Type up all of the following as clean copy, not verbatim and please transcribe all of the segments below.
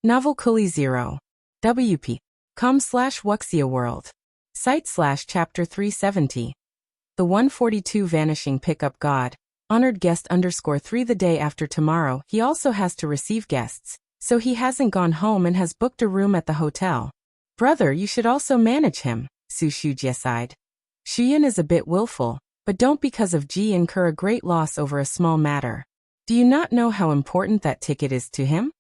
Novel Kuli 0. WP. com/Wuxia World. Site/chapter 370. The 142 Vanishing Pickup God. Honored guest _3 the day after tomorrow. He also has to receive guests, so he hasn't gone home and has booked a room at the hotel. Brother, you should also manage him, Su Shujie sighed. Shuyan is a bit willful, but don't because of Ji incur a great loss over a small matter. Do you not know how important that ticket is to him?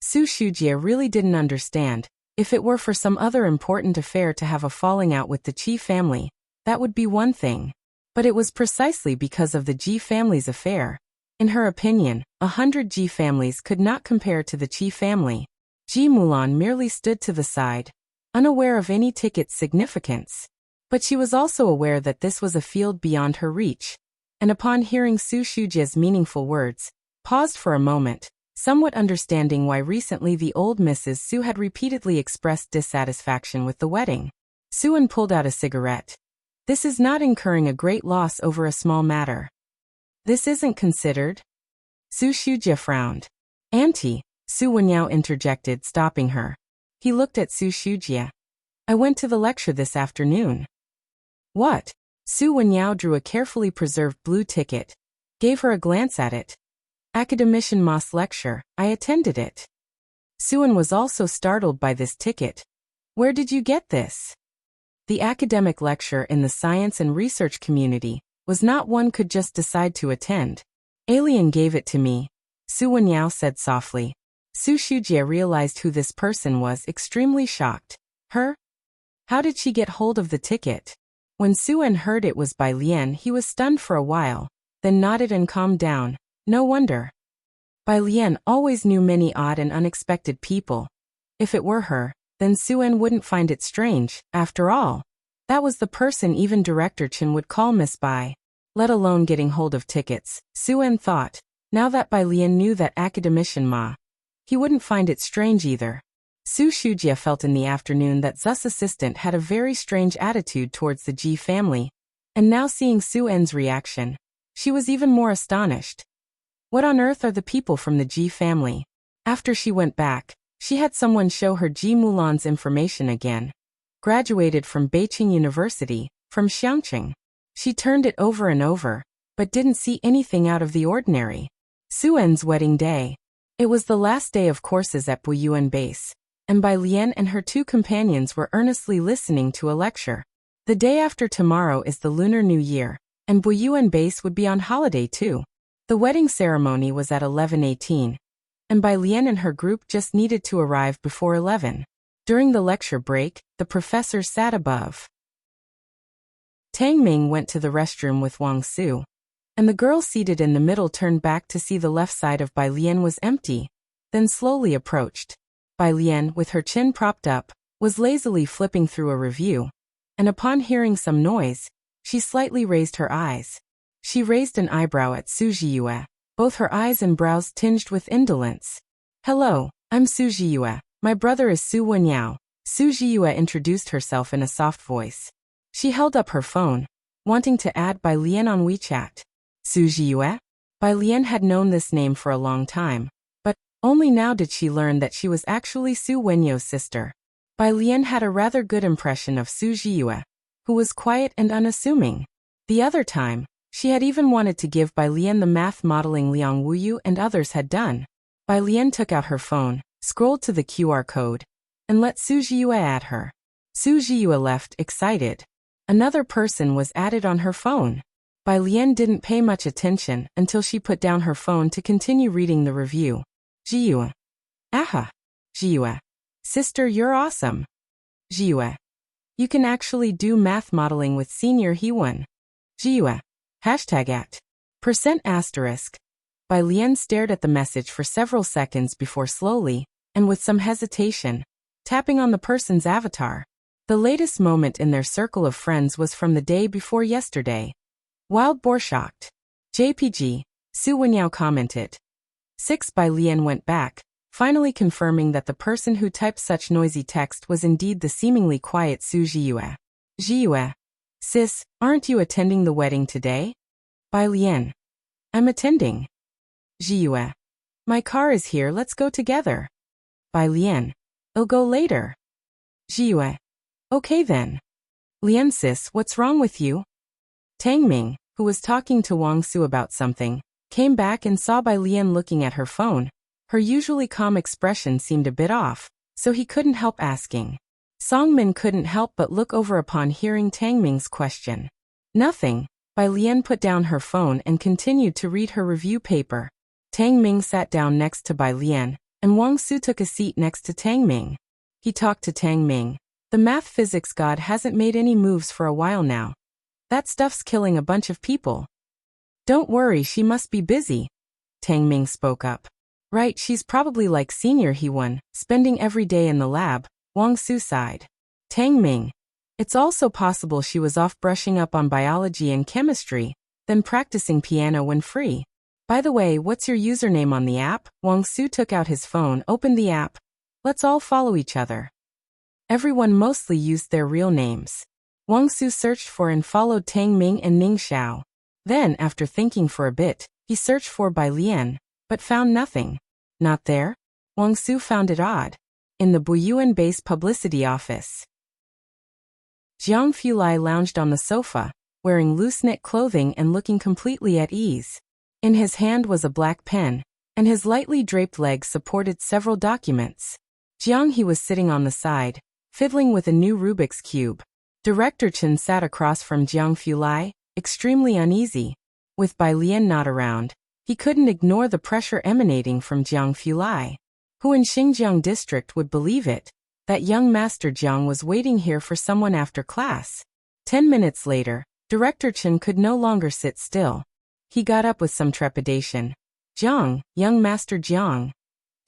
Su Shujie really didn't understand. If it were for some other important affair to have a falling out with the Qi family, that would be one thing. But it was precisely because of the Ji family's affair. In her opinion, 100 Ji families could not compare to the Qi family. Ji Mulan merely stood to the side, unaware of any ticket's significance. But she was also aware that this was a field beyond her reach, and upon hearing Su Shujie's meaningful words, paused for a moment, somewhat understanding why recently the old Mrs. Su had repeatedly expressed dissatisfaction with the wedding. Suan pulled out a cigarette. This is not incurring a great loss over a small matter. This isn't considered? Su Shujie frowned. Auntie, Su Wenyao interjected, stopping her. He looked at Su Shujie. I went to the lecture this afternoon. What? Su Wenyao drew a carefully preserved blue ticket, gave her a glance at it. Academician Ma's lecture, I attended it. Suan was also startled by this ticket. Where did you get this? The academic lecture in the science and research community was not one could just decide to attend. Alien gave it to me, Su Wenyao said softly. Su Shujie realized who this person was, extremely shocked. Her? How did she get hold of the ticket? When Suan heard it was by Lian, he was stunned for a while, then nodded and calmed down. No wonder. Bai Lian always knew many odd and unexpected people. If it were her, then Suan wouldn't find it strange. After all, that was the person even Director Chen would call Miss Bai. Let alone getting hold of tickets, Suan thought. Now that Bai Lian knew that academician Ma, he wouldn't find it strange either. Su Shujie felt in the afternoon that Zu's assistant had a very strange attitude towards the Ji family, and now seeing Suan's reaction, she was even more astonished. What on earth are the people from the Ji family? After she went back, she had someone show her Ji Mulan's information again. Graduated from Beijing University, from Xiangqing. She turned it over and over, but didn't see anything out of the ordinary. Suan's wedding day. It was the last day of courses at Buyuan Base, and Bai Lian and her two companions were earnestly listening to a lecture. The day after tomorrow is the Lunar New Year, and Buyuan Base would be on holiday too. The wedding ceremony was at 11:18, and Bai Lian and her group just needed to arrive before 11. During the lecture break, the professor sat above. Tang Ming went to the restroom with Wang Su, and the girl seated in the middle turned back to see the left side of Bai Lian was empty, then slowly approached. Bai Lian, with her chin propped up, was lazily flipping through a review, and upon hearing some noise, she slightly raised her eyes. She raised an eyebrow at Su Jiyue, both her eyes and brows tinged with indolence. Hello, I'm Su Jiyue. My brother is Su Wenyao. Su Jiyue introduced herself in a soft voice. She held up her phone, wanting to add Bai Lian on WeChat. Su Jiyue? Bai Lian had known this name for a long time, but only now did she learn that she was actually Su Wenyao's sister. Bai Lian had a rather good impression of Su Jiyue, who was quiet and unassuming. The other time, she had even wanted to give Bai Lian the math modeling Liang Wuyu and others had done. Bai Lian took out her phone, scrolled to the QR code, and let Su Jiyue add her. Su Jiyue left, excited. Another person was added on her phone. Bai Lian didn't pay much attention until she put down her phone to continue reading the review. Jiyue. Aha. Jiyue. Sister, you're awesome. Jiyue. You can actually do math modeling with Senior Heewon. Jiyue. #@ %*. Bai Lian stared at the message for several seconds before slowly, and with some hesitation, tapping on the person's avatar. The latest moment in their circle of friends was from the day before yesterday. Wild boar shocked. JPG, Su Wenyao commented. 6 Bai Lian went back, finally confirming that the person who typed such noisy text was indeed the seemingly quiet Su Jiyue. Jiyue. Sis, aren't you attending the wedding today? Bai Lian. I'm attending. Jiyue. My car is here, let's go together. By Lian. I'll go later. Jiue. Okay then. Lian sis, what's wrong with you? Tang Ming, who was talking to Wang Su about something, came back and saw Bai Lian looking at her phone. Her usually calm expression seemed a bit off, so he couldn't help asking. Song Min couldn't help but look over upon hearing Tang Ming's question. Nothing. Bai Lian put down her phone and continued to read her review paper. Tang Ming sat down next to Bai Lian, and Wang Su took a seat next to Tang Ming. He talked to Tang Ming. The math physics god hasn't made any moves for a while now. That stuff's killing a bunch of people. Don't worry, she must be busy. Tang Ming spoke up. Right, she's probably like Senior He-won, spending every day in the lab. Wang Su sighed. Tang Ming. It's also possible she was off brushing up on biology and chemistry, then practicing piano when free. By the way, what's your username on the app? Wang Su took out his phone, opened the app. Let's all follow each other. Everyone mostly used their real names. Wang Su searched for and followed Tang Ming and Ning Xiao. Then, after thinking for a bit, he searched for Bai Lian, but found nothing. Not there? Wang Su found it odd. In the Buyuan base publicity office. Jiang Fulai lounged on the sofa, wearing loose-knit clothing and looking completely at ease. In his hand was a black pen, and his lightly draped legs supported several documents. Jiang He was sitting on the side, fiddling with a new Rubik's Cube. Director Chen sat across from Jiang Fulai, extremely uneasy. With Bai Lian not around, he couldn't ignore the pressure emanating from Jiang Fulai. Who in Xinjiang district would believe it? That young Master Jiang was waiting here for someone after class. 10 minutes later, Director Chen could no longer sit still. He got up with some trepidation. Jiang, young Master Jiang.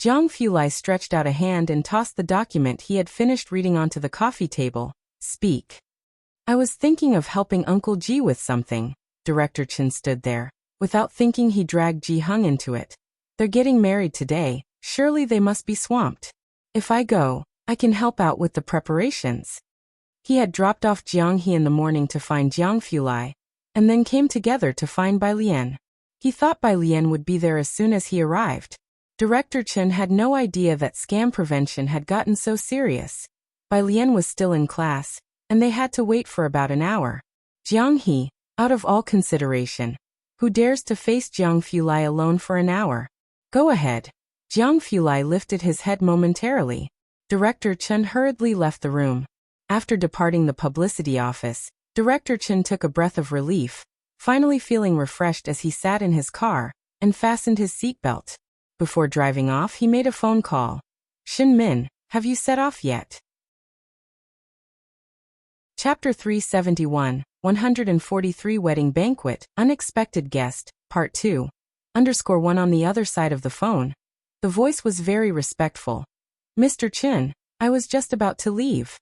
Jiang Fulai stretched out a hand and tossed the document he had finished reading onto the coffee table. Speak. I was thinking of helping Uncle Ji with something. Director Chen stood there. Without thinking, he dragged Ji Hung into it. They're getting married today. Surely they must be swamped. If I go, I can help out with the preparations. He had dropped off Jiang He in the morning to find Jiang Fulai, and then came together to find Bai Lian. He thought Bai Lian would be there as soon as he arrived. Director Chen had no idea that scam prevention had gotten so serious. Bai Lian was still in class, and they had to wait for about an hour. Jiang He, out of all consideration. Who dares to face Jiang Fulai alone for an hour? Go ahead. Jiang Fulai lifted his head momentarily. Director Chen hurriedly left the room. After departing the publicity office, Director Chen took a breath of relief, finally feeling refreshed as he sat in his car and fastened his seatbelt. Before driving off, he made a phone call. Shin Min, have you set off yet? Chapter 371, 143 Wedding Banquet, Unexpected Guest, Part 2. _1 on the other side of the phone. The voice was very respectful. Mr. Chen, I was just about to leave.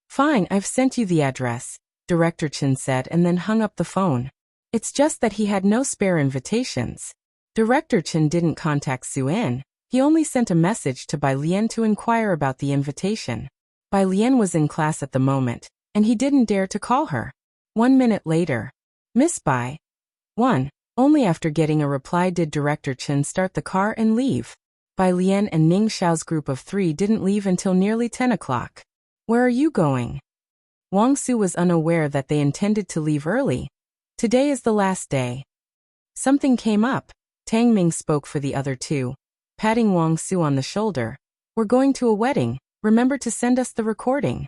Fine, I've sent you the address, Director Chen said and then hung up the phone. It's just that he had no spare invitations. Director Chen didn't contact Su-en. He only sent a message to Bai Lian to inquire about the invitation. Bai Lian was in class at the moment, and he didn't dare to call her. 1 minute later. Miss Bai. 1. Only after getting a reply did Director Chen start the car and leave. Bai Lian and Ning Xiao's group of 3 didn't leave until nearly 10 o'clock. Where are you going? Wang Su was unaware that they intended to leave early. Today is the last day. Something came up. Tang Ming spoke for the other 2, patting Wang Su on the shoulder. We're going to a wedding. Remember to send us the recording.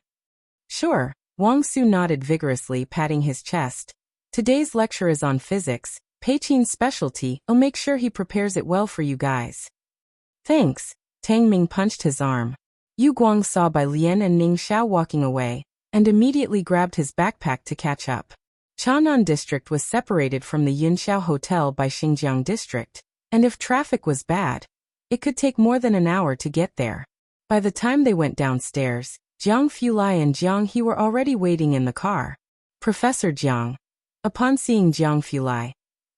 Sure. Wang Su nodded vigorously, patting his chest. Today's lecture is on physics, Pei-Chin's specialty. I'll make sure he prepares it well for you guys. Thanks. Tang Ming punched his arm. Yu Guang saw Bai Lian and Ning Xiao walking away, and immediately grabbed his backpack to catch up. Chanan District was separated from the Yunxiao Hotel by Xinjiang District, and if traffic was bad, it could take more than an hour to get there. By the time they went downstairs, Jiang Fulai and Jiang He were already waiting in the car. Professor Jiang. Upon seeing Jiang Fulai,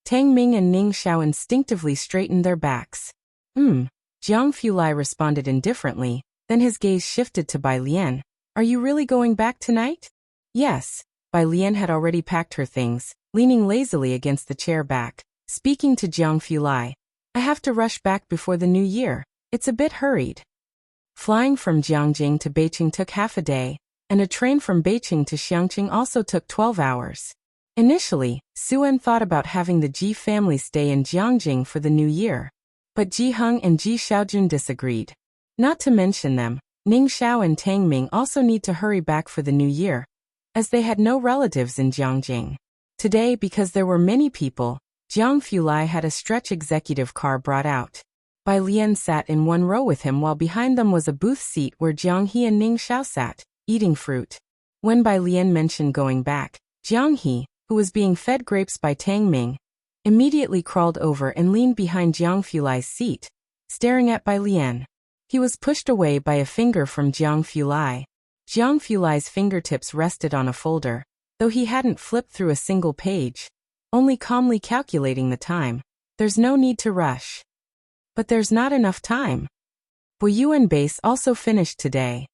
Tang Ming and Ning Xiao instinctively straightened their backs. Jiang Fulai responded indifferently, then his gaze shifted to Bai Lian. Are you really going back tonight? Yes. Bai Lian had already packed her things, leaning lazily against the chair back, speaking to Jiang Fulai. I have to rush back before the new year. It's a bit hurried. Flying from Jiangjing to Beijing took half a day, and a train from Beijing to Xiangqing also took 12 hours. Initially, Su-en thought about having the Ji family stay in Jiangjing for the new year. But Ji Heng and Ji Xiaojun disagreed. Not to mention them, Ning Xiao and Tang Ming also need to hurry back for the new year, as they had no relatives in Jiangjing. Today, because there were many people, Jiang Fulai had a stretch executive car brought out. Bai Lian sat in one row with him while behind them was a booth seat where Jiang He and Ning Xiao sat, eating fruit. When Bai Lian mentioned going back, Jiang He, who was being fed grapes by Tang Ming, immediately crawled over and leaned behind Jiang Fulai's seat, staring at Bai Lian. He was pushed away by a finger from Jiang Fulai. Jiang Fulai's fingertips rested on a folder, though he hadn't flipped through a single page, only calmly calculating the time. There's no need to rush. But there's not enough time. Boyuan base also finished today.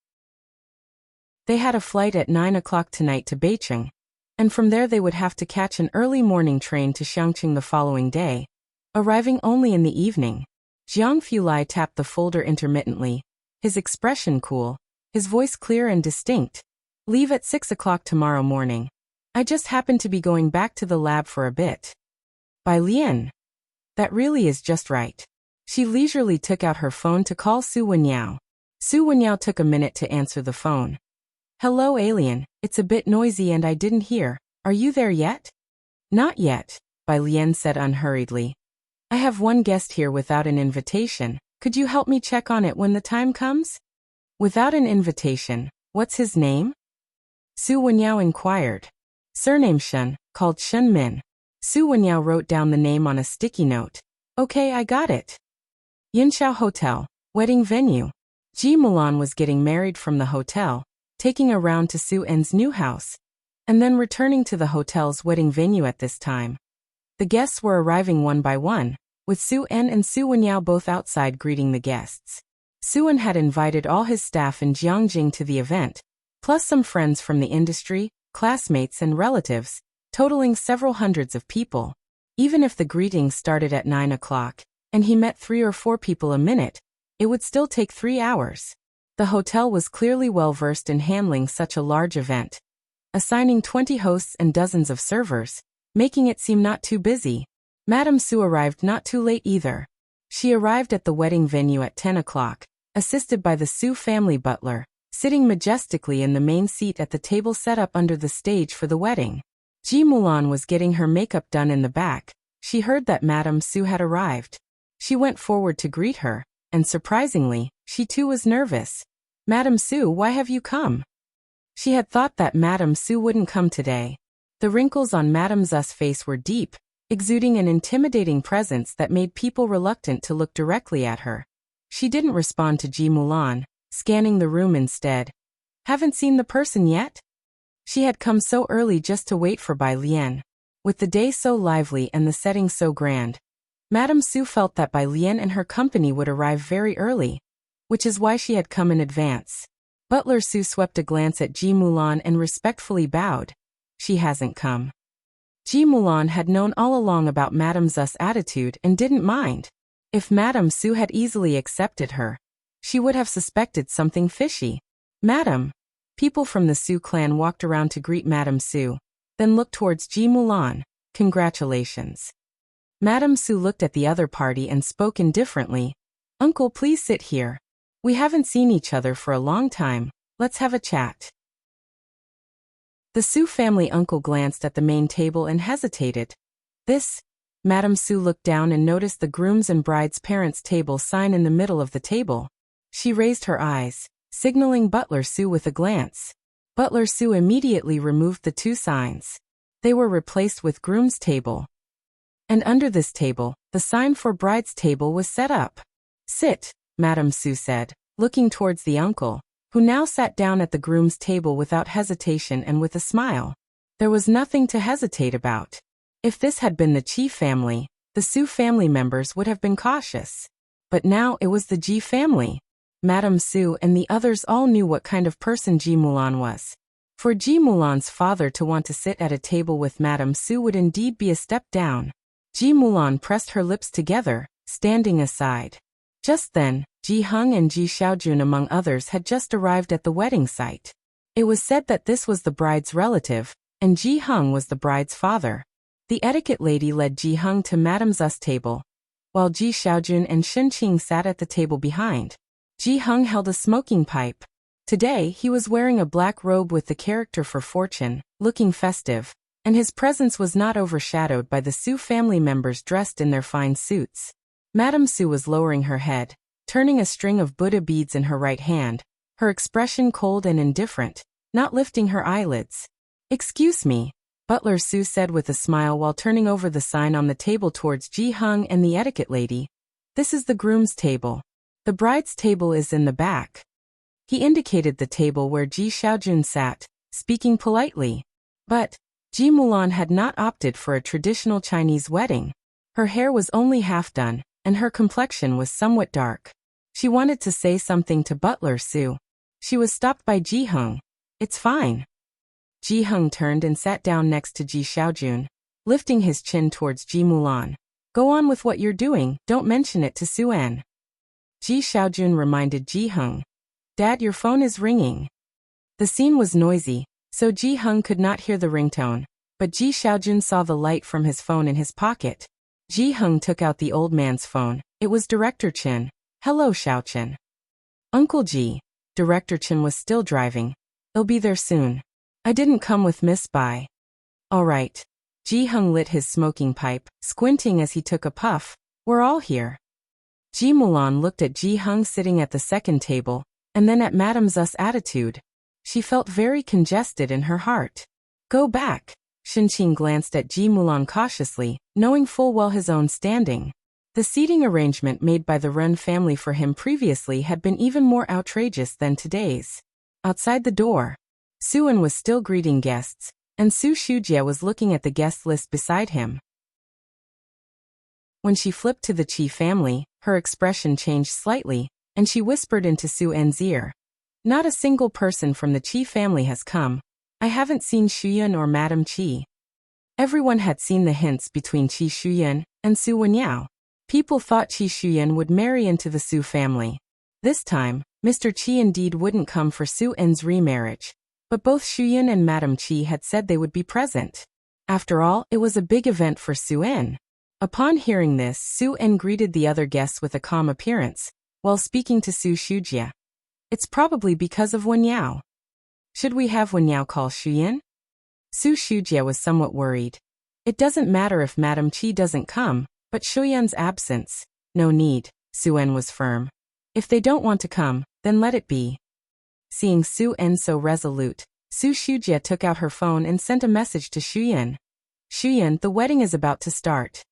They had a flight at 9 o'clock tonight to Beijing, and from there they would have to catch an early morning train to Xiangqing the following day, arriving only in the evening. Jiang Fulai tapped the folder intermittently, his expression cool, his voice clear and distinct. Leave at 6 o'clock tomorrow morning. I just happen to be going back to the lab for a bit. Bai Lian. That really is just right. She leisurely took out her phone to call Su Wenyao. Su Wenyao took a minute to answer the phone. Hello alien, it's a bit noisy and I didn't hear. Are you there yet? Not yet, Bai Lian said unhurriedly. I have one guest here without an invitation. Could you help me check on it when the time comes? Without an invitation, what's his name? Su Wenyao inquired. Surname Shen, called Shen Min. Su Wenyao wrote down the name on a sticky note. Okay, I got it. Yinxiao Hotel, wedding venue. Ji Mulan was getting married from the hotel, taking a round to Su-en's new house, and then returning to the hotel's wedding venue at this time. The guests were arriving one by one, with Su-en and Su Wenyao both outside greeting the guests. Su-en had invited all his staff in Jiangjing to the event, plus some friends from the industry, classmates and relatives, totaling several hundreds of people. Even if the greetings started at 9 o'clock, and he met 3 or 4 people a minute, it would still take 3 hours. The hotel was clearly well-versed in handling such a large event, assigning 20 hosts and dozens of servers, making it seem not too busy. Madame Su arrived not too late either. She arrived at the wedding venue at 10 o'clock, assisted by the Su family butler, sitting majestically in the main seat at the table set up under the stage for the wedding. Ji Mulan was getting her makeup done in the back. She heard that Madame Su had arrived. She went forward to greet her, and surprisingly, she too was nervous. Madame Su, why have you come? She had thought that Madame Su wouldn't come today. The wrinkles on Madame Zu's face were deep, exuding an intimidating presence that made people reluctant to look directly at her. She didn't respond to Ji Mulan, scanning the room instead. Haven't seen the person yet? She had come so early just to wait for Bai Lian. With the day so lively and the setting so grand, Madame Su felt that Bai Lian and her company would arrive very early, which is why she had come in advance. Butler Su swept a glance at Ji Mulan and respectfully bowed. She hasn't come. Ji Mulan had known all along about Madame Zu's attitude and didn't mind. If Madame Su had easily accepted her, she would have suspected something fishy. Madame. People from the Su clan walked around to greet Madame Su, then looked towards Ji Mulan. Congratulations. Madame Su looked at the other party and spoke indifferently. Uncle, please sit here. We haven't seen each other for a long time. Let's have a chat. The Su family uncle glanced at the main table and hesitated. This? Madame Su looked down and noticed the groom's and bride's parents' table sign in the middle of the table. She raised her eyes, signaling Butler Su with a glance. Butler Su immediately removed the 2 signs. They were replaced with groom's table. And under this table, the sign for bride's table was set up. Sit, Madame Su said, looking towards the uncle, who now sat down at the groom's table without hesitation and with a smile. There was nothing to hesitate about. If this had been the Qi family, the Su family members would have been cautious. But now it was the Ji family. Madame Su and the others all knew what kind of person Ji Mulan was. For Ji Mulan's father to want to sit at a table with Madame Su would indeed be a step down. Ji Mulan pressed her lips together, standing aside. Just then, Ji Hung and Ji Xiaojun among others had just arrived at the wedding site. It was said that this was the bride's relative, and Ji Hung was the bride's father. The etiquette lady led Ji Hung to Madame Zu's table, while Ji Xiaojun and Shen Qing sat at the table behind. Ji Hung held a smoking pipe. Today, he was wearing a black robe with the character for fortune, looking festive, and his presence was not overshadowed by the Su family members dressed in their fine suits. Madame Su was lowering her head, turning a string of Buddha beads in her right hand, her expression cold and indifferent, not lifting her eyelids. "Excuse me," Butler Su said with a smile while turning over the sign on the table towards Ji Hung and the etiquette lady. "This is the groom's table. The bride's table is in the back." He indicated the table where Ji Xiaojun sat, speaking politely. But Ji Mulan had not opted for a traditional Chinese wedding. Her hair was only half done, and her complexion was somewhat dark. She wanted to say something to Butler Su. She was stopped by Ji Hung. "It's fine." Ji Hung turned and sat down next to Ji Xiaojun, lifting his chin towards Ji Mulan. "Go on with what you're doing, don't mention it to Su En." Ji Xiaojun reminded Ji Hung. "Dad, your phone is ringing." The scene was noisy, so Ji Hung could not hear the ringtone, but Ji Xiaojun saw the light from his phone in his pocket. Ji Hung took out the old man's phone. It was Director Chen. "Hello, Xiaochen." "Uncle Ji." Director Chen was still driving. "They'll be there soon. I didn't come with Miss Bai." "All right." Ji Hung lit his smoking pipe, squinting as he took a puff. "We're all here." Ji Mulan looked at Ji Hung sitting at the second table, and then at Madame Zu's attitude. She felt very congested in her heart. "Go back." Shen Qing glanced at Ji Mulan cautiously, knowing full well his own standing. The seating arrangement made by the Ren family for him previously had been even more outrageous than today's. Outside the door, Su En was still greeting guests, and Su Shujie was looking at the guest list beside him. When she flipped to the Qi family, her expression changed slightly, and she whispered into Su En's ear. "Not a single person from the Qi family has come. I haven't seen Shuyun or Madame Qi." Everyone had seen the hints between Qi Shuyun and Su Wenyao. People thought Qi Shuyun would marry into the Su family. This time, Mr. Qi indeed wouldn't come for Su En's remarriage, but both Shuyun and Madame Qi had said they would be present. After all, it was a big event for Su En. Upon hearing this, Su En greeted the other guests with a calm appearance, while speaking to Su Shujie. "It's probably because of Wenyao. Should we have Wenyao call Shuyun?" Su Shujie was somewhat worried. "It doesn't matter if Madame Qi doesn't come, but Shuyun's absence. No need," Su En was firm. "If they don't want to come, then let it be." Seeing Su En so resolute, Su Shujie took out her phone and sent a message to Shuyun. "Shuyun, the wedding is about to start."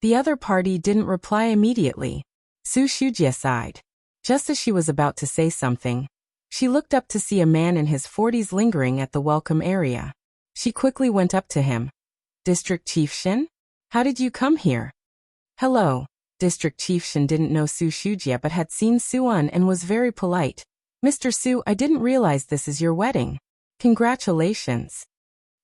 The other party didn't reply immediately. Su Shujie sighed. Just as she was about to say something, she looked up to see a man in his 40s lingering at the welcome area. She quickly went up to him. "District Chief Shin? How did you come here?" "Hello." District Chief Shin didn't know Su Shujie but had seen Su En and was very polite. "Mr. Su, I didn't realize this is your wedding. Congratulations."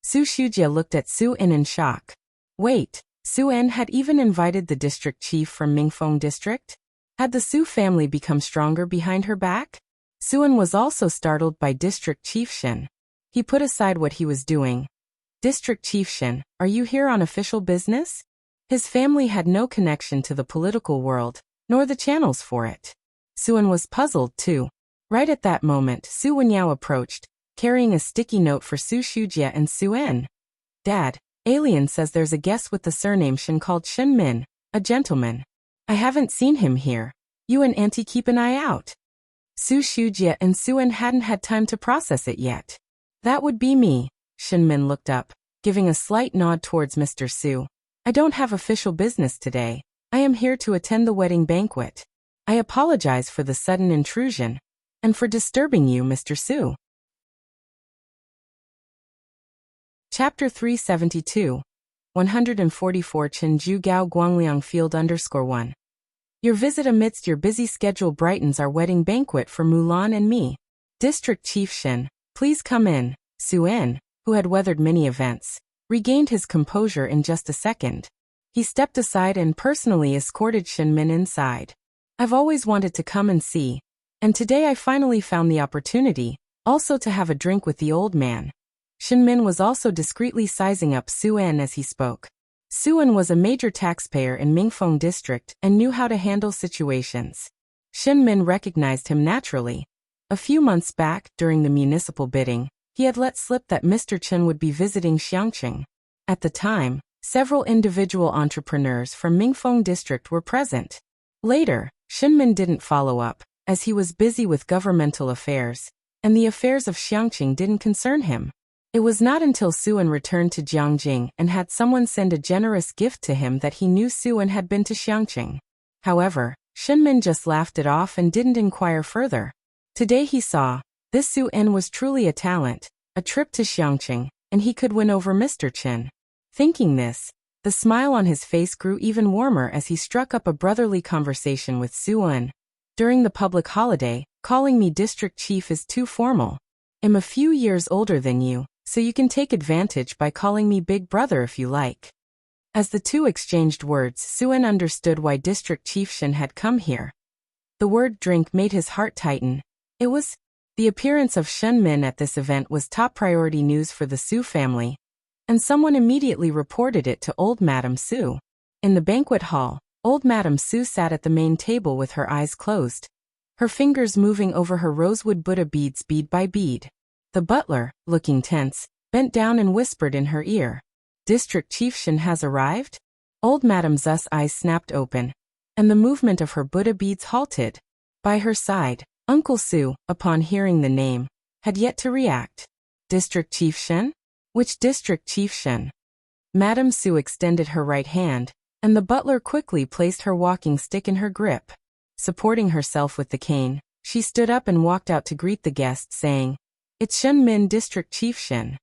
Su Shujie looked at Su En in shock. Wait, Su En had even invited the district chief from Mingfeng district? Had the Su family become stronger behind her back? Su En was also startled by District Chief Shin. He put aside what he was doing. "District Chief Shin, are you here on official business?" His family had no connection to the political world, nor the channels for it. Su En was puzzled too. Right at that moment, Su Wenyao approached, carrying a sticky note for Su Shujie and Su En. "Dad, Alien says there's a guest with the surname Shin called Shin Min, a gentleman. I haven't seen him here. You and Auntie keep an eye out." Su Shujie and Su En hadn't had time to process it yet. "That would be me." Shin Min looked up, giving a slight nod towards Mr. Su. "I don't have official business today. I am here to attend the wedding banquet. I apologize for the sudden intrusion, and for disturbing you, Mr. Su." Chapter 372. 144 Chenju Gao Guangliang Field _1. Your visit amidst your busy schedule brightens our wedding banquet for Mulan and me. District Chief Shin, please come in. Su En, who had weathered many events, regained his composure in just a second. He stepped aside and personally escorted Shin Min inside. I've always wanted to come and see. And today I finally found the opportunity, also to have a drink with the old man. Shinmin was also discreetly sizing up Su-en as he spoke. Su-en was a major taxpayer in Mingfeng district and knew how to handle situations. Shinmin recognized him naturally. A few months back, during the municipal bidding, he had let slip that Mr. Chen would be visiting Xiangqing. At the time, several individual entrepreneurs from Mingfeng district were present. Later, Shinmin didn't follow up, as he was busy with governmental affairs, and the affairs of Xiangqing didn't concern him. It was not until Su-en returned to Jiangjing and had someone send a generous gift to him that he knew Su-en had been to Xiangqing. However, Shinmin just laughed it off and didn't inquire further. Today he saw, this Su-en was truly a talent, a trip to Xiangqing, and he could win over Mr. Chen. Thinking this, the smile on his face grew even warmer as he struck up a brotherly conversation with Su-en. During the public holiday, calling me district chief is too formal. I'm a few years older than you, so you can take advantage by calling me big brother if you like. As the two exchanged words, Su-en understood why District Chief Shin had come here. The word drink made his heart tighten. The appearance of Shinmin at this event was top priority news for the Su family, and someone immediately reported it to old Madame Su. In the banquet hall, old Madame Su sat at the main table with her eyes closed, her fingers moving over her rosewood Buddha beads bead by bead. The butler, looking tense, bent down and whispered in her ear, "District Chief Shin has arrived?" Old Madame Zu's eyes snapped open, and the movement of her Buddha beads halted. By her side, Uncle Su, upon hearing the name, had yet to react. "District Chief Shin? Which District Chief Shin?" Madame Su extended her right hand, and the butler quickly placed her walking stick in her grip. Supporting herself with the cane, she stood up and walked out to greet the guests, saying, "It's Shenmin District Chief Shin."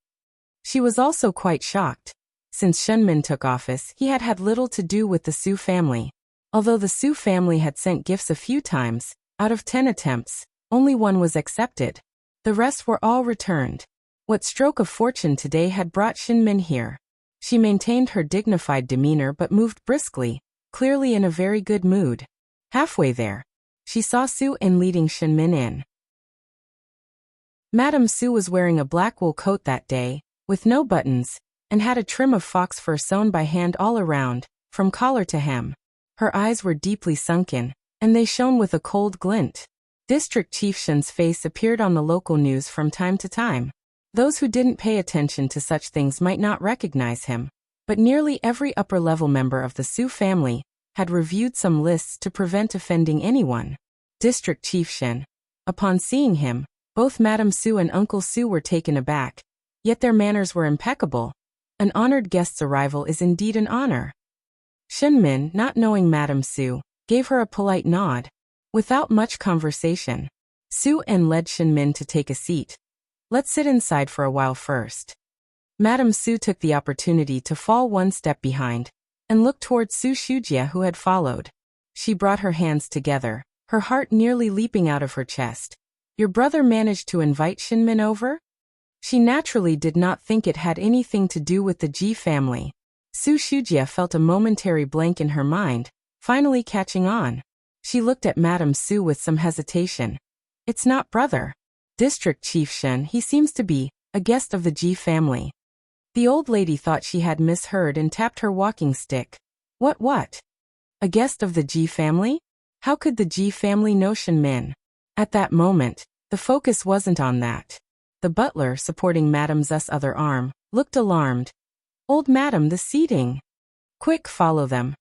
She was also quite shocked. Since Shenmin took office, he had had little to do with the Su family. Although the Su family had sent gifts a few times, out of 10 attempts, only one was accepted. The rest were all returned. What stroke of fortune today had brought Shinmin here? She maintained her dignified demeanor but moved briskly, clearly in a very good mood. Halfway there, she saw Su-en leading Shinmin in. Madame Su was wearing a black wool coat that day, with no buttons, and had a trim of fox fur sewn by hand all around, from collar to hem. Her eyes were deeply sunken, and they shone with a cold glint. District Chief Shin's face appeared on the local news from time to time. Those who didn't pay attention to such things might not recognize him, but nearly every upper-level member of the Su family had reviewed some lists to prevent offending anyone. District Chief Shin. Upon seeing him, both Madame Su and Uncle Su were taken aback, yet their manners were impeccable. An honored guest's arrival is indeed an honor. Shinmin, not knowing Madame Su, gave her a polite nod. Without much conversation, Su-en led Shinmin to take a seat. "Let's sit inside for a while first." Madame Su took the opportunity to fall one step behind, and looked toward Su Shujia, who had followed. She brought her hands together, her heart nearly leaping out of her chest. "Your brother managed to invite Shinmin over?" She naturally did not think it had anything to do with the Ji family. Su Shujia felt a momentary blank in her mind, finally catching on. She looked at Madame Su with some hesitation. "It's not brother. District Chief Shin, he seems to be a guest of the Ji family." The old lady thought she had misheard and tapped her walking stick. What? A guest of the Ji family? How could the Ji family know Shinmin? At that moment, the focus wasn't on that. The butler, supporting Madame Zu's other arm, looked alarmed. "Old Madame, the seating." "Quick, follow them."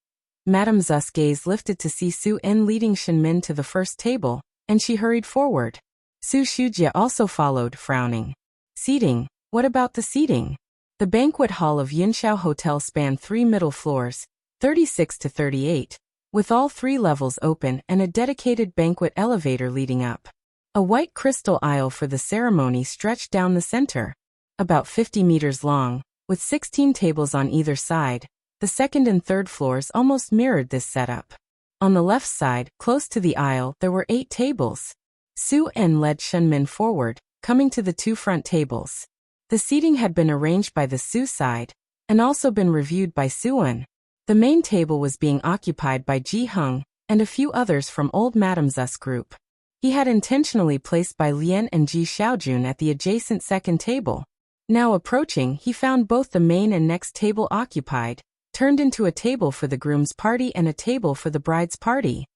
Madame Zu's gaze lifted to see Su-en leading Shinmin to the first table, and she hurried forward. Su Shujia also followed, frowning. "Seating? What about the seating?" The banquet hall of Yunxiao Hotel spanned 3 middle floors, 36 to 38, with all 3 levels open and a dedicated banquet elevator leading up. A white crystal aisle for the ceremony stretched down the center, about 50 meters long, with 16 tables on either side. The second and third floors almost mirrored this setup. On the left side, close to the aisle, there were 8 tables. Su-en led Shinmin forward, coming to the 2 front tables. The seating had been arranged by the Su side, and also been reviewed by Su-en. The main table was being occupied by Ji Heng, and a few others from old Madame Zu's group. He had intentionally placed Bai Lian and Ji Xiaojun at the adjacent second table. Now approaching, he found both the main and next table occupied, turned into a table for the groom's party and a table for the bride's party.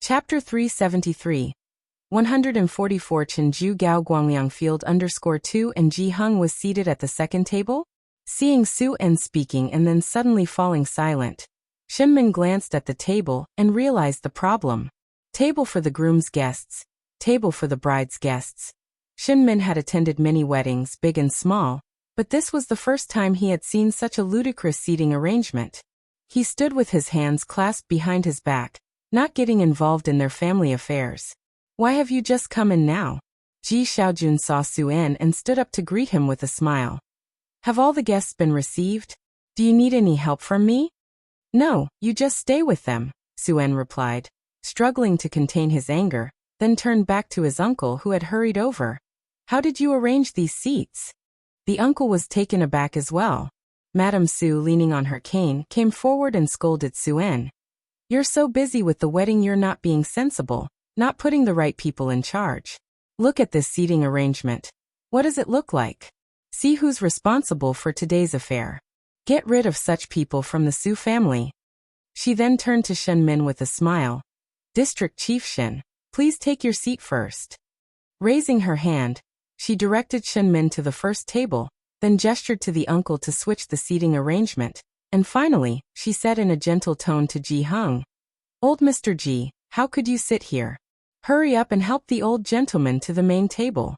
Chapter 373. 144 Chenju Gao Guangliang Field _2 and Ji Hung was seated at the second table? Seeing Su En speaking and then suddenly falling silent, Shenmin glanced at the table and realized the problem. Table for the groom's guests, table for the bride's guests. Shenmin had attended many weddings, big and small, but this was the first time he had seen such a ludicrous seating arrangement. He stood with his hands clasped behind his back, not getting involved in their family affairs. Why have you just come in now? Ji Xiaojun saw Su En and stood up to greet him with a smile. Have all the guests been received? Do you need any help from me? No, you just stay with them, Su En replied, struggling to contain his anger, then turned back to his uncle who had hurried over. How did you arrange these seats? The uncle was taken aback as well. Madame Su, leaning on her cane, came forward and scolded Su En. You're so busy with the wedding you're not being sensible, not putting the right people in charge. Look at this seating arrangement. What does it look like? See who's responsible for today's affair. Get rid of such people from the Su family. She then turned to Shenmin with a smile. District Chief Shen, please take your seat first. Raising her hand, she directed Shenmin to the first table, then gestured to the uncle to switch the seating arrangement, and finally, she said in a gentle tone to Ji Hung. Old Mr. Ji, how could you sit here? Hurry up and help the old gentleman to the main table.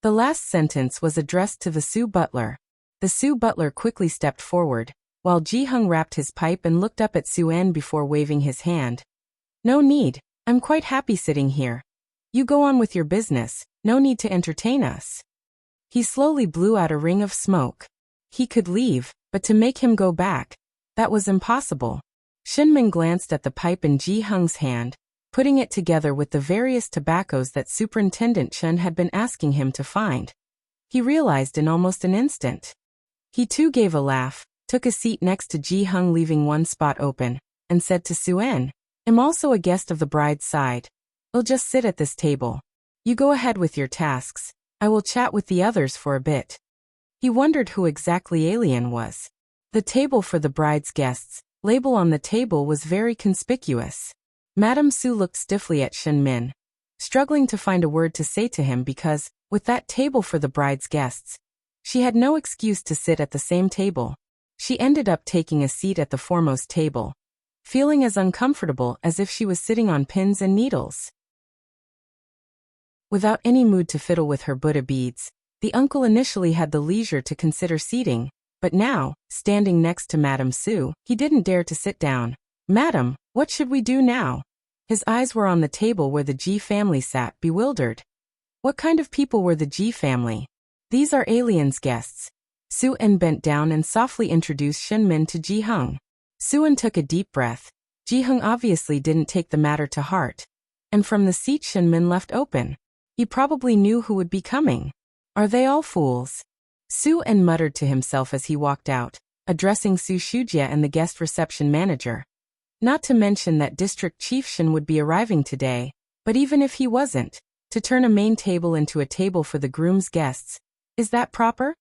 The last sentence was addressed to the Su butler. The Su butler quickly stepped forward, while Ji Hung wrapped his pipe and looked up at Su En before waving his hand. No need, I'm quite happy sitting here. You go on with your business, no need to entertain us. He slowly blew out a ring of smoke. He could leave, but to make him go back, that was impossible. Shenmin glanced at the pipe in Ji Hung's hand, putting it together with the various tobaccos that Superintendent Chen had been asking him to find. He realized in almost an instant. He too gave a laugh, took a seat next to Ji Hung, leaving one spot open, and said to Su En, I'm also a guest of the bride's side. I'll just sit at this table. You go ahead with your tasks. I will chat with the others for a bit. He wondered who exactly Alien was. The table for the bride's guests, label on the table was very conspicuous. Madame Su looked stiffly at Shenmin, struggling to find a word to say to him because, with that table for the bride's guests, she had no excuse to sit at the same table. She ended up taking a seat at the foremost table, feeling as uncomfortable as if she was sitting on pins and needles. Without any mood to fiddle with her Buddha beads, the uncle initially had the leisure to consider seating, but now, standing next to Madame Su, he didn't dare to sit down. Madam, what should we do now? His eyes were on the table where the Ji family sat, bewildered. What kind of people were the Ji family? These are Alien's guests. Su En bent down and softly introduced Shenmin to Ji Hung. Su En took a deep breath. Ji Hung obviously didn't take the matter to heart. And from the seat Shenmin left open, he probably knew who would be coming. Are they all fools? Su En muttered to himself as he walked out, addressing Su Shujie and the guest reception manager. Not to mention that District Chief Shen would be arriving today, but even if he wasn't, to turn a main table into a table for the groom's guests, is that proper?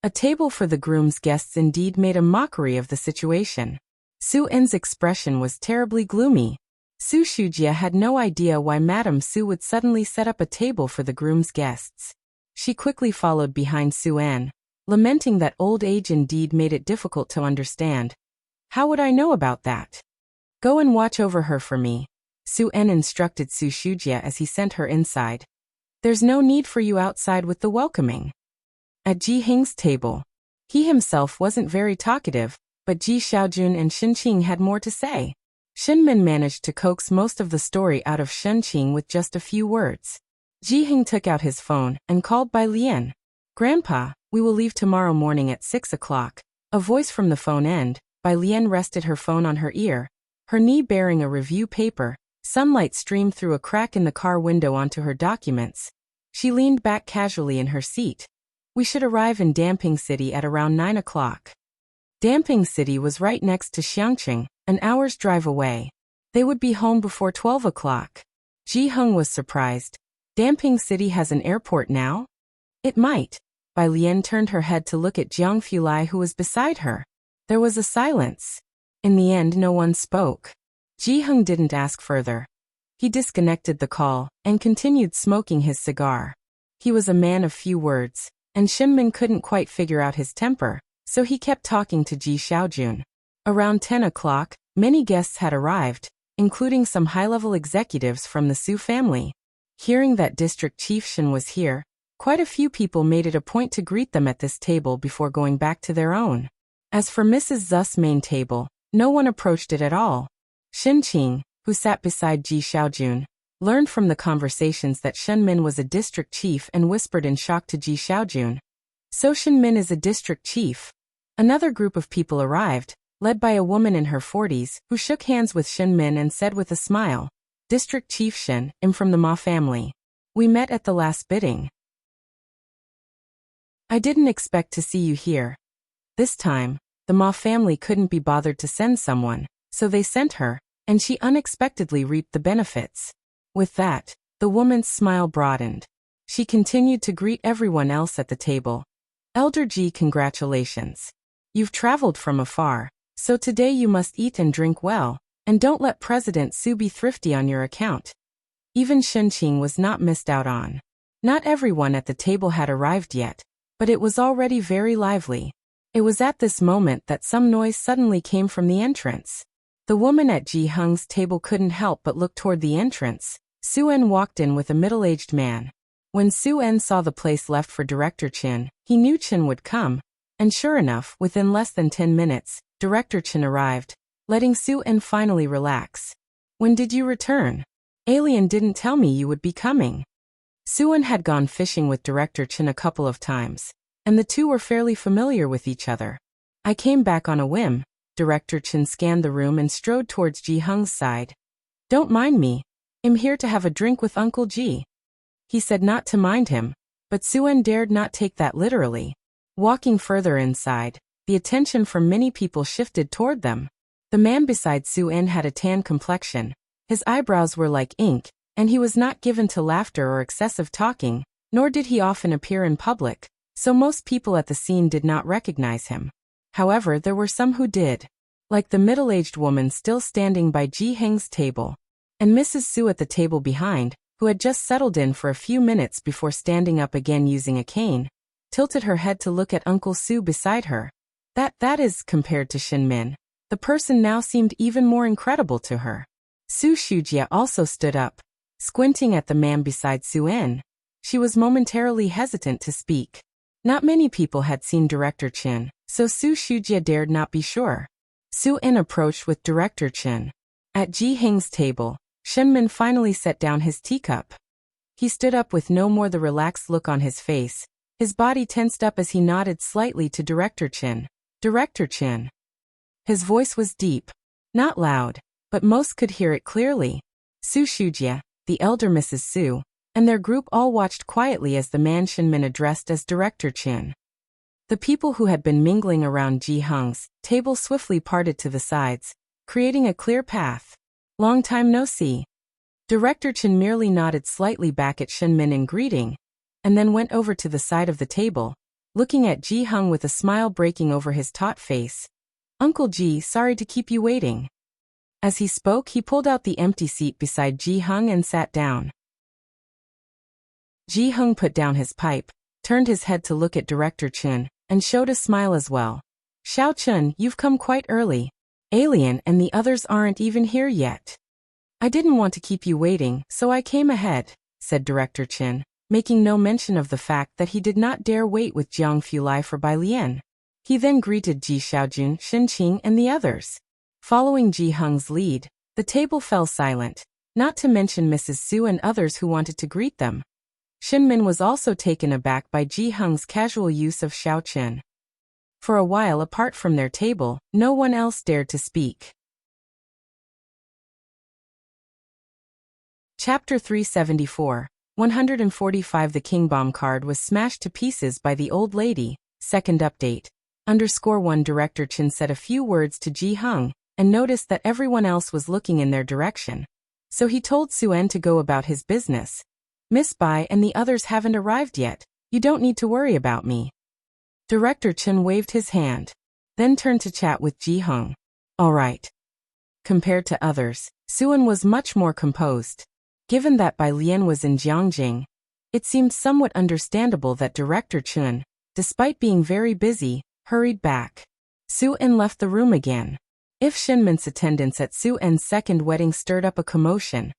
A table for the groom's guests indeed made a mockery of the situation. Su En's expression was terribly gloomy. Su Shujie had no idea why Madame Su would suddenly set up a table for the groom's guests. She quickly followed behind Su En, lamenting that old age indeed made it difficult to understand. How would I know about that? Go and watch over her for me, Su En instructed Su Shujie as he sent her inside. There's no need for you outside with the welcoming. At Ji Hing's table, he himself wasn't very talkative, but Ji Xiaojun and Shenqing had more to say. Shenmin managed to coax most of the story out of Shenqing with just a few words. Ji Hing took out his phone and called Bai Lian. Grandpa, we will leave tomorrow morning at 6 o'clock. A voice from the phone end. Bai Lian rested her phone on her ear, her knee bearing a review paper. Sunlight streamed through a crack in the car window onto her documents. She leaned back casually in her seat. We should arrive in Damping City at around 9 o'clock. Damping City was right next to Xiangqing, an hour's drive away. They would be home before 12 o'clock. Ji Hung was surprised. Damping City has an airport now? It might. Bai Lian turned her head to look at Jiang Fulai, who was beside her. There was a silence. In the end, no one spoke. Ji Hung didn't ask further. He disconnected the call and continued smoking his cigar. He was a man of few words, and Shinmin couldn't quite figure out his temper, so he kept talking to Ji Xiaojun. Around 10 o'clock, many guests had arrived, including some high-level executives from the Su family. Hearing that District Chief Shin was here, quite a few people made it a point to greet them at this table before going back to their own. As for Mrs. Zu's main table, no one approached it at all. Shin Qing, who sat beside Ji Xiaojun, learned from the conversations that Shen Min was a district chief and whispered in shock to Ji Xiaojun. So Shen Min is a district chief. Another group of people arrived, led by a woman in her 40s, who shook hands with Shen Min and said with a smile, District Chief Shen, I'm from the Ma family. We met at the last bidding. I didn't expect to see you here. This time, the Ma family couldn't be bothered to send someone, so they sent her, and she unexpectedly reaped the benefits. With that, the woman's smile broadened. She continued to greet everyone else at the table. Elder Ji, congratulations. You've traveled from afar, so today you must eat and drink well, and don't let President Su be thrifty on your account. Even Shen Qing was not missed out on. Not everyone at the table had arrived yet, but it was already very lively. It was at this moment that some noise suddenly came from the entrance. The woman at Ji Hung's table couldn't help but look toward the entrance. Su En walked in with a middle-aged man. When Su En saw the place left for Director Qin, he knew Qin would come, and sure enough, within less than 10 minutes, Director Qin arrived, letting Su En finally relax. When did you return? Alien didn't tell me you would be coming. Su En had gone fishing with Director Qin a couple of times, and the two were fairly familiar with each other. I came back on a whim. Director Qin scanned the room and strode towards Ji Hung's side. Don't mind me. I'm here to have a drink with Uncle Ji. He said not to mind him, but Su En dared not take that literally. Walking further inside, the attention from many people shifted toward them. The man beside Su En had a tan complexion. His eyebrows were like ink, and he was not given to laughter or excessive talking, nor did he often appear in public, so most people at the scene did not recognize him. However, there were some who did, like the middle-aged woman still standing by Ji Heng's table, and Mrs. Su at the table behind, who had just settled in for a few minutes before standing up again using a cane, tilted her head to look at Uncle Su beside her. That is, compared to Shin Min, the person now seemed even more incredible to her. Su Shujia also stood up, squinting at the man beside Su En. She was momentarily hesitant to speak. Not many people had seen Director Qin, so Su Shujia dared not be sure. Su En approached with Director Qin. At Ji Heng's table, Shen Min finally set down his teacup. He stood up with no more the relaxed look on his face. His body tensed up as he nodded slightly to Director Qin. Director Qin. His voice was deep, not loud, but most could hear it clearly. Su Shujia, the elder Mrs. Su, and their group all watched quietly as the man Shen Min addressed as Director Qin. The people who had been mingling around Ji Hung's table swiftly parted to the sides, creating a clear path. Long time no see. Director Qin merely nodded slightly back at Shen Min in greeting, and then went over to the side of the table, looking at Ji Hung with a smile breaking over his taut face. Uncle Ji, sorry to keep you waiting. As he spoke, he pulled out the empty seat beside Ji Hung and sat down. Ji Hung put down his pipe, turned his head to look at Director Qin, and showed a smile as well. Xiao Chun, you've come quite early. Alien and the others aren't even here yet. I didn't want to keep you waiting, so I came ahead, said Director Qin, making no mention of the fact that he did not dare wait with Jiang Fulai for Bai Lian. He then greeted Ji Xiaojun, Shin Qing, and the others. Following Ji Hung's lead, the table fell silent, not to mention Mrs. Su and others who wanted to greet them. Shin Min was also taken aback by Ji Hung's casual use of Xiao Qin. For a while apart from their table, no one else dared to speak. Chapter 374, 145. The King Bomb card was smashed to pieces by the old lady. Second update. _1 Director Chen said a few words to Ji Hung and noticed that everyone else was looking in their direction. So he told Suen to go about his business. Miss Bai and the others haven't arrived yet. You don't need to worry about me. Director Chen waved his hand, then turned to chat with Ji Hung. All right. Compared to others, Suen was much more composed. Given that Bai Lian was in Jiangjing, it seemed somewhat understandable that Director Chen, despite being very busy, hurried back. Suen left the room again. If Shinmin's attendance at Suen's second wedding stirred up a commotion,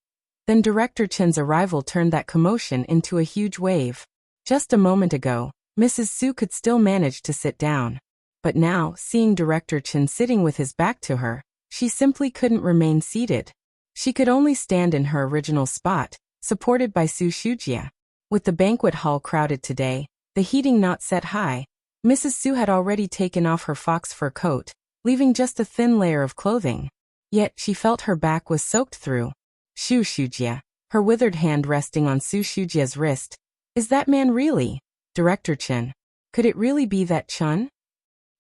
then Director Chen's arrival turned that commotion into a huge wave. Just a moment ago, Mrs. Su could still manage to sit down. But now, seeing Director Chen sitting with his back to her, she simply couldn't remain seated. She could only stand in her original spot, supported by Su Shujia. With the banquet hall crowded today, the heating not set high, Mrs. Su had already taken off her fox fur coat, leaving just a thin layer of clothing. Yet she felt her back was soaked through. Su Shujia, her withered hand resting on Su Shujia's wrist. Is that man really Director Chen? Could it really be that Chun?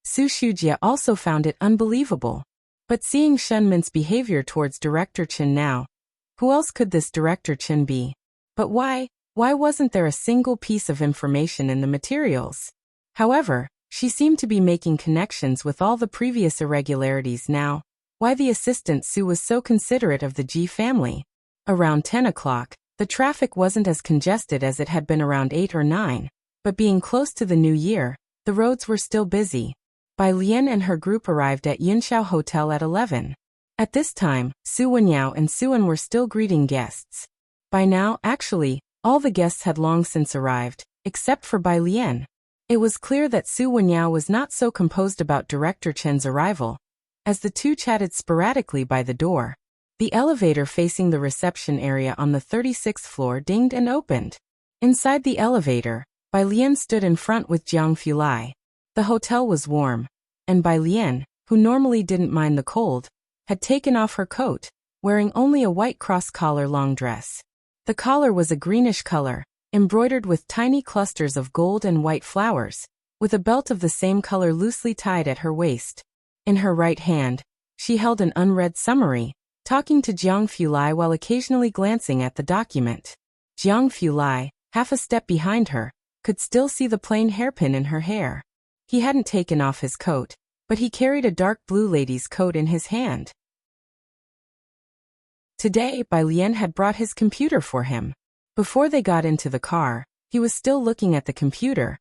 Su Shujia also found it unbelievable. But seeing Shenmin's behavior towards Director Chen now, who else could this Director Chen be? But why wasn't there a single piece of information in the materials? However, she seemed to be making connections with all the previous irregularities now. Why the assistant Su was so considerate of the Ji family. Around 10 o'clock, the traffic wasn't as congested as it had been around 8 or 9, but being close to the new year, the roads were still busy. Bai Lian and her group arrived at Yunxiao Hotel at 11. At this time, Su Wenyao and Suen were still greeting guests. By now, actually, all the guests had long since arrived, except for Bai Lian. It was clear that Su Wenyao was not so composed about Director Chen's arrival. As the two chatted sporadically by the door, the elevator facing the reception area on the 36th floor dinged and opened. Inside the elevator, Bai Lian stood in front with Jiang Fulai. The hotel was warm, and Bai Lian, who normally didn't mind the cold, had taken off her coat, wearing only a white cross-collar long dress. The collar was a greenish color, embroidered with tiny clusters of gold and white flowers, with a belt of the same color loosely tied at her waist. In her right hand, she held an unread summary, talking to Jiang Fulai while occasionally glancing at the document. Jiang Fulai, half a step behind her, could still see the plain hairpin in her hair. He hadn't taken off his coat, but he carried a dark blue lady's coat in his hand. Today, Bai Lian had brought his computer for him. Before they got into the car, he was still looking at the computer,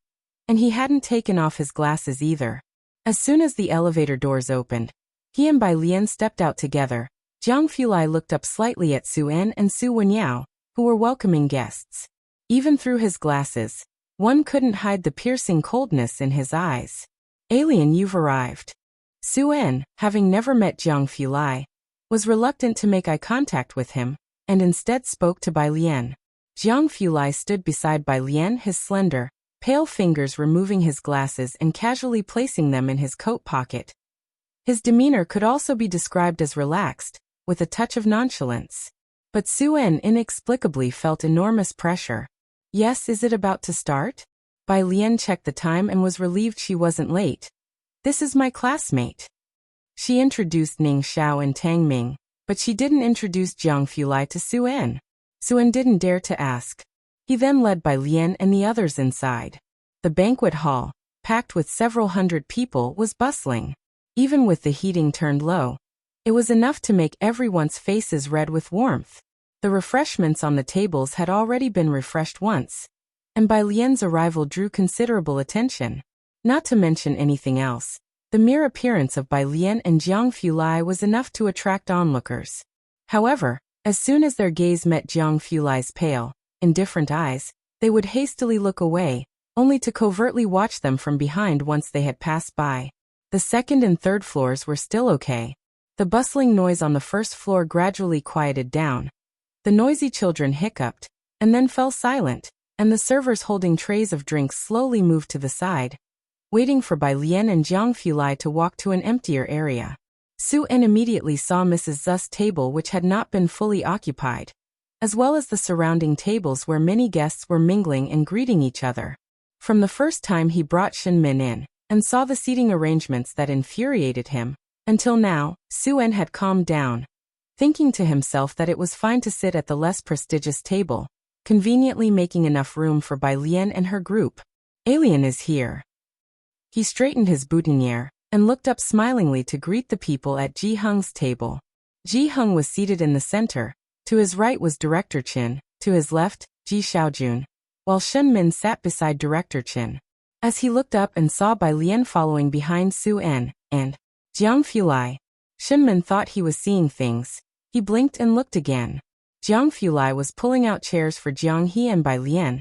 and he hadn't taken off his glasses either. As soon as the elevator doors opened, he and Bai Lian stepped out together. Jiang Fulai looked up slightly at Suen and Su Wenyao, who were welcoming guests. Even through his glasses, one couldn't hide the piercing coldness in his eyes. Alien, you've arrived. Suen, having never met Jiang Fulai, was reluctant to make eye contact with him, and instead spoke to Bai Lian. Jiang Fulai stood beside Bai Lian, his slender, pale fingers removing his glasses and casually placing them in his coat pocket. His demeanor could also be described as relaxed, with a touch of nonchalance. But Suen inexplicably felt enormous pressure. Yes, is it about to start? Bai Lian checked the time and was relieved she wasn't late. This is my classmate. She introduced Ning Xiao and Tang Ming, but she didn't introduce Jiang Fulai to Suen. Suen didn't dare to ask. He then led Bai Lian and the others inside. The banquet hall, packed with several hundred people, was bustling. Even with the heating turned low, it was enough to make everyone's faces red with warmth. The refreshments on the tables had already been refreshed once, and Bai Lian's arrival drew considerable attention. Not to mention anything else, the mere appearance of Bai Lian and Jiang Fulai was enough to attract onlookers. However, as soon as their gaze met Jiang Fulai's pale, indifferent eyes, they would hastily look away, only to covertly watch them from behind once they had passed by. The second and third floors were still okay. The bustling noise on the first floor gradually quieted down. The noisy children hiccuped, and then fell silent, and the servers holding trays of drinks slowly moved to the side, waiting for Bai Lian and Jiang Fulai to walk to an emptier area. Suen immediately saw Mrs. Zu's table, which had not been fully occupied, as well as the surrounding tables where many guests were mingling and greeting each other. From the first time he brought Shinmin in, and saw the seating arrangements that infuriated him. Until now, Su-en had calmed down, thinking to himself that it was fine to sit at the less prestigious table, conveniently making enough room for Bai Lian and her group. Alien is here. He straightened his boutonniere and looked up smilingly to greet the people at Ji Hung's table. Ji Hung was seated in the center. To his right was Director Qin, to his left, Ji Xiaojun, while Shen Min sat beside Director Qin. As he looked up and saw Bai Lian following behind Su-en and Jiang Fulai, Shen Min thought he was seeing things. He blinked and looked again. Jiang Fulai was pulling out chairs for Jiang He and Bai Lian,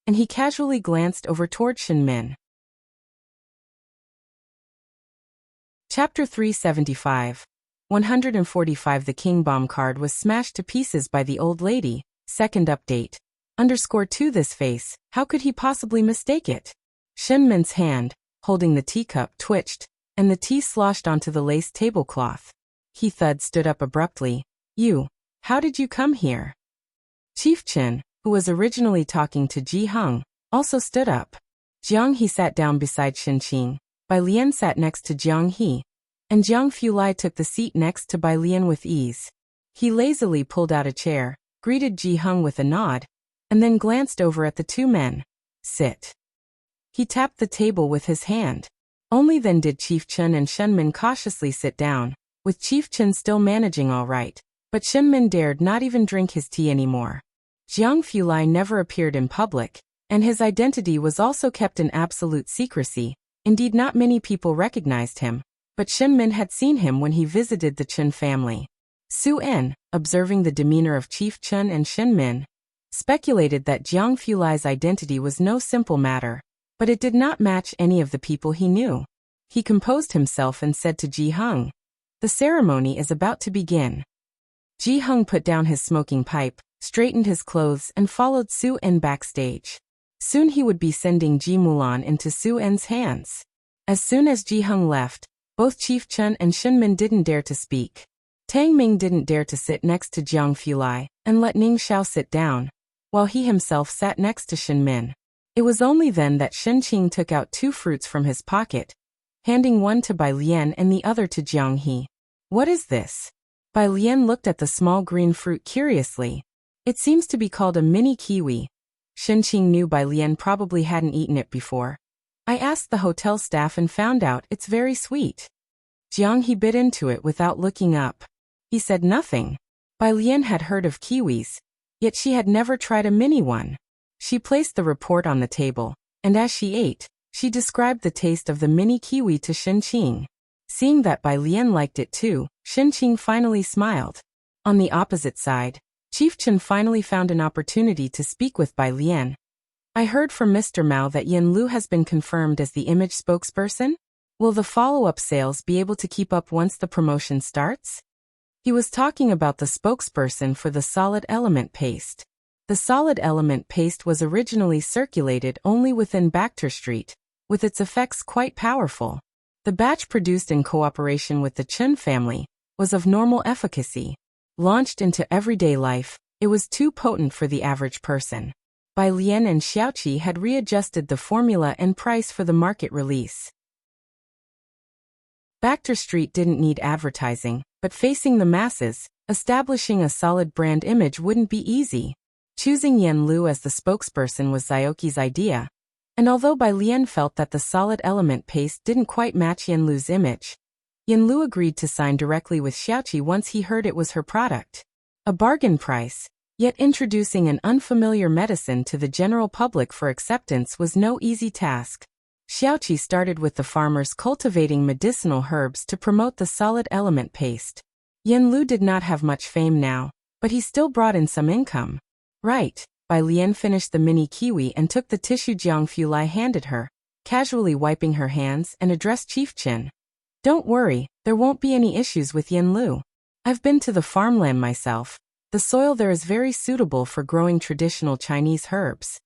and he casually glanced over toward Shen Min. Chapter 375. 145. The King Bomb card was smashed to pieces by the old lady. Second update. _2 This face, how could he possibly mistake it? Shen Min's hand, holding the teacup, twitched, and the tea sloshed onto the lace tablecloth. He stood up abruptly. You, how did you come here? Chief Qin, who was originally talking to Ji Hung, also stood up. Jiang He sat down beside Shen Qing. Bai Lian sat next to Jiang He, and Jiang Fulai took the seat next to Bai Lian with ease. He lazily pulled out a chair, greeted Ji Hung with a nod, and then glanced over at the two men. Sit. He tapped the table with his hand. Only then did Chief Qin and Shen Min cautiously sit down, with Chief Qin still managing all right, but Shen Min dared not even drink his tea anymore. Jiang Fulai never appeared in public, and his identity was also kept in absolute secrecy. Indeed, not many people recognized him, but Shen Min had seen him when he visited the Qin family. Su-en, observing the demeanor of Chief Qin and Shen Min, speculated that Jiang Fulai's identity was no simple matter, but it did not match any of the people he knew. He composed himself and said to Ji Hung, "The ceremony is about to begin." Ji Hung put down his smoking pipe, straightened his clothes and followed Su-en backstage. Soon he would be sending Ji Mulan into Su-en's hands. As soon as Ji Hung left, both Chief Qin and Shen Min didn't dare to speak. Tang Ming didn't dare to sit next to Jiang Fulai and let Ning Xiao sit down, while he himself sat next to Shen Min. It was only then that Shen Qing took out 2 fruits from his pocket, handing one to Bai Lian and the other to Jiang He. What is this? Bai Lian looked at the small green fruit curiously. It seems to be called a mini kiwi. Shen Qing knew Bai Lian probably hadn't eaten it before. I asked the hotel staff and found out it's very sweet. Jiang He bit into it without looking up. He said nothing. Bai Lian had heard of kiwis, yet she had never tried a mini one. She placed the report on the table, and as she ate, she described the taste of the mini kiwi to Shen Qing. Seeing that Bai Lian liked it too, Shen Qing finally smiled. On the opposite side, Chief Qin finally found an opportunity to speak with Bai Lian. I heard from Mr. Mao that Yin Lu has been confirmed as the image spokesperson. Will the follow-up sales be able to keep up once the promotion starts? He was talking about the spokesperson for the solid element paste. The solid element paste was originally circulated only within Bachter Street, with its effects quite powerful. The batch produced in cooperation with the Qin family was of normal efficacy. Launched into everyday life, it was too potent for the average person. Bai Lian and Xiaoqi had readjusted the formula and price for the market release. Bachter Street didn't need advertising, but facing the masses, establishing a solid brand image wouldn't be easy. Choosing Yen Lu as the spokesperson was Xiaoqi's idea, and although Bai Lian felt that the solid element paste didn't quite match Yen Lu's image, Yen Lu agreed to sign directly with Xiaoqi once he heard it was her product. A bargain price, yet introducing an unfamiliar medicine to the general public for acceptance was no easy task. Xiaoqi started with the farmers cultivating medicinal herbs to promote the solid element paste. Yen Lu did not have much fame now, but he still brought in some income. Right, Bai Lian finished the mini kiwi and took the tissue Jiang Fulai handed her, casually wiping her hands and addressed Chief Qin. Don't worry, there won't be any issues with Yen Lu. I've been to the farmland myself. The soil there is very suitable for growing traditional Chinese herbs.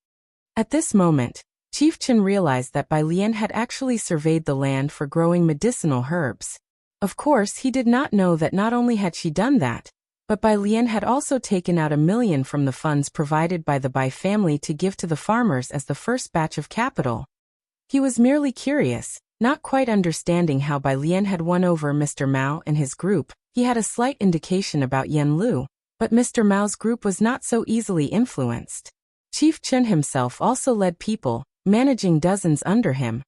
At this moment, Chief Qin realized that Bai Lian had actually surveyed the land for growing medicinal herbs. Of course, he did not know that not only had she done that, but Bai Lian had also taken out $1 million from the funds provided by the Bai family to give to the farmers as the first batch of capital. He was merely curious, Not quite understanding how Bai Lian had won over Mr. Mao and his group, he had a slight indication about Yen Lu, but Mr. Mao's group was not so easily influenced. Chief Chen himself also led people, managing dozens under him,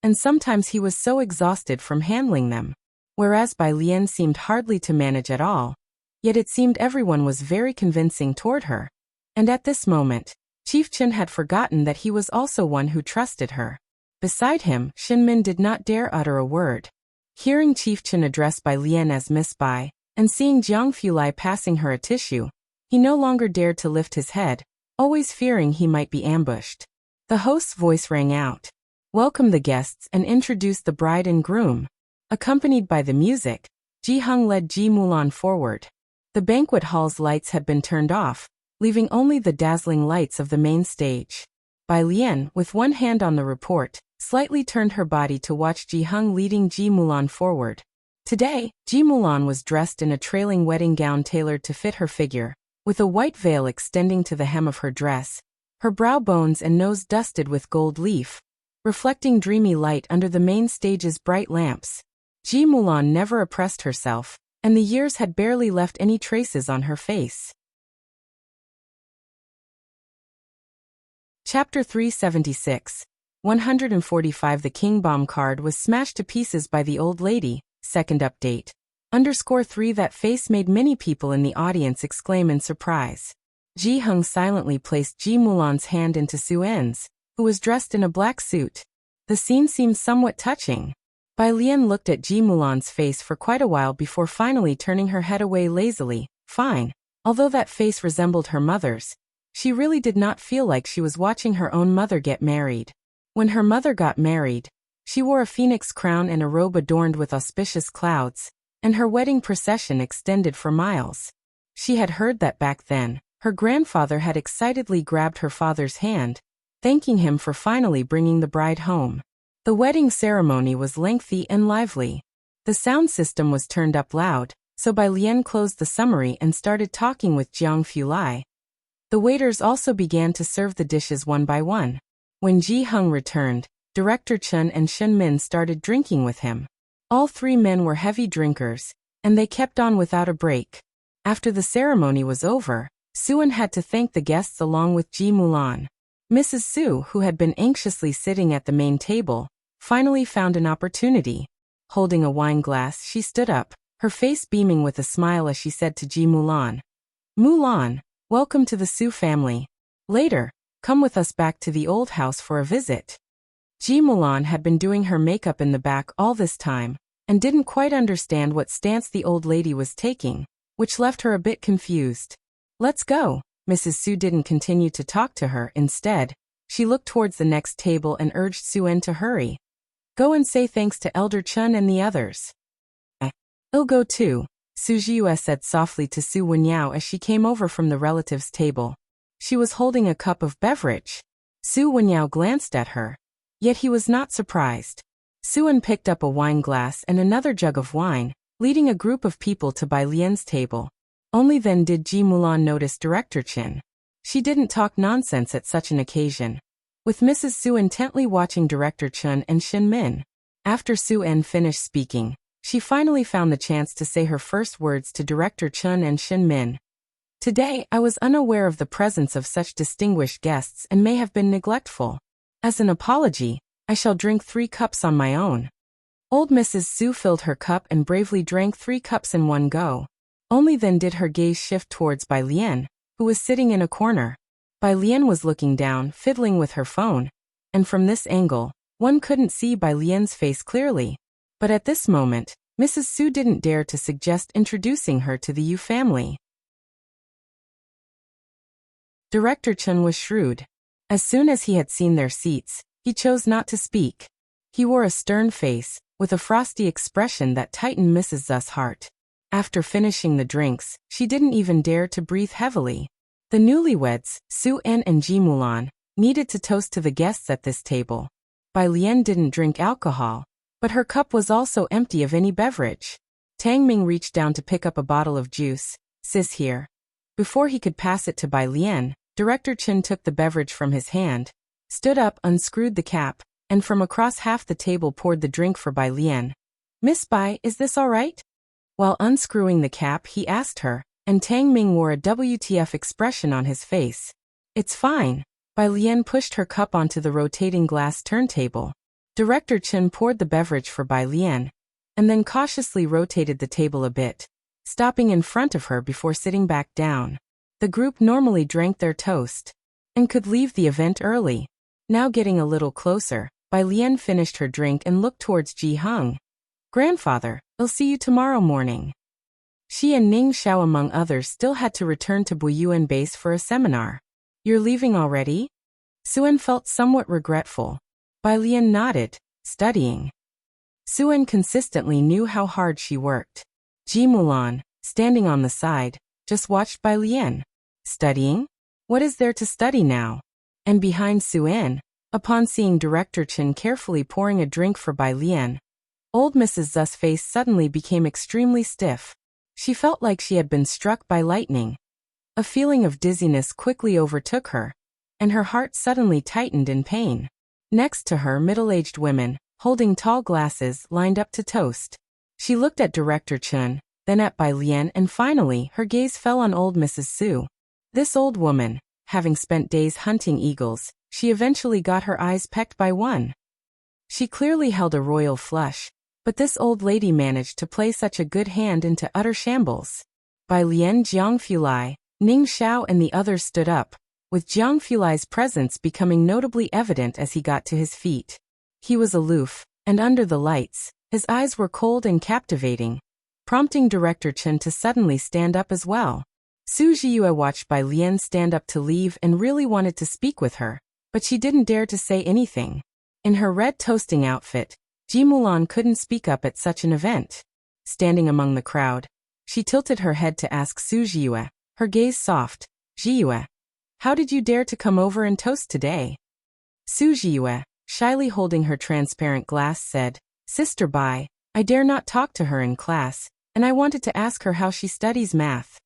and sometimes he was so exhausted from handling them. Whereas Bai Lian seemed hardly to manage at all, yet it seemed everyone was very convincing toward her. And at this moment, Chief Chen had forgotten that he was also one who trusted her. Beside him, Shin Min did not dare utter a word. Hearing Chief Chen address Bai Lian as Miss Bai, and seeing Jiang Fulai passing her a tissue, he no longer dared to lift his head, always fearing he might be ambushed. The host's voice rang out. Welcome the guests and introduce the bride and groom. Accompanied by the music, Ji Hung led Ji Mulan forward. The banquet hall's lights had been turned off, leaving only the dazzling lights of the main stage. Bai Lian, with one hand on the report, slightly turned her body to watch Ji Hung leading Ji Mulan forward. Today, Ji Mulan was dressed in a trailing wedding gown tailored to fit her figure, with a white veil extending to the hem of her dress, her brow bones and nose dusted with gold leaf, reflecting dreamy light under the main stage's bright lamps. Ji Mulan never oppressed herself, and the years had barely left any traces on her face. Chapter 376. 145 The King Bomb card was smashed to pieces by the old lady. Second update. _3 That face made many people in the audience exclaim in surprise. Ji Hung silently placed Ji Mulan's hand into Su En's, who was dressed in a black suit. The scene seemed somewhat touching. Bai Lian looked at Ji Mulan's face for quite a while before finally turning her head away lazily. Fine. Although that face resembled her mother's, she really did not feel like she was watching her own mother get married. When her mother got married, she wore a phoenix crown and a robe adorned with auspicious clouds, and her wedding procession extended for miles. She had heard that back then, her grandfather had excitedly grabbed her father's hand, thanking him for finally bringing the bride home. The wedding ceremony was lengthy and lively. The sound system was turned up loud, so Bai Lian closed the summary and started talking with Jiang Fulai. The waiters also began to serve the dishes one by one. When Ji Hung returned, Director Chen and Shin Min started drinking with him. All three men were heavy drinkers, and they kept on without a break. After the ceremony was over, Suen had to thank the guests along with Ji Mulan. Mrs. Su, who had been anxiously sitting at the main table, finally found an opportunity. Holding a wine glass, she stood up, her face beaming with a smile as she said to Ji Mulan, "Mulan, welcome to the Su family. Later, come with us back to the old house for a visit." Ji Mulan had been doing her makeup in the back all this time, and didn't quite understand what stance the old lady was taking, which left her a bit confused. "Let's go." Mrs. Su didn't continue to talk to her. Instead, she looked towards the next table and urged Suen to hurry. "Go and say thanks to Elder Chen and the others." "I'll go too," Su Jiue said softly to Su Wenyao as she came over from the relatives' table. She was holding a cup of beverage. Su Wenyao glanced at her, yet he was not surprised. Suen picked up a wine glass and another jug of wine, leading a group of people to Bai Lian's table. Only then did Ji Mulan notice Director Chen. She didn't talk nonsense at such an occasion, with Mrs. Su intently watching Director Chen and Shin Min. After Su En finished speaking, she finally found the chance to say her first words to Director Chen and Shin Min. "Today, I was unaware of the presence of such distinguished guests and may have been neglectful. As an apology, I shall drink 3 cups on my own." Old Mrs. Su filled her cup and bravely drank 3 cups in one go. Only then did her gaze shift towards Bai Lian, who was sitting in a corner. Bai Lian was looking down, fiddling with her phone, and from this angle, one couldn't see Bai Lian's face clearly. But at this moment, Mrs. Su didn't dare to suggest introducing her to the Yu family. Director Chen was shrewd. As soon as he had seen their seats, he chose not to speak. He wore a stern face, with a frosty expression that tightened Mrs. Zu's heart. After finishing the drinks, she didn't even dare to breathe heavily. The newlyweds, Su En and Ji Mulan, needed to toast to the guests at this table. Bai Lian didn't drink alcohol, but her cup was also empty of any beverage. Tang Ming reached down to pick up a bottle of juice. "Sis here." Before he could pass it to Bai Lian, Director Chen took the beverage from his hand, stood up, unscrewed the cap, and from across half the table poured the drink for Bai Lian. "Miss Bai, is this all right?" While unscrewing the cap, he asked her, and Tang Ming wore a WTF expression on his face. "It's fine." Bai Lian pushed her cup onto the rotating glass turntable. Director Chen poured the beverage for Bai Lian, and then cautiously rotated the table a bit, stopping in front of her before sitting back down. The group normally drank their toast and could leave the event early. Now getting a little closer, Bai Lian finished her drink and looked towards Ji Hung. "Grandfather, I'll see you tomorrow morning." She and Ning Xiao among others still had to return to Buyuan base for a seminar. "You're leaving already?" Suen felt somewhat regretful. Bai Lian nodded, studying. Suen consistently knew how hard she worked. Ji Mulan, standing on the side, just watched Bai Lian. Studying? What is there to study now? And behind Suen, upon seeing Director Chen carefully pouring a drink for Bai Lian, old Mrs. Zu's face suddenly became extremely stiff. She felt like she had been struck by lightning. A feeling of dizziness quickly overtook her, and her heart suddenly tightened in pain. Next to her, middle-aged women, holding tall glasses, lined up to toast. She looked at Director Chen, then at Bai Lian, and finally, her gaze fell on old Mrs. Su. This old woman, having spent days hunting eagles, she eventually got her eyes pecked by one. She clearly held a royal flush, but this old lady managed to play such a good hand into utter shambles. Bai Lian, Jiang Fulai, Ning Xiao and the others stood up, with Jiang Fulai's presence becoming notably evident as he got to his feet. He was aloof, and under the lights, his eyes were cold and captivating, prompting Director Chen to suddenly stand up as well. Su Jiyue watched Bai Lian stand up to leave and really wanted to speak with her, but she didn't dare to say anything. In her red toasting outfit, Ji Mulan couldn't speak up at such an event. Standing among the crowd, she tilted her head to ask Su Jiyue, her gaze soft. "Jiyue, how did you dare to come over and toast today?" Su Jiyue, shyly holding her transparent glass, said, "Sister Bai, I dare not talk to her in class, and I wanted to ask her how she studies math."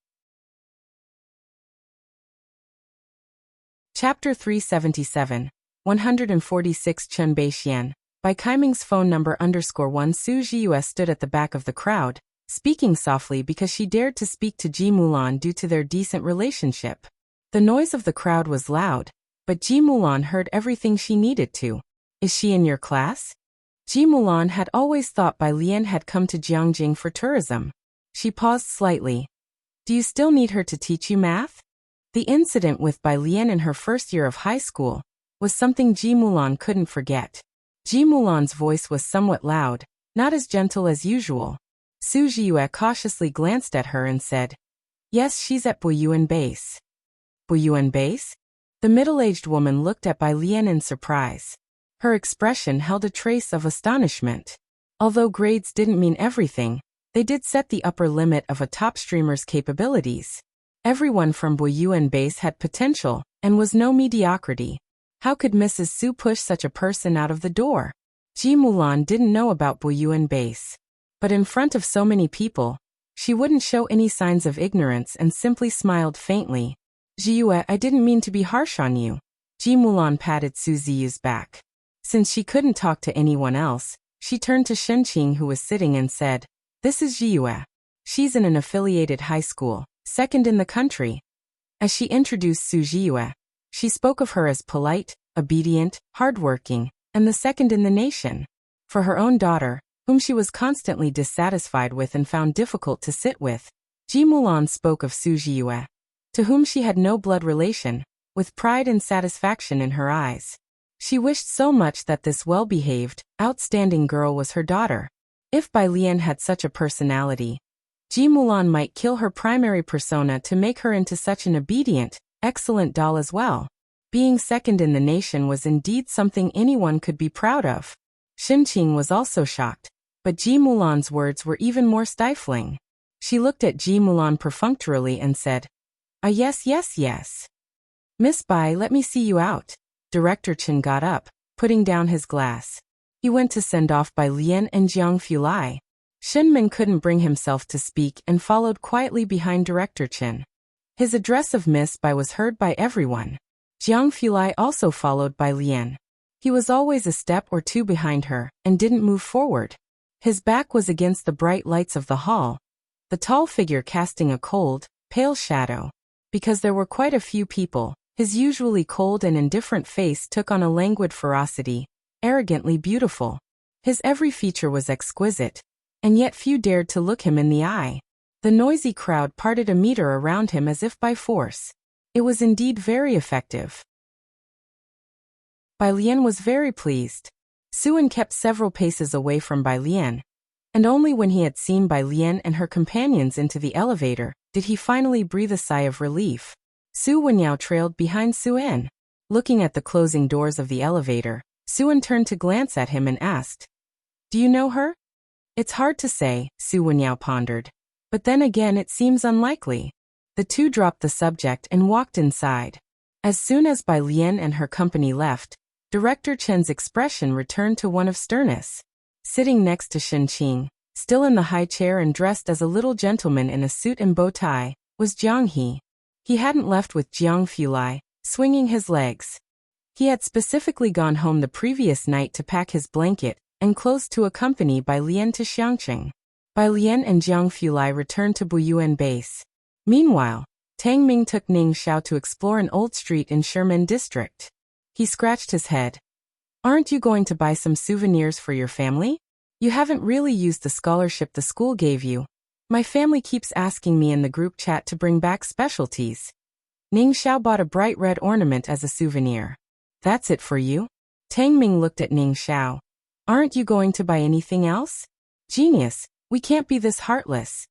Chapter 377, 146 Chen Beixian. By Kaiming's phone number _1 Su Jiyue stood at the back of the crowd, speaking softly because she dared to speak to Ji Mulan due to their decent relationship. The noise of the crowd was loud, but Ji Mulan heard everything she needed to. "Is she in your class?" Ji Mulan had always thought Bai Lian had come to Jiangjing for tourism. She paused slightly. "Do you still need her to teach you math?" The incident with Bai Lian in her first year of high school was something Ji Mulan couldn't forget. Ji Mulan's voice was somewhat loud, not as gentle as usual. Su Jiyue cautiously glanced at her and said, "Yes, she's at Buyuan base." "Buyuan base?" The middle-aged woman looked at Bai Lian in surprise. Her expression held a trace of astonishment. Although grades didn't mean everything, they did set the upper limit of a top streamer's capabilities. Everyone from Buyuan base had potential, and was no mediocrity. How could Mrs. Su push such a person out of the door? Ji Mulan didn't know about Buyuan base. But in front of so many people, she wouldn't show any signs of ignorance and simply smiled faintly. "Jiyue, I didn't mean to be harsh on you." Ji Mulan patted Su Ziyu's back. Since she couldn't talk to anyone else, she turned to Shenqing, who was sitting, and said, "This is Jiyue. She's in an affiliated high school, second in the country." As she introduced Su Jiyue, she spoke of her as polite, obedient, hardworking, and the second in the nation. For her own daughter, whom she was constantly dissatisfied with and found difficult to sit with, Ji Mulan spoke of Su Jiyue, to whom she had no blood relation, with pride and satisfaction in her eyes. She wished so much that this well-behaved, outstanding girl was her daughter. If Bai Lian had such a personality, Ji Mulan might kill her primary persona to make her into such an obedient, excellent doll as well. Being second in the nation was indeed something anyone could be proud of. Shenqing was also shocked, but Ji Mulan's words were even more stifling. She looked at Ji Mulan perfunctorily and said, Yes, yes, yes. Miss Bai, let me see you out." Director Chen got up, putting down his glass. He went to send off Bai Lian and Jiang Fulai. Shenmin couldn't bring himself to speak and followed quietly behind Director Chen. His address of Miss Bai was heard by everyone. Jiang Fulai also followed Bai Lian. He was always a step or two behind her and didn't move forward. His back was against the bright lights of the hall, the tall figure casting a cold, pale shadow. Because there were quite a few people, his usually cold and indifferent face took on a languid ferocity, arrogantly beautiful. His every feature was exquisite, and yet few dared to look him in the eye. The noisy crowd parted a meter around him as if by force. It was indeed very effective. Bai Lian was very pleased. Suan kept several paces away from Bai Lian, and only when he had seen Bai Lian and her companions into the elevator did he finally breathe a sigh of relief. Su Wenyao trailed behind Suan. Looking at the closing doors of the elevator, Suan turned to glance at him and asked, "Do you know her?" "It's hard to say," Su Wenyao pondered. "But then again it seems unlikely." The two dropped the subject and walked inside. As soon as Bai Lian and her company left, Director Chen's expression returned to one of sternness. Sitting next to Shen Qing, still in the high chair and dressed as a little gentleman in a suit and bow tie, was Jiang He. He hadn't left with Jiang Fulai, swinging his legs. He had specifically gone home the previous night to pack his blanket and clothes to accompany Bai Lian to Xiangqing. Bai Lian and Jiang Fulai returned to Buyuan base. Meanwhile, Tang Ming took Ning Xiao to explore an old street in Sherman district. He scratched his head. "Aren't you going to buy some souvenirs for your family? You haven't really used the scholarship the school gave you. My family keeps asking me in the group chat to bring back specialties." Ning Xiao bought a bright red ornament as a souvenir. "That's it for you?" Tang Ming looked at Ning Xiao. "Aren't you going to buy anything else?" "Genius, we can't be this heartless."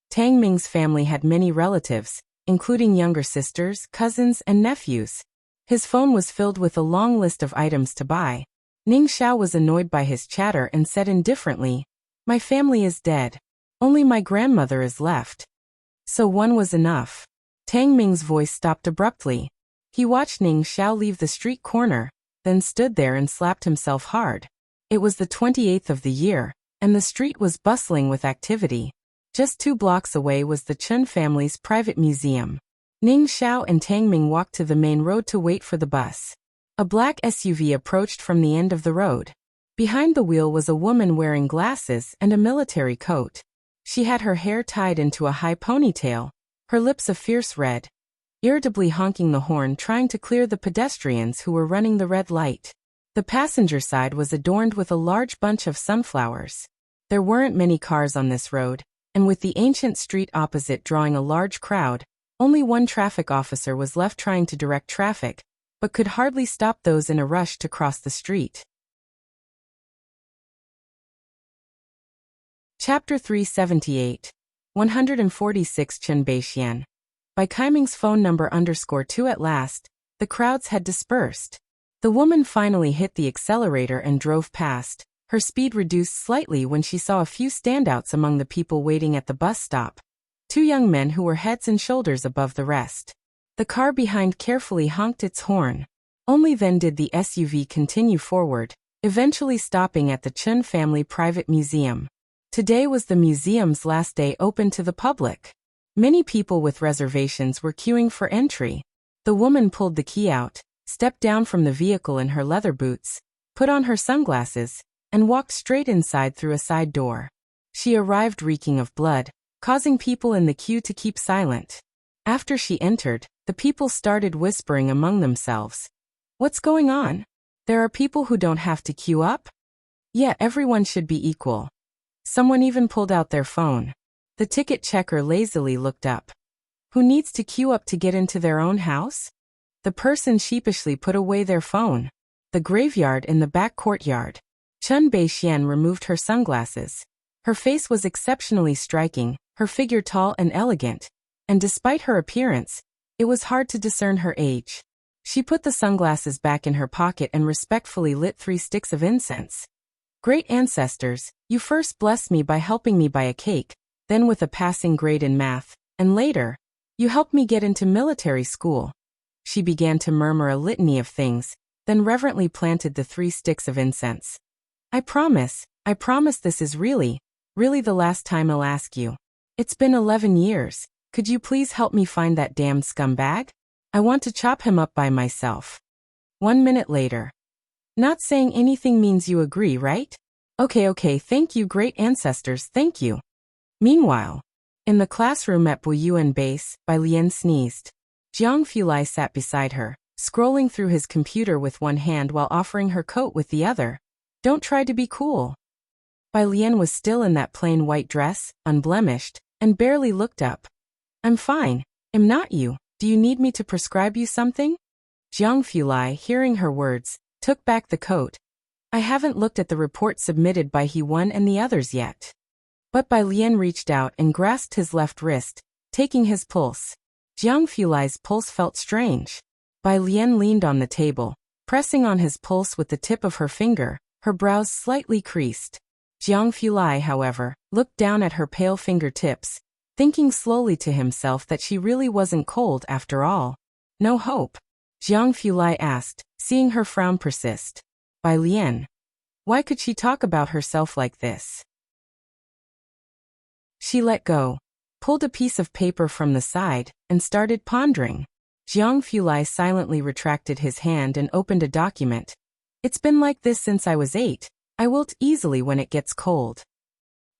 Tang Ming's family had many relatives, including younger sisters, cousins, and nephews. His phone was filled with a long list of items to buy. Ning Xiao was annoyed by his chatter and said indifferently, "My family is dead. Only my grandmother is left." "So one was enough." Tang Ming's voice stopped abruptly. He watched Ning Xiao leave the street corner, then stood there and slapped himself hard. It was the 28th of the year, and the street was bustling with activity. Just 2 blocks away was the Chun family's private museum. Ning Xiao and Tang Ming walked to the main road to wait for the bus. A black SUV approached from the end of the road. Behind the wheel was a woman wearing glasses and a military coat. She had her hair tied into a high ponytail, her lips a fierce red, irritably honking the horn trying to clear the pedestrians who were running the red light. The passenger side was adorned with a large bunch of sunflowers. There weren't many cars on this road, and with the ancient street opposite drawing a large crowd, only one traffic officer was left trying to direct traffic, but could hardly stop those in a rush to cross the street. Chapter 378. 146 Chen Beixian. By Kaiming's phone number _2 at last, the crowds had dispersed. The woman finally hit the accelerator and drove past. Her speed reduced slightly when she saw a few standouts among the people waiting at the bus stop. 2 young men who were heads and shoulders above the rest. The car behind carefully honked its horn. Only then did the SUV continue forward, eventually stopping at the Chun family private museum. Today was the museum's last day open to the public. Many people with reservations were queuing for entry. The woman pulled the key out, stepped down from the vehicle in her leather boots, put on her sunglasses, and walked straight inside through a side door. She arrived reeking of blood, causing people in the queue to keep silent. After she entered, the people started whispering among themselves. "What's going on? There are people who don't have to queue up? Yeah, everyone should be equal." Someone even pulled out their phone. The ticket checker lazily looked up. "Who needs to queue up to get into their own house?" The person sheepishly put away their phone. The graveyard in the back courtyard. Chen Beixian removed her sunglasses. Her face was exceptionally striking, her figure tall and elegant, and despite her appearance, it was hard to discern her age. She put the sunglasses back in her pocket and respectfully lit 3 sticks of incense. "Great ancestors, you first blessed me by helping me buy a cake, then with a passing grade in math, and later, you helped me get into military school." She began to murmur a litany of things, then reverently planted the 3 sticks of incense. I promise this is really the last time I'll ask you. It's been 11 years, could you please help me find that damned scumbag? I want to chop him up by myself." 1 minute later. Not saying anything means you agree, right? Okay, thank you great ancestors, thank you. Meanwhile, in the classroom at Buyuan Base, Bai Lian sneezed. Jiang Fulai sat beside her, scrolling through his computer with one hand while offering her coat with the other. Don't try to be cool. Bai Lian was still in that plain white dress, unblemished, and barely looked up. I'm fine. I'm not you. Do you need me to prescribe you something? Jiang Fulai, hearing her words, took back the coat. I haven't looked at the report submitted by He1 and the others yet. But Bai Lian reached out and grasped his left wrist, taking his pulse. Jiang Fulai's pulse felt strange. Bai Lian leaned on the table, pressing on his pulse with the tip of her finger, her brows slightly creased. Jiang Fulai, however, looked down at her pale fingertips, thinking slowly to himself that she really wasn't cold after all. No hope? Jiang Fulai asked, seeing her frown persist. Bai Lian. Why could she talk about herself like this? She let go, pulled a piece of paper from the side, and started pondering. Jiang Fulai silently retracted his hand and opened a document. It's been like this since I was 8. I wilt easily when it gets cold.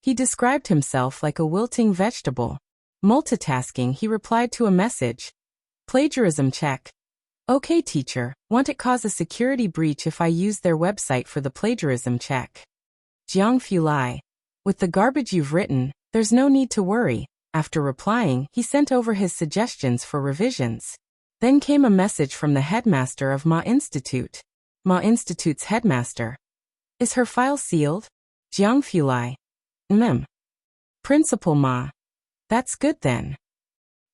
He described himself like a wilting vegetable. Multitasking, he replied to a message. Plagiarism check. Okay teacher, won't it cause a security breach if I use their website for the plagiarism check? Jiang Fulai. With the garbage you've written, there's no need to worry. After replying, he sent over his suggestions for revisions. Then came a message from the headmaster of Ma Institute. Ma Institute's headmaster. Is her file sealed? Jiang Fulai. Principal Ma. That's good then.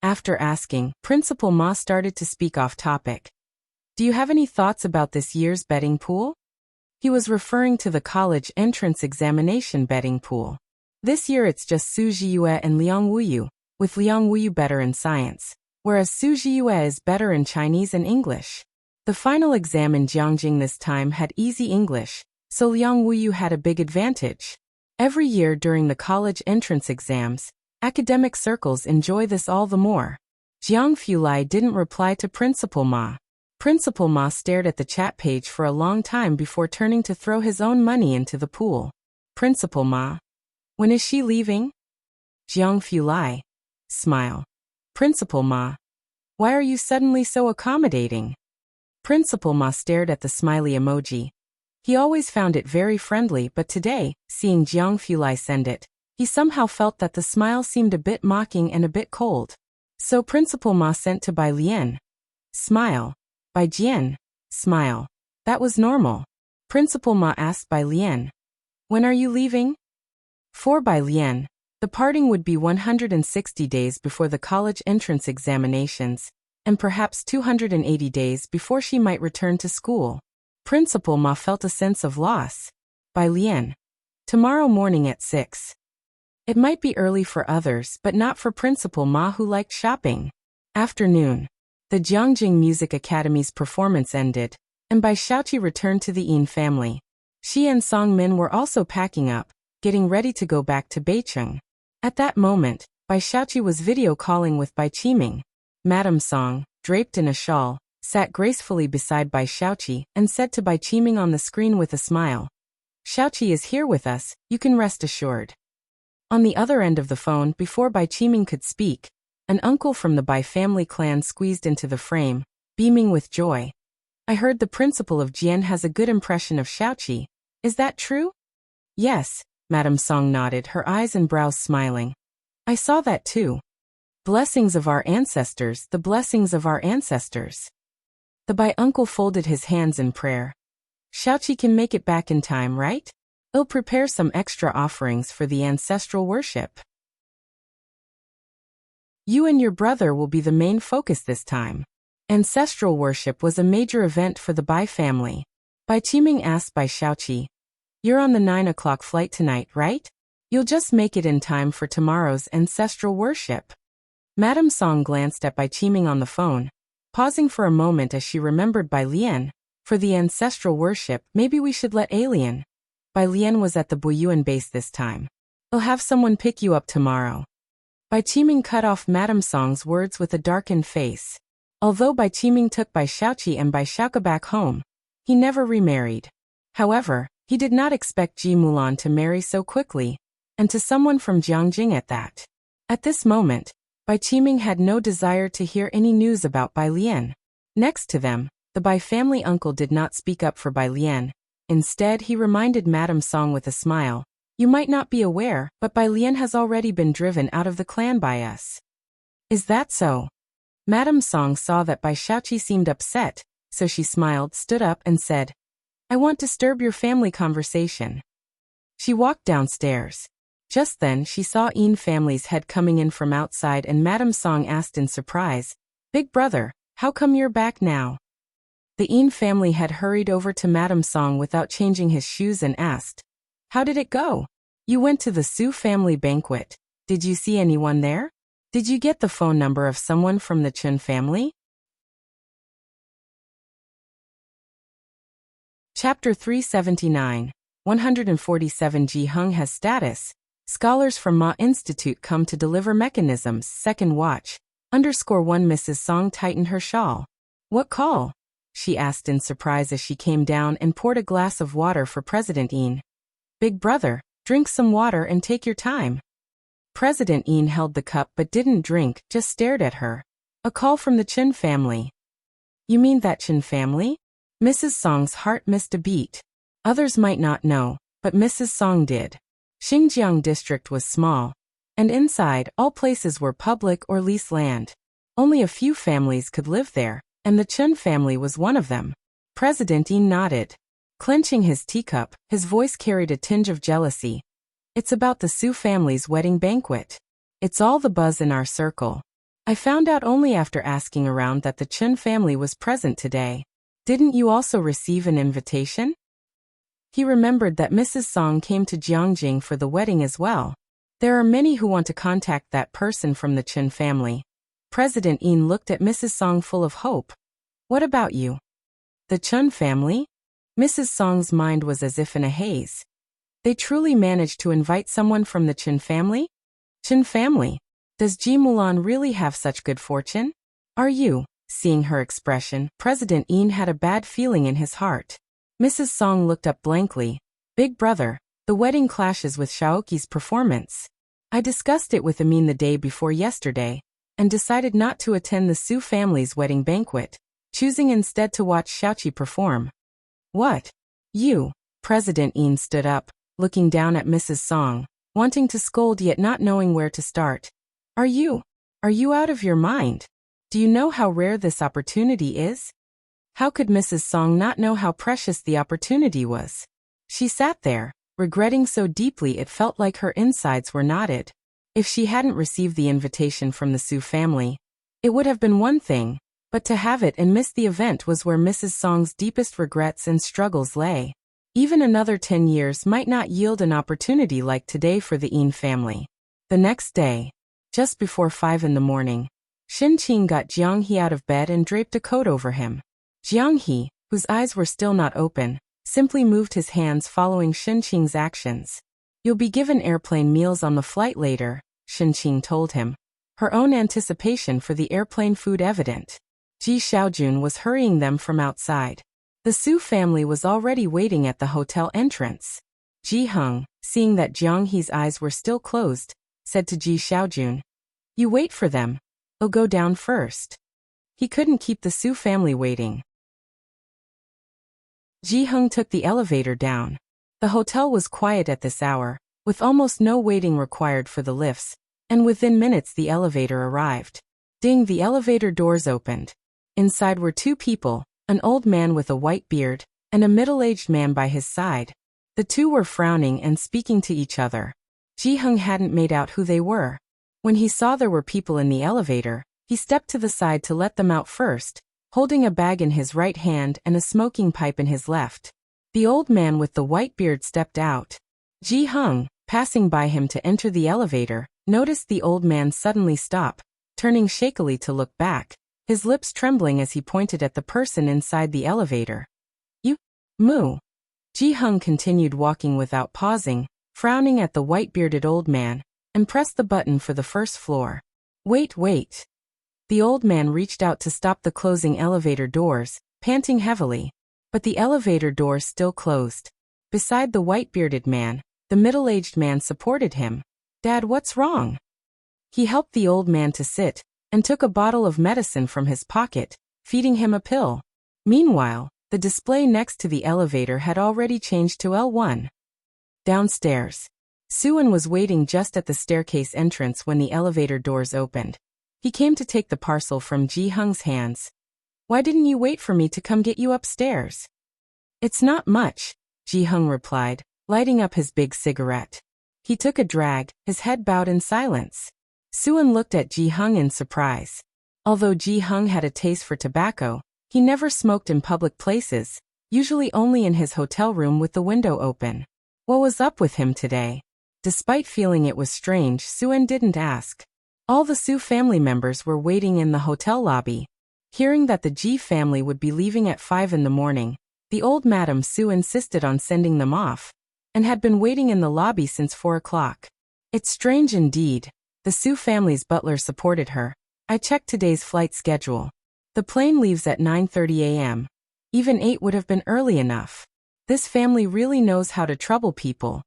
After asking, Principal Ma started to speak off topic. Do you have any thoughts about this year's betting pool? He was referring to the college entrance examination betting pool. This year it's just Su Jiyue and Liang Wuyu, with Liang Wuyu better in science, whereas Su Jiyue is better in Chinese and English. The final exam in Jiangjing this time had easy English, so Liang Wuyu had a big advantage. Every year during the college entrance exams, academic circles enjoy this all the more. Jiang Fulai didn't reply to Principal Ma. Principal Ma stared at the chat page for a long time before turning to throw his own money into the pool. Principal Ma. When is she leaving? Jiang Fulai. Smile. Principal Ma. Why are you suddenly so accommodating? Principal Ma stared at the smiley emoji. He always found it very friendly, but today, seeing Jiang Fulai send it, he somehow felt that the smile seemed a bit mocking and a bit cold. So Principal Ma sent to Bai Lian. Smile. Bai Jian. Smile. That was normal. Principal Ma asked Bai Lian. When are you leaving? For Bai Lian, the parting would be 160 days before the college entrance examinations, and perhaps 280 days before she might return to school. Principal Ma felt a sense of loss. Bai Lian. Tomorrow morning at 6. It might be early for others, but not for Principal Ma who liked shopping. Afternoon. The Jiangjing Music Academy's performance ended, and Bai Xiaoqi returned to the Yin family. She and Song Min were also packing up, getting ready to go back to Beicheng. At that moment, Bai Xiaoqi was video calling with Bai Qiming. Madame Song, draped in a shawl, sat gracefully beside Bai Xiaoqi and said to Bai Qiming on the screen with a smile. Xiaoqi is here with us, you can rest assured. On the other end of the phone, before Bai Qiming could speak, an uncle from the Bai family clan squeezed into the frame, beaming with joy. I heard the principal of Jian has a good impression of Xiaoqi. Is that true? Yes, Madame Song nodded, her eyes and brows smiling. I saw that too. Blessings of our ancestors, the blessings of our ancestors. The Bai uncle folded his hands in prayer. Xiaoqi can make it back in time, right? I'll prepare some extra offerings for the ancestral worship. You and your brother will be the main focus this time. Ancestral worship was a major event for the Bai family. Bai Qiming asked Bai Xiaoqi. You're on the 9 o'clock flight tonight, right? You'll just make it in time for tomorrow's ancestral worship. Madame Song glanced at Bai Qiming on the phone, pausing for a moment as she remembered Bai Lian. For the ancestral worship, maybe we should let Alien. Bai Lian was at the Buyuan base this time. I'll have someone pick you up tomorrow. Bai Qiming cut off Madame Song's words with a darkened face. Although Bai Qiming took Bai Xiaoqi and Bai Xiaoke back home, He never remarried. However, he did not expect Ji Mulan to marry so quickly, and to someone from Jiangjing at that. At this moment, Bai Qiming had no desire to hear any news about Bai Lian. Next to them, the Bai family uncle did not speak up for Bai Lian. Instead, he reminded Madame Song with a smile, "You might not be aware, but Bai Lian has already been driven out of the clan by us." "Is that so?" Madame Song saw that Bai Shaoqi seemed upset, so she smiled, stood up and said, "I want to disturb your family conversation." She walked downstairs. Just then she saw Yin family's head coming in from outside, and Madame Song asked in surprise, "Big brother, how come you're back now?" The Yin family had hurried over to Madame Song without changing his shoes and asked, "How did it go? You went to the Su family banquet. Did you see anyone there? Did you get the phone number of someone from the Chun family?" Chapter 379, 147. Ji Hung has status. Scholars from Ma Institute come to deliver mechanisms. Second watch. _1 Mrs. Song tightened her shawl. "What call?" she asked in surprise as she came down and poured a glass of water for President Yin. "Big brother, drink some water and take your time." President Yin held the cup but didn't drink, just stared at her. "A call from the Chun family." "You mean that Chun family?" Mrs. Song's heart missed a beat. Others might not know, but Mrs. Song did. Xinjiang district was small, and inside, all places were public or leased land. Only a few families could live there, and the Chun family was one of them. President Yin nodded. Clenching his teacup, his voice carried a tinge of jealousy. "It's about the Su family's wedding banquet. It's all the buzz in our circle. I found out only after asking around that the Chun family was present today. Didn't you also receive an invitation?" He remembered that Mrs. Song came to Jiangjing for the wedding as well. There are many who want to contact that person from the Chun family. President Yin looked at Mrs. Song full of hope. "What about you?" "The Chun family?" Mrs. Song's mind was as if in a haze. They truly managed to invite someone from the Chun family? Chun family? Does Ji Mulan really have such good fortune? "Are you?" Seeing her expression, President Yin had a bad feeling in his heart. Mrs. Song looked up blankly. "Big brother, the wedding clashes with Shaoqi's performance. I discussed it with Amin the day before yesterday, and decided not to attend the Su family's wedding banquet, choosing instead to watch Shaoqi perform." "What? You?" President Yin stood up, looking down at Mrs. Song, wanting to scold yet not knowing where to start. Are you out of your mind? Do you know how rare this opportunity is?" How could Mrs. Song not know how precious the opportunity was? She sat there, regretting so deeply it felt like her insides were knotted. If she hadn't received the invitation from the Su family, it would have been one thing, but to have it and miss the event was where Mrs. Song's deepest regrets and struggles lay. Even another 10 years might not yield an opportunity like today for the Yin family. The next day, just before 5 in the morning, Shin Qing got Jiang He out of bed and draped a coat over him. Jiang He, whose eyes were still not open, simply moved his hands following Shin Qing's actions. "You'll be given airplane meals on the flight later," Shin Qing told him, her own anticipation for the airplane food evident. Ji Xiaojun was hurrying them from outside. The Su family was already waiting at the hotel entrance. Ji Hung, seeing that Jiang He's eyes were still closed, said to Ji Xiaojun, "You wait for them. I'll go down first." He couldn't keep the Su family waiting. Ji Hung took the elevator down. The hotel was quiet at this hour, with almost no waiting required for the lifts, and within minutes the elevator arrived. Ding, the elevator doors opened. Inside were two people, an old man with a white beard, and a middle-aged man by his side. The two were frowning and speaking to each other. Ji Hung hadn't made out who they were. When he saw there were people in the elevator, he stepped to the side to let them out first, holding a bag in his right hand and a smoking pipe in his left. The old man with the white beard stepped out. Ji Hung, passing by him to enter the elevator, noticed the old man suddenly stop, turning shakily to look back, his lips trembling as he pointed at the person inside the elevator. "You, Moo." Ji Hung continued walking without pausing, frowning at the white-bearded old man, and pressed the button for the first floor. Wait. The old man reached out to stop the closing elevator doors, panting heavily. but the elevator door still closed. Beside the white-bearded man, the middle-aged man supported him. "Dad, what's wrong?" He helped the old man to sit, and took a bottle of medicine from his pocket, feeding him a pill. Meanwhile, the display next to the elevator had already changed to L1. Downstairs, Suan was waiting just at the staircase entrance when the elevator doors opened. He came to take the parcel from Ji-hung's hands. "Why didn't you wait for me to come get you upstairs?" "It's not much," Ji-hung replied, lighting up his big cigarette. He took a drag, his head bowed in silence. Suan looked at Ji-hung in surprise. Although Ji-hung had a taste for tobacco, he never smoked in public places, usually only in his hotel room with the window open. What was up with him today? Despite feeling it was strange, Suan didn't ask. All the Su family members were waiting in the hotel lobby. Hearing that the Ji family would be leaving at 5 in the morning, the old Madam Su insisted on sending them off, and had been waiting in the lobby since 4 o'clock. It's strange indeed. The Su family's butler supported her. "I checked today's flight schedule. The plane leaves at 9:30 a.m. Even 8 would have been early enough. This family really knows how to trouble people."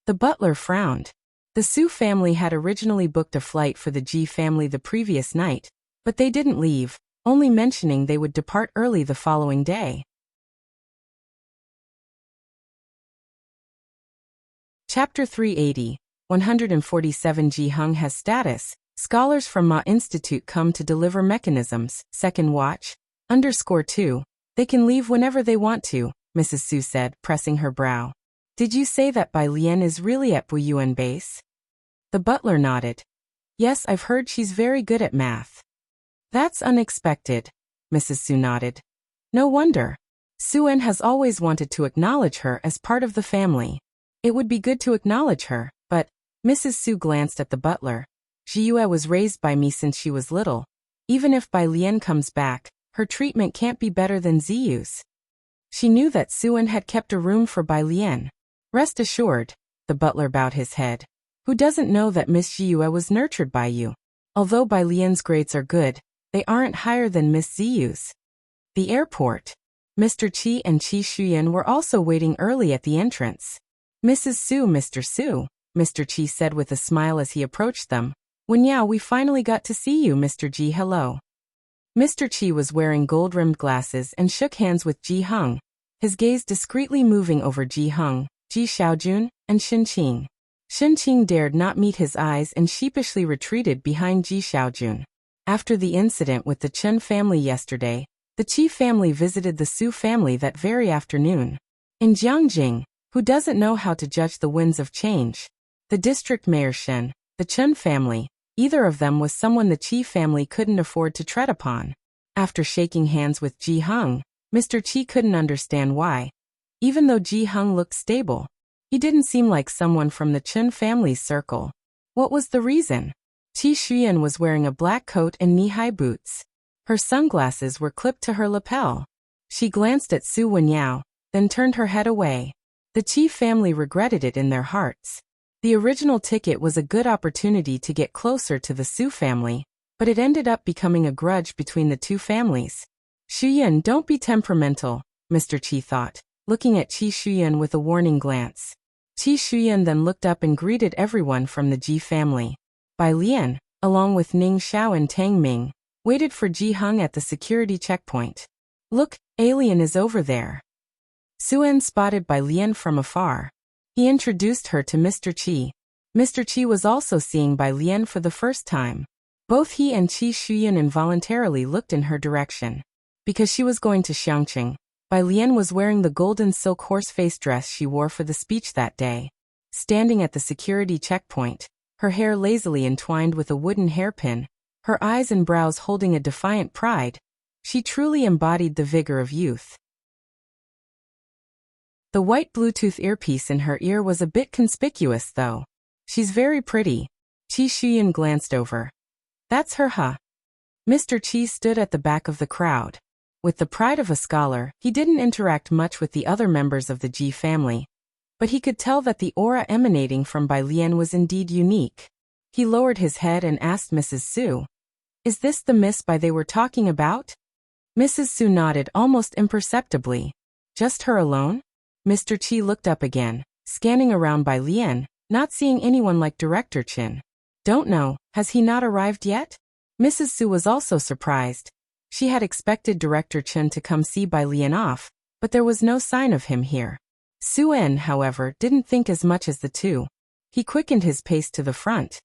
The butler frowned. The Su family had originally booked a flight for the Ji family the previous night, but they didn't leave, only mentioning they would depart early the following day. Chapter 380, 147 Ji-hung has status. Scholars from Ma Institute come to deliver mechanisms. Second watch. _2. They can leave whenever they want to, Mrs. Su said, pressing her brow. "Did you say that Bai Lian is really at Buyuan base?" The butler nodded. "Yes, I've heard she's very good at math." "That's unexpected," Mrs. Su nodded. "No wonder. Suan has always wanted to acknowledge her as part of the family. It would be good to acknowledge her, but..." Mrs. Su glanced at the butler. "Jiyue was raised by me since she was little. Even if Bai Lian comes back, her treatment can't be better than Ziyu's." She knew that Suan had kept a room for Bai Lian. "Rest assured," the butler bowed his head. "Who doesn't know that Miss Jiyue was nurtured by you? Although Bai Lian's grades are good, they aren't higher than Miss Ziyu's." The airport. Mr. Qi and Qi Shuyan were also waiting early at the entrance. "Mrs. Su, Mr. Su," Mr. Qi said with a smile as he approached them. "Wenyao, we finally got to see you, Mr. Ji. Hello." Mr. Qi was wearing gold-rimmed glasses and shook hands with Ji-hung, his gaze discreetly moving over Ji-hung, Ji Xiaojun, and Xinqing. Xinqing dared not meet his eyes and sheepishly retreated behind Ji Xiaojun. After the incident with the Chen family yesterday, the Qi family visited the Su family that very afternoon. In Jiangjing, who doesn't know how to judge the winds of change? The district mayor Shen, the Chen family, either of them was someone the Qi family couldn't afford to tread upon. After shaking hands with Ji-hung, Mr. Qi couldn't understand why. Even though Ji-hung looked stable, he didn't seem like someone from the Chen family's circle. What was the reason? Qi Shuyan was wearing a black coat and knee-high boots. Her sunglasses were clipped to her lapel. She glanced at Su Wenyao, then turned her head away. The Qi family regretted it in their hearts. The original ticket was a good opportunity to get closer to the Su family, but it ended up becoming a grudge between the two families. "Shuyan, don't be temperamental," Mr. Qi thought, looking at Qi Shuyan with a warning glance. Qi Shuyan then looked up and greeted everyone from the Ji family. Bai Lian, along with Ning Xiao and Tang Ming, waited for Ji-hung at the security checkpoint. "Look, alien is over there." Suan spotted Bai Lian from afar. He introduced her to Mr. Qi. Mr. Qi was also seeing Bai Lian for the first time. Both he and Qi Shuyan involuntarily looked in her direction. Because she was going to Xiangqing, Bai Lian was wearing the golden silk horse-face dress she wore for the speech that day. Standing at the security checkpoint, her hair lazily entwined with a wooden hairpin, her eyes and brows holding a defiant pride, she truly embodied the vigor of youth. The white Bluetooth earpiece in her ear was a bit conspicuous, though. "She's very pretty." Qi Shuyan glanced over. "That's her, huh?" Mr. Qi stood at the back of the crowd. With the pride of a scholar, he didn't interact much with the other members of the Ji family, but he could tell that the aura emanating from Bai Lian was indeed unique. He lowered his head and asked Mrs. Su, "Is this the Miss Bai they were talking about?" Mrs. Su nodded almost imperceptibly. Just her alone? Mr. Chi looked up again, scanning around Bai Lian, not seeing anyone like Director Chin. Don't know, has he not arrived yet? Mrs. Su was also surprised. She had expected Director Chen to come see Bai Lian off, but there was no sign of him here. Su-en, however, didn't think as much as the two. He quickened his pace to the front.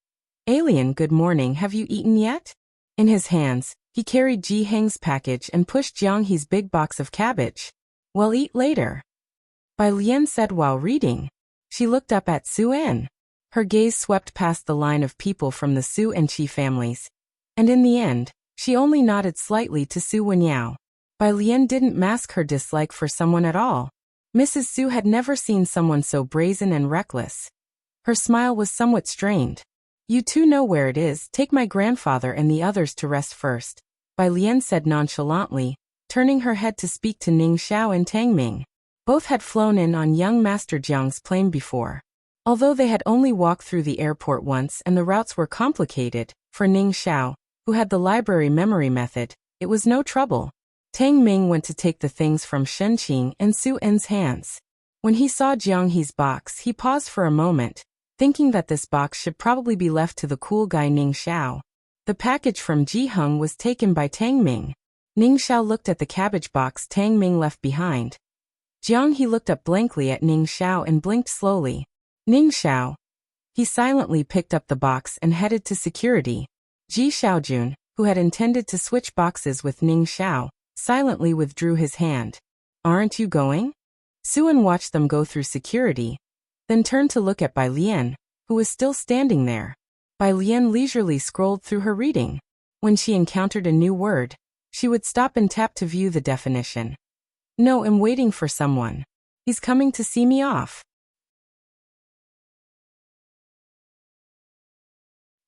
Alien, good morning, have you eaten yet? In his hands, he carried Ji Heng's package and pushed Jiang He's big box of cabbage. Well, eat later. Bai Lian said while reading. She looked up at Su-en. Her gaze swept past the line of people from the Su and Chi families. And in the end, she only nodded slightly to Su Wenyao. Bai Lian didn't mask her dislike for someone at all. Mrs. Su had never seen someone so brazen and reckless. Her smile was somewhat strained. You two know where it is, take my grandfather and the others to rest first, Bai Lian said nonchalantly, turning her head to speak to Ning Xiao and Tang Ming. Both had flown in on young Master Jiang's plane before. Although they had only walked through the airport once and the routes were complicated, for Ning Xiao, who had the library memory method, it was no trouble. Tang Ming went to take the things from Shenqing and Su-en's hands. When he saw Jiang He's box, he paused for a moment, thinking that this box should probably be left to the cool guy Ning Xiao. The package from Ji Heng was taken by Tang Ming. Ning Xiao looked at the cabbage box Tang Ming left behind. Jiang He looked up blankly at Ning Xiao and blinked slowly. Ning Xiao. He silently picked up the box and headed to security. Ji Xiaojun, who had intended to switch boxes with Ning Xiao, silently withdrew his hand. Aren't you going? Su-en watched them go through security, then turned to look at Bai Lian, who was still standing there. Bai Lian leisurely scrolled through her reading. When she encountered a new word, she would stop and tap to view the definition. No, I'm waiting for someone. He's coming to see me off.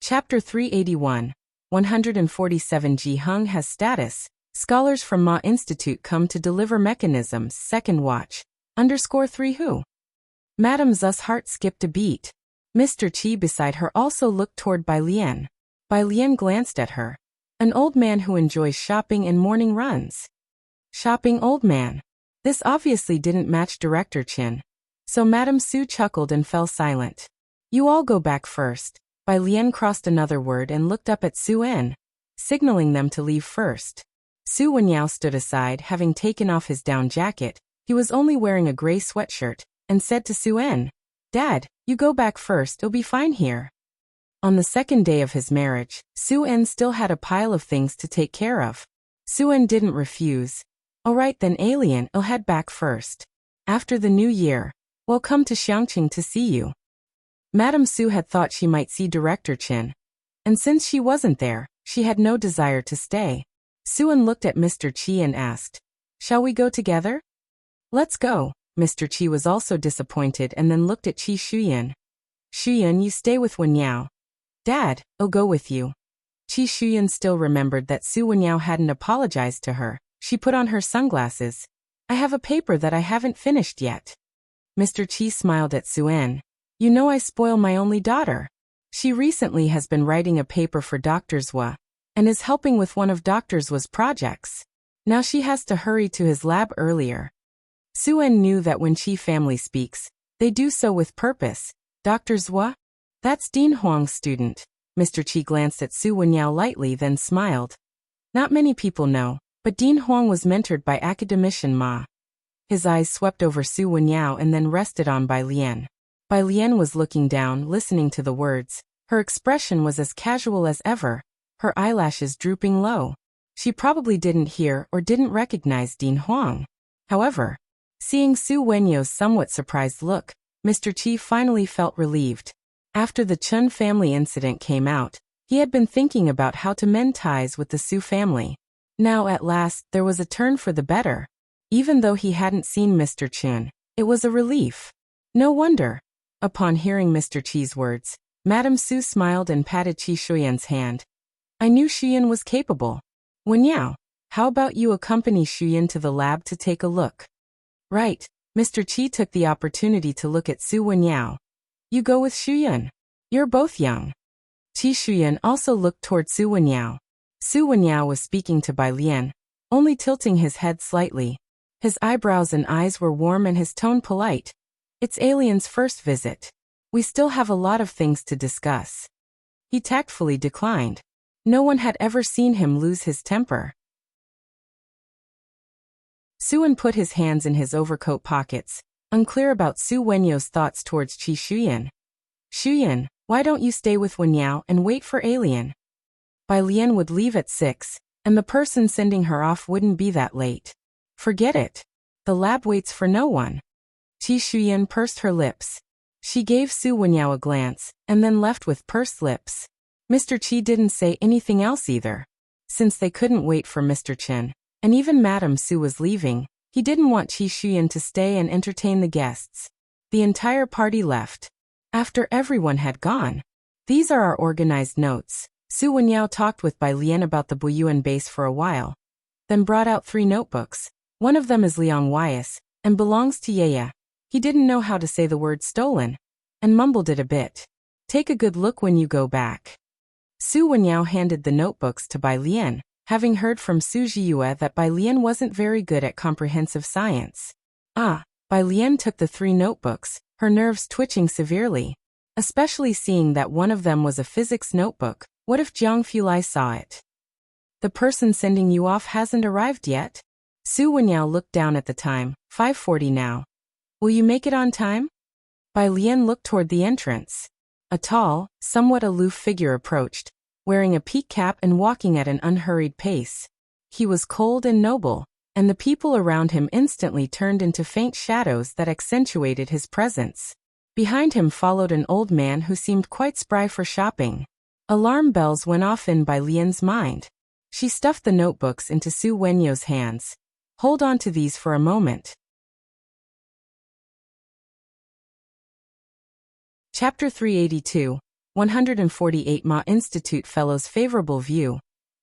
Chapter 381. 147 Ji Heng has status. Scholars from Ma Institute come to deliver mechanisms. Second watch. _3 Who? Madame Zu's heart skipped a beat. Mr. Chi beside her also looked toward Bai Lian. Bai Lian glanced at her. An old man who enjoys shopping and morning runs. Shopping old man. This obviously didn't match Director Chin. So Madame Su chuckled and fell silent. You all go back first. Bai Lian crossed another word and looked up at Su-en, signaling them to leave first. Su Wenyao stood aside, having taken off his down jacket. He was only wearing a gray sweatshirt, and said to Su-en, Dad, you go back first, it'll be fine here. On the second day of his marriage, Su-en still had a pile of things to take care of. Su-en didn't refuse. All right then, Alien, I'll head back first. After the new year, we'll come to Xiangqing to see you. Madame Su had thought she might see Director Chin, and since she wasn't there, she had no desire to stay. Su-en looked at Mr. Chi and asked, Shall we go together? Let's go. Mr. Chi was also disappointed and then looked at Chi Shuyan. Shuyan, you stay with Wenyao. Dad, I'll go with you. Chi Shuyan still remembered that Su Wenyao hadn't apologized to her. She put on her sunglasses. I have a paper that I haven't finished yet. Mr. Chi smiled at Su-en. You know I spoil my only daughter. She recently has been writing a paper for Dr. Zhua, and is helping with one of Dr. Zhua's projects. Now she has to hurry to his lab earlier. Su-en knew that when Chi family speaks, they do so with purpose. Dr. Zhua? That's Dean Huang's student. Mr. Chi glanced at Su Wenyao lightly, then smiled. Not many people know, but Dean Huang was mentored by academician Ma. His eyes swept over Su Wenyao and then rested on Bai Lian. Bai Lian was looking down, listening to the words. Her expression was as casual as ever, her eyelashes drooping low. She probably didn't hear or didn't recognize Dean Huang. However, seeing Su Wenyao's somewhat surprised look, Mr. Chi finally felt relieved. After the Chun family incident came out, he had been thinking about how to mend ties with the Su family. Now at last, there was a turn for the better. Even though he hadn't seen Mr. Chun, it was a relief. No wonder. Upon hearing Mr. Chi's words, Madame Su smiled and patted Chi Shuyan's hand. I knew Shuyan was capable. Wenyao, how about you accompany Shuyan to the lab to take a look? Right. Mr. Chi took the opportunity to look at Su Wenyao. You go with Shuyan. You're both young. Chi Shuyan also looked toward Su Wenyao. Su Wenyao was speaking to Bai Lian, only tilting his head slightly. His eyebrows and eyes were warm and his tone polite. "It's Alien's first visit. We still have a lot of things to discuss." He tactfully declined. No one had ever seen him lose his temper. Suan put his hands in his overcoat pockets, unclear about Su Wenyo's thoughts towards Qi Shuyan. "Shuyan, why don't you stay with Wenyao and wait for Alien? Bai Lian would leave at 6, and the person sending her off wouldn't be that late. Forget it. The lab waits for no one." Qi Shuyan pursed her lips. She gave Su Wenyao a glance, and then left with pursed lips. Mr. Qi didn't say anything else either. Since they couldn't wait for Mr. Chen, and even Madame Su was leaving, he didn't want Qi Shuyan to stay and entertain the guests. The entire party left. After everyone had gone. "These are our organized notes." Su Wenyao talked with Bai Lian about the Buyuan base for a while, then brought out 3 notebooks. One of them is Liang Wei's, and belongs to Yeya. He didn't know how to say the word stolen, and mumbled it a bit. "Take a good look when you go back." Su Wenyao handed the notebooks to Bai Lian, having heard from Su Jiyue that Bai Lian wasn't very good at comprehensive science. Bai Lian took the 3 notebooks, her nerves twitching severely. Especially seeing that one of them was a physics notebook. What if Jiang Fulai saw it? "The person sending you off hasn't arrived yet?" Su Wenyao looked down at the time, 5:40 now. "Will you make it on time?" Bai Lian looked toward the entrance. A tall, somewhat aloof figure approached, wearing a peak cap and walking at an unhurried pace. He was cold and noble, and the people around him instantly turned into faint shadows that accentuated his presence. Behind him followed an old man who seemed quite spry for shopping. Alarm bells went off in Bai Lian's mind. She stuffed the notebooks into Su Wenyo's hands. "Hold on to these for a moment." Chapter 382, 148 Ma Institute Fellows Favorable View.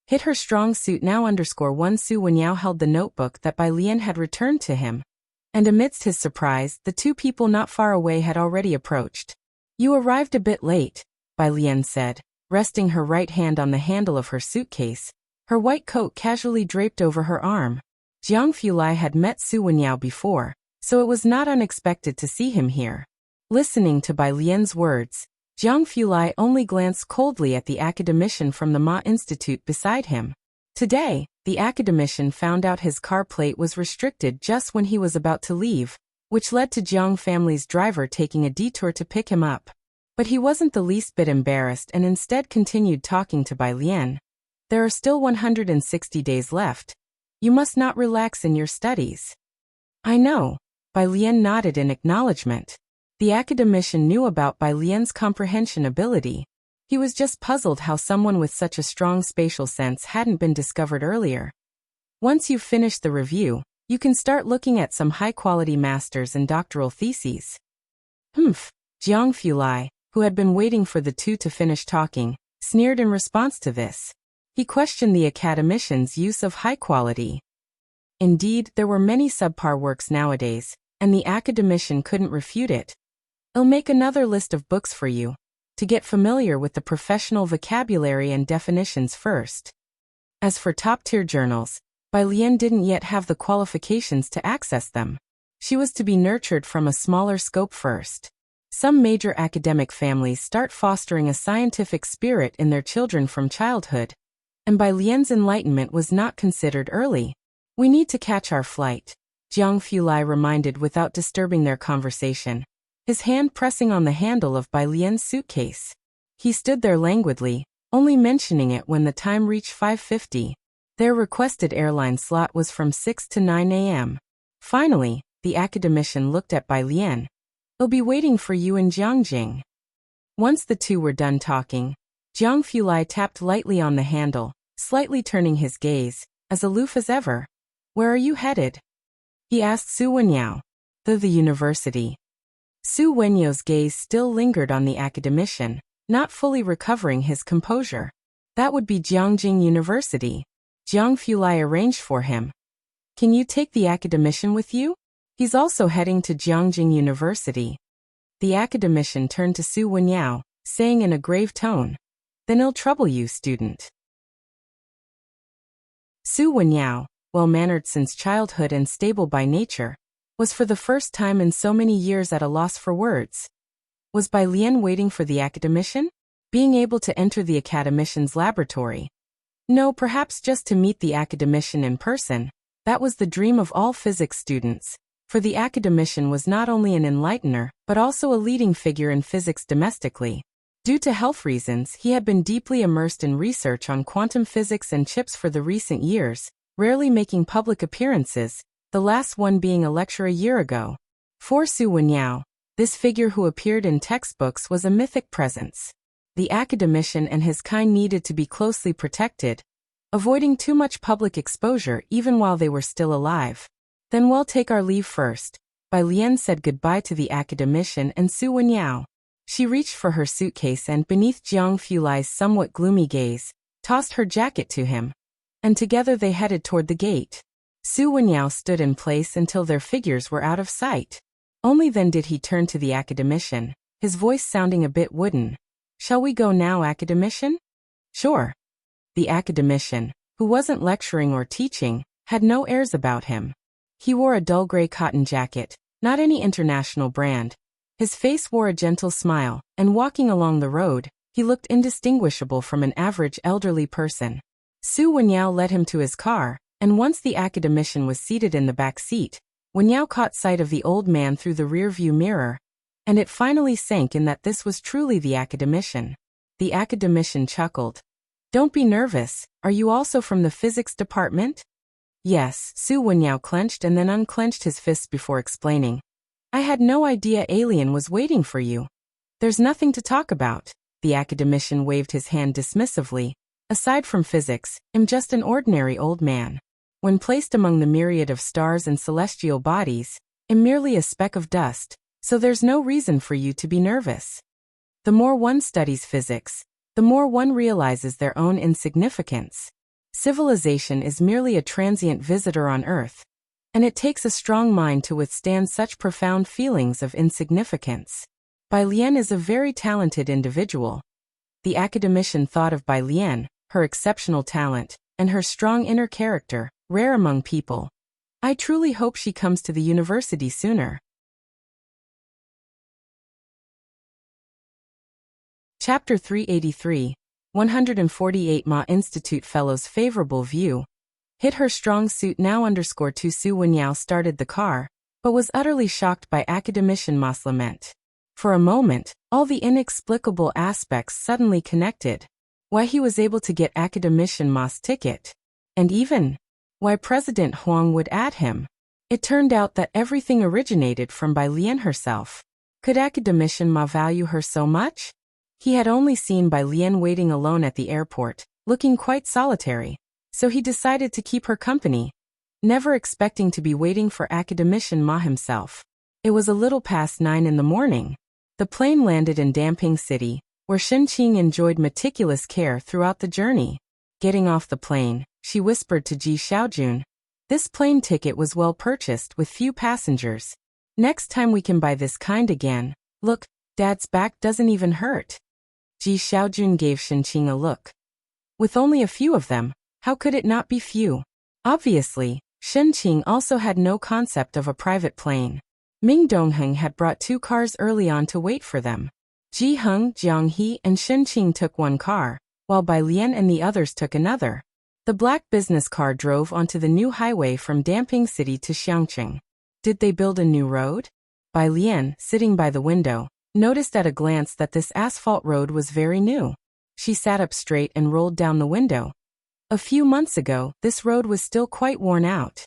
Hit her strong suit now _1 Su Wenyao held the notebook that Bai Lian had returned to him. And amidst his surprise, the 2 people not far away had already approached. "You arrived a bit late," Bai Lian said, resting her right hand on the handle of her suitcase, her white coat casually draped over her arm. Jiang Fulai had met Su Wenyao before, so it was not unexpected to see him here. Listening to Bai Lian's words, Jiang Fulai only glanced coldly at the academician from the Ma Institute beside him. Today, the academician found out his car plate was restricted just when he was about to leave, which led to Jiang family's driver taking a detour to pick him up. But he wasn't the least bit embarrassed and instead continued talking to Bai Lian. "There are still 160 days left. You must not relax in your studies." "I know." Bai Lian nodded in acknowledgement. The academician knew about Bai Lian's comprehension ability. He was just puzzled how someone with such a strong spatial sense hadn't been discovered earlier. "Once you've finished the review, you can start looking at some high-quality master's and doctoral theses." "Humph." Jiang Fulai, who had been waiting for the 2 to finish talking, sneered in response to this. He questioned the academician's use of high quality. Indeed, there were many subpar works nowadays, and the academician couldn't refute it. "I'll make another list of books for you, to get familiar with the professional vocabulary and definitions first." As for top-tier journals, Bai Lian didn't yet have the qualifications to access them. She was to be nurtured from a smaller scope first. Some major academic families start fostering a scientific spirit in their children from childhood, and Bai Lian's enlightenment was not considered early. "We need to catch our flight," Jiang Fulai reminded without disturbing their conversation, his hand pressing on the handle of Bai Lian's suitcase. He stood there languidly, only mentioning it when the time reached 5:50. Their requested airline slot was from 6 to 9 a.m. Finally, the academician looked at Bai Lian. "I'll be waiting for you in Jiangjing." Once the 2 were done talking, Jiang Fulai tapped lightly on the handle, slightly turning his gaze, as aloof as ever. "Where are you headed?" he asked Su Wenyao. The university." Su Wenyo's gaze still lingered on the academician, not fully recovering his composure. "That would be Jiangjing University. Jiang Fulai arranged for him." "Can you take the academician with you? He's also heading to Jiangjing University." The academician turned to Su Wenyao, saying in a grave tone, "Then he'll trouble you, student." Su Wenyao, well-mannered since childhood and stable by nature, was for the first time in so many years at a loss for words. Was Bai Lian waiting for the academician? Being able to enter the academician's laboratory? No, perhaps just to meet the academician in person. That was the dream of all physics students, for the academician was not only an enlightener, but also a leading figure in physics domestically. Due to health reasons, he had been deeply immersed in research on quantum physics and chips for the recent years, rarely making public appearances, the last one being a lecture a year ago. For Su Wenyao, this figure who appeared in textbooks was a mythic presence. The academician and his kind needed to be closely protected, avoiding too much public exposure even while they were still alive. Then we'll take our leave first. Bai Lian said goodbye to the academician and Su Wenyao. She reached for her suitcase and, beneath Jiang Fulai's somewhat gloomy gaze, tossed her jacket to him. And together they headed toward the gate. Su Wenyao stood in place until their figures were out of sight. Only then did he turn to the academician, his voice sounding a bit wooden. "Shall we go now, academician?" "Sure." The academician, who wasn't lecturing or teaching, had no airs about him. He wore a dull gray cotton jacket, not any international brand. His face wore a gentle smile, and walking along the road, he looked indistinguishable from an average elderly person. Su Wenyao led him to his car, and once the academician was seated in the back seat, Wenyao caught sight of the old man through the rear-view mirror, and it finally sank in that this was truly the academician. The academician chuckled. "Don't be nervous, are you also from the physics department?" "Yes," Su Wenyao clenched and then unclenched his fists before explaining. "I had no idea Alien was waiting for you." "There's nothing to talk about." The academician waved his hand dismissively. "Aside from physics, I'm just an ordinary old man. When placed among the myriad of stars and celestial bodies, I'm merely a speck of dust, so there's no reason for you to be nervous. The more one studies physics, the more one realizes their own insignificance. Civilization is merely a transient visitor on Earth, and it takes a strong mind to withstand such profound feelings of insignificance. Bai Lian is a very talented individual." The academician thought of Bai Lian, her exceptional talent, and her strong inner character, rare among people. "I truly hope she comes to the university sooner." Chapter 383, 148 Ma Institute Fellows Favorable View. Hit her strong suit now _2 Su Wenyao started the car, but was utterly shocked by academician Ma's lament. For a moment, all the inexplicable aspects suddenly connected. Why he was able to get academician Ma's ticket. And even why President Huang would add him. It turned out that everything originated from Bai Lian herself. Could academician Ma value her so much? He had only seen Bai Lian waiting alone at the airport, looking quite solitary, so he decided to keep her company, never expecting to be waiting for academician Ma himself. It was a little past 9 in the morning. The plane landed in Damping City, where Shenqing enjoyed meticulous care throughout the journey. Getting off the plane, she whispered to Ji Xiaojun, "This plane ticket was well purchased with few passengers. Next time we can buy this kind again. Look, Dad's back doesn't even hurt." Ji Xiaojun gave Shenqing a look. With only a few of them, how could it not be few? Obviously, Shenqing also had no concept of a private plane. Ming Dongheng had brought 2 cars early on to wait for them. Ji Heng, Jiang He, and Shenqing took one car, while Bai Lian and the others took another. The black business car drove onto the new highway from Damping City to Xiangqing. Did they build a new road? Bai Lian, sitting by the window, noticed at a glance that this asphalt road was very new. She sat up straight and rolled down the window. A few months ago, this road was still quite worn out.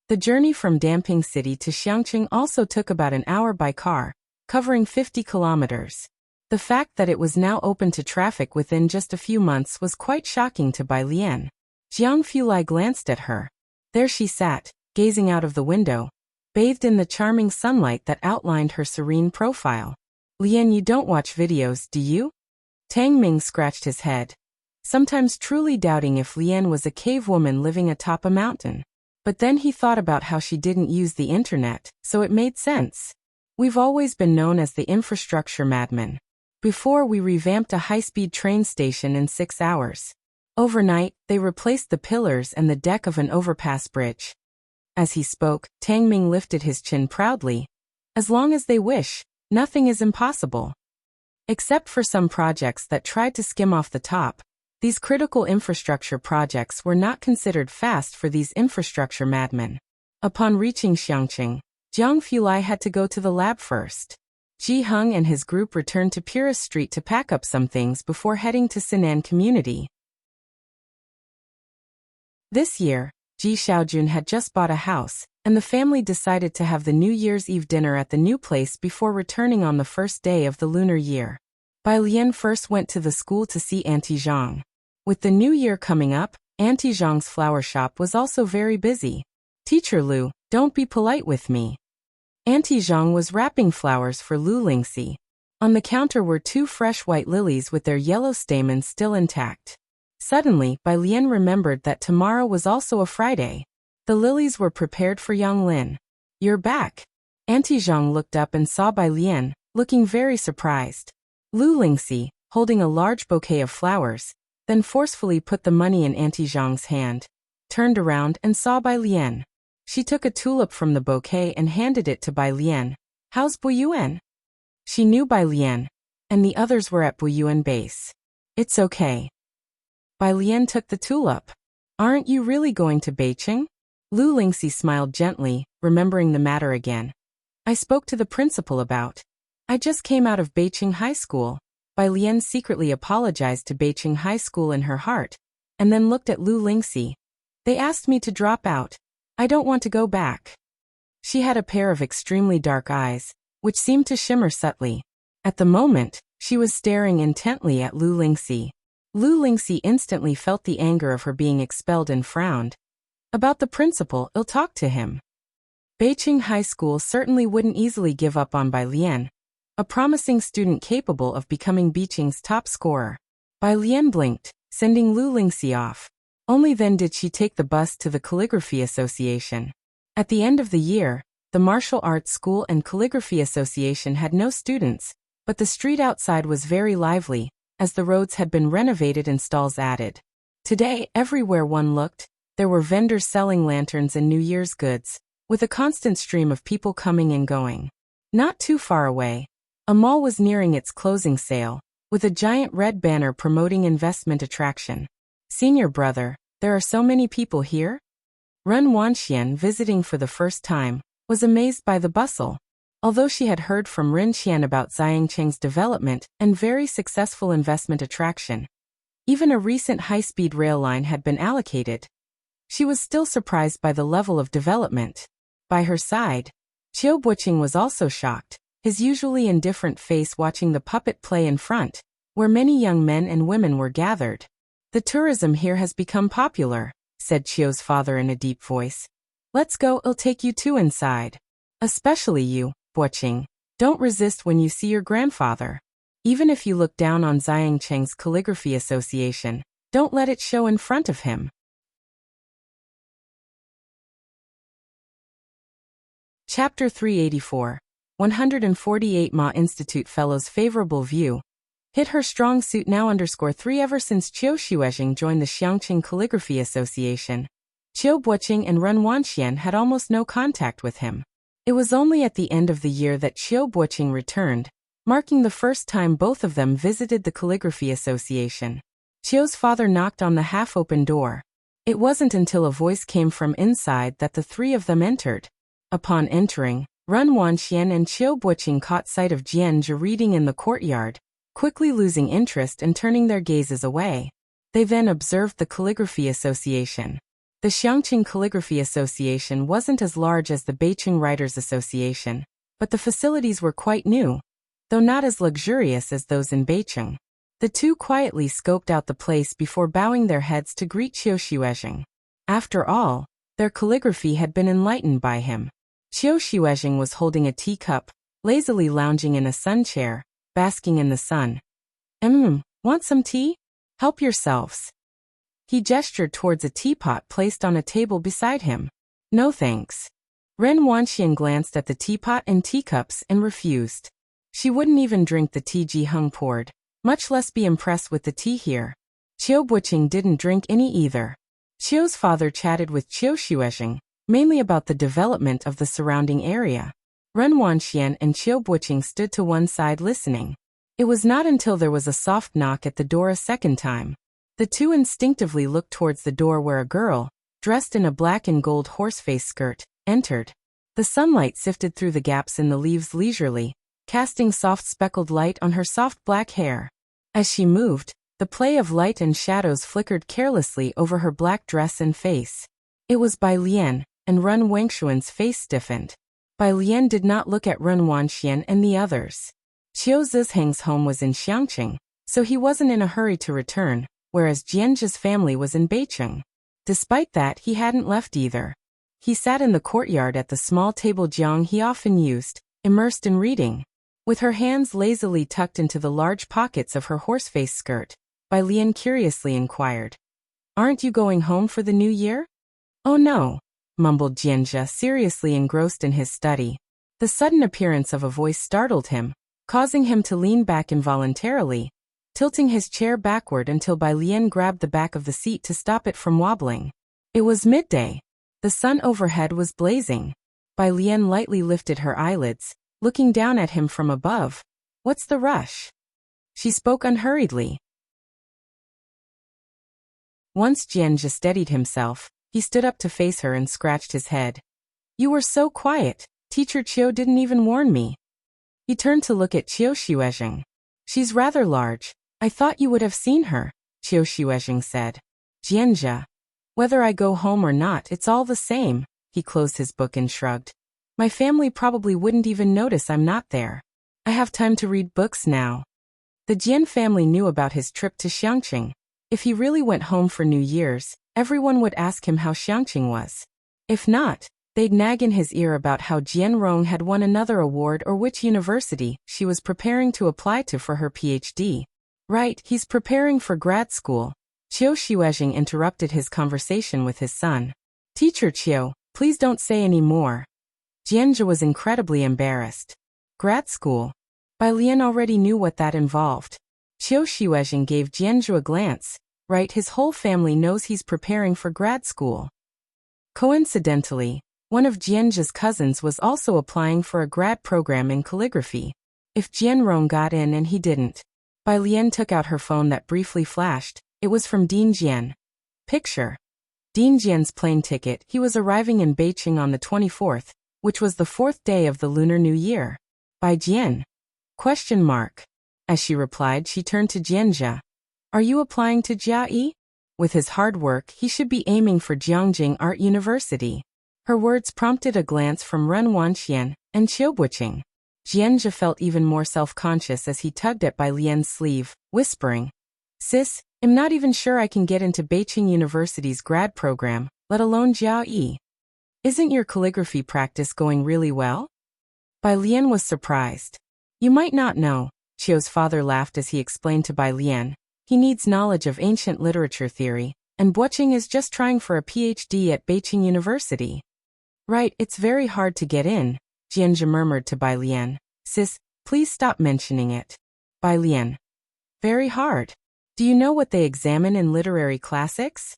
The journey from Damping City to Xiangqing also took about an hour by car, covering 50 kilometers. The fact that it was now open to traffic within just a few months was quite shocking to Bai Lian. Jiang Fulai glanced at her. There she sat, gazing out of the window, bathed in the charming sunlight that outlined her serene profile. "Lian, you don't watch videos, do you?" Tang Ming scratched his head, sometimes truly doubting if Lian was a cave woman living atop a mountain. But then he thought about how she didn't use the internet, so it made sense. "We've always been known as the infrastructure madmen. Before we revamped a high-speed train station in 6 hours. Overnight, they replaced the pillars and the deck of an overpass bridge. As he spoke, Tang Ming lifted his chin proudly. As long as they wish, nothing is impossible. Except for some projects that tried to skim off the top, these critical infrastructure projects were not considered fast for these infrastructure madmen. Upon reaching Xiangqing, Jiang Fulai had to go to the lab first. Ji Heng and his group returned to Purist Street to pack up some things before heading to Sinan Community. This year, Ji Xiaojun had just bought a house, and the family decided to have the New Year's Eve dinner at the new place before returning on the first day of the lunar year. Bai Lian first went to the school to see Auntie Zhang. With the new year coming up, Auntie Zhang's flower shop was also very busy. "Teacher Lu, don't be polite with me." Auntie Zhang was wrapping flowers for Lu Lingxi. On the counter were 2 fresh white lilies with their yellow stamens still intact. Suddenly, Bai Lian remembered that tomorrow was also a Friday. The lilies were prepared for Yang Lin. "You're back." Auntie Zhang looked up and saw Bai Lian, looking very surprised. Lu Lingxi, holding a large bouquet of flowers, then forcefully put the money in Auntie Zhang's hand, turned around and saw Bai Lian. She took a tulip from the bouquet and handed it to Bai Lian. "How's Buyuan?" She knew Bai Lian, and the others were at Buyuan base. "It's okay." Bai Lian took the tulip. "Aren't you really going to Beijing?" Lu Lingxi smiled gently, remembering the matter again. "I spoke to the principal about. I just came out of Beijing High School." Bai Lian secretly apologized to Beijing High School in her heart, and then looked at Lu Lingxi. "They asked me to drop out. I don't want to go back." She had a pair of extremely dark eyes, which seemed to shimmer subtly. At the moment, she was staring intently at Lu Lingxi. Lu Lingxi instantly felt the anger of her being expelled and frowned. About the principal, I'll talk to him. Beijing High School certainly wouldn't easily give up on Bai Lian, a promising student capable of becoming Beijing's top scorer. Bai Lian blinked, sending Lu Lingxi off. Only then did she take the bus to the Calligraphy Association. At the end of the year, the Martial Arts School and Calligraphy Association had no students, but the street outside was very lively, as the roads had been renovated and stalls added. Today, everywhere one looked, there were vendors selling lanterns and New Year's goods, with a constant stream of people coming and going. Not too far away, a mall was nearing its closing sale, with a giant red banner promoting investment attraction. "Senior brother, there are so many people here?" Ren Wanxian, visiting for the first time, was amazed by the bustle. Although she had heard from Ren Qian about Xiangqing's development and very successful investment attraction, even a recent high-speed rail line had been allocated, she was still surprised by the level of development. By her side, Qiu Buqing was also shocked, his usually indifferent face watching the puppet play in front, where many young men and women were gathered. "The tourism here has become popular," said Qiu's father in a deep voice. "Let's go, I'll take you two inside. Especially you, Buqing. Don't resist when you see your grandfather. Even if you look down on Xiangqing's Calligraphy Association, don't let it show in front of him." Chapter 384. 148 Ma Institute Fellows Favorable View. Hit her strong suit now _3 Ever since Qiu Xuezhing joined the Xiangqing Calligraphy Association, Qiu Buqing and Ren Wanxian had almost no contact with him. It was only at the end of the year that Qiu Buqing returned, marking the first time both of them visited the Calligraphy Association. Qiu's father knocked on the half-open door. It wasn't until a voice came from inside that the three of them entered. Upon entering, Ren Wanxian and Qiu Buqing caught sight of Jianzhi reading in the courtyard, quickly losing interest and turning their gazes away. They then observed the Calligraphy Association. The Xiangqing Calligraphy Association wasn't as large as the Beijing Writers Association, but the facilities were quite new, though not as luxurious as those in Beijing. The two quietly scoped out the place before bowing their heads to greet Qiu Xuezhing. After all, their calligraphy had been enlightened by him. Qiu Xuezhing was holding a teacup, lazily lounging in a sun chair, basking in the sun. Want some tea? Help yourselves." He gestured towards a teapot placed on a table beside him. "No thanks." Ren Wanxian glanced at the teapot and teacups and refused. She wouldn't even drink the tea Ji Heng poured, much less be impressed with the tea here. Qiu Buqing didn't drink any either. Qiu's father chatted with Qiu Xuezheng, mainly about the development of the surrounding area. Ren Wanxian and Qiu Buqing stood to one side listening. It was not until there was a soft knock at the door a second time. The two instinctively looked towards the door where a girl, dressed in a black and gold horseface skirt, entered. The sunlight sifted through the gaps in the leaves leisurely, casting soft speckled light on her soft black hair. As she moved, the play of light and shadows flickered carelessly over her black dress and face. It was Bai Lian, and Ren Wangshuan's face stiffened. Bai Lian did not look at Ren Wanxian and the others. Qiu Zizheng's home was in Xiangqing, so he wasn't in a hurry to return, whereas Jianzha's family was in Beicheng. Despite that, he hadn't left either. He sat in the courtyard at the small table Jiang he often used, immersed in reading. With her hands lazily tucked into the large pockets of her horseface skirt, Bai Lian curiously inquired, "Aren't you going home for the new year?" "Oh no," mumbled Jianzha, seriously engrossed in his study. The sudden appearance of a voice startled him, causing him to lean back involuntarily, tilting his chair backward until Bai Lian grabbed the back of the seat to stop it from wobbling. It was midday. The sun overhead was blazing. Bai Lian lightly lifted her eyelids, looking down at him from above. "What's the rush?" She spoke unhurriedly. Once Jianzha steadied himself, he stood up to face her and scratched his head. "You were so quiet, Teacher Qiu didn't even warn me." He turned to look at Qiu Xuezheng. "She's rather large. I thought you would have seen her," Qiu Xuezheng said. "Jianzha, whether I go home or not, it's all the same." He closed his book and shrugged. "My family probably wouldn't even notice I'm not there. I have time to read books now." The Jian family knew about his trip to Xiangqing. If he really went home for New Year's, everyone would ask him how Xiangqing was. If not, they'd nag in his ear about how Jian Rong had won another award or which university she was preparing to apply to for her PhD. "Right, he's preparing for grad school." Qiu Xuezheng interrupted his conversation with his son. "Teacher Qiu, please don't say any more." Jianzha was incredibly embarrassed. Grad school? Bai Lian already knew what that involved. Qiu Xuezheng gave Jianzha a glance. "Right, his whole family knows he's preparing for grad school." Coincidentally, one of Jianzha's cousins was also applying for a grad program in calligraphy. If Jianrong got in and he didn't. Bai Lian took out her phone that briefly flashed. It was from Dean Jian. Picture. Dean Jian's plane ticket. He was arriving in Beijing on the 24th, which was the 4th day of the Lunar New Year. "Bai Jian?" Question mark. As she replied, she turned to Jianzha. "Are you applying to Jiayi? With his hard work, he should be aiming for Jiangjing Art University." Her words prompted a glance from Ren Wanxian and Qiu Buqing. Jianzha felt even more self-conscious as he tugged at Bai Lian's sleeve, whispering, "Sis, I'm not even sure I can get into Beijing University's grad program, let alone Jiayi. Isn't your calligraphy practice going really well?" Bai Lian was surprised. "You might not know," Qiu's father laughed as he explained to Bai Lian. "He needs knowledge of ancient literature theory, and Buqing is just trying for a PhD at Beijing University." "Right, it's very hard to get in," Jianzha murmured to Bai Lian. "Sis, please stop mentioning it." Bai Lian. "Very hard. Do you know what they examine in literary classics?"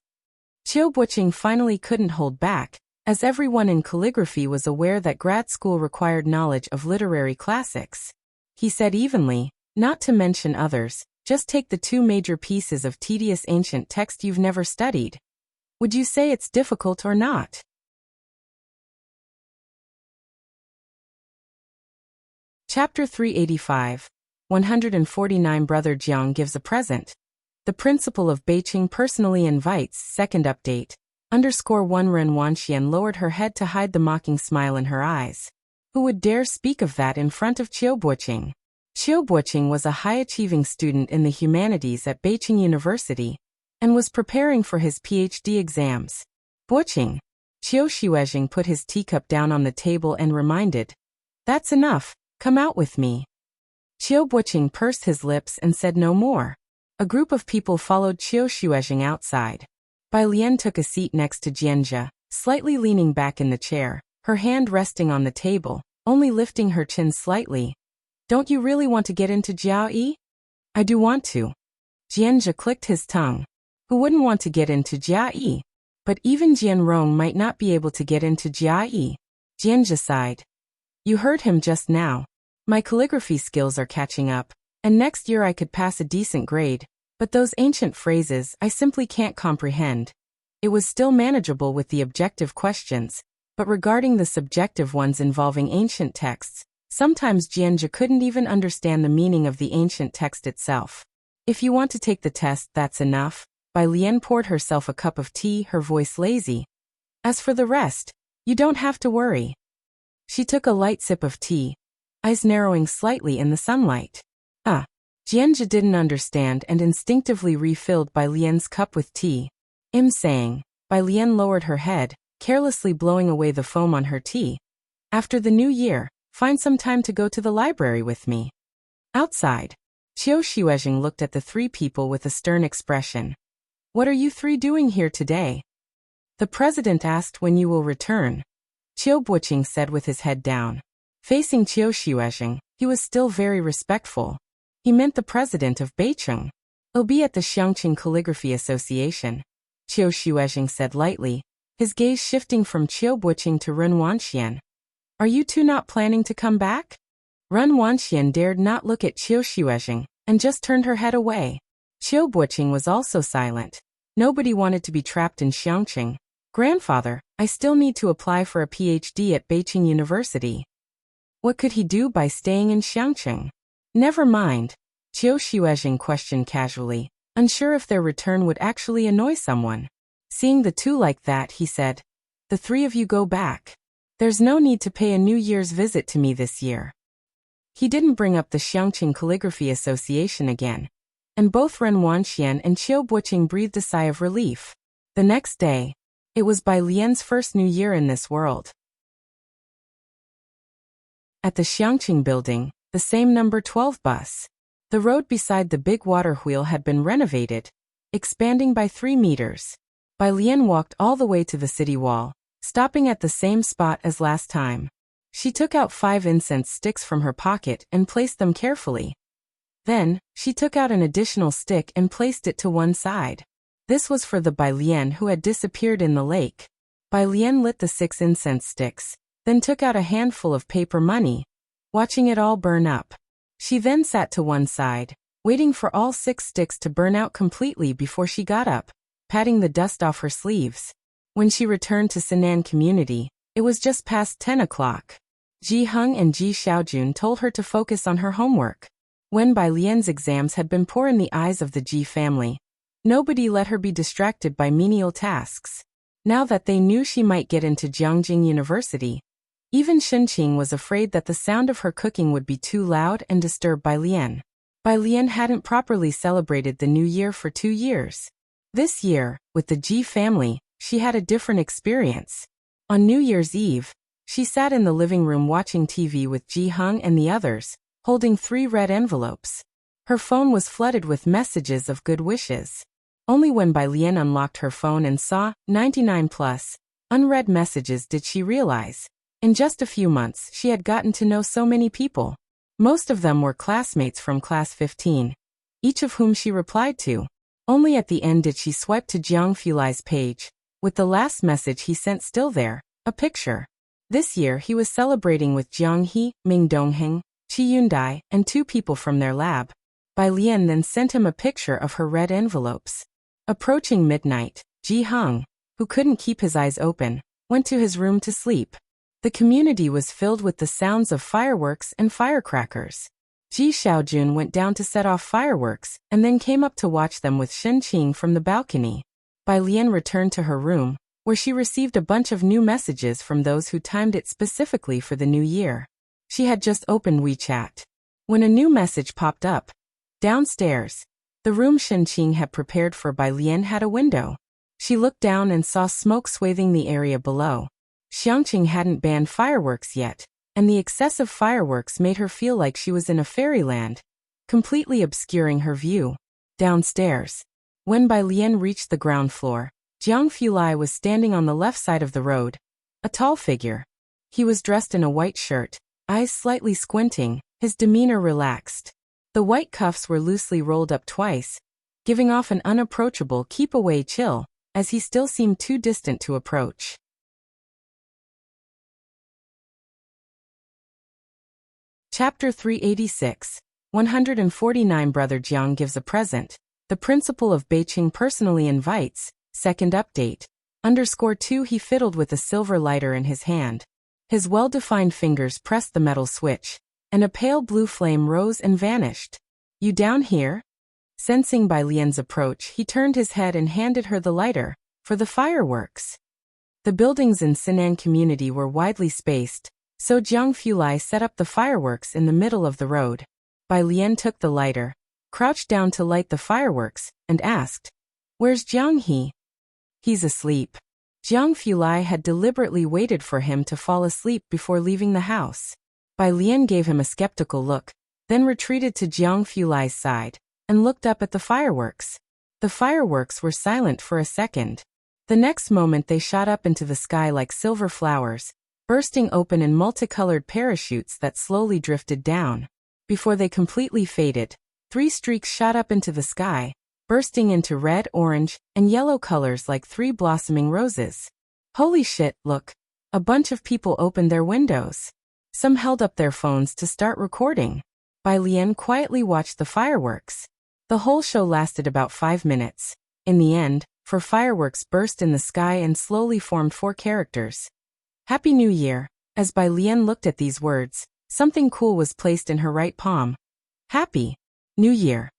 Qiu Buqing finally couldn't hold back, as everyone in calligraphy was aware that grad school required knowledge of literary classics. He said evenly, "Not to mention others, just take the 2 major pieces of tedious ancient text you've never studied. Would you say it's difficult or not?" Chapter 385. 149 Brother Jiang gives a present. The principal of Beijing personally invites. Second update. _1 Ren Wanxian lowered her head to hide the mocking smile in her eyes. Who would dare speak of that in front of Qiu Buqing? Qiu Buqing was a high-achieving student in the humanities at Beijing University, and was preparing for his PhD exams. "Buqing." Qiu Xuezheng put his teacup down on the table and reminded, "That's enough, come out with me." Qiu Buqing pursed his lips and said no more. A group of people followed Qiu Xuezheng outside. Bai Lian took a seat next to Jianzha, slightly leaning back in the chair, her hand resting on the table, only lifting her chin slightly. "Don't you really want to get into Jiayi?" "I do want to." Jianzha clicked his tongue. Who wouldn't want to get into Jiayi? But even Jian Rong might not be able to get into Jiayi. Jianzhe sighed. You heard him just now. My calligraphy skills are catching up, and next year I could pass a decent grade, but those ancient phrases I simply can't comprehend. It was still manageable with the objective questions, but regarding the subjective ones involving ancient texts, sometimes Jianzhe couldn't even understand the meaning of the ancient text itself. If you want to take the test, that's enough. Bai Lian poured herself a cup of tea, her voice lazy. As for the rest, you don't have to worry. She took a light sip of tea, eyes narrowing slightly in the sunlight. Jianzhe didn't understand and instinctively refilled Bai Lian's cup with tea. Saying. Bai Lian lowered her head, carelessly blowing away the foam on her tea. After the new year, find some time to go to the library with me. Outside, Qiu Xuezheng looked at the three people with a stern expression. What are you three doing here today? The president asked when you will return. Qiu Buqing said with his head down. Facing Qiu Xuezheng, he was still very respectful. He meant the president of Beicheng. He'll be at the Xiangqing Calligraphy Association. Qiu Xuezheng said lightly, his gaze shifting from Qiu Buqing to Ren Wanxian. Are you two not planning to come back? Ren Wanxian dared not look at Qiu Xuezheng, and just turned her head away. Qiu Buqing was also silent. Nobody wanted to be trapped in Xiangqing. Grandfather, I still need to apply for a PhD at Beijing University. What could he do by staying in Xiangqing? Never mind, Qiu Xuezheng questioned casually, unsure if their return would actually annoy someone. Seeing the two like that, he said, the three of you go back. There's no need to pay a New Year's visit to me this year. He didn't bring up the Xiangqing Calligraphy Association again, and both Ren Wanxian and Qiu Buqing breathed a sigh of relief. The next day, it was Bai Lian's first New Year in this world. At the Xiangqing building, the same number 12 bus. The road beside the big water wheel had been renovated, expanding by 3 meters. Bai Lian walked all the way to the city wall, stopping at the same spot as last time. She took out 5 incense sticks from her pocket and placed them carefully. Then, she took out an additional stick and placed it to one side. This was for the Bai Lian who had disappeared in the lake. Bai Lian lit the 6 incense sticks, then took out a handful of paper money, watching it all burn up. She then sat to one side, waiting for all 6 sticks to burn out completely before she got up, patting the dust off her sleeves. When she returned to Sinan community, it was just past 10 o'clock. Ji Heng and Ji Xiaojun told her to focus on her homework. When Bai Lian's exams had been poor in the eyes of the Ji family, nobody let her be distracted by menial tasks. Now that they knew she might get into Jiangjing University, even Shenqing was afraid that the sound of her cooking would be too loud and disturb Bai Lian. Bai Lian hadn't properly celebrated the New Year for 2 years. This year, with the Ji family, she had a different experience. On New Year's Eve, she sat in the living room watching TV with Ji Heng and the others, holding 3 red envelopes. Her phone was flooded with messages of good wishes. Only when Bai Lian unlocked her phone and saw 99+ unread messages did she realize. In just a few months, she had gotten to know so many people. Most of them were classmates from class 15, each of whom she replied to. Only at the end did she swipe to Jiang Fulai's page, with the last message he sent still there, a picture. This year he was celebrating with Jiang He, Ming Dongheng, Qi Yundai, and 2 people from their lab. Bai Lian then sent him a picture of her red envelopes. Approaching midnight, Ji Heng, who couldn't keep his eyes open, went to his room to sleep. The community was filled with the sounds of fireworks and firecrackers. Ji Xiaojun went down to set off fireworks and then came up to watch them with Shen Qing from the balcony. Bai Lian returned to her room, where she received a bunch of new messages from those who timed it specifically for the new year. She had just opened WeChat when a new message popped up. Downstairs, the room Shen Qing had prepared for Bai Lian had a window. She looked down and saw smoke swathing the area below. Xiangqing hadn't banned fireworks yet, and the excessive fireworks made her feel like she was in a fairyland, completely obscuring her view. Downstairs, when Bai Lian reached the ground floor, Jiang Fulai was standing on the left side of the road, a tall figure. He was dressed in a white shirt, eyes slightly squinting, his demeanor relaxed. The white cuffs were loosely rolled up twice, giving off an unapproachable keep-away chill, as he still seemed too distant to approach. Chapter 386. 149 Brother Jiang gives a present. The principal of Beiqing personally invites. Second update. _2 He fiddled with a silver lighter in his hand. His well-defined fingers pressed the metal switch, and a pale blue flame rose and vanished. You down here? Sensing Bai Lian's approach, he turned his head and handed her the lighter, for the fireworks. The buildings in Sinan community were widely spaced, so Jiang Fulai set up the fireworks in the middle of the road. Bai Lian took the lighter, crouched down to light the fireworks, and asked, "Where's Jiang He?" "He's asleep." Jiang Fulai had deliberately waited for him to fall asleep before leaving the house. Bai Lian gave him a skeptical look, then retreated to Jiang Fulai's side, and looked up at the fireworks. The fireworks were silent for a second. The next moment they shot up into the sky like silver flowers, bursting open in multicolored parachutes that slowly drifted down. Before they completely faded, 3 streaks shot up into the sky, bursting into red, orange, and yellow colors like 3 blossoming roses. Holy shit, look! A bunch of people opened their windows. Some held up their phones to start recording. Bai Lian quietly watched the fireworks. The whole show lasted about 5 minutes. In the end, 4 fireworks burst in the sky and slowly formed 4 characters. Happy New Year. As Bai Lian looked at these words, something cool was placed in her right palm. Happy New Year.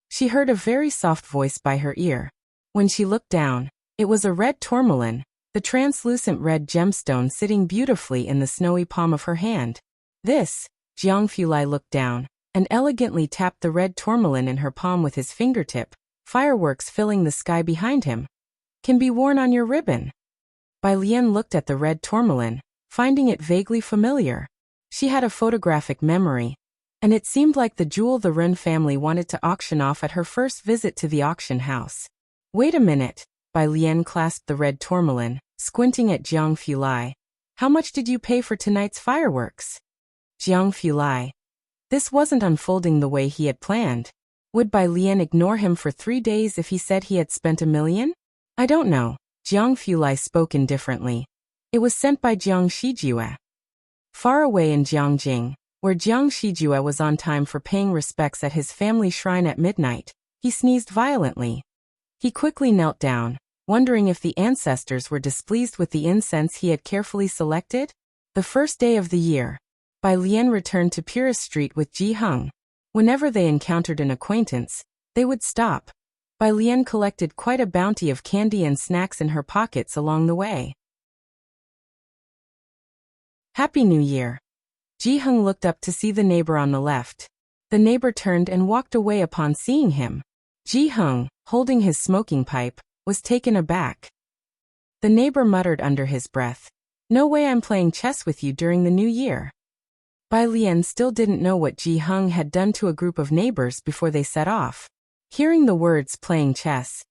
She heard a very soft voice by her ear. When she looked down, it was a red tourmaline, the translucent red gemstone sitting beautifully in the snowy palm of her hand. This, Jiang Fulai looked down, and elegantly tapped the red tourmaline in her palm with his fingertip, fireworks filling the sky behind him. Can be worn on your ribbon. Bai Lian looked at the red tourmaline, finding it vaguely familiar. She had a photographic memory, and it seemed like the jewel the Ren family wanted to auction off at her first visit to the auction house. Wait a minute. Bai Lian clasped the red tourmaline, squinting at Jiang Fulai. How much did you pay for tonight's fireworks? Jiang Fulai. This wasn't unfolding the way he had planned. Would Bai Lian ignore him for 3 days if he said he had spent $1 million? I don't know. Jiang Fulai spoke indifferently. It was sent by Jiang Shijue. Far away in Jiangjing, where Jiang Shijue was on time for paying respects at his family shrine at midnight, he sneezed violently. He quickly knelt down, wondering if the ancestors were displeased with the incense he had carefully selected. The first day of the year, Bai Lian returned to Purist Street with Ji Heng. Whenever they encountered an acquaintance, they would stop. Bai Lian collected quite a bounty of candy and snacks in her pockets along the way. Happy New Year. Ji Heng looked up to see the neighbor on the left. The neighbor turned and walked away upon seeing him. Ji Heng, holding his smoking pipe, was taken aback. The neighbor muttered under his breath, "No way I'm playing chess with you during the new year." Bai Lian still didn't know what Ji Heng had done to a group of neighbors before they set off. Hearing the words playing chess,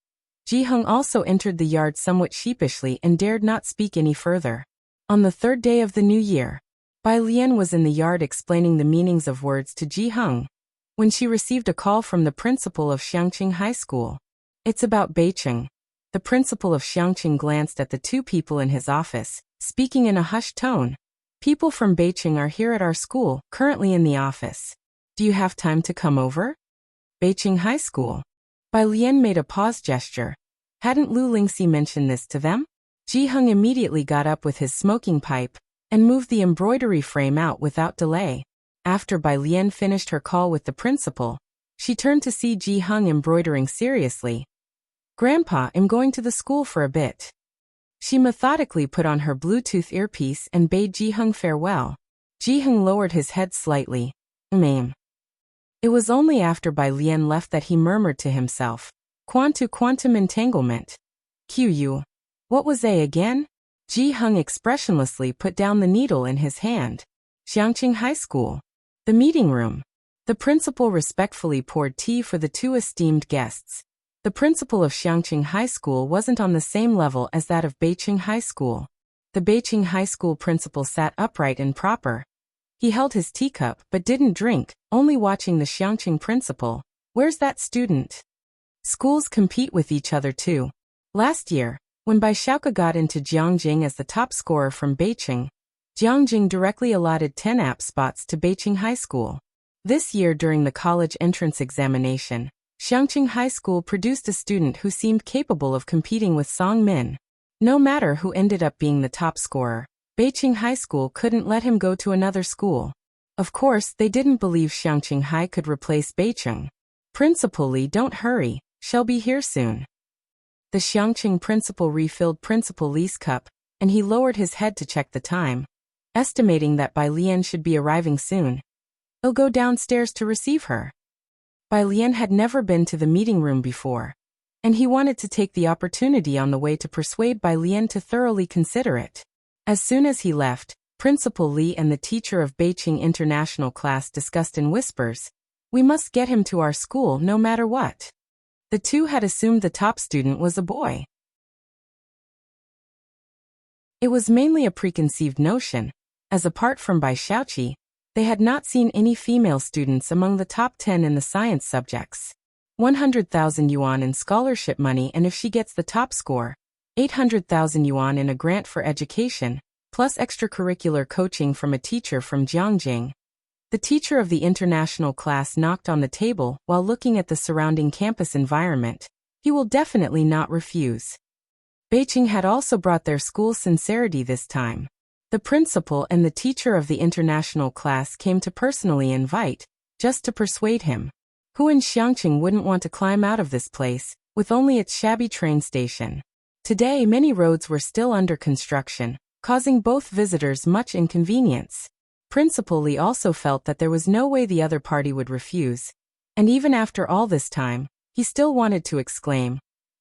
Ji Heng also entered the yard somewhat sheepishly and dared not speak any further. On the 3rd day of the new year, Bai Lian was in the yard explaining the meanings of words to Ji Heng, when she received a call from the principal of Xiangqing High School. It's about Beiqing. The principal of Xiangqing glanced at the 2 people in his office, speaking in a hushed tone. People from Beiqing are here at our school, currently in the office. Do you have time to come over? Beiqing High School. Bai Lian made a pause gesture. Hadn't Lu Lingxi mentioned this to them? Ji Heng immediately got up with his smoking pipe, and moved the embroidery frame out without delay. After Bai Lian finished her call with the principal, she turned to see Ji Heng embroidering seriously. Grandpa, I'm going to the school for a bit. She methodically put on her Bluetooth earpiece and bade Ji Heng farewell. Ji Heng lowered his head slightly. It was only after Bai Lian left that he murmured to himself, Quantum entanglement. QU. What was A again? Ji Heng expressionlessly put down the needle in his hand. Xiangqing High School. The meeting room. The principal respectfully poured tea for the 2 esteemed guests. The principal of Xiangqing High School wasn't on the same level as that of Beiqing High School. The Beiqing High School principal sat upright and proper. He held his teacup but didn't drink, only watching the Xiangqing principal. Where's that student? Schools compete with each other too. Last year, when Bai Xiaoke got into Jiangjing as the top scorer from Beijing, Jiangjing directly allotted 10 app spots to Beijing High School. This year during the college entrance examination, Xiangqing High School produced a student who seemed capable of competing with Song Min. No matter who ended up being the top scorer, Beijing High School couldn't let him go to another school. Of course, they didn't believe Xiangqing High could replace Beijing. Principal Li, don't hurry, she'll be here soon. The Xiangqing principal refilled Principal Li's cup, and he lowered his head to check the time, estimating that Bai Lian should be arriving soon. He'll go downstairs to receive her. Bai Lian had never been to the meeting room before, and he wanted to take the opportunity on the way to persuade Bai Lian to thoroughly consider it. As soon as he left, Principal Li and the teacher of Beijing International class discussed in whispers, "We must get him to our school no matter what." The two had assumed the top student was a boy. It was mainly a preconceived notion, as apart from Bai Xiaoqi, they had not seen any female students among the top 10 in the science subjects. 100,000 yuan in scholarship money, and if she gets the top score, 800,000 yuan in a grant for education, plus extracurricular coaching from a teacher from Jiangjing. The teacher of the international class knocked on the table while looking at the surrounding campus environment. He will definitely not refuse. Beijing had also brought their school's sincerity this time. The principal and the teacher of the international class came to personally invite, just to persuade him. Who in Xiangqing wouldn't want to climb out of this place, with only its shabby train station? Today many roads were still under construction, causing both visitors much inconvenience. Principal Li also felt that there was no way the other party would refuse, and even after all this time, he still wanted to exclaim,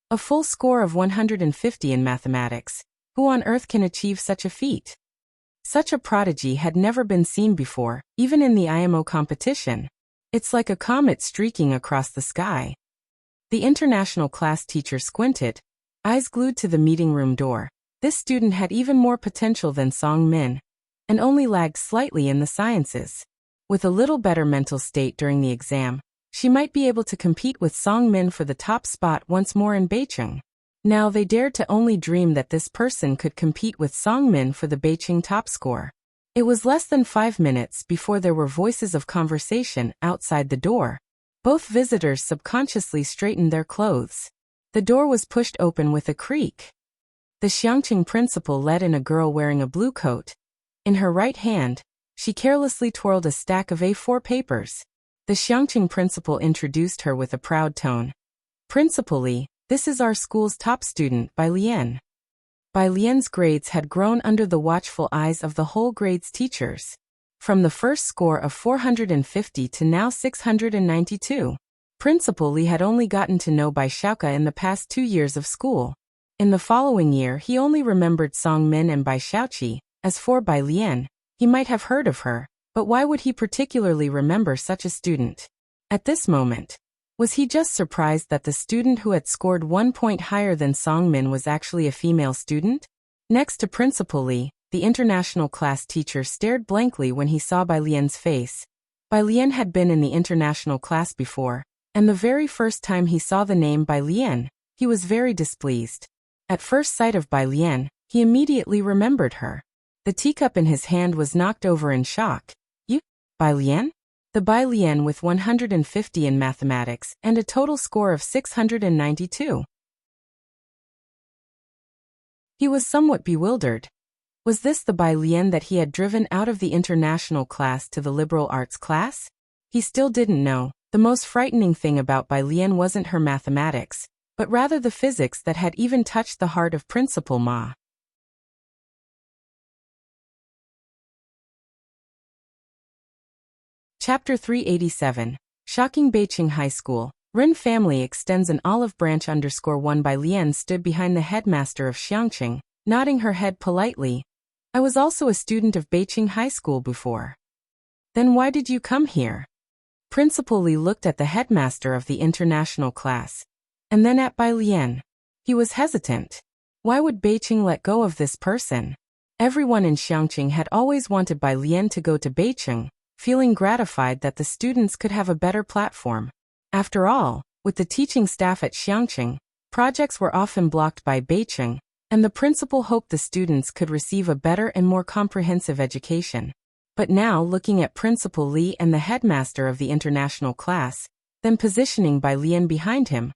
"A full score of 150 in mathematics, who on earth can achieve such a feat?" Such a prodigy had never been seen before, even in the IMO competition. It's like a comet streaking across the sky. The international class teacher squinted, eyes glued to the meeting room door. This student had even more potential than Song Min, and only lagged slightly in the sciences. With a little better mental state during the exam, she might be able to compete with Song Min for the top spot once more in Beijing. Now they dared to only dream that this person could compete with Song Min for the Beijing top score. It was less than 5 minutes before there were voices of conversation outside the door. Both visitors subconsciously straightened their clothes. The door was pushed open with a creak. The Xiangqing principal led in a girl wearing a blue coat. In her right hand, she carelessly twirled a stack of A4 papers. The Xiangqing principal introduced her with a proud tone. "Principal Li, this is our school's top student, Bai Lian." Bai Lian's grades had grown under the watchful eyes of the whole grade's teachers. From the first score of 450 to now 692. Principal Li had only gotten to know Bai Xiaoke in the past 2 years of school. In the following year he only remembered Song Min and Bai Xiaoqi. As for Bai Lian, he might have heard of her, but why would he particularly remember such a student? At this moment, was he just surprised that the student who had scored 1 point higher than Song Min was actually a female student? Next to Principal Li, the international class teacher stared blankly when he saw Bai Lian's face. Bai Lian had been in the international class before, and the very first time he saw the name Bai Lian, he was very displeased. At first sight of Bai Lian, he immediately remembered her. The teacup in his hand was knocked over in shock. "You, Bai Lian?" The Bai Lian with 150 in mathematics and a total score of 692. He was somewhat bewildered. Was this the Bai Lian that he had driven out of the international class to the liberal arts class? He still didn't know. The most frightening thing about Bai Lian wasn't her mathematics, but rather the physics that had even touched the heart of Principal Ma. Chapter 387. Shocking Beijing High School. Ren family extends an olive branch _1. Bai Lian stood behind the headmaster of Xiangqing, nodding her head politely. "I was also a student of Beijing High School before." "Then why did you come here?" Principal Li looked at the headmaster of the international class, and then at Bai Lian. He was hesitant. Why would Beijing let go of this person? Everyone in Xiangqing had always wanted Bai Lian to go to Beijing, feeling gratified that the students could have a better platform. After all, With the teaching staff at Xiangqing, projects were often blocked by Beijing, and the principal hoped the students could receive a better and more comprehensive education. But now, looking at Principal Li and the headmaster of the international class, then positioning Bai Lian behind him,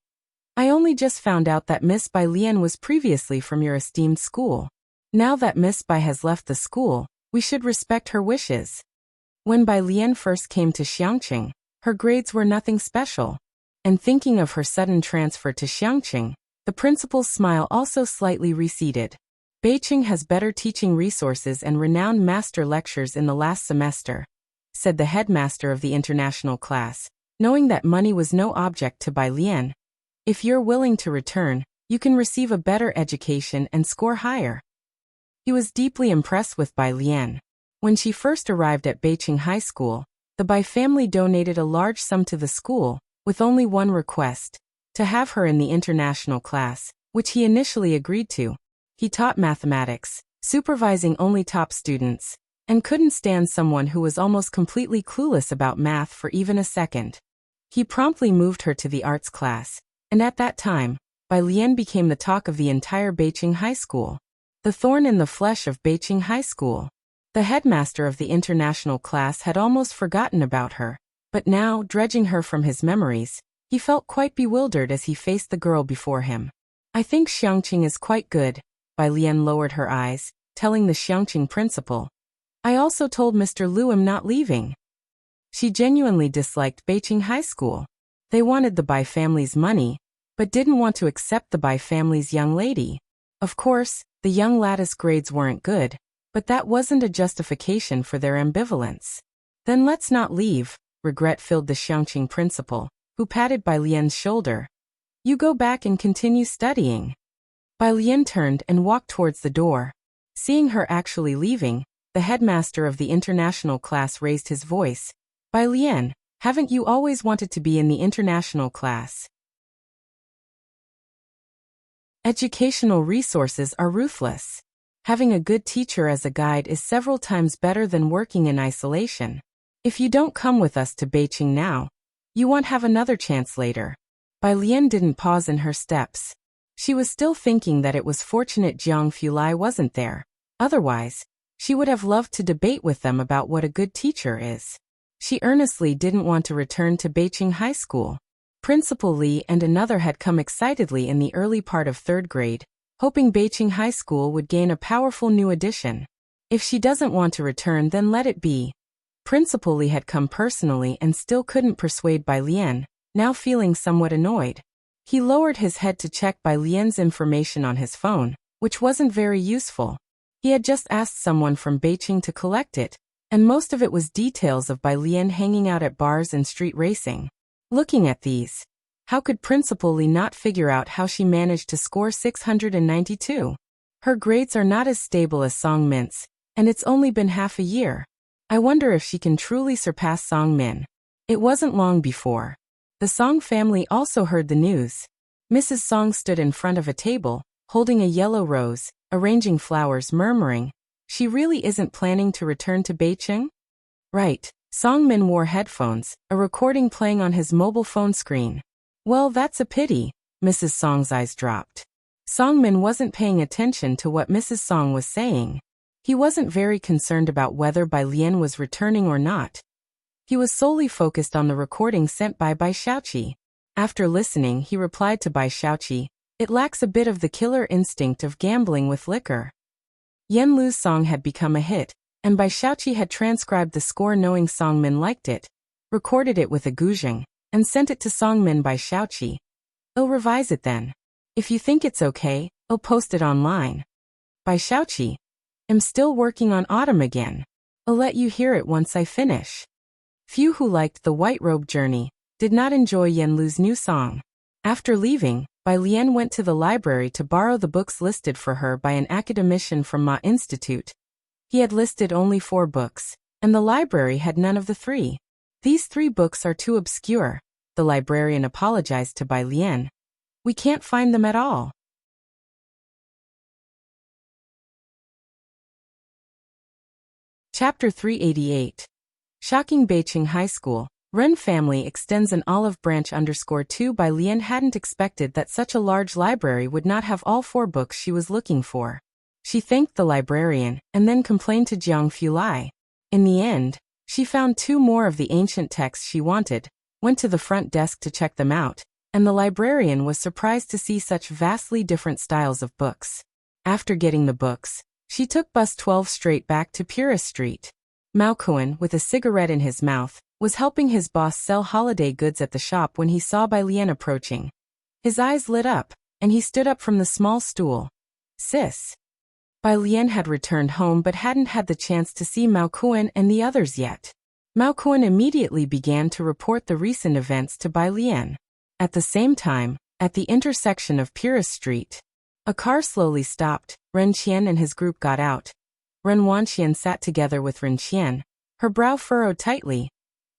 I only just found out that Miss Bai Lian was previously from your esteemed school. Now that Miss Bai has left the school, we should respect her wishes. When Bai Lian first came to Xiangqing, her grades were nothing special. And thinking of her sudden transfer to Xiangqing, the principal's smile also slightly receded. Beijing has better teaching resources and renowned master lectures in the last semester, said the headmaster of the international class, knowing that money was no object to Bai Lian. If you're willing to return, you can receive a better education and score higher. He was deeply impressed with Bai Lian. When she first arrived at Beijing High School, the Bai family donated a large sum to the school, with only one request: to have her in the international class, which he initially agreed to. He taught mathematics, supervising only top students, and couldn't stand someone who was almost completely clueless about math for even a second. He promptly moved her to the arts class, and at that time, Bai Lian became the talk of the entire Beijing High School. The thorn in the flesh of Beijing High School. The headmaster of the international class had almost forgotten about her, but now, dredging her from his memories, he felt quite bewildered as he faced the girl before him. I think Xiangqing is quite good. Bai Lian lowered her eyes, telling the Xiangqing principal. I also told Mr. Lu I'm not leaving. She genuinely disliked Beijing High School. They wanted the Bai family's money, but didn't want to accept the Bai family's young lady. Of course, the young lattice grades weren't good, but that wasn't a justification for their ambivalence. Then let's not leave, regret filled the Xiangqing principal, who patted Bai Lian's shoulder. You go back and continue studying. Bai Lian turned and walked towards the door. Seeing her actually leaving, the headmaster of the international class raised his voice. Bai Lian, haven't you always wanted to be in the international class? Educational resources are ruthless. Having a good teacher as a guide is several times better than working in isolation. If you don't come with us to Beijing now, you won't have another chance later. Bai Lian didn't pause in her steps. She was still thinking that it was fortunate Jiang Fulai wasn't there. Otherwise, she would have loved to debate with them about what a good teacher is. She earnestly didn't want to return to Beijing High School. Principal Li and another had come excitedly in the early part of third grade, hoping Beijing High School would gain a powerful new addition. If she doesn't want to return, then let it be. Principal Li had come personally and still couldn't persuade Bai Lian, now feeling somewhat annoyed. He lowered his head to check Bai Lian's information on his phone, which wasn't very useful. He had just asked someone from Beijing to collect it, and most of it was details of Bai Lian hanging out at bars and street racing. Looking at these, how could Principal Li not figure out how she managed to score 692? Her grades are not as stable as Song Min's, and it's only been half a year. I wonder if she can truly surpass Song Min. It wasn't long before the Song family also heard the news. Mrs. Song stood in front of a table, holding a yellow rose, arranging flowers, murmuring, she really isn't planning to return to Beijing? Right. Song Min wore headphones, a recording playing on his mobile phone screen. Well, that's a pity. Mrs. Song's eyes dropped. Song Min wasn't paying attention to what Mrs. Song was saying. He wasn't very concerned about whether Bai Lian was returning or not. He was solely focused on the recording sent by Bai Xiaoqi. After listening, he replied to Bai Xiaoqi, it lacks a bit of the killer instinct of gambling with liquor. Yan Lu's song had become a hit, and Bai Xiaoqi had transcribed the score knowing Song Min liked it, recorded it with a guzheng, and sent it to Song Min. Bai Xiaoqi. I'll revise it then. If you think it's okay, I'll post it online. Bai Xiaoqi. I'm still working on Autumn again. I'll let you hear it once I finish. Few who liked the White Robe Journey did not enjoy Yan Lu's new song. After leaving, Bai Lian went to the library to borrow the books listed for her by an academician from Ma Institute. He had listed only 4 books, and the library had none of the 3. These 3 books are too obscure, the librarian apologized to Bai Lian. We can't find them at all. Chapter 388. Shocking Beijing High School. Ren family extends an olive branch _2 by Lian hadn't expected that such a large library would not have all 4 books she was looking for. She thanked the librarian, and then complained to Jiang Fulai. In the end, she found 2 more of the ancient texts she wanted, went to the front desk to check them out, and the librarian was surprised to see such vastly different styles of books. After getting the books, she took bus 12 straight back to Purist Street. Mao Kuan, with a cigarette in his mouth, was helping his boss sell holiday goods at the shop when he saw Bai Lian approaching. His eyes lit up, and he stood up from the small stool. "Sis." Bai Lian had returned home but hadn't had the chance to see Mao Kuan and the others yet. Mao Kuan immediately began to report the recent events to Bai Lian. At the same time, at the intersection of Purist Street, a car slowly stopped. Ren Qian and his group got out. Ren Wanqian sat together with Ren Qian, her brow furrowed tightly.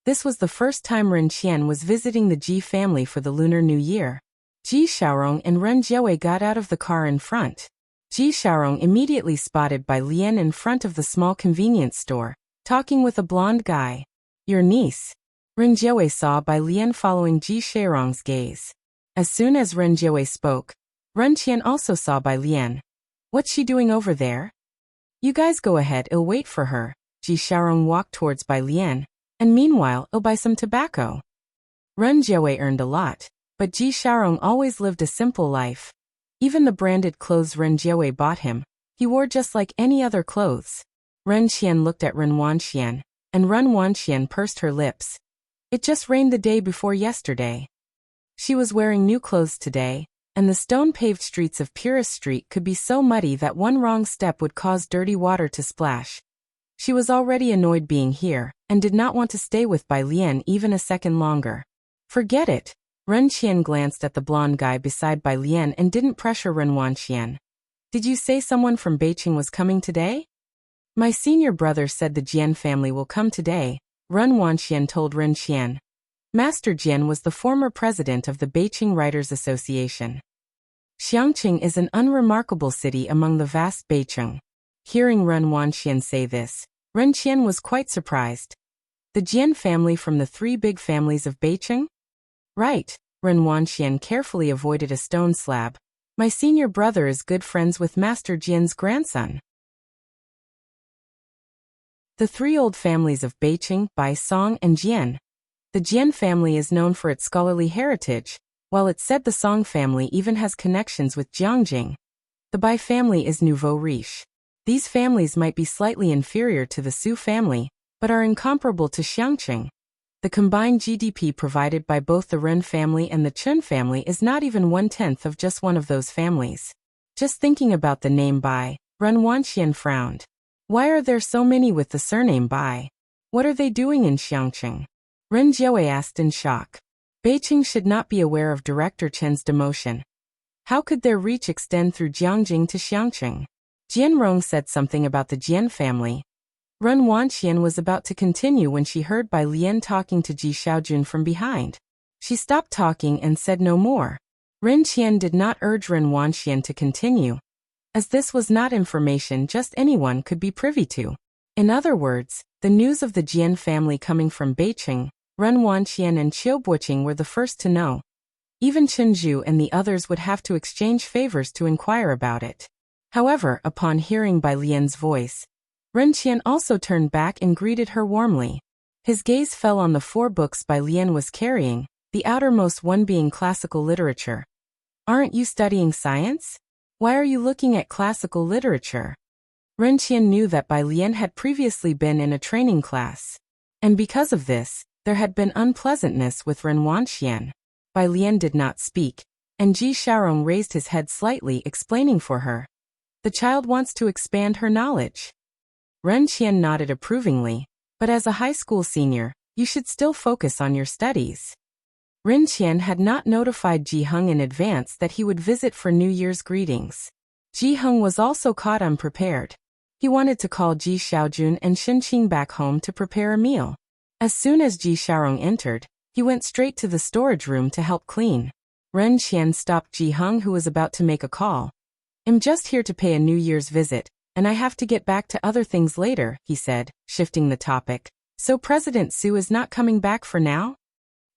This was the first time Ren Qian was visiting the Ji family for the Lunar New Year. Ji Xiaorong and Ren Jiawei got out of the car in front. Ji Xiaorong immediately spotted Bai Lian in front of the small convenience store, talking with a blonde guy. "Your niece." Ren Jiawei saw Bai Lian following Ji Xiaorong's gaze. As soon as Ren Jiawei spoke, Ren Qian also saw Bai Lian. "What's she doing over there?" "You guys go ahead, I'll wait for her." Ji Xiaorong walked towards Bai Lian, and meanwhile I'll buy some tobacco. Ren Jiawei earned a lot, but Ji Xiaorong always lived a simple life. Even the branded clothes Ren Jiawei bought him, he wore just like any other clothes. Ren Qian looked at Ren Wanqian, and Ren Wanqian pursed her lips. It just rained the day before yesterday. She was wearing new clothes today, and the stone-paved streets of Purist Street could be so muddy that one wrong step would cause dirty water to splash. She was already annoyed being here, and did not want to stay with Bai Lian even a second longer. "Forget it." Ren Qian glanced at the blonde guy beside Bai Lian and didn't pressure Ren Wanqian. "Did you say someone from Beijing was coming today?" "My senior brother said the Jian family will come today," Ren Wanqian told Ren Qian. Master Jian was the former president of the Beijing Writers Association. Xiangqing is an unremarkable city among the vast Beijing. Hearing Ren Wanqian say this, Ren Qian was quite surprised. The Jian family from the 3 big families of Beijing? Right, Ren Wanqian carefully avoided a stone slab. My senior brother is good friends with Master Jian's grandson. The 3 old families of Beijing, Bai Song, and Jian. The Jian family is known for its scholarly heritage, while it's said the Song family even has connections with Jiangjing. The Bai family is nouveau riche. These families might be slightly inferior to the Su family, but are incomparable to Xiangqing. The combined GDP provided by both the Ren family and the Chun family is not even 1/10 of just one of those families. Just thinking about the name Bai, Ren Wanqian frowned. Why are there so many with the surname Bai? What are they doing in Xiangqing? Ren Jiawei asked in shock. Beijing should not be aware of Director Chen's demotion. How could their reach extend through Jiangjing to Xiangqing? Jian Rong said something about the Jian family. Ren Wanqian was about to continue when she heard Bai Lian talking to Ji Xiaojun from behind. She stopped talking and said no more. Ren Qian did not urge Ren Wanqian to continue, as this was not information just anyone could be privy to. In other words, the news of the Jian family coming from Beijing, Ren Wanqian and Qiu Buqing were the first to know. Even Chen Zhu and the others would have to exchange favors to inquire about it. However, upon hearing Bai Lian's voice, Ren Qian also turned back and greeted her warmly. His gaze fell on the 4 books Bai Lian was carrying, the outermost one being classical literature. Aren't you studying science? Why are you looking at classical literature? Ren Qian knew that Bai Lian had previously been in a training class, and because of this, there had been unpleasantness with Ren Wanqian. Bai Lian did not speak, and Ji Xiaorong raised his head slightly, explaining for her. The child wants to expand her knowledge. Ren Qian nodded approvingly, but as a high school senior, you should still focus on your studies. Ren Qian had not notified Ji Heng in advance that he would visit for New Year's greetings. Ji Heng was also caught unprepared. He wanted to call Ji Xiaojun and Shen Qing back home to prepare a meal. As soon as Ji Xiaorong entered, he went straight to the storage room to help clean. Ren Qian stopped Ji Heng, who was about to make a call. I'm just here to pay a New Year's visit, and I have to get back to other things later, he said, shifting the topic. So President Su is not coming back for now?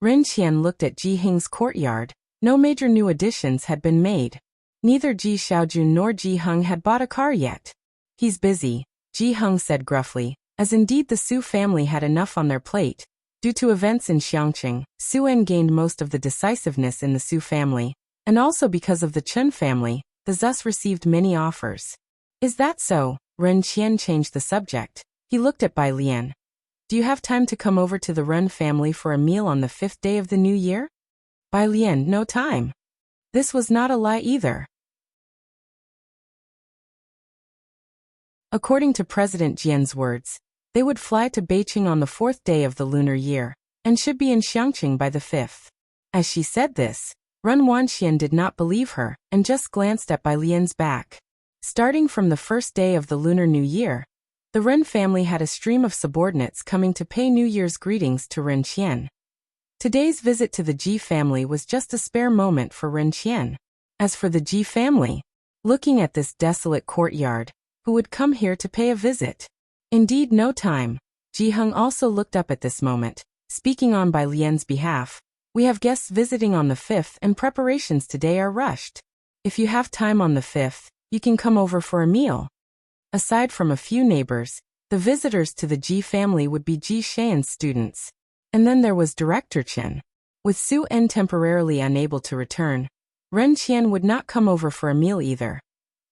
Ren Qian looked at Ji Hing's courtyard. No major new additions had been made. Neither Ji Xiaojun nor Ji Heng had bought a car yet. He's busy, Ji Heng said gruffly, as indeed the Su family had enough on their plate. Due to events in Xiangqing, Su En gained most of the decisiveness in the Su family, and also because of the Chen family, the Zus received many offers. Is that so? Ren Qian changed the subject. He looked at Bai Lian. Do you have time to come over to the Ren family for a meal on the 5th day of the new year? Bai Lian, no time. This was not a lie either. According to President Jian's words, they would fly to Beijing on the 4th day of the lunar year, and should be in Xiangqing by the 5th. As she said this, Ren Wanxian did not believe her, and just glanced at Bai Lian's back. Starting from the 1st day of the Lunar New Year, the Ren family had a stream of subordinates coming to pay New Year's greetings to Ren Qian. Today's visit to the Ji family was just a spare moment for Ren Qian. As for the Ji family, looking at this desolate courtyard, who would come here to pay a visit? Indeed, no time. Ji Heng also looked up at this moment, speaking on Bai Lian's behalf. We have guests visiting on the 5th and preparations today are rushed. If you have time on the 5th, you can come over for a meal. Aside from a few neighbors, the visitors to the Ji family would be Ji Xian's students. And then there was Director Chen. With Su En temporarily unable to return, Ren Qian would not come over for a meal either.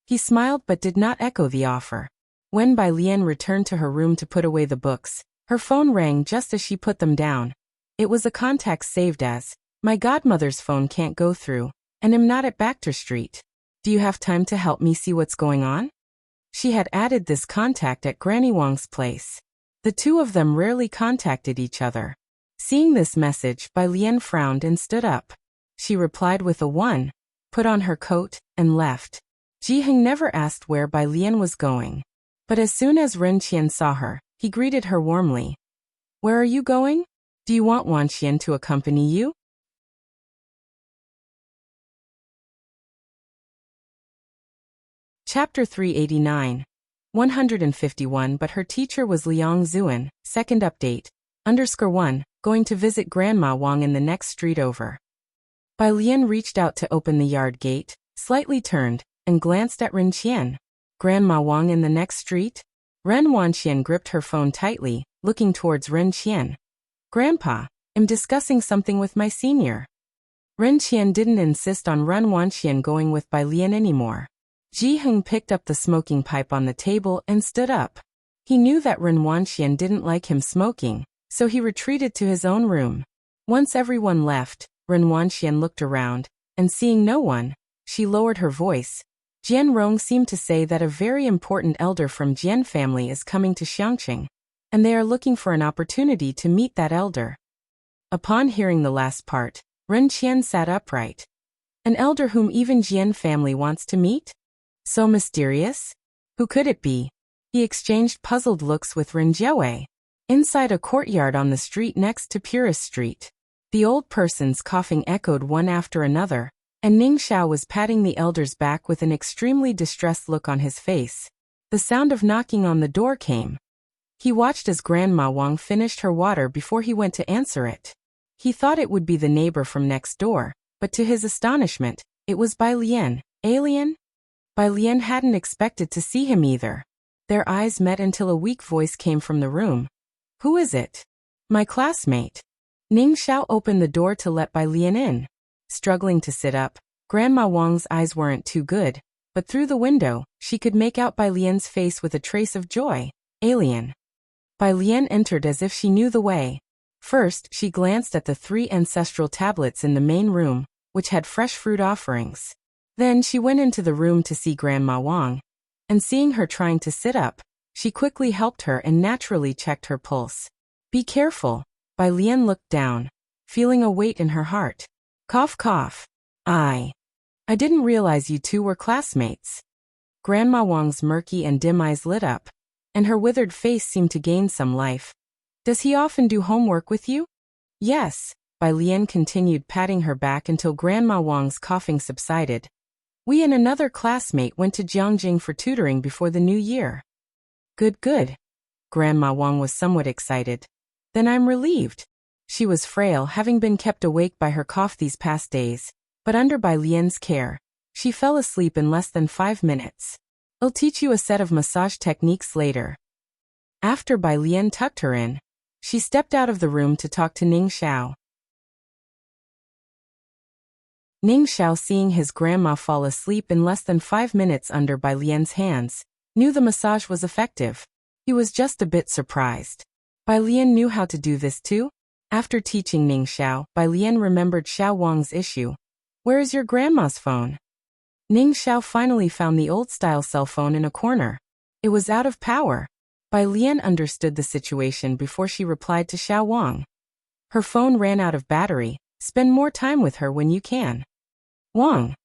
He smiled but did not echo the offer. When Bai Lian returned to her room to put away the books, her phone rang just as she put them down. It was a contact saved as, "My godmother's phone can't go through, and am not at Baxter Street. Do you have time to help me see what's going on?" She had added this contact at Granny Wang's place. The two of them rarely contacted each other. Seeing this message, Bai Lian frowned and stood up. She replied with a 1, put on her coat, and left. Ji Heng never asked where Bai Lian was going. But as soon as Ren Qian saw her, he greeted her warmly. "Where are you going? Do you want Wan Qian to accompany you?" Chapter 389. 151 But her teacher was Liang Zuan, second update. _1, going to visit Grandma Wang in the next street over. Bai Lian reached out to open the yard gate, slightly turned, and glanced at Ren Qian. Grandma Wang in the next street? Ren Wanxian gripped her phone tightly, looking towards Ren Qian. "Grandpa, I'm discussing something with my senior." Ren Qian didn't insist on Ren Wanxian going with Bai Lian anymore. Ji Heng picked up the smoking pipe on the table and stood up. He knew that Ren Wanxian didn't like him smoking, so he retreated to his own room. Once everyone left, Ren Wanxian looked around, and seeing no one, she lowered her voice. Jian Rong seemed to say that a very important elder from Jian family is coming to Xiangqing, and they are looking for an opportunity to meet that elder. Upon hearing the last part, Ren Qian sat upright. An elder whom even Jian family wants to meet? So mysterious? Who could it be? He exchanged puzzled looks with Ren Jiawei. Inside a courtyard on the street next to Purist Street, the old persons coughing echoed one after another, and Ning Xiao was patting the elder's back with an extremely distressed look on his face. The sound of knocking on the door came. He watched as Grandma Wang finished her water before he went to answer it. He thought it would be the neighbor from next door, but to his astonishment, it was Bai Lian. Alien? Bai Lian hadn't expected to see him either. Their eyes met until a weak voice came from the room. "Who is it?" "My classmate." Ning Xiao opened the door to let Bai Lian in. Struggling to sit up, Grandma Wang's eyes weren't too good, but through the window, she could make out Bai Lian's face with a trace of joy. "Alien." Bai Lian entered as if she knew the way. First, she glanced at the 3 ancestral tablets in the main room, which had fresh fruit offerings. Then she went into the room to see Grandma Wang, and seeing her trying to sit up, she quickly helped her and naturally checked her pulse. "Be careful." Bai Lian looked down, feeling a weight in her heart. Cough cough. I didn't realize you two were classmates." Grandma Wang's murky and dim eyes lit up, and her withered face seemed to gain some life. "Does he often do homework with you?" "Yes." Bai Lian continued patting her back until Grandma Wang's coughing subsided. "We and another classmate went to Jiangjing for tutoring before the new year." Good. Grandma Wang was somewhat excited. Then I'm relieved. She was frail, having been kept awake by her cough these past days, but under Bai Lian's care, she fell asleep in less than 5 minutes. I'll teach you a set of massage techniques later. After Bai Lian tucked her in, she stepped out of the room to talk to Ning Xiao. Ning Xiao, seeing his grandma fall asleep in less than 5 minutes under Bai Lian's hands, knew the massage was effective. He was just a bit surprised. Bai Lian knew how to do this too? After teaching Ning Xiao, Bai Lian remembered Xiao Wang's issue. Where is your grandma's phone? Ning Xiao finally found the old-style cell phone in a corner. It was out of power. Bai Lian understood the situation before she replied to Xiao Wang. Her phone ran out of battery. Spend more time with her when you can. Wang.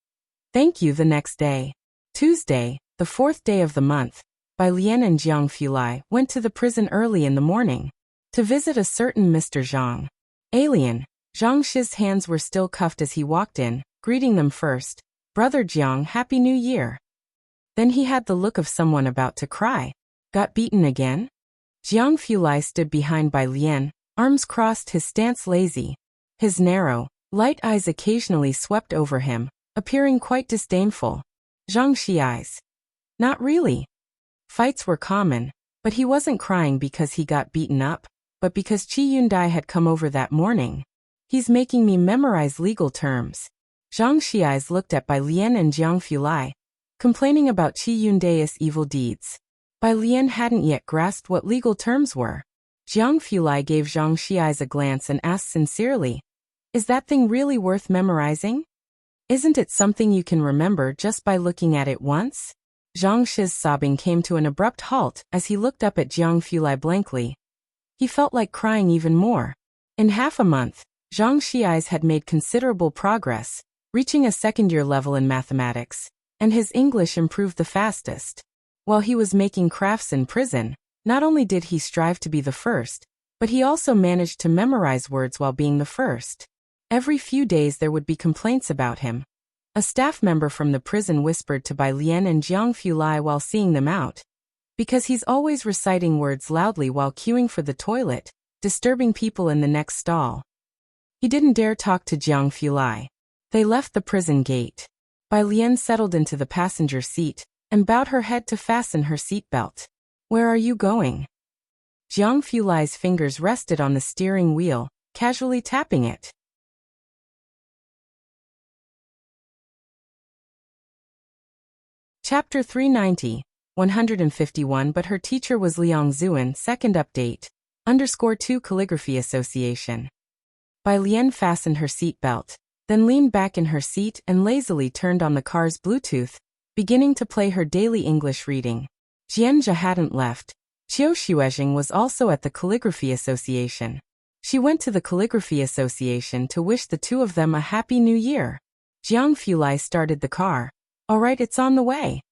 Thank you. The next day, Tuesday, the 4th day of the month, Bai Lian and Jiang Fulai went to the prison early in the morning to visit a certain Mr. Zhang. Alien. Zhang Shi's hands were still cuffed as he walked in, greeting them first. Brother Jiang, Happy New Year. Then he had the look of someone about to cry. Got beaten again? Jiang Fulai stood behind Bai Lian, arms crossed, his stance lazy. His narrow, light eyes occasionally swept over him, appearing quite disdainful. Zhang Shi eyes. Not really. Fights were common, but he wasn't crying because he got beaten up, but because Qi Yundai had come over that morning. He's making me memorize legal terms. Zhang Xi's looked at Bai Lian and Jiang Fulai, complaining about Qi Yundai's evil deeds. Bai Lian hadn't yet grasped what legal terms were. Jiang Fulai gave Zhang Xi's a glance and asked sincerely, is that thing really worth memorizing? Isn't it something you can remember just by looking at it once? Zhang Shi's sobbing came to an abrupt halt as he looked up at Jiang Fulai blankly. He felt like crying even more. In half a month, Zhang Xi's had made considerable progress, reaching a second-year level in mathematics, and his English improved the fastest. While he was making crafts in prison, not only did he strive to be the first, but he also managed to memorize words while being the first. Every few days there would be complaints about him. A staff member from the prison whispered to Bai Lian and Jiang Fulai while seeing them out. Because he's always reciting words loudly while queuing for the toilet, disturbing people in the next stall. He didn't dare talk to Jiang Fulai. They left the prison gate. Bai Lian settled into the passenger seat and bowed her head to fasten her seatbelt. Where are you going? Jiang Fulai's fingers rested on the steering wheel, casually tapping it. Chapter 390, 151. But her teacher was Liang Zuan. Second update. _2 Calligraphy Association. Bai Lian fastened her seatbelt, then leaned back in her seat and lazily turned on the car's Bluetooth, beginning to play her daily English reading. Jianjia hadn't left. Qiu Xuezheng was also at the Calligraphy Association. She went to the Calligraphy Association to wish the two of them a Happy New Year. Jiang Fulai started the car. All right, it's on the way.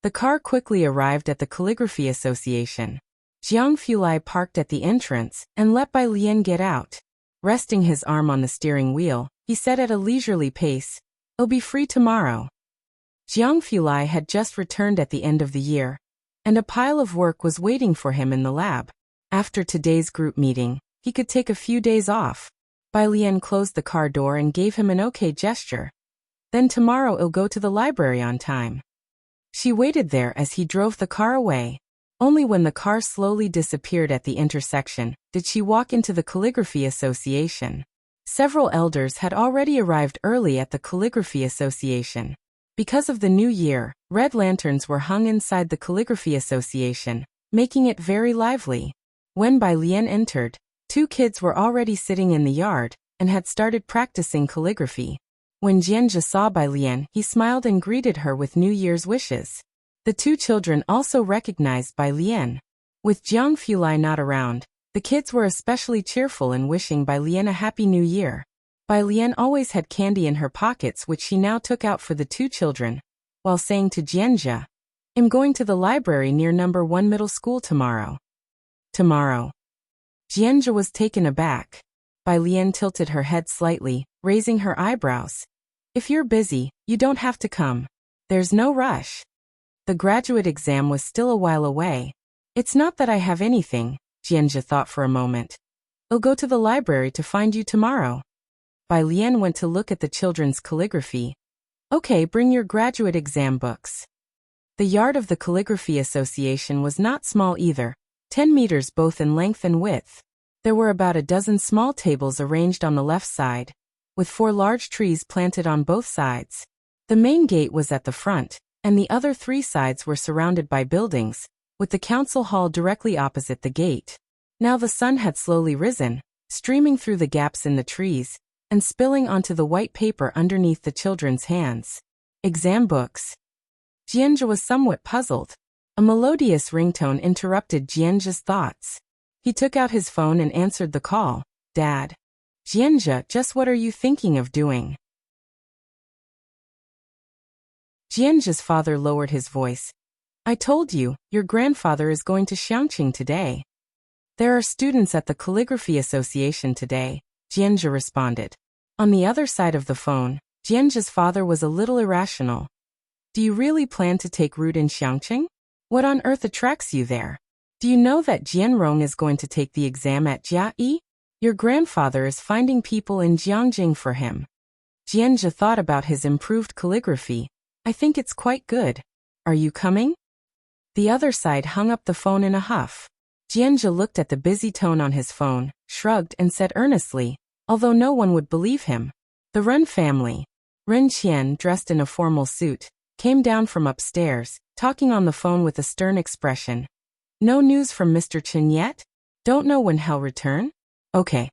The car quickly arrived at the Calligraphy Association. Jiang Fulai parked at the entrance and let Bai Lian get out. Resting his arm on the steering wheel, he said at a leisurely pace, "I'll be free tomorrow." Jiang Fulai had just returned at the end of the year, and a pile of work was waiting for him in the lab. After today's group meeting, he could take a few days off. Bai Lian closed the car door and gave him an okay gesture. Then tomorrow I'll go to the library on time. She waited there as he drove the car away. Only when the car slowly disappeared at the intersection did she walk into the Calligraphy Association. Several elders had already arrived early at the Calligraphy Association. Because of the new year, red lanterns were hung inside the Calligraphy Association, making it very lively. When Bai Lian entered, 2 kids were already sitting in the yard and had started practicing calligraphy. When Jianjia saw Bai Lian, he smiled and greeted her with New Year's wishes. The 2 children also recognized Bai Lian. With Jiang Fulai not around, the kids were especially cheerful in wishing Bai Lian a Happy New Year. Bai Lian always had candy in her pockets, which she now took out for the 2 children, while saying to Jianjia, "I'm going to the library near number 1 middle school tomorrow." Tomorrow. Jianjia was taken aback. Bai Lian tilted her head slightly, raising her eyebrows. "If you're busy, you don't have to come. There's no rush." The graduate exam was still a while away. "It's not that I have anything," Jianjia thought for a moment. I'll go to the library to find you tomorrow. Bai Lian went to look at the children's calligraphy. Okay, bring your graduate exam books. The yard of the Calligraphy Association was not small either, 10 meters both in length and width. There were about a dozen small tables arranged on the left side, with 4 large trees planted on both sides. The main gate was at the front, and the other 3 sides were surrounded by buildings, with the council hall directly opposite the gate. Now the sun had slowly risen, streaming through the gaps in the trees, and spilling onto the white paper underneath the children's hands. Exam books. Jianzhe was somewhat puzzled. A melodious ringtone interrupted Jianzhe's thoughts. He took out his phone and answered the call. Dad. Jianzhe, just what are you thinking of doing? Jianzhe's father lowered his voice. I told you, your grandfather is going to Xiangqing today. There are students at the Calligraphy Association today, Jianzhe responded. On the other side of the phone, Jianzhe's father was a little irrational. Do you really plan to take root in Xiangqing? What on earth attracts you there? Do you know that Jianrong is going to take the exam at Jiayi? Your grandfather is finding people in Jiangjing for him. Jianzhe thought about his improved calligraphy. I think it's quite good. Are you coming? The other side hung up the phone in a huff. Jianzhe looked at the busy tone on his phone, shrugged and said earnestly, although no one would believe him. The Ren family. Ren Qian, dressed in a formal suit, came down from upstairs, talking on the phone with a stern expression. No news from Mr. Chen yet? Don't know when he'll return? Okay.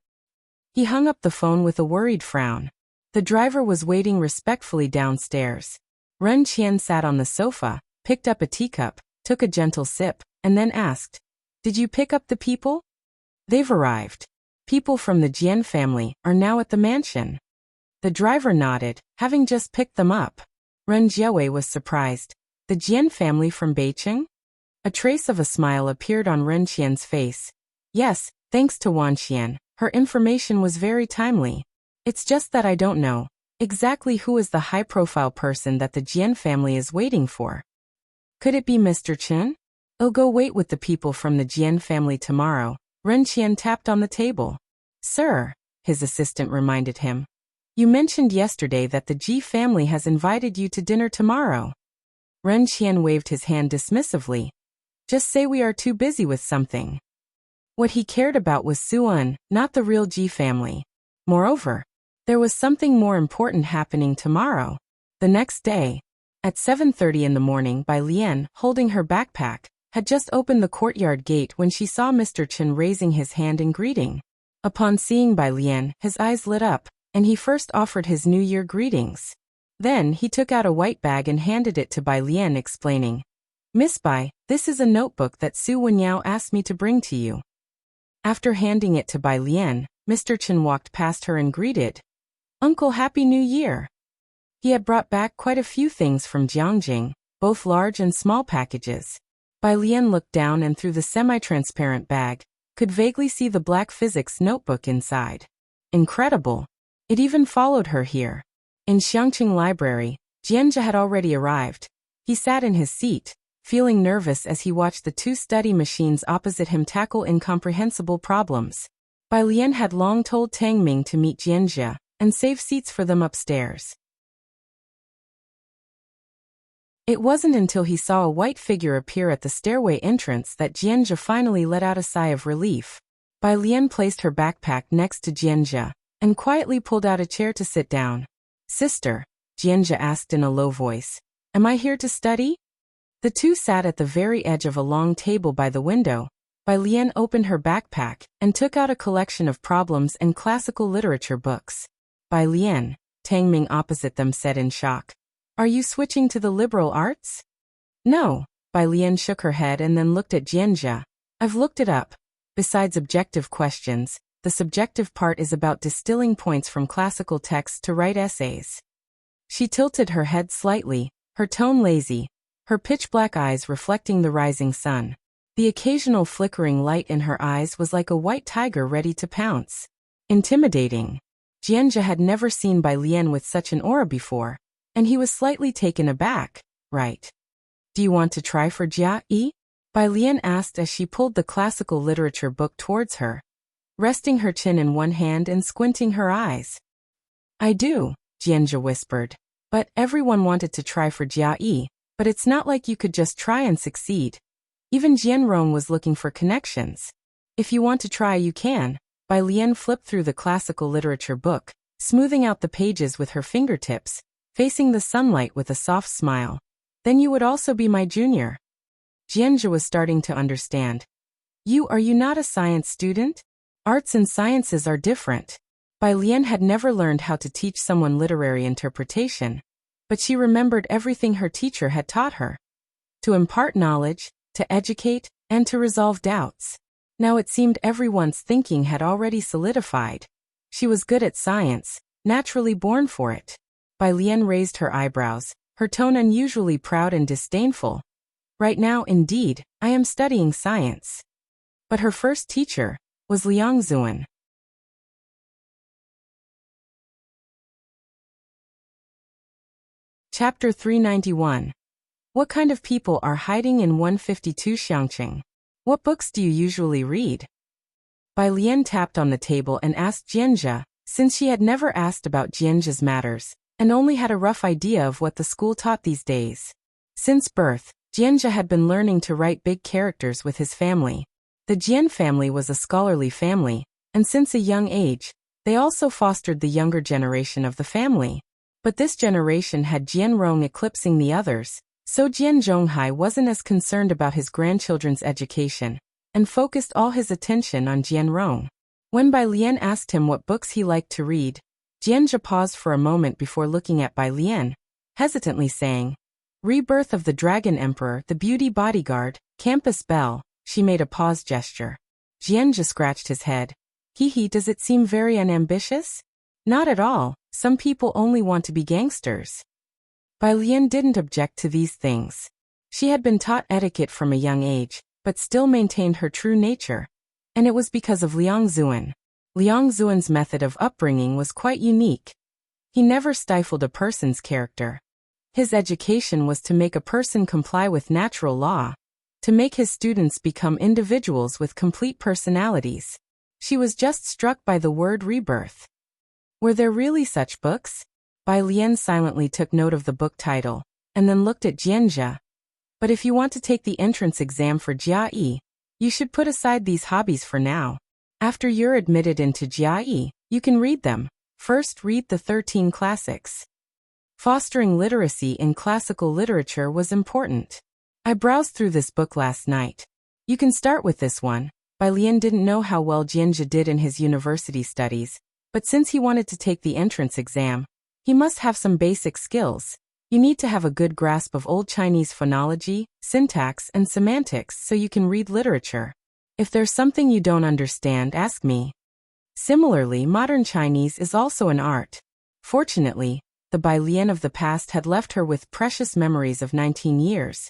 He hung up the phone with a worried frown. The driver was waiting respectfully downstairs. Ren Qian sat on the sofa, picked up a teacup, took a gentle sip, and then asked, Did you pick up the people? They've arrived. People from the Jian family are now at the mansion. The driver nodded, having just picked them up. Ren Jiawei was surprised. The Jian family from Beiqing? A trace of a smile appeared on Ren Qian's face. Yes, thanks to Wan Qian, her information was very timely. It's just that I don't know exactly who is the high-profile person that the Jian family is waiting for. Could it be Mr. Chen? I'll go wait with the people from the Jian family tomorrow. Ren Qian tapped on the table. Sir, his assistant reminded him. You mentioned yesterday that the Ji family has invited you to dinner tomorrow. Ren Qian waved his hand dismissively. Just say we are too busy with something. What he cared about was Suan, not the real Ji family. Moreover, there was something more important happening tomorrow. The next day, at 7:30 in the morning, Bai Lian, holding her backpack, had just opened the courtyard gate when she saw Mr. Chen raising his hand in greeting. Upon seeing Bai Lian, his eyes lit up, and he first offered his New Year greetings. Then he took out a white bag and handed it to Bai Lian, explaining, Miss Bai, this is a notebook that Su Wenyao asked me to bring to you. After handing it to Bai Lian, Mr. Chen walked past her and greeted, Uncle, Happy New Year. He had brought back quite a few things from Jiangjing, both large and small packages. Bai Lian looked down and through the semi-transparent bag, could vaguely see the black physics notebook inside. Incredible. It even followed her here. In Xiangqing Library, Jianzhe had already arrived. He sat in his seat, feeling nervous as he watched the 2 study machines opposite him tackle incomprehensible problems. Bai Lian had long told Tang Ming to meet Jianzhe and save seats for them upstairs. It wasn't until he saw a white figure appear at the stairway entrance that Jianzhe finally let out a sigh of relief. Bai Lian placed her backpack next to Jianzhe and quietly pulled out a chair to sit down. Sister, Jianzhe asked in a low voice, am I here to study? The two sat at the very edge of a long table by the window. Bai Lian opened her backpack and took out a collection of problems and classical literature books. Bai Lian, Tang Ming opposite them said in shock. Are you switching to the liberal arts? No, Bai Lian shook her head and then looked at Jianzhe. I've looked it up. Besides objective questions, the subjective part is about distilling points from classical texts to write essays. She tilted her head slightly, her tone lazy, her pitch-black eyes reflecting the rising sun. The occasional flickering light in her eyes was like a white tiger ready to pounce. Intimidating. Jianzhe had never seen Bai Lian with such an aura before, and he was slightly taken aback. Right. Do you want to try for Jia Yi? Bai Lian asked as she pulled the classical literature book towards her. resting her chin in one hand and squinting her eyes. I do, Jianzhe whispered. But everyone wanted to try for Jia Yi, but it's not like you could just try and succeed. Even Jianrong was looking for connections. If you want to try, you can. Bai Lian flipped through the classical literature book, smoothing out the pages with her fingertips, facing the sunlight with a soft smile. Then you would also be my junior. Jianzhe was starting to understand. Are you not a science student? Arts and sciences are different. Bai Lian had never learned how to teach someone literary interpretation, but she remembered everything her teacher had taught her. To impart knowledge, to educate, and to resolve doubts. Now it seemed everyone's thinking had already solidified. She was good at science, naturally born for it. Bai Lian raised her eyebrows, her tone unusually proud and disdainful. Right now, indeed, I am studying science. But her first teacher was Liang Zuan. Chapter 391. What kind of people are hiding in 152 Xiangqing? What books do you usually read? Bai Lian tapped on the table and asked Jianzhe, since she had never asked about Jianzhe's matters, and only had a rough idea of what the school taught these days. Since birth, Jianzhe had been learning to write big characters with his family. The Jian family was a scholarly family, and since a young age, they also fostered the younger generation of the family. But this generation had Jianrong eclipsing the others, so Jian Zhonghai wasn't as concerned about his grandchildren's education, and focused all his attention on Jianrong. When Bai Lian asked him what books he liked to read, Jianzhe paused for a moment before looking at Bai Lian, hesitantly saying, Rebirth of the Dragon Emperor, The Beauty Bodyguard, Campus Belle. She made a pause gesture. Jianzhe scratched his head. Does it seem very unambitious? Not at all, some people only want to be gangsters. Bai Lian didn't object to these things. She had been taught etiquette from a young age, but still maintained her true nature. And it was because of Liang Zuan. Liang Zuan's method of upbringing was quite unique. He never stifled a person's character. His education was to make a person comply with natural law, to make his students become individuals with complete personalities. She was just struck by the word rebirth. Were there really such books? Bai Lian silently took note of the book title, and then looked at Jianzhe. But if you want to take the entrance exam for Jia Yi, you should put aside these hobbies for now. After you're admitted into Jia Yi, you can read them. First, read the 13 classics. Fostering literacy in classical literature was important. I browsed through this book last night. You can start with this one. Bai Lian didn't know how well Jianzhe did in his university studies, but since he wanted to take the entrance exam, he must have some basic skills. You need to have a good grasp of Old Chinese phonology, syntax, and semantics so you can read literature. If there's something you don't understand, ask me. Similarly, modern Chinese is also an art. Fortunately, the Bai Lian of the past had left her with precious memories of 19 years.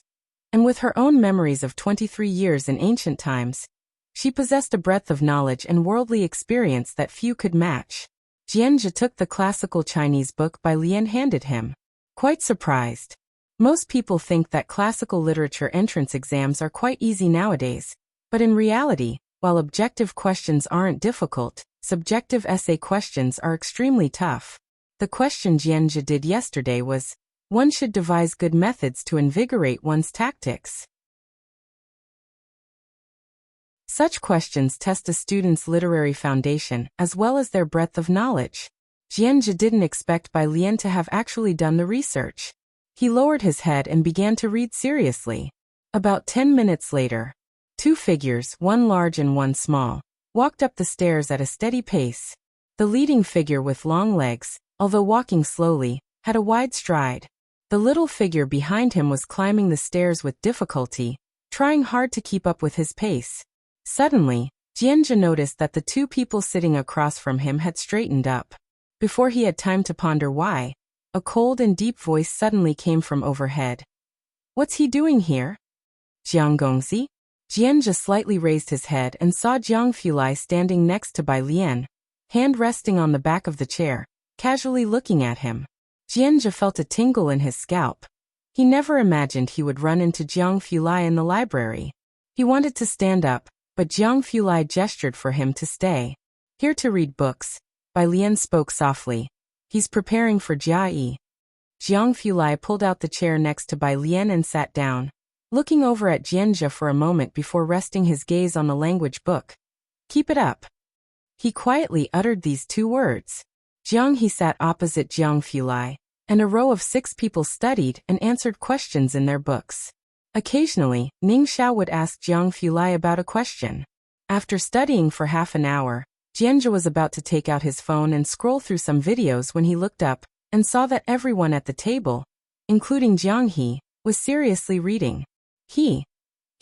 And with her own memories of 23 years in ancient times, she possessed a breadth of knowledge and worldly experience that few could match. Jianzhe took the classical Chinese book Bai Lian handed him, quite surprised. Most people think that classical literature entrance exams are quite easy nowadays, but in reality, while objective questions aren't difficult, subjective essay questions are extremely tough. The question Jianzhe did yesterday was, one should devise good methods to invigorate one's tactics. Such questions test a student's literary foundation as well as their breadth of knowledge. Jianzhe didn't expect Bai Lian to have actually done the research. He lowered his head and began to read seriously. About 10 minutes later, two figures, one large and one small, walked up the stairs at a steady pace. The leading figure with long legs, although walking slowly, had a wide stride. The little figure behind him was climbing the stairs with difficulty, trying hard to keep up with his pace. Suddenly, Jianzhe noticed that the two people sitting across from him had straightened up. Before he had time to ponder why, a cold and deep voice suddenly came from overhead. What's he doing here? Jiang Gongzi? Jianzhe slightly raised his head and saw Jiang Fulai standing next to Bai Lian, hand resting on the back of the chair, casually looking at him. Jianzhe felt a tingle in his scalp. He never imagined he would run into Jiang Fulai in the library. He wanted to stand up, but Jiang Fulai gestured for him to stay. Here to read books. Bai Lian spoke softly. He's preparing for Jia Yi. Jiang Fulai pulled out the chair next to Bai Lian and sat down, looking over at Jianzhe for a moment before resting his gaze on the language book. Keep it up. He quietly uttered these two words. Jiang He sat opposite Jiang Fulai, and a row of 6 people studied and answered questions in their books. Occasionally, Ning Xiao would ask Jiang Fulai about a question. After studying for half an hour, Jianzhe was about to take out his phone and scroll through some videos when he looked up and saw that everyone at the table, including Jiang He, was seriously reading. He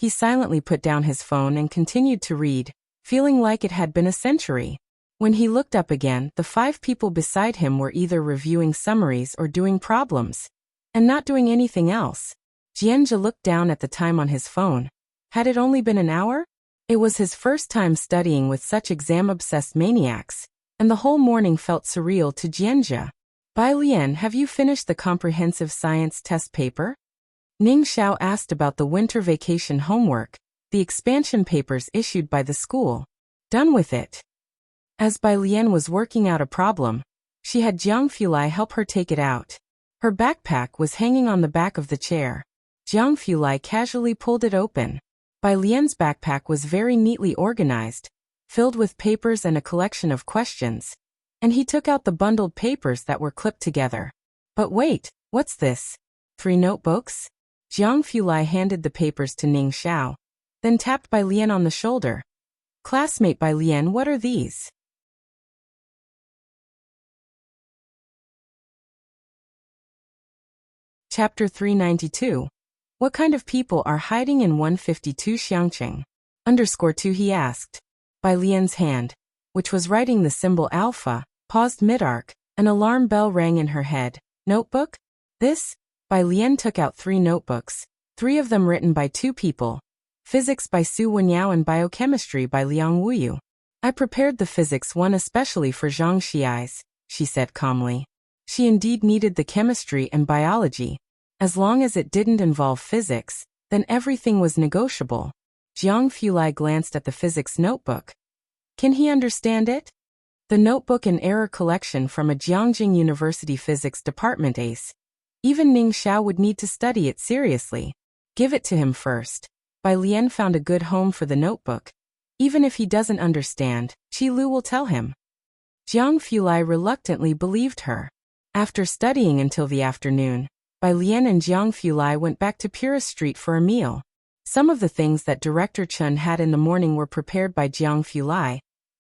silently put down his phone and continued to read, feeling like it had been a century. When he looked up again, the 5 people beside him were either reviewing summaries or doing problems, and not doing anything else. Jianzhe looked down at the time on his phone. Had it only been an hour? It was his first time studying with such exam-obsessed maniacs, and the whole morning felt surreal to Jianzhe. Bai Lian, have you finished the comprehensive science test paper? Ning Xiao asked about the winter vacation homework, the expansion papers issued by the school. Done with it. As Bai Lian was working out a problem, she had Jiang Fulai help her take it out. Her backpack was hanging on the back of the chair. Jiang Fulai casually pulled it open. Bai Lian's backpack was very neatly organized, filled with papers and a collection of questions, and he took out the bundled papers that were clipped together. But wait, what's this? 3 notebooks? Jiang Fulai handed the papers to Ning Xiao, then tapped Bai Lian on the shoulder. Classmate Bai Lian, what are these? Chapter 392. What kind of people are hiding in 152 Xiangqing? _2 he asked. Bai Lian's hand, which was writing the symbol alpha, paused mid-arc. An alarm bell rang in her head. Notebook? This? Bai Lian took out 3 notebooks, 3 of them written by 2 people. Physics by Su Wenyao and Biochemistry by Liang Wuyu. I prepared the physics one especially for Zhang Xiai's, she said calmly. She indeed needed the chemistry and biology. As long as it didn't involve physics, then everything was negotiable. Jiang Fulai glanced at the physics notebook. Can he understand it? The notebook and error collection from a Jiangjing University physics department ace. Even Ning Xiao would need to study it seriously. Give it to him first. Bai Lian found a good home for the notebook. Even if he doesn't understand, Qi Lu will tell him. Jiang Fulai reluctantly believed her. After studying until the afternoon, Bai Lian and Jiang Fulai went back to Purist Street for a meal. Some of the things that Director Chen had in the morning were prepared by Jiang Fulai,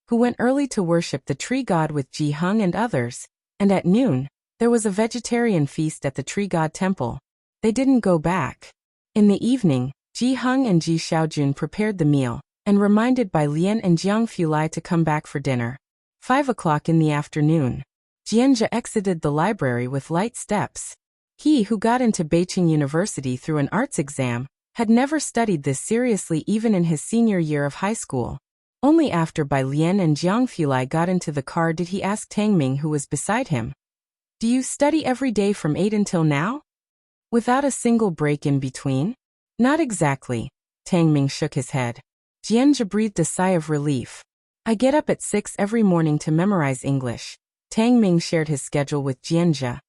who went early to worship the tree god with Ji Heng and others, and at noon, there was a vegetarian feast at the tree god temple. They didn't go back. In the evening, Ji Heng and Ji Xiaojun prepared the meal, and reminded Bai Lian and Jiang Fulai to come back for dinner. 5 o'clock in the afternoon. Jianzhe exited the library with light steps. He who got into Beijing University through an arts exam had never studied this seriously even in his senior year of high school. Only after Bai Lian and Jiang Fulai got into the car did he ask Tang Ming, who was beside him. Do you study every day from 8 until now? Without a single break in between? Not exactly. Tang Ming shook his head. Jianzhe breathed a sigh of relief. I get up at 6 every morning to memorize English. Tang Ming shared his schedule with Jianzhe.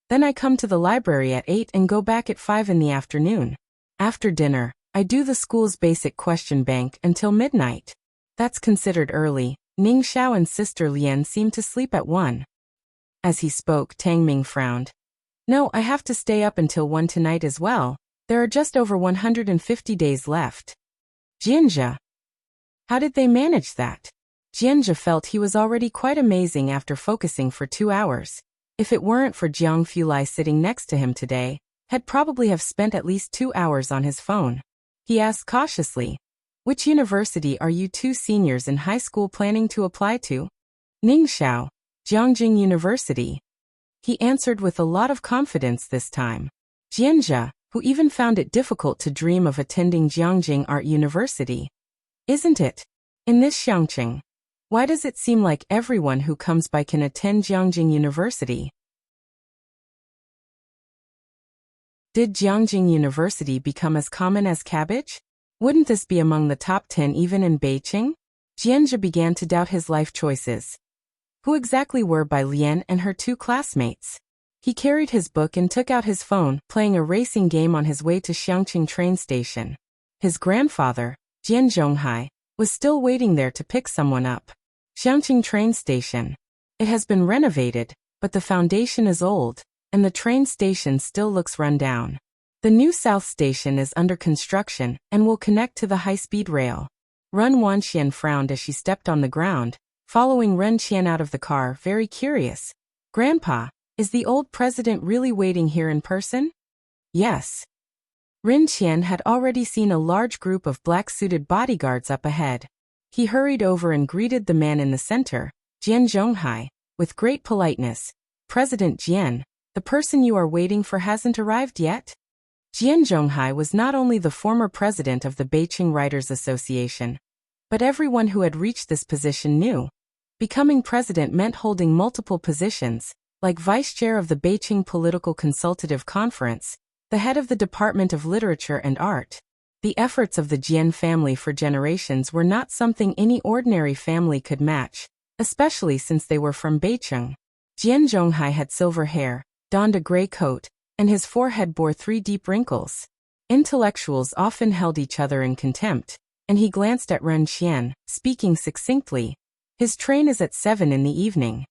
Then I come to the library at 8 and go back at 5 in the afternoon. After dinner, I do the school's basic question bank until midnight. That's considered early. Ning Xiao and Sister Lian seemed to sleep at 1. As he spoke, Tang Ming frowned. No, I have to stay up until 1 tonight as well. There are just over 150 days left. Jianzhe. How did they manage that? Jianzhe felt he was already quite amazing after focusing for 2 hours. If it weren't for Jiang Fulai sitting next to him today, he'd probably have spent at least 2 hours on his phone. He asked cautiously, which university are you 2 seniors in high school planning to apply to? Ning Xiao, Jiangjing University. He answered with a lot of confidence this time. Jianzhe, who even found it difficult to dream of attending Jiangjing Art University. Isn't it? In this Xiangqing, why does it seem like everyone who comes by can attend Jiangjing University? Did Jiangjing University become as common as cabbage? Wouldn't this be among the top 10 even in Beijing? Jianzhe began to doubt his life choices. Who exactly were Bai Lian and her two classmates? He carried his book and took out his phone, playing a racing game on his way to Xiangqing train station. His grandfather, Jian Zhonghai, was still waiting there to pick someone up. Xiangqing train station. It has been renovated, but the foundation is old, and the train station still looks run down. The new South Station is under construction and will connect to the high-speed rail. Ren Wanxian frowned as she stepped on the ground, following Ren Qian out of the car, very curious. Grandpa, is the old president really waiting here in person? Yes. Ren Qian had already seen a large group of black-suited bodyguards up ahead. He hurried over and greeted the man in the center, Jian Zhonghai, with great politeness. President Jian, the person you are waiting for hasn't arrived yet? Jian Zhonghai was not only the former president of the Beijing Writers Association, but everyone who had reached this position knew. Becoming president meant holding multiple positions, like vice chair of the Beijing Political Consultative Conference, the head of the Department of Literature and Art. The efforts of the Jian family for generations were not something any ordinary family could match, especially since they were from Beijing. Jian Zhonghai had silver hair, donned a gray coat, and his forehead bore 3 deep wrinkles. Intellectuals often held each other in contempt, and he glanced at Ren Qian, speaking succinctly. His train is at 7 in the evening.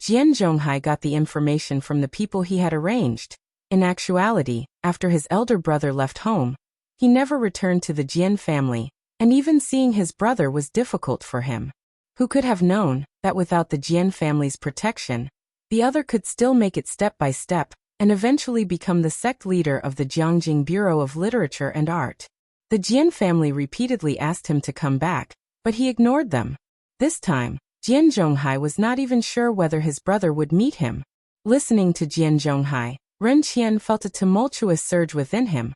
Jian Zhonghai got the information from the people he had arranged. In actuality, after his elder brother left home, he never returned to the Jian family, and even seeing his brother was difficult for him. Who could have known that without the Jian family's protection, the other could still make it step by step, and eventually become the sect leader of the Jiangjing Bureau of Literature and Art. The Jian family repeatedly asked him to come back, but he ignored them. This time, Jian Zhonghai was not even sure whether his brother would meet him. Listening to Jian Zhonghai, Ren Qian felt a tumultuous surge within him.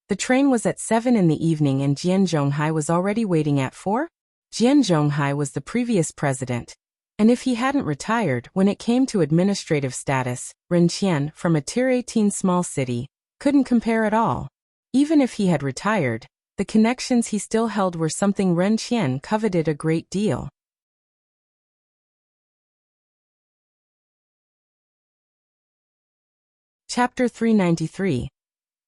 The train was at 7 in the evening and Jian Zhonghai was already waiting at 4? Jian Zhonghai was the previous president, and if he hadn't retired when it came to administrative status, Ren Qian, from a Tier 18 small city, couldn't compare at all. Even if he had retired, the connections he still held were something Ren Qian coveted a great deal. Chapter 393.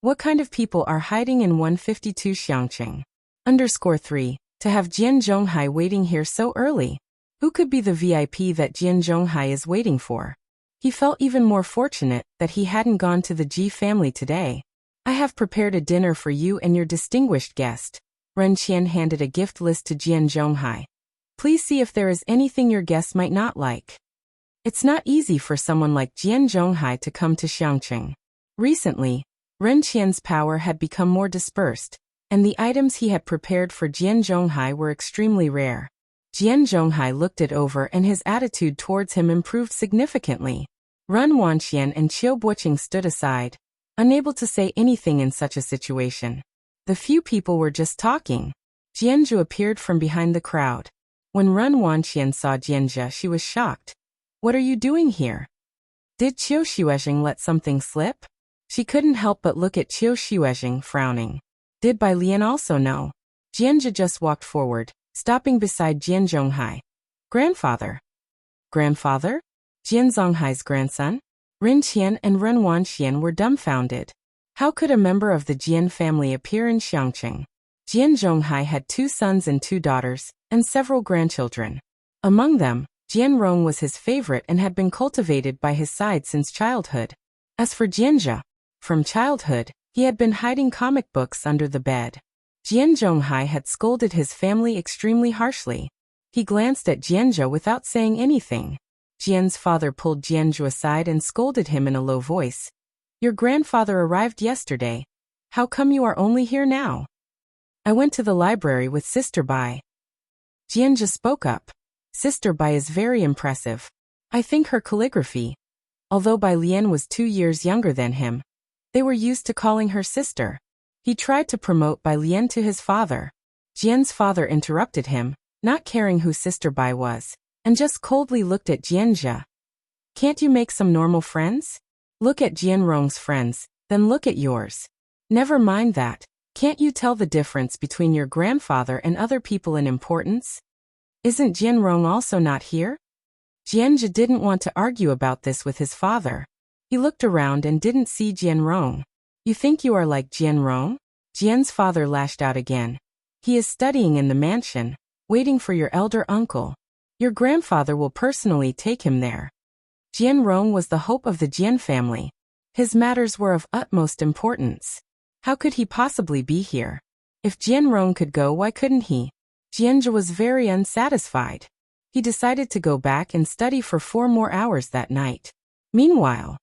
What kind of people are hiding in 152 Xiangqing? _3. To have Jian Zhonghai waiting here so early. Who could be the VIP that Jian Zhonghai is waiting for? He felt even more fortunate that he hadn't gone to the Ji family today. I have prepared a dinner for you and your distinguished guest. Ren Qian handed a gift list to Jian Zhonghai. Please see if there is anything your guest might not like. It's not easy for someone like Jian Zhonghai to come to Xiangqing. Recently, Ren Qian's power had become more dispersed, and the items he had prepared for Jian Zhonghai were extremely rare. Jian Zhonghai looked it over and his attitude towards him improved significantly. Ren Wanxian and Qiu Buqing stood aside, unable to say anything in such a situation. The few people were just talking. Jianzhu appeared from behind the crowd. When Ren Wanxian saw Jianzhe, she was shocked. What are you doing here? Did Qiu Xuezheng let something slip? She couldn't help but look at Qiu Xuezheng, frowning. Did Bai Lian also know? Jianzhe just walked forward, stopping beside Jian Zhonghai. Grandfather? Grandfather? Jian Zhonghai's grandson? Ren Qian and Ren Wanxian were dumbfounded. How could a member of the Jian family appear in Xiangqing? Jian Zhonghai had 2 sons and 2 daughters, and several grandchildren. Among them, Jian Rong was his favorite and had been cultivated by his side since childhood. As for Jianzhe, from childhood, he had been hiding comic books under the bed. Jian Zhonghai had scolded his family extremely harshly. He glanced at Jianzhe without saying anything. Jian's father pulled Jianzhe aside and scolded him in a low voice. Your grandfather arrived yesterday. How come you are only here now? I went to the library with Sister Bai. Jianzhe spoke up. Sister Bai is very impressive. I think her calligraphy. Although Bai Lian was 2 years younger than him, they were used to calling her sister. He tried to promote Bai Lian to his father. Jian's father interrupted him, not caring who Sister Bai was, and just coldly looked at Jianzhe. Can't you make some normal friends? Look at Jian Rong's friends, then look at yours. Never mind that. Can't you tell the difference between your grandfather and other people in importance? Isn't Jianrong also not here? Jianzhe didn't want to argue about this with his father. He looked around and didn't see Jianrong. You think you are like Jianrong? Jian's father lashed out again. He is studying in the mansion, waiting for your elder uncle. Your grandfather will personally take him there. Jianrong was the hope of the Jian family. His matters were of utmost importance. How could he possibly be here? If Jianrong could go, why couldn't he? Jianzhe was very unsatisfied. He decided to go back and study for 4 more hours that night. Meanwhile,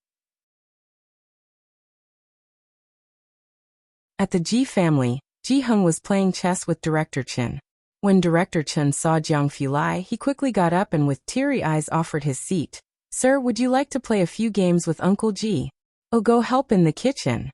at the Ji family, Ji Heng was playing chess with Director Chen. When Director Chen saw Jiang Fulai, he quickly got up and with teary eyes offered his seat. Sir, would you like to play a few games with Uncle Ji? Oh, go help in the kitchen.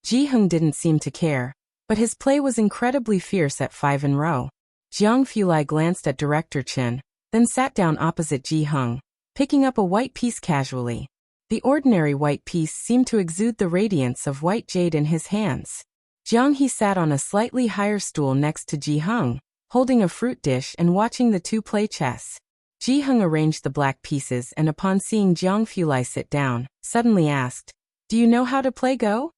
Ji Heng didn't seem to care, but his play was incredibly fierce at 5 in row. Jiang Fulai glanced at Director Chen, then sat down opposite Ji Heng, picking up a white piece casually. The ordinary white piece seemed to exude the radiance of white jade in his hands. Jiang He sat on a slightly higher stool next to Ji Heng, holding a fruit dish and watching the two play chess. Ji Heng arranged the black pieces and upon seeing Jiang Fulai sit down, suddenly asked, "Do you know how to play Go?"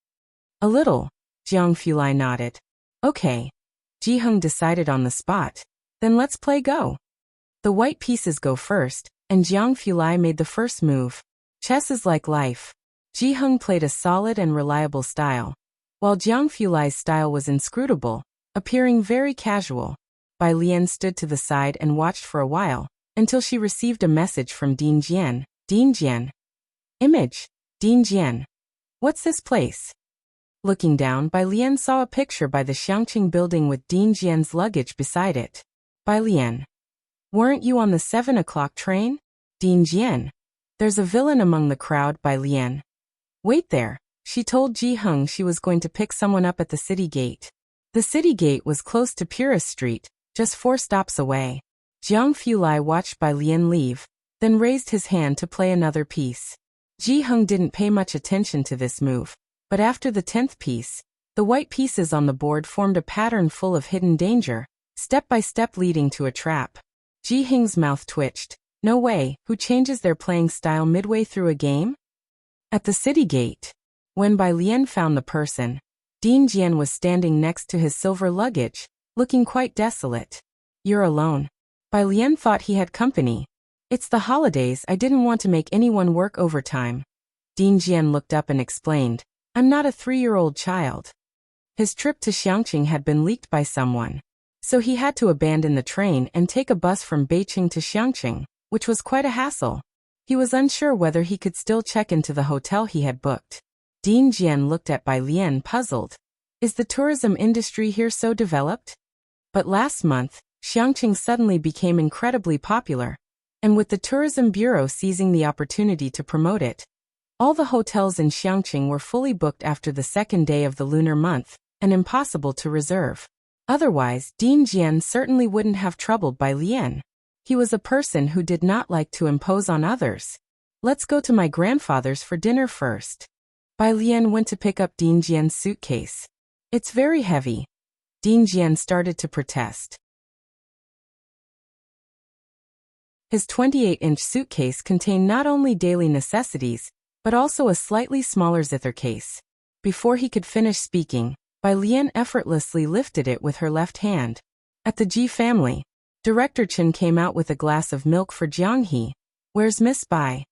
"A little," Jiang Fulai nodded. "Okay." Ji Heng decided on the spot. "Then let's play Go." The white pieces go first, and Jiang Fulai made the first move. Chess is like life. Ji Heng played a solid and reliable style, while Jiang Fulai's style was inscrutable, appearing very casual. Bai Lian stood to the side and watched for a while, until she received a message from Ding Jian. Ding Jian. Image. Ding Jian. What's this place? Looking down, Bai Lian saw a picture by the Xiangqing building with Ding Jian's luggage beside it. Bai Lian. Weren't you on the 7 o'clock train? Ding Jian. There's a villain among the crowd, Bai Lian. Wait there. She told Ji Heng she was going to pick someone up at the city gate. The city gate was close to Purist Street, just 4 stops away. Jiang Fulai watched Bai Lian leave, then raised his hand to play another piece. Ji Heng didn't pay much attention to this move, but after the 10th piece, the white pieces on the board formed a pattern full of hidden danger, step by step leading to a trap. Ji Heng's mouth twitched. No way, who changes their playing style midway through a game? At the city gate, when Bai Lian found the person, Ding Jian was standing next to his silver luggage, looking quite desolate. You're alone. Bai Lian thought he had company. It's the holidays, I didn't want to make anyone work overtime. Ding Jian looked up and explained, I'm not a 3-year-old child. His trip to Xiangqing had been leaked by someone, so he had to abandon the train and take a bus from Beijing to Xiangqing, which was quite a hassle. He was unsure whether he could still check into the hotel he had booked. Ding Jian looked at Bai Lian puzzled. Is the tourism industry here so developed? But last month, Xiangqing suddenly became incredibly popular, and with the tourism bureau seizing the opportunity to promote it, all the hotels in Xiangqing were fully booked after the 2nd day of the lunar month, and impossible to reserve. Otherwise, Ding Jian certainly wouldn't have troubled Bai Lian. He was a person who did not like to impose on others. Let's go to my grandfather's for dinner first. Bai Lian went to pick up Ding Jian's suitcase. It's very heavy. Ding Jian started to protest. His 28-inch suitcase contained not only daily necessities, but also a slightly smaller zither case. Before he could finish speaking, Bai Lian effortlessly lifted it with her left hand. At the Ji family, Director Chen came out with a glass of milk for Jiang He. Where's Miss Bai?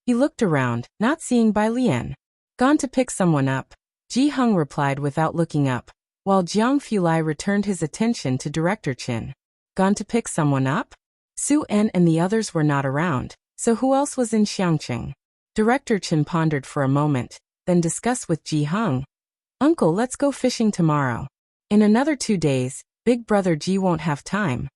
He looked around, not seeing Bai Lian. Gone to pick someone up, Ji Heng replied without looking up, while Jiang Fulai returned his attention to Director Chen. Gone to pick someone up? Su En and the others were not around, so who else was in Xiangqing? Director Chen pondered for a moment, then discussed with Ji Heng. Uncle, let's go fishing tomorrow. In another 2 days, Big Brother Ji won't have time.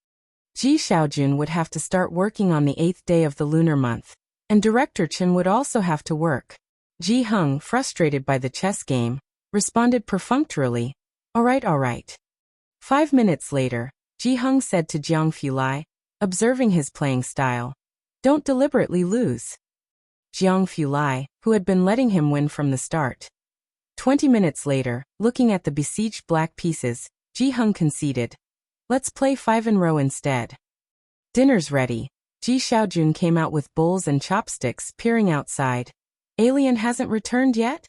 Ji Xiaojun would have to start working on the 8th day of the lunar month, and Director Chen would also have to work. Ji Heng, frustrated by the chess game, responded perfunctorily, all right. 5 minutes later, Ji Heng said to Jiang Fulai, observing his playing style, don't deliberately lose. Jiang Fulai, who had been letting him win from the start. 20 minutes later, looking at the besieged black pieces, Ji Heng conceded, let's play 5 in row instead. Dinner's ready. Ji Xiaojun came out with bowls and chopsticks, peering outside. Alien hasn't returned yet?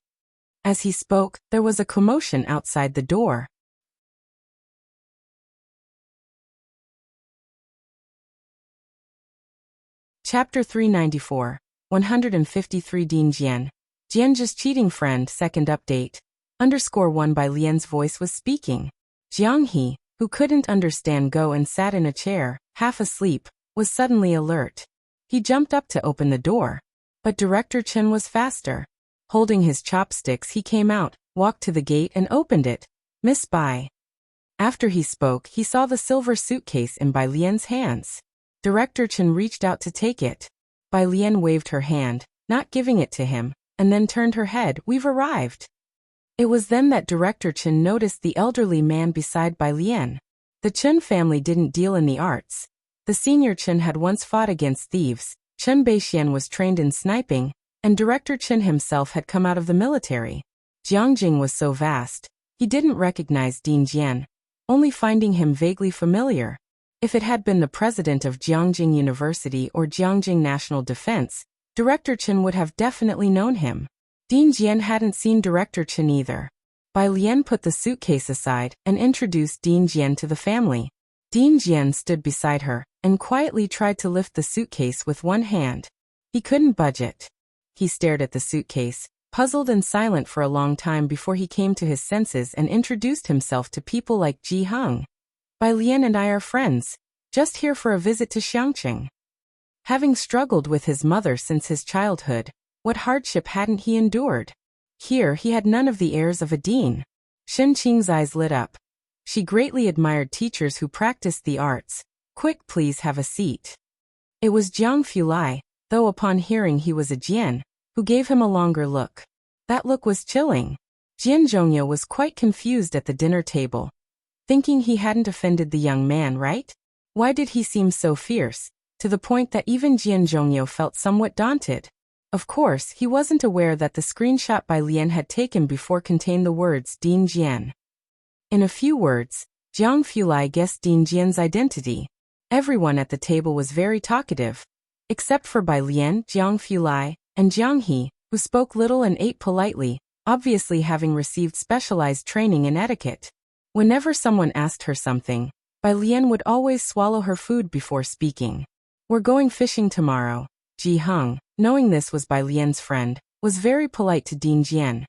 As he spoke, there was a commotion outside the door. Chapter 394. 153 Din Jian. Jian's cheating friend, second update. _1 by Lian's voice was speaking. Jiang He, who couldn't understand Go and sat in a chair, half asleep, was suddenly alert. He jumped up to open the door. But Director Chen was faster. Holding his chopsticks, he came out, walked to the gate and opened it. Miss Bai. After he spoke, he saw the silver suitcase in Bai Lian's hands. Director Chen reached out to take it. Bai Lian waved her hand, not giving it to him, and then turned her head. We've arrived. It was then that Director Chen noticed the elderly man beside Bai Lian. The Chen family didn't deal in the arts. The senior Chen had once fought against thieves, Chen Beixian was trained in sniping, and Director Chen himself had come out of the military. Jiangjing was so vast, he didn't recognize Din Jian, only finding him vaguely familiar. If it had been the president of Jiangjing University or Jiangjing National Defense, Director Chen would have definitely known him. Din Jian hadn't seen Director Chen either. Bai Lian put the suitcase aside and introduced Din Jian to the family. Din Jian stood beside her and quietly tried to lift the suitcase with one hand. He couldn't budge it. He stared at the suitcase, puzzled and silent for a long time before he came to his senses and introduced himself to people like Ji Heng. Bai Lian and I are friends, just here for a visit to Xiangqing. Having struggled with his mother since his childhood, what hardship hadn't he endured? Here he had none of the airs of a dean. Shen Qing's eyes lit up. She greatly admired teachers who practiced the arts. Quick, please have a seat. It was Jiang Fulai, though upon hearing he was a Jian, who gave him a longer look. That look was chilling. Jian Zhongyo was quite confused at the dinner table. Thinking he hadn't offended the young man, right? Why did he seem so fierce, to the point that even Jian Zhongyo felt somewhat daunted? Of course, he wasn't aware that the screenshot Bai Lian had taken before contained the words Din Jian. In a few words, Jiang Fulai guessed Din Jian's identity. Everyone at the table was very talkative, except for Bai Lian, Jiang Fulai, and Jiang He, who spoke little and ate politely, obviously having received specialized training in etiquette. Whenever someone asked her something, Bai Lian would always swallow her food before speaking. We're going fishing tomorrow. Ji Heng, knowing this was Bai Lian's friend, was very polite to Din Jian.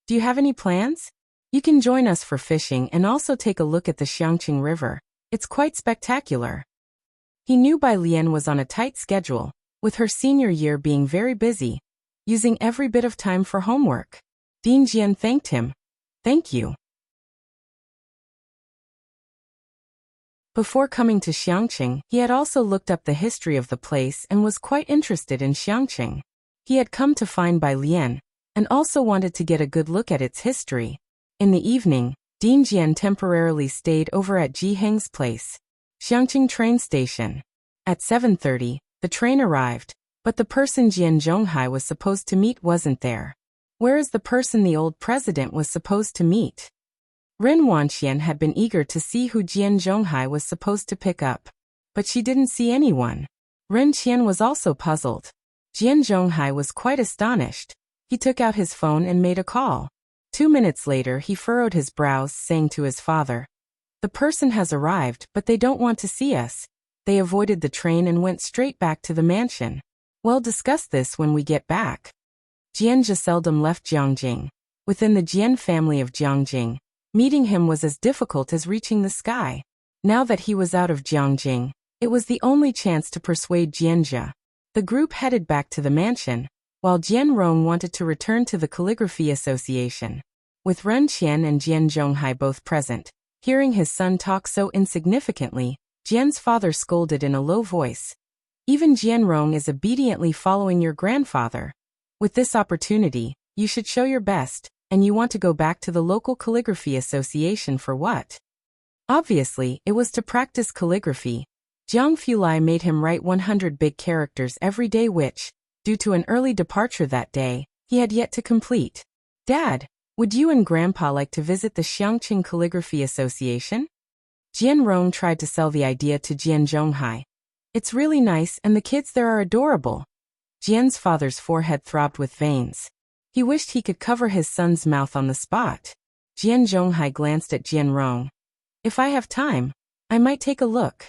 Do you have any plans? You can join us for fishing and also take a look at the Xiangqing River. It's quite spectacular. He knew Bai Lian was on a tight schedule, with her senior year being very busy, using every bit of time for homework. Din Jian thanked him. Thank you. Before coming to Xiangqing, he had also looked up the history of the place and was quite interested in Xiangqing. He had come to find Bai Lian, and also wanted to get a good look at its history. In the evening, Din Jian temporarily stayed over at Ji Heng's place. Xiangqing train station. At 7:30, the train arrived, but the person Jian Zhonghai was supposed to meet wasn't there. Where is the person the old president was supposed to meet? Ren Wanxian had been eager to see who Jian Zhonghai was supposed to pick up, but she didn't see anyone. Ren Qian was also puzzled. Jian Zhonghai was quite astonished. He took out his phone and made a call. 2 minutes later, he furrowed his brows, saying to his father, "The person has arrived, but they don't want to see us. They avoided the train and went straight back to the mansion. We'll discuss this when we get back." Jian seldom left Jiangjing. Within the Jian family of Jiangjing, meeting him was as difficult as reaching the sky. Now that he was out of Jiangjing, it was the only chance to persuade Jianjia. The group headed back to the mansion, while Jian Rong wanted to return to the Calligraphy Association. With Ren Qian and Jian Zhonghai both present, hearing his son talk so insignificantly, Jian's father scolded in a low voice. "Even Jian Rong is obediently following your grandfather. With this opportunity, you should show your best, and you want to go back to the local Calligraphy Association for what?" Obviously, it was to practice calligraphy. Jiang Fulai made him write 100 big characters every day which, due to an early departure that day, he had yet to complete. "Dad, would you and Grandpa like to visit the Xiangqing Calligraphy Association?" Jian Rong tried to sell the idea to Jian Zhonghai. It's really nice and the kids there are adorable. Jian's father's forehead throbbed with veins. He wished he could cover his son's mouth on the spot. Jian Zhonghai glanced at Jian Rong. If I have time, I might take a look.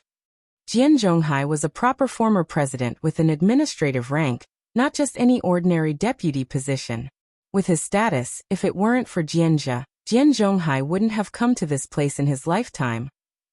Jian Zhonghai was a proper former president with an administrative rank, not just any ordinary deputy position. With his status, if it weren't for Jian Zhonghai wouldn't have come to this place in his lifetime,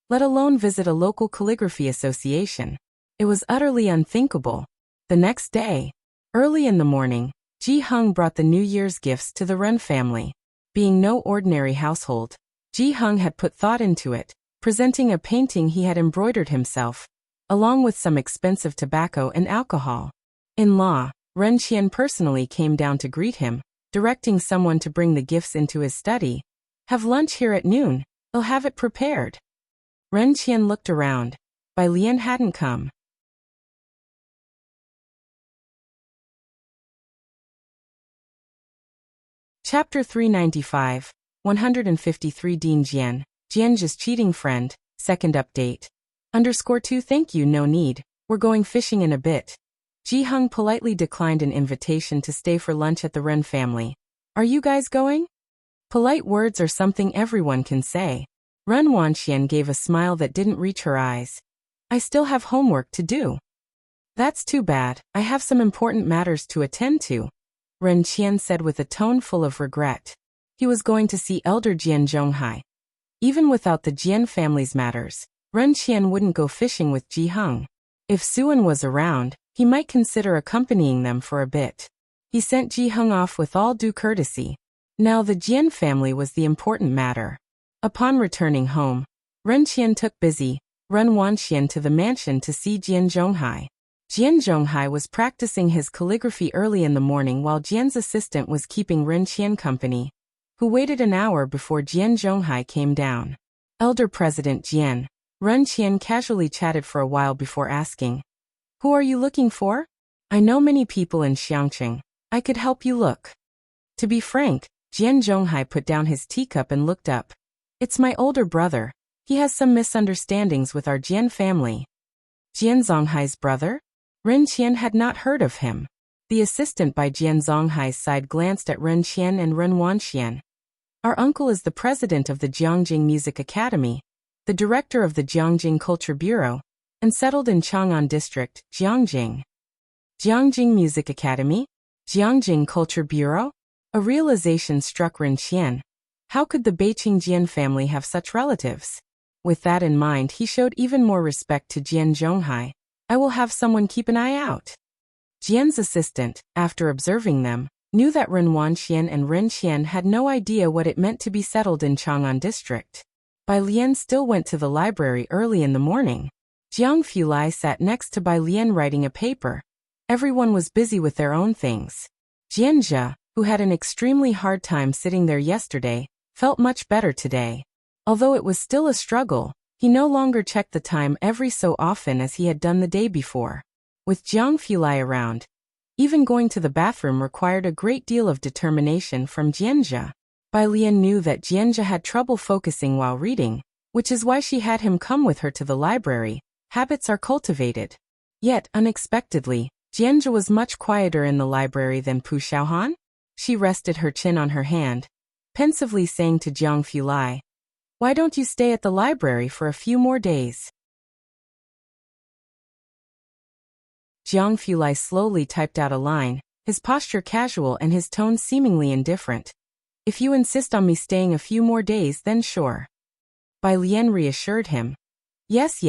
let alone visit a local calligraphy association. It was utterly unthinkable. The next day, early in the morning, Ji Hung brought the New Year's gifts to the Ren family. Being no ordinary household, Ji Hung had put thought into it, presenting a painting he had embroidered himself, along with some expensive tobacco and alcohol. In-law, Ren Qian personally came down to greet him, directing someone to bring the gifts into his study. Have lunch here at noon, I'll have it prepared. Ren Qian looked around. Bai Lian hadn't come. Chapter 395, 153 Dean Jian, Jian's cheating friend, second update. _2 Thank you, no need, we're going fishing in a bit. Ji Hung politely declined an invitation to stay for lunch at the Ren family. Are you guys going? Polite words are something everyone can say. Ren Wanxian gave a smile that didn't reach her eyes. I still have homework to do. That's too bad, I have some important matters to attend to. Ren Qian said with a tone full of regret. He was going to see elder Jian Zhonghai. Even without the Jian family's matters, Ren Qian wouldn't go fishing with Ji Hung. If Suan was around, he might consider accompanying them for a bit. He sent Ji Hung off with all due courtesy. Now the Jian family was the important matter. Upon returning home, Ren Qian took busy Ren Wanxian to the mansion to see Jian Zhonghai. Jian Zhonghai was practicing his calligraphy early in the morning while Jian's assistant was keeping Ren Qian company, who waited an hour before Jian Zhonghai came down. Elder President Jian, Ren Qian casually chatted for a while before asking, Who are you looking for? I know many people in Xiangqing. I could help you look. To be frank, Jian Zhonghai put down his teacup and looked up. It's my older brother. He has some misunderstandings with our Jian family. Jian Zhonghai's brother? Ren Qian had not heard of him. The assistant by Jian Zhonghai's side glanced at Ren Qian and Ren Wanxian. Our uncle is the president of the Jiangjing Music Academy, the director of the Jiangjing Culture Bureau, and settled in Chang'an District, Jiangjing. Jiangjing Music Academy? Jiangjing Culture Bureau? A realization struck Ren Qian. How could the Beiqing Jian family have such relatives? With that in mind, he showed even more respect to Jian Zhonghai. I will have someone keep an eye out. Jian's assistant, after observing them, knew that Ren Wanxian and Ren Qian had no idea what it meant to be settled in Chang'an District. Bai Lian still went to the library early in the morning. Jiang Fulai sat next to Bai Lian writing a paper. Everyone was busy with their own things. Jian Zhe, who had an extremely hard time sitting there yesterday, felt much better today. Although it was still a struggle, he no longer checked the time every so often as he had done the day before. With Jiang Fulai around, even going to the bathroom required a great deal of determination from Jianzhe. Bai Lian knew that Jianzhe had trouble focusing while reading, which is why she had him come with her to the library. Habits are cultivated. Yet, unexpectedly, Jianzhe was much quieter in the library than Pu Xiaohan. She rested her chin on her hand, pensively saying to Jiang Fulai, Why don't you stay at the library for a few more days? Jiang Fulai slowly typed out a line, his posture casual and his tone seemingly indifferent. If you insist on me staying a few more days, then sure. Bai Lian reassured him. Yes,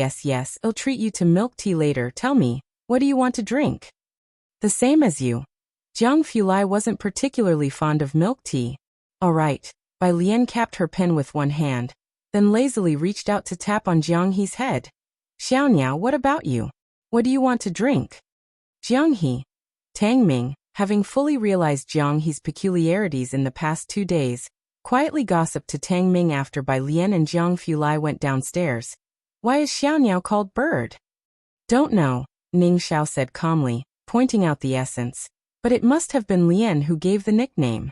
I'll treat you to milk tea later. Tell me, what do you want to drink? The same as you. Jiang Fulai wasn't particularly fond of milk tea. All right. Bai Lian capped her pen with one hand, then lazily reached out to tap on Jiang He's head. Xiaoniao, what about you? What do you want to drink? Jiang He. Tang Ming, having fully realized Jiang He's peculiarities in the past 2 days, quietly gossiped to Tang Ming after Bai Lian and Jiang Fulai went downstairs. Why is Xiaoniao called Bird? Don't know, Ning Xiao said calmly, pointing out the essence. But it must have been Lian who gave the nickname.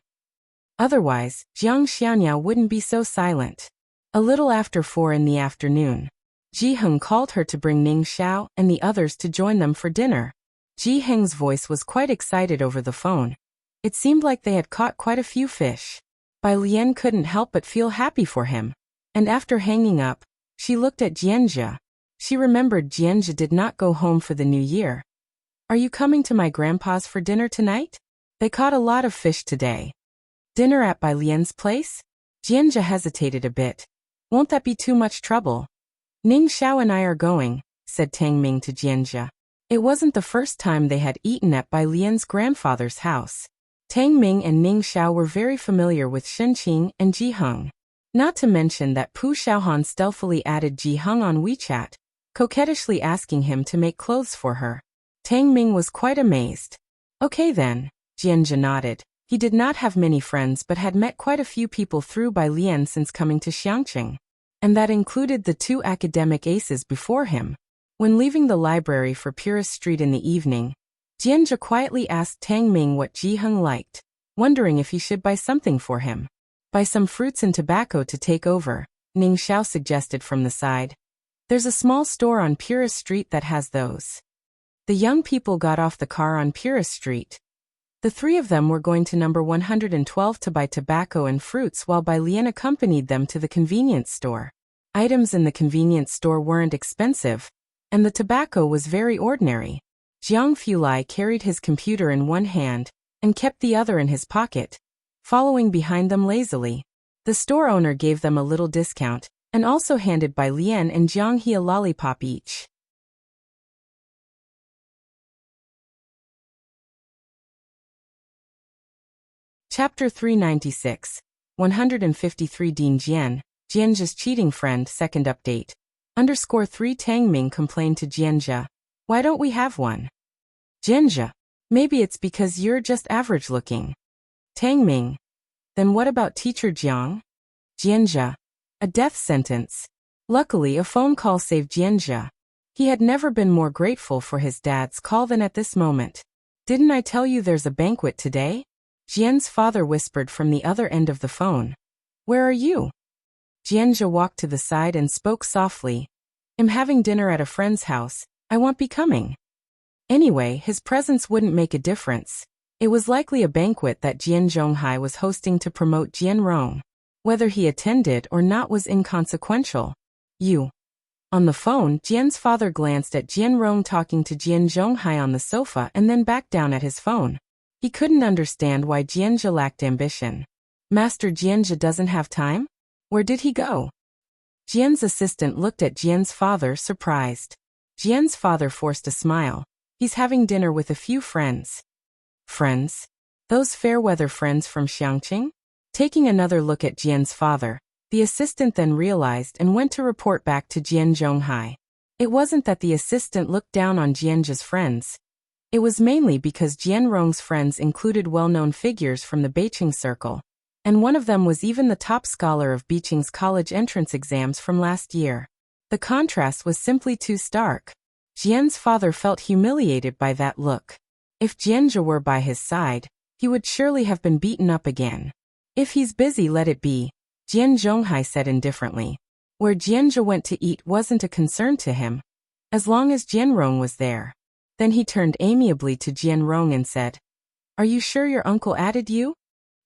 Otherwise, Jiang Xiaoniao wouldn't be so silent. A little after 4 in the afternoon. Ji Heng called her to bring Ning Xiao and the others to join them for dinner. Ji Heng's voice was quite excited over the phone. It seemed like they had caught quite a few fish. Bai Lian couldn't help but feel happy for him. And after hanging up, she looked at Jianjia. She remembered Jianjia did not go home for the new year. Are you coming to my grandpa's for dinner tonight? They caught a lot of fish today. Dinner at Bai Lian's place? Jianjia hesitated a bit. Won't that be too much trouble? Ning Xiao and I are going, said Tang Ming to Jianjia. It wasn't the first time they had eaten at Bai Lian's grandfather's house. Tang Ming and Ning Xiao were very familiar with Shen Qing and Ji Heng. Not to mention that Pu Xiaohan stealthily added Ji Heng on WeChat, coquettishly asking him to make clothes for her. Tang Ming was quite amazed. Okay then, Jianjia nodded. He did not have many friends but had met quite a few people through Bai Lian since coming to Xiangqing. And that included the two academic aces before him. When leaving the library for Purist Street in the evening, Jianjia quietly asked Tang Ming what Ji Heng liked, wondering if he should buy something for him. Buy some fruits and tobacco to take over, Ning Xiao suggested from the side. There's a small store on Purist Street that has those. The young people got off the car on Purist Street. The three of them were going to number 112 to buy tobacco and fruits while Bai Lian accompanied them to the convenience store. Items in the convenience store weren't expensive, and the tobacco was very ordinary. Jiang Fulai carried his computer in one hand and kept the other in his pocket, following behind them lazily. The store owner gave them a little discount and also handed Bai Lian and Jiang He a lollipop each. Chapter 396, 153 Din Jian, Jianjia's cheating friend, second update. _3 Tang Ming complained to Jianjia. Why don't we have one? Jianjia. Maybe it's because you're just average looking. Tang Ming. Then what about teacher Jiang? Jianjia. A death sentence. Luckily a phone call saved Jianjia. He had never been more grateful for his dad's call than at this moment. Didn't I tell you there's a banquet today? Jian's father whispered from the other end of the phone. Where are you? Jianjia walked to the side and spoke softly. I'm having dinner at a friend's house. I won't be coming. Anyway, his presence wouldn't make a difference. It was likely a banquet that Jian Zhonghai was hosting to promote Jian Rong. Whether he attended or not was inconsequential. You. On the phone, Jian's father glanced at Jian Rong talking to Jian Zhonghai on the sofa and then back down at his phone. He couldn't understand why Jianjia lacked ambition. Master Jianjia doesn't have time? Where did he go? Jian's assistant looked at Jian's father, surprised. Jian's father forced a smile. He's having dinner with a few friends. Friends? Those fair-weather friends from Xiangqing? Taking another look at Jian's father, the assistant then realized and went to report back to Jian Zhonghai. It wasn't that the assistant looked down on Jianjia's friends. It was mainly because Jian Rong's friends included well-known figures from the Beiqing circle, and one of them was even the top scholar of Beiqing's college entrance exams from last year. The contrast was simply too stark. Jian's father felt humiliated by that look. If Jianjia were by his side, he would surely have been beaten up again. If he's busy, let it be, Jian Zhonghai said indifferently. Where Jianjia went to eat wasn't a concern to him, as long as Jian Rong was there. Then he turned amiably to Jian Rong and said, Are you sure your uncle added you?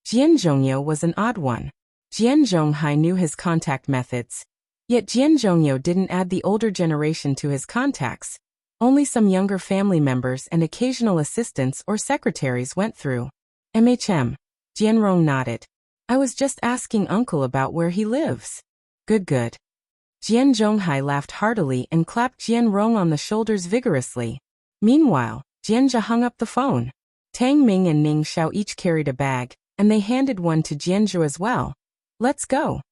Jian Zhongyo was an odd one. Jian Zhonghai knew his contact methods. Yet Jian Zhongyo didn't add the older generation to his contacts. Only some younger family members and occasional assistants or secretaries went through. MHM. Jian Rong nodded. I was just asking uncle about where he lives. Good. Jian Zhonghai laughed heartily and clapped Jian Rong on the shoulders vigorously. Meanwhile, Jianjia hung up the phone. Tang Ming and Ning Xiao each carried a bag, and they handed one to Jianjia as well. Let's go.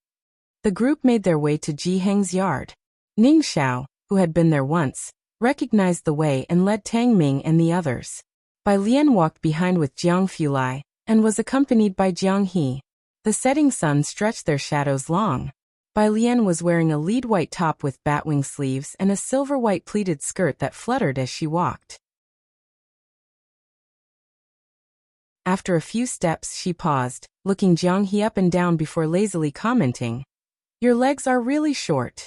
The group made their way to Ji Heng's yard. Ning Xiao, who had been there once, recognized the way and led Tang Ming and the others. Bai Lian walked behind with Jiang Fulai, and was accompanied by Jiang He. The setting sun stretched their shadows long. Bai Lian was wearing a lead white top with batwing sleeves and a silver white pleated skirt that fluttered as she walked. After a few steps she paused, looking Jiang He up and down before lazily commenting, Your legs are really short.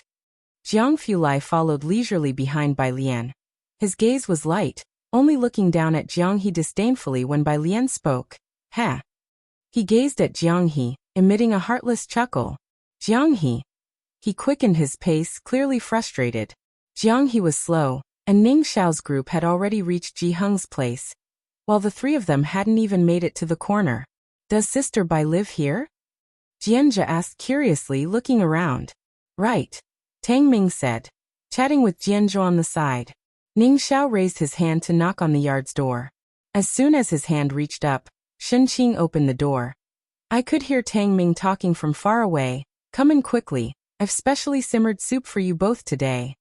Jiang Fulai followed leisurely behind Bai Lian. His gaze was light, only looking down at Jiang He disdainfully when Bai Lian spoke. Ha! He gazed at Jiang He, emitting a heartless chuckle. Jiang He. He quickened his pace, clearly frustrated. Jiang He was slow, and Ning Xiao's group had already reached Ji Heng's place, while the three of them hadn't even made it to the corner. Does Sister Bai live here? Jianzhe asked curiously, looking around. Right. Tang Ming said, chatting with Jianzhe on the side. Ning Xiao raised his hand to knock on the yard's door. As soon as his hand reached up, Shen Qing opened the door. I could hear Tang Ming talking from far away. Come in quickly. I've specially simmered soup for you both today.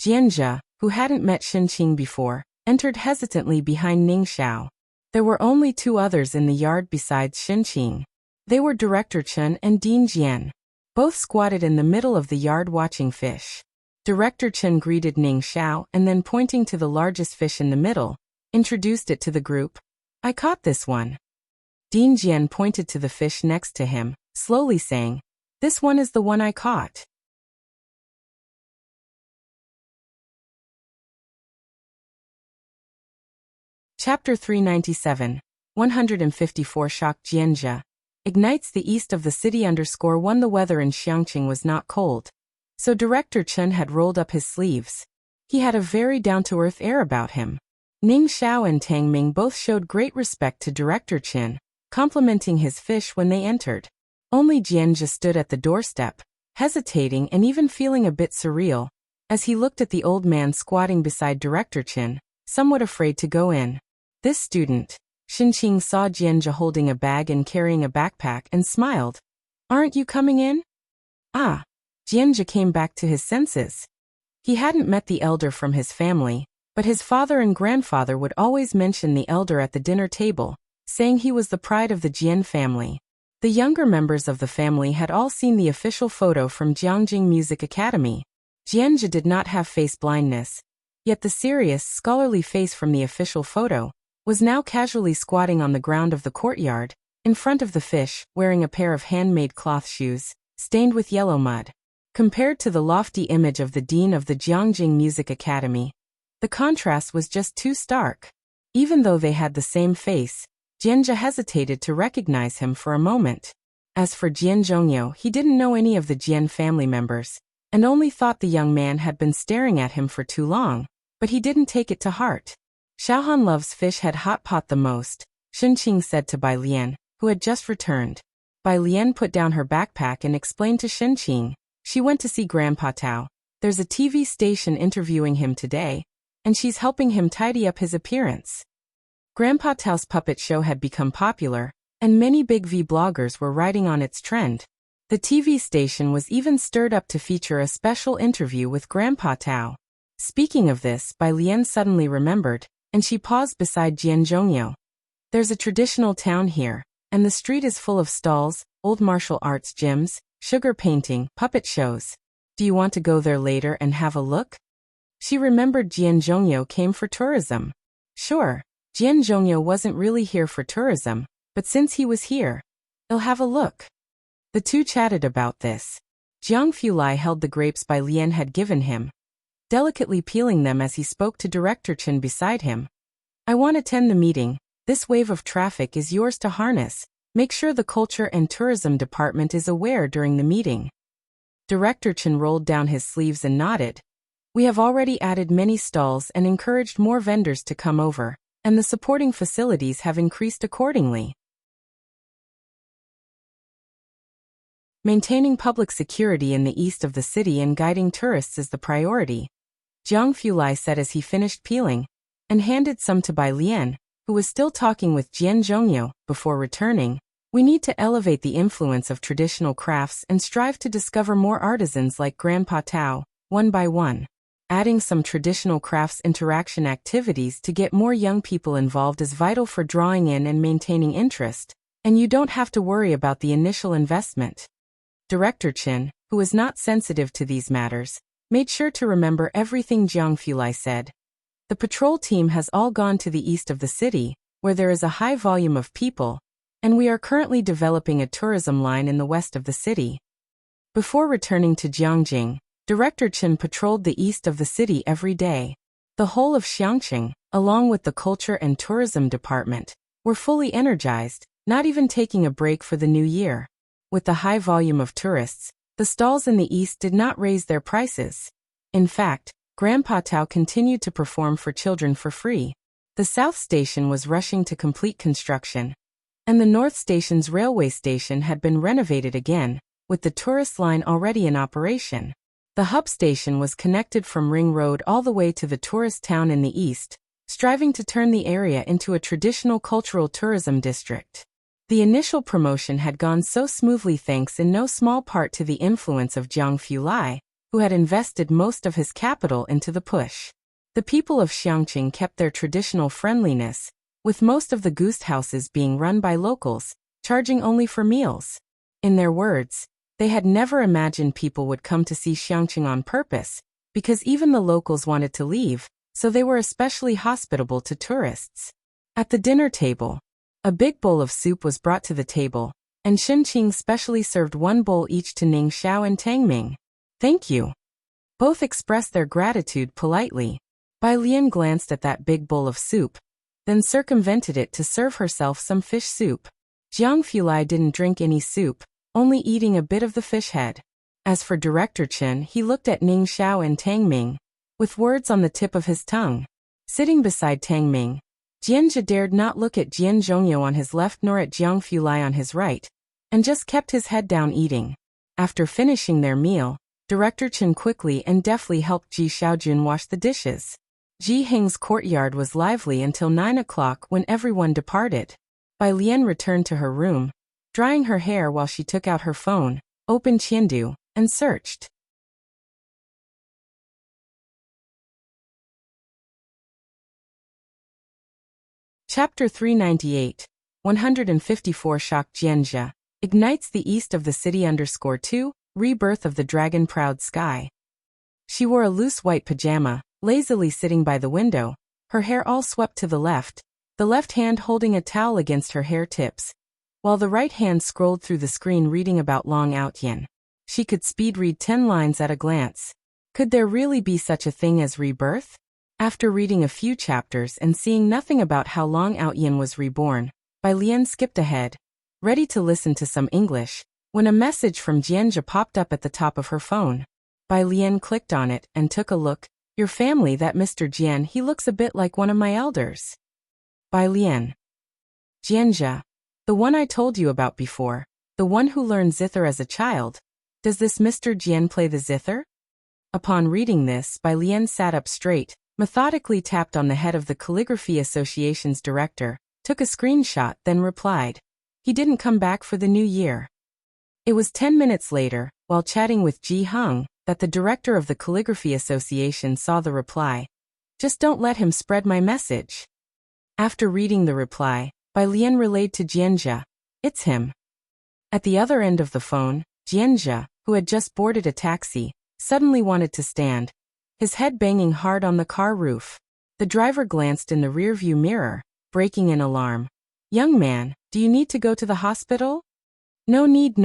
Jianzhe, who hadn't met Shen Qing before, entered hesitantly behind Ning Xiao. There were only two others in the yard besides Shen Qing. They were Director Chen and Dean Jian. Both squatted in the middle of the yard watching fish. Director Chen greeted Ning Xiao and then, pointing to the largest fish in the middle, introduced it to the group. I caught this one. Dean Jian pointed to the fish next to him, slowly saying, This one is the one I caught. Chapter 397, 154 Shock Jianzhe. Ignites the east of the city _1. The weather in Xiangqing was not cold, so Director Chen had rolled up his sleeves. He had a very down-to-earth air about him. Ning Xiao and Tang Ming both showed great respect to Director Chen, complimenting his fish when they entered. Only Jianzhe stood at the doorstep, hesitating and even feeling a bit surreal, as he looked at the old man squatting beside Director Chen, somewhat afraid to go in. This student, Shen Qing, saw Jianzhe holding a bag and carrying a backpack and smiled. Aren't you coming in? Ah! Jianzhe came back to his senses. He hadn't met the elder from his family, but his father and grandfather would always mention the elder at the dinner table, saying he was the pride of the Jian family. The younger members of the family had all seen the official photo from Jiangjing Music Academy. Jianzhe did not have face blindness, yet the serious, scholarly face from the official photo was now casually squatting on the ground of the courtyard, in front of the fish, wearing a pair of handmade cloth shoes, stained with yellow mud. Compared to the lofty image of the dean of the Jiangjing Music Academy, the contrast was just too stark. Even though they had the same face, Jianzhe hesitated to recognize him for a moment. As for Jian Zhongyo, he didn't know any of the Jian family members, and only thought the young man had been staring at him for too long, but he didn't take it to heart. Xiaohan loves fish head hot pot the most, Shen Qing said to Bai Lian, who had just returned. Bai Lian put down her backpack and explained to Shen Qing. She went to see Grandpa Tao. There's a TV station interviewing him today, and she's helping him tidy up his appearance. Grandpa Tao's puppet show had become popular, and many big V bloggers were riding on its trend. The TV station was even stirred up to feature a special interview with Grandpa Tao. Speaking of this, Bai Lian suddenly remembered, and she paused beside Jian Zhongyo. There's a traditional town here, and the street is full of stalls, old martial arts gyms, sugar painting, puppet shows. Do you want to go there later and have a look? She remembered Jian Zhongyo came for tourism. Sure, Jian Zhongyo wasn't really here for tourism, but since he was here, he'll have a look. The two chatted about this. Jiang Fulai held the grapes Bai Lian had given him, delicately peeling them as he spoke to Director Chen beside him. I want to attend the meeting. This wave of traffic is yours to harness. Make sure the Culture and Tourism Department is aware during the meeting. Director Chen rolled down his sleeves and nodded. We have already added many stalls and encouraged more vendors to come over, and the supporting facilities have increased accordingly. Maintaining public security in the east of the city and guiding tourists is the priority, Jiang Fulai said as he finished peeling, and handed some to Bai Lian, who was still talking with Jian Zhongyo, before returning. We need to elevate the influence of traditional crafts and strive to discover more artisans like Grandpa Tao, one by one. Adding some traditional crafts interaction activities to get more young people involved is vital for drawing in and maintaining interest, and you don't have to worry about the initial investment. Director Chen, who was not sensitive to these matters, made sure to remember everything Jiang Fulai said. The patrol team has all gone to the east of the city, where there is a high volume of people, and we are currently developing a tourism line in the west of the city. Before returning to Jiangjing, Director Chen patrolled the east of the city every day. The whole of Xiangqing, along with the Culture and Tourism Department, were fully energized, not even taking a break for the new year. With the high volume of tourists, the stalls in the east did not raise their prices. In fact, Grandpa Tao continued to perform for children for free. The South Station was rushing to complete construction, and the North Station's railway station had been renovated again, with the tourist line already in operation. The hub station was connected from Ring Road all the way to the tourist town in the east, striving to turn the area into a traditional cultural tourism district. The initial promotion had gone so smoothly thanks in no small part to the influence of Jiang Fulai, who had invested most of his capital into the push. The people of Xiangqing kept their traditional friendliness, with most of the guest houses being run by locals, charging only for meals. In their words, they had never imagined people would come to see Xiangqing on purpose, because even the locals wanted to leave, so they were especially hospitable to tourists. At the dinner table, a big bowl of soup was brought to the table, and Shen Qing specially served one bowl each to Ning Xiao and Tang Ming. "Thank you." Both expressed their gratitude politely. Bai Lian glanced at that big bowl of soup, then circumvented it to serve herself some fish soup. Jiang Fulai didn't drink any soup, only eating a bit of the fish head. As for Director Chen, he looked at Ning Xiao and Tang Ming, with words on the tip of his tongue. Sitting beside Tang Ming, Jianzhe dared not look at Jian Zhongyou on his left nor at Jiang Fulai on his right, and just kept his head down eating. After finishing their meal, Director Chen quickly and deftly helped Ji Xiaojun wash the dishes. Ji Hing's courtyard was lively until 9 o'clock when everyone departed. Bai Lian returned to her room, drying her hair while she took out her phone, opened Qiandu, and searched. Chapter 398, 154 Shock Jianzhe, ignites the east of the city _2, rebirth of the dragon-proud sky. She wore a loose white pajama, lazily sitting by the window, her hair all swept to the left hand holding a towel against her hair tips, while the right hand scrolled through the screen reading about Long Outyin. She could speed read 10 lines at a glance. Could there really be such a thing as rebirth? After reading a few chapters and seeing nothing about how Long Outyin was reborn, Bai Lian skipped ahead, ready to listen to some English, when a message from Jianzhe popped up at the top of her phone. Bai Lian clicked on it and took a look. "Your family, that Mr. Jian, he looks a bit like one of my elders." Bai Lian. "Jianzhe. The one I told you about before, the one who learned zither as a child. Does this Mr. Jian play the zither?" Upon reading this, Bai Lian sat up straight, methodically tapped on the head of the Calligraphy Association's director, took a screenshot, then replied, "He didn't come back for the new year." It was 10 minutes later, while chatting with Ji Heng, that the director of the Calligraphy Association saw the reply. "Just don't let him spread my message." After reading the reply, Bai Lian relayed to Jianzhe, "It's him." At the other end of the phone, Jianzhe, who had just boarded a taxi, suddenly wanted to stand, his head banging hard on the car roof. The driver glanced in the rearview mirror, breaking an alarm. "Young man, do you need to go to the hospital?" No need,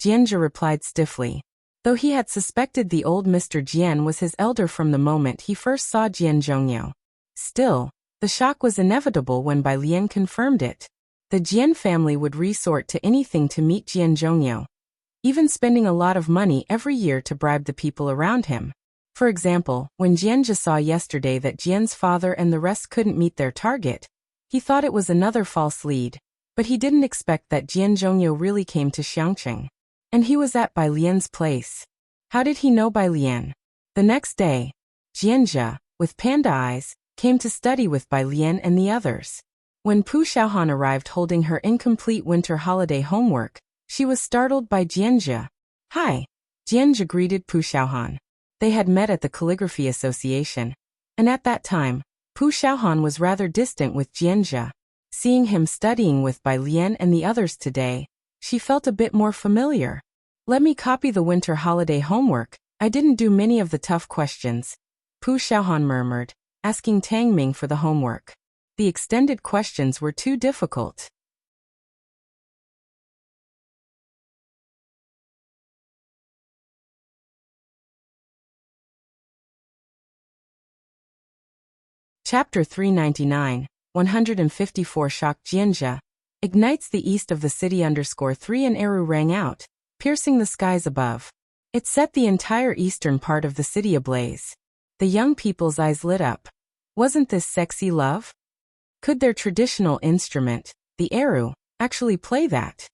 Jianzhe replied stiffly. Though he had suspected the old Mr. Jian was his elder from the moment he first saw Jian Zhongyou. Still, the shock was inevitable when Bai Lian confirmed it. The Jian family would resort to anything to meet Jian Zhongyou, even spending a lot of money every year to bribe the people around him. For example, when Jianzhe saw yesterday that Jian's father and the rest couldn't meet their target, he thought it was another false lead, but he didn't expect that Jian Zhongyou really came to Xiangqing. And he was at Bai Lian's place. How did he know Bai Lian? The next day, Jianzhe, with panda eyes, came to study with Bai Lian and the others. When Pu Xiaohan arrived holding her incomplete winter holiday homework, she was startled by Jianzhe. "Hi." Jianzhe greeted Pu Xiaohan. They had met at the Calligraphy Association, and at that time, Pu Xiaohan was rather distant with Jianzhe. Seeing him studying with Bai Lian and the others today, she felt a bit more familiar. "Let me copy the winter holiday homework. I didn't do many of the tough questions," Pu Xiaohan murmured, asking Tang Ming for the homework. The extended questions were too difficult. Chapter 399, 154 Shock Jianjia. Ignites the east of the city _3 an arrow rang out, piercing the skies above. It set the entire eastern part of the city ablaze. The young people's eyes lit up. Wasn't this sexy love? Could their traditional instrument, the arrow, actually play that?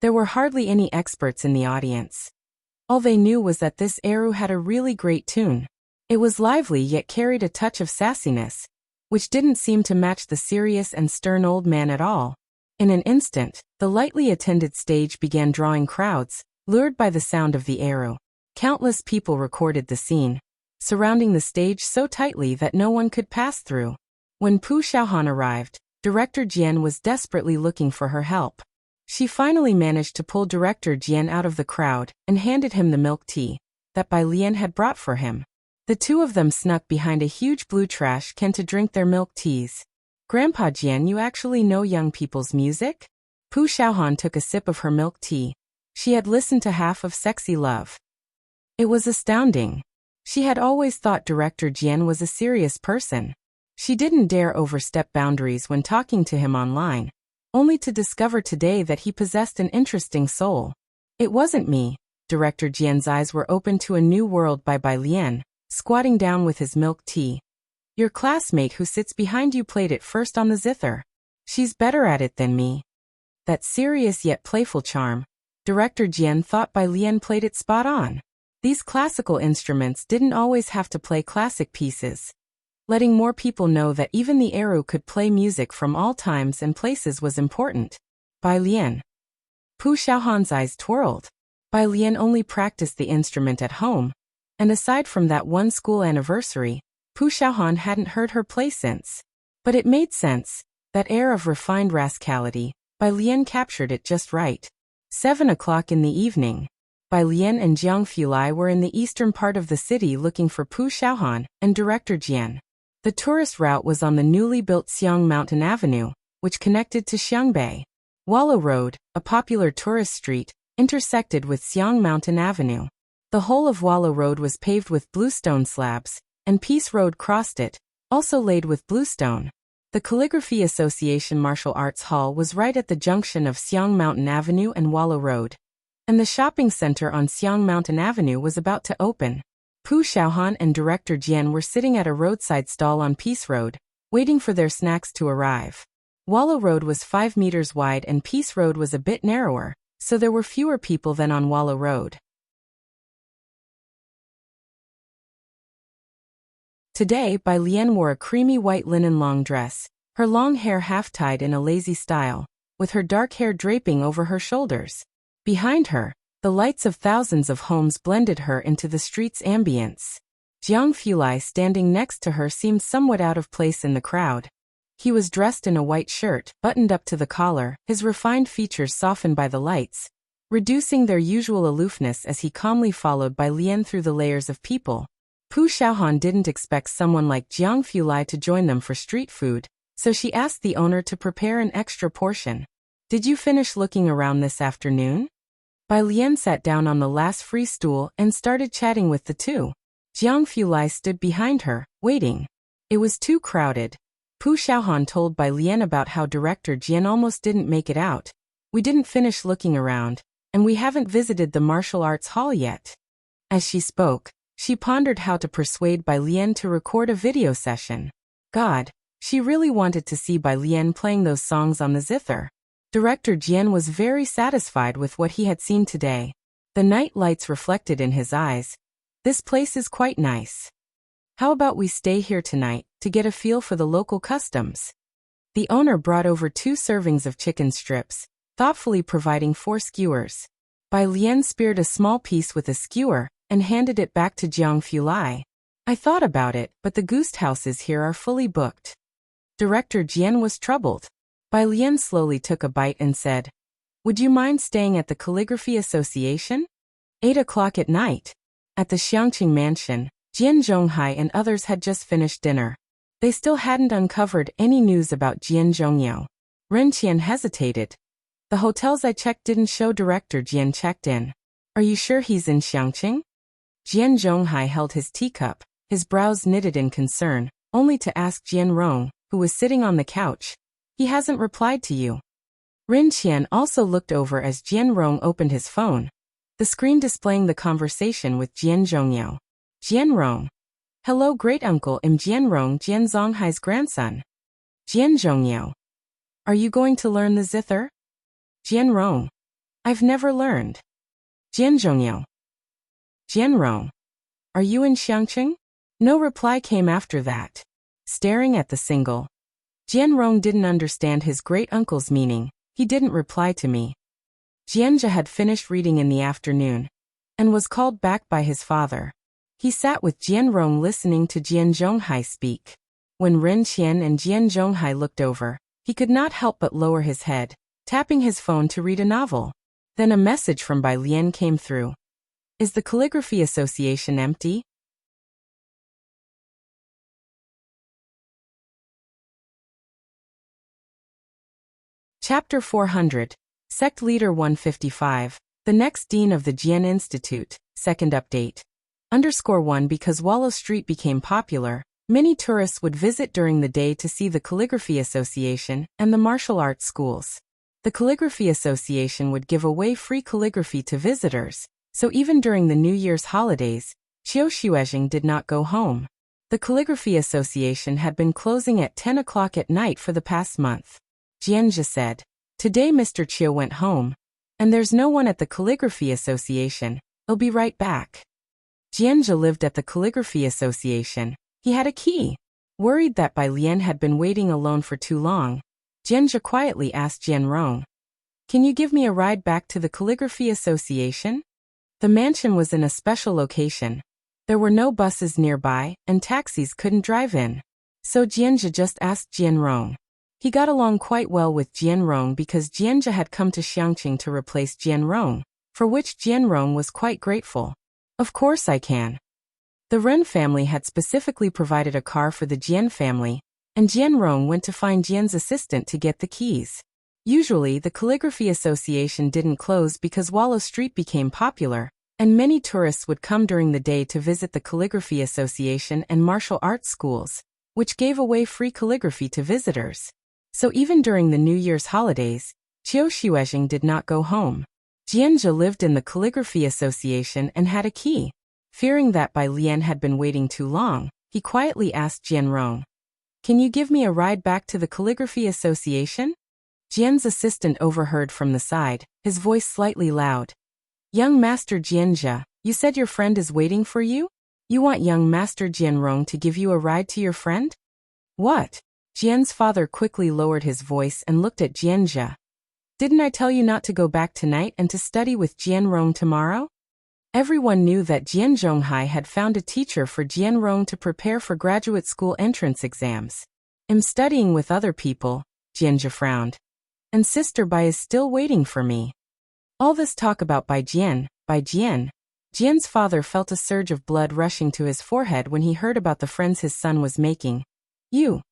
There were hardly any experts in the audience. All they knew was that this arrow had a really great tune. It was lively yet carried a touch of sassiness, which didn't seem to match the serious and stern old man at all. In an instant, the lightly attended stage began drawing crowds, lured by the sound of the arrow. Countless people recorded the scene, surrounding the stage so tightly that no one could pass through. When Pu Xiaohan arrived, Director Jian was desperately looking for her help. She finally managed to pull Director Jian out of the crowd and handed him the milk tea that Bai Lian had brought for him. The two of them snuck behind a huge blue trash can to drink their milk teas. Grandpa Jian, you actually know young people's music? Pu Xiaohan took a sip of her milk tea. She had listened to half of Sexy Love. It was astounding. She had always thought Director Jian was a serious person. She didn't dare overstep boundaries when talking to him online, only to discover today that he possessed an interesting soul. It wasn't me. Director Jian's eyes were open to a new world by Bai Lian, squatting down with his milk tea. Your classmate who sits behind you played it first on the zither. She's better at it than me. That serious yet playful charm. Director Jian thought Bai Lian played it spot on. These classical instruments didn't always have to play classic pieces. Letting more people know that even the arrow could play music from all times and places was important. Bai Lian. Pu Xiaohan's eyes twirled. Bai Lian only practiced the instrument at home, and aside from that one school anniversary, Pu Xiaohan hadn't heard her play since. But it made sense. That air of refined rascality, Bai Lian captured it just right. 7 o'clock in the evening. Bai Lian and Jiang Fulai were in the eastern part of the city looking for Pu Xiaohan and Director Jian. The tourist route was on the newly built Xiang Mountain Avenue, which connected to Xiangbei. Wallow Road, a popular tourist street, intersected with Xiang Mountain Avenue. The whole of Wallow Road was paved with bluestone slabs, and Peace Road crossed it, also laid with bluestone. The Calligraphy Association Martial Arts Hall was right at the junction of Xiang Mountain Avenue and Wallow Road, and the shopping center on Xiang Mountain Avenue was about to open. Pu Xiaohan and Director Jian were sitting at a roadside stall on Peace Road, waiting for their snacks to arrive. Wallow Road was 5 meters wide and Peace Road was a bit narrower, so there were fewer people than on Wallow Road. Today, Bai Lian wore a creamy white linen long dress, her long hair half-tied in a lazy style, with her dark hair draping over her shoulders. Behind her, the lights of thousands of homes blended her into the street's ambience. Jiang Fulai standing next to her seemed somewhat out of place in the crowd. He was dressed in a white shirt, buttoned up to the collar, his refined features softened by the lights, reducing their usual aloofness as he calmly followed Bai Lian through the layers of people. Pu Xiaohan didn't expect someone like Jiang Fulai to join them for street food, so she asked the owner to prepare an extra portion. Did you finish looking around this afternoon? Bai Lian sat down on the last free stool and started chatting with the two. Jiang Fulai stood behind her, waiting. It was too crowded. Pu Xiaohan told Bai Lian about how Director Jian almost didn't make it out. We didn't finish looking around, and we haven't visited the martial arts hall yet. As she spoke, she pondered how to persuade Bai Lian to record a video session. God, she really wanted to see Bai Lian playing those songs on the zither. Director Jian was very satisfied with what he had seen today. The night lights reflected in his eyes. This place is quite nice. How about we stay here tonight, to get a feel for the local customs? The owner brought over 2 servings of chicken strips, thoughtfully providing 4 skewers. Bai Lian speared a small piece with a skewer, and handed it back to Jiang Fulai. I thought about it, but the guest houses here are fully booked. Director Jian was troubled. Bai Lian slowly took a bite and said, Would you mind staying at the Calligraphy Association? 8 o'clock at night. At the Xiangqing mansion, Jian Zhonghai and others had just finished dinner. They still hadn't uncovered any news about Jian Zhongyao. Ren Qian hesitated. The hotels I checked didn't show Director Jian checked in. Are you sure he's in Xiangqing? Jian Zhonghai held his teacup, his brows knitted in concern. only to ask Jianrong, who was sitting on the couch. He hasn't replied to you. Rin Qian also looked over as Jianrong opened his phone, the screen displaying the conversation with Jian Zhongyao. Jianrong. Hello, great uncle. I'm Jianrong, Jian Zonghai's grandson. Jian Zhongyao. Are you going to learn the zither? Jianrong. I've never learned. Jian Zhongyao. Jianrong. Are you in Xiangqing? No reply came after that. Staring at the single. Jianrong didn't understand his great uncle's meaning. He didn't reply to me. Jianzhe had finished reading in the afternoon and was called back by his father. He sat with Jianrong listening to Jian Zhonghai speak. When Rin Qian and Jian Zhonghai looked over, he could not help but lower his head, tapping his phone to read a novel. Then a message from Bai Lian came through. Is the Calligraphy Association empty? Chapter 400. Sect Leader 155. The next Dean of the Jian Institute. Second update. _1 Because Wallow Street became popular, many tourists would visit during the day to see the Calligraphy Association and the martial arts schools. The Calligraphy Association would give away free calligraphy to visitors, so even during the New Year's holidays, Qiu Xuezheng did not go home. The Calligraphy Association had been closing at 10 o'clock at night for the past month. Jianzhe said, "Today Mr. Qiu went home, and there's no one at the Calligraphy Association. I'll be right back." Jianzhe lived at the Calligraphy Association. He had a key. Worried that Bai Lian had been waiting alone for too long, Jianzhe quietly asked Jianrong, "Can you give me a ride back to the Calligraphy Association?" The mansion was in a special location. There were no buses nearby, and taxis couldn't drive in. So Jianzhe just asked Jianrong. He got along quite well with Jianrong because Jianzhe had come to Xiangqing to replace Jianrong, for which Jianrong was quite grateful. "Of course I can." The Ren family had specifically provided a car for the Jian family, and Jianrong went to find Jian's assistant to get the keys. Usually, the Calligraphy Association didn't close because Wallow Street became popular, and many tourists would come during the day to visit the Calligraphy Association and martial arts schools, which gave away free calligraphy to visitors. So even during the New Year's holidays, Qiu Xuezheng did not go home. Jianzhe lived in the Calligraphy Association and had a key. Fearing that Bai Lian had been waiting too long, he quietly asked Jianrong, "Can you give me a ride back to the Calligraphy Association?" Jian's assistant overheard from the side, his voice slightly loud. "Young Master Jianzhe, you said your friend is waiting for you? You want young Master Jianrong to give you a ride to your friend?" "What?" Jian's father quickly lowered his voice and looked at Jianzhe. "Didn't I tell you not to go back tonight and to study with Jianrong tomorrow?" Everyone knew that Jian Zhonghai had found a teacher for Jianrong to prepare for graduate school entrance exams. "I'm studying with other people," Jianzhe frowned. "And Sister Bai is still waiting for me." All this talk about Bai Jian. Jian's father felt a surge of blood rushing to his forehead when he heard about the friends his son was making. "You."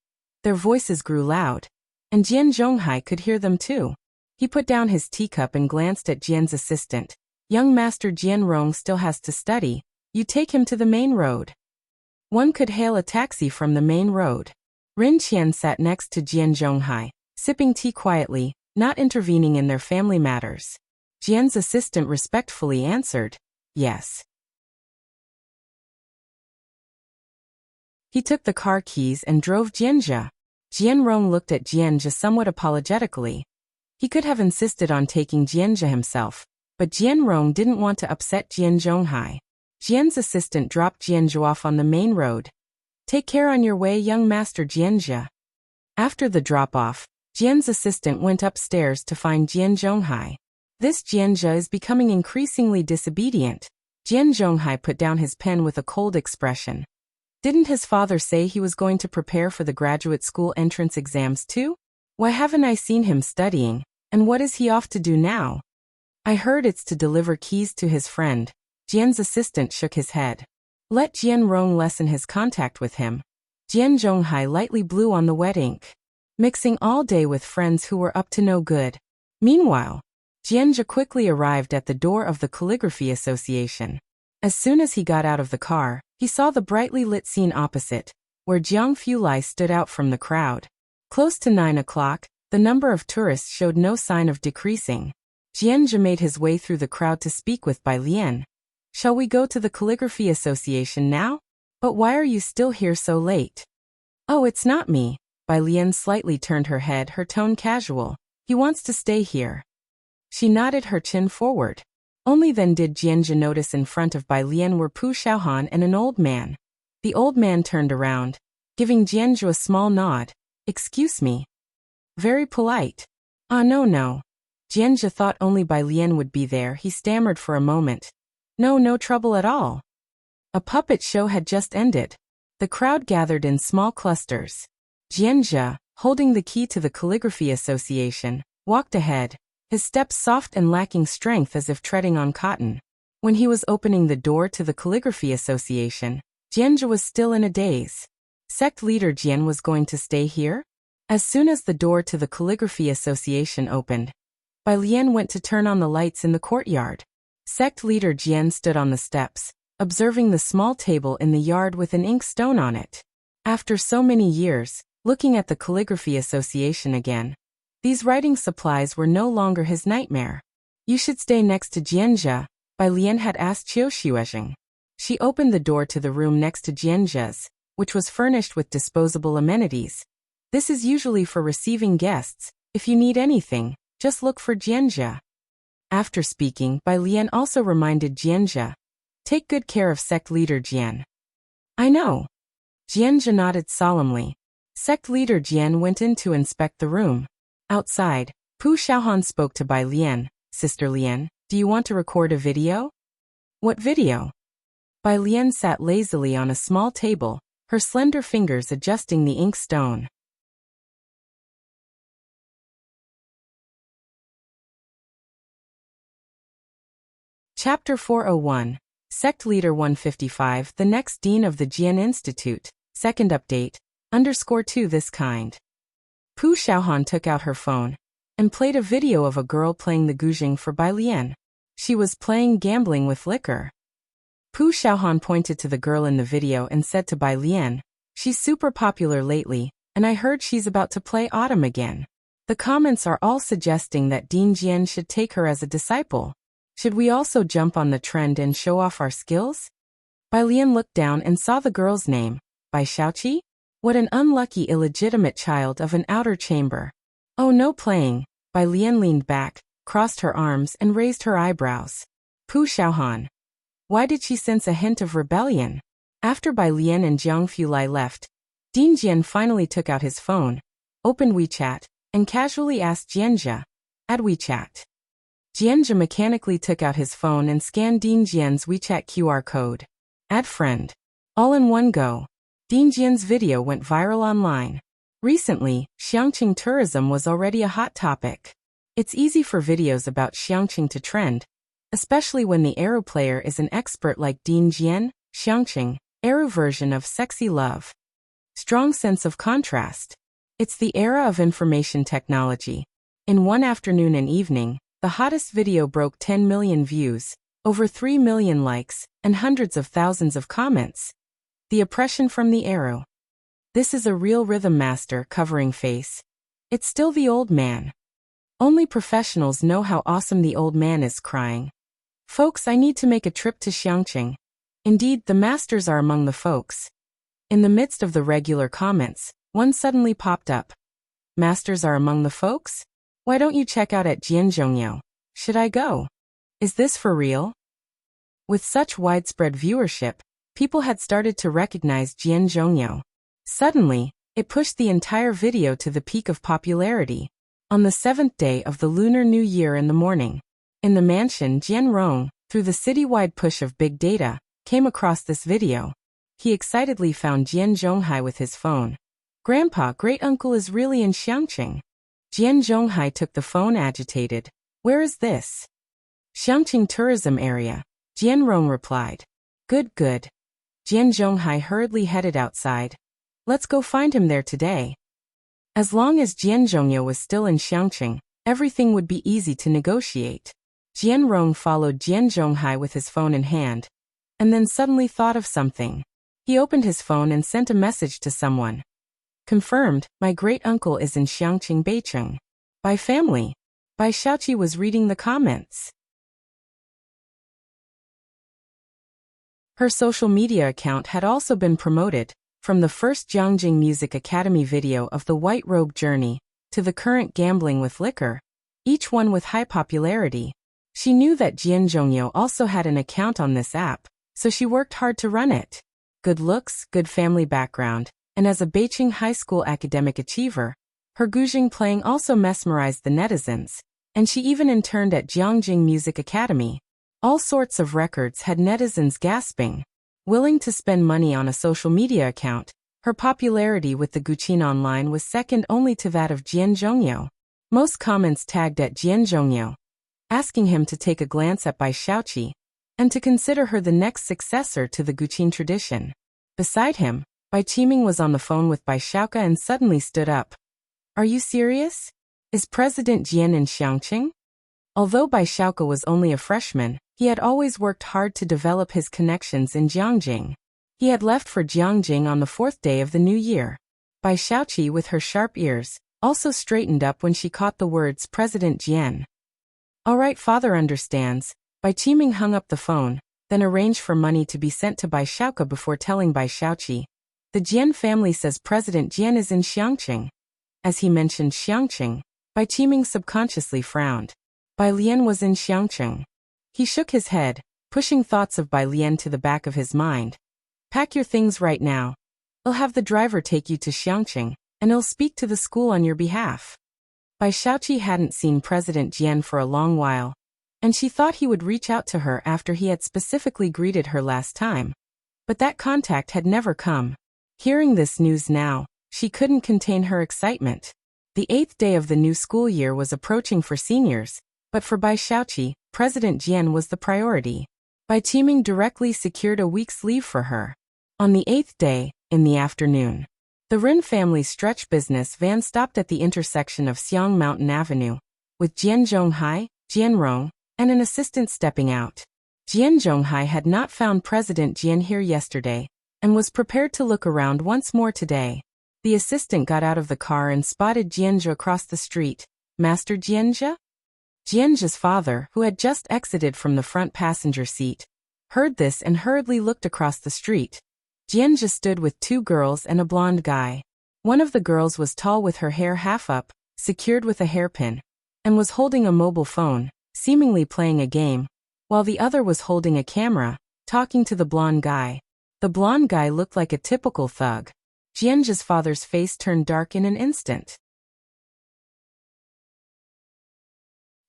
Their voices grew loud, and Jian Zhonghai could hear them too. He put down his teacup and glanced at Jian's assistant. "Young Master Jianrong still has to study. You take him to the main road." One could hail a taxi from the main road. Rin Qian sat next to Jian Zhonghai, sipping tea quietly, not intervening in their family matters. Jian's assistant respectfully answered, "Yes." He took the car keys and drove Jianzhe. Jianrong looked at Jianzhe somewhat apologetically. He could have insisted on taking Jianzhe himself, but Jianrong didn't want to upset Jian Zhonghai. Jian's assistant dropped Jianzhe off on the main road. "Take care on your way, young Master Jianzhe." After the drop-off, Jian's assistant went upstairs to find Jian Zhonghai. This Jianzhe is becoming increasingly disobedient. Jian Zhonghai put down his pen with a cold expression. Didn't his father say he was going to prepare for the graduate school entrance exams too? Why haven't I seen him studying, and what is he off to do now? "I heard it's to deliver keys to his friend." Jian's assistant shook his head. Let Jianrong lessen his contact with him. Jian Zhonghai lightly blew on the wet ink, mixing all day with friends who were up to no good. Meanwhile, Jianzhe quickly arrived at the door of the Calligraphy Association. As soon as he got out of the car, he saw the brightly lit scene opposite. where Jiang Fulai stood out from the crowd. Close to 9 o'clock, the number of tourists showed no sign of decreasing. Jianzhe made his way through the crowd to speak with Bai Lian. Shall we go to the Calligraphy Association now? But why are you still here so late? Oh, it's not me. Bai Lian slightly turned her head, her tone casual. He wants to stay here. She nodded, her chin forward. Only then did Jianzhe notice in front of Bai Lian were Pu Xiaohan and an old man. The old man turned around, giving Jianzhe a small nod. Excuse me. Very polite. Ah, no. Jianzhe thought only Bai Lian would be there. He stammered for a moment. No trouble at all. A puppet show had just ended. The crowd gathered in small clusters. Jianzhe, holding the key to the Calligraphy Association, walked ahead, his steps soft and lacking strength as if treading on cotton. When he was opening the door to the Calligraphy Association, Jianzhe was still in a daze. Sect leader Jian was going to stay here? As soon as the door to the Calligraphy Association opened, Bai Lian went to turn on the lights in the courtyard. Sect leader Jian stood on the steps, observing the small table in the yard with an ink stone on it. After so many years, looking at the Calligraphy Association again, these writing supplies were no longer his nightmare. You should stay next to Jianzhe, Bai Lian had asked Qiu Xuezheng. She opened the door to the room next to Jianzhe's, which was furnished with disposable amenities. This is usually for receiving guests. If you need anything, just look for Jianzhe. After speaking, Bai Lian also reminded Jianzhe, take good care of sect leader Jian. I know. Jianzhe nodded solemnly. Sect leader Jian went in to inspect the room. Outside, Pu Xiaohan spoke to Bai Lian. Sister Lian, do you want to record a video? What video? Bai Lian sat lazily on a small table, her slender fingers adjusting the ink stone. Chapter 401. Sect Leader 155, the next Dean of the Jian Institute. Second update, _2 this kind. Pu Xiaohan took out her phone and played a video of a girl playing the guzheng for Bai Lian. She was playing gambling with liquor. Pu Xiaohan pointed to the girl in the video and said to Bai Lian, she's super popular lately, and I heard she's about to play Autumn again. The comments are all suggesting that Dean Jian should take her as a disciple. Should we also jump on the trend and show off our skills? Bai Lian looked down and saw the girl's name, Bai Xiaoqi? What an unlucky illegitimate child of an outer chamber. Oh, no playing. Bai Lian leaned back, crossed her arms and raised her eyebrows. Pu Xiaohan. Why did she sense a hint of rebellion? After Bai Lian and Jiang Fulai left, Dean Jian finally took out his phone, opened WeChat, and casually asked Jianzhe, add WeChat. Jianzhe mechanically took out his phone and scanned Dean Jian's WeChat QR code. Add friend. All in one go. Dean Jian's video went viral online. Recently, Xiangqing tourism was already a hot topic. It's easy for videos about Xiangqing to trend, especially when the Eru player is an expert like Dean Jian. Xiangqing, Eru version of sexy love. Strong sense of contrast. It's the era of information technology. In one afternoon and evening, the hottest video broke 10 million views, over 3 million likes, and hundreds of thousands of comments. The oppression from the Eru. This is a real rhythm master covering face. It's still the old man. Only professionals know how awesome the old man is crying. Folks, I need to make a trip to Xiangqing. Indeed, the masters are among the folks. In the midst of the regular comments, one suddenly popped up. Masters are among the folks? Why don't you check out at Jianzhongyou? Should I go? Is this for real? With such widespread viewership, people had started to recognize Jianzhongyou. Suddenly, it pushed the entire video to the peak of popularity. On the 7th day of the Lunar New Year in the morning, in the mansion Jianrong, through the citywide push of big data, came across this video. He excitedly found Jian Zhonghai with his phone. Grandpa, great-uncle is really in Xiangqing. Jian Zhonghai took the phone agitated. Where is this? Xiangqing tourism area. Jianrong replied. Good. Jian Zhonghai hurriedly headed outside. Let's go find him there today. As long as Jianzhongyou was still in Xiangqing, everything would be easy to negotiate. Jianrong followed Jian Zhonghai with his phone in hand, and then suddenly thought of something. He opened his phone and sent a message to someone. Confirmed, my great-uncle is in Xiangqing, Beicheng. By family. Bai Xiaoqi was reading the comments. Her social media account had also been promoted, from the first Jiangjing Music Academy video of the White Robe Journey, to the current Gambling with Liquor, each one with high popularity. She knew that Jian Zhongyo also had an account on this app, so she worked hard to run it. Good looks, good family background, and as a Beijing high school academic achiever, her guzheng playing also mesmerized the netizens, and she even interned at Jiangjing Music Academy. All sorts of records had netizens gasping. Willing to spend money on a social media account, her popularity with the Guqin online was second only to that of Jian Zhongyo. Most comments tagged at Jian Zhongyo, asking him to take a glance at Bai Xiaoqi, and to consider her the next successor to the Guqin tradition. Beside him, Bai Qiming was on the phone with Bai Xiaoka and suddenly stood up. Are you serious? Is President Jian in Xiangqing? Although Bai Xiaoka was only a freshman, he had always worked hard to develop his connections in Jiangjing. He had left for Jiangjing on the 4th day of the new year. Bai Xiaoqi, with her sharp ears, also straightened up when she caught the words President Jian. All right, father understands. Bai Qiming hung up the phone, then arranged for money to be sent to Bai Xiaoka before telling Bai Xiaoqi. The Jian family says President Jian is in Xiangqing. As he mentioned Xiangqing, Bai Qiming subconsciously frowned. Bai Lian was in Xiangqing. He shook his head, pushing thoughts of Bai Lian to the back of his mind. Pack your things right now. I'll have the driver take you to Xiangqing, and he'll speak to the school on your behalf. Bai Xiaoqi hadn't seen President Jian for a long while, and she thought he would reach out to her after he had specifically greeted her last time. But that contact had never come. Hearing this news now, she couldn't contain her excitement. The 8th day of the new school year was approaching for seniors, but for Bai Xiaoqi, President Jian was the priority. Bai Qiming directly secured a week's leave for her. On the 8th day, in the afternoon, the Rin family's stretch business van stopped at the intersection of Xiang Mountain Avenue, with Jian Zhonghai, Jian Rong, and an assistant stepping out. Jian Zhonghai had not found President Jian here yesterday, and was prepared to look around once more today. The assistant got out of the car and spotted Jianzhe across the street. Master Jianzhe? Jianzhe's father, who had just exited from the front passenger seat, heard this and hurriedly looked across the street. Jianzhe stood with 2 girls and a blonde guy. One of the girls was tall with her hair half up, secured with a hairpin, and was holding a mobile phone, seemingly playing a game, while the other was holding a camera, talking to the blonde guy. The blonde guy looked like a typical thug. Jianzhe's father's face turned dark in an instant.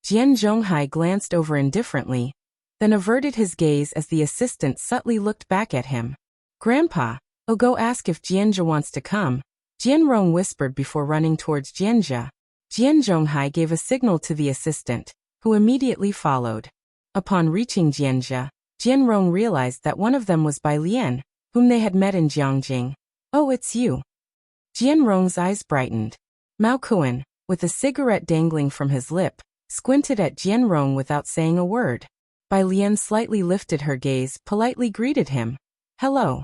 Jian Zhonghai glanced over indifferently, then averted his gaze as the assistant subtly looked back at him. Grandpa, I'll go ask if Jianzhe wants to come, Jian Rong whispered before running towards Jianzhe. Jian Zhonghai gave a signal to the assistant, who immediately followed. Upon reaching Jianzhe, Jian Rong realized that one of them was Bai Lian, whom they had met in Jiangjing. Oh, it's you. Jian Rong's eyes brightened. Mao Kuan, with a cigarette dangling from his lip, squinted at Jian Rong without saying a word. Bai Lian slightly lifted her gaze, politely greeted him. Hello.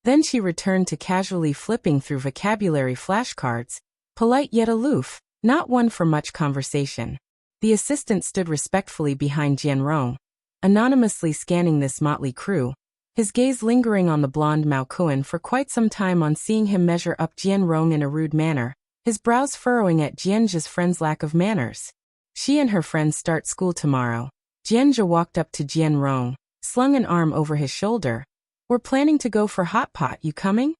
Then she returned to casually flipping through vocabulary flashcards, polite yet aloof, not one for much conversation. The assistant stood respectfully behind Jian Rong, anonymously scanning this motley crew, his gaze lingering on the blonde Mao Kuan for quite some time on seeing him measure up Jian Rong in a rude manner, his brows furrowing at Jianzhe's friend's lack of manners. She and her friends start school tomorrow. Jianzhe walked up to Jian Rong, slung an arm over his shoulder. We're planning to go for hot pot, you coming?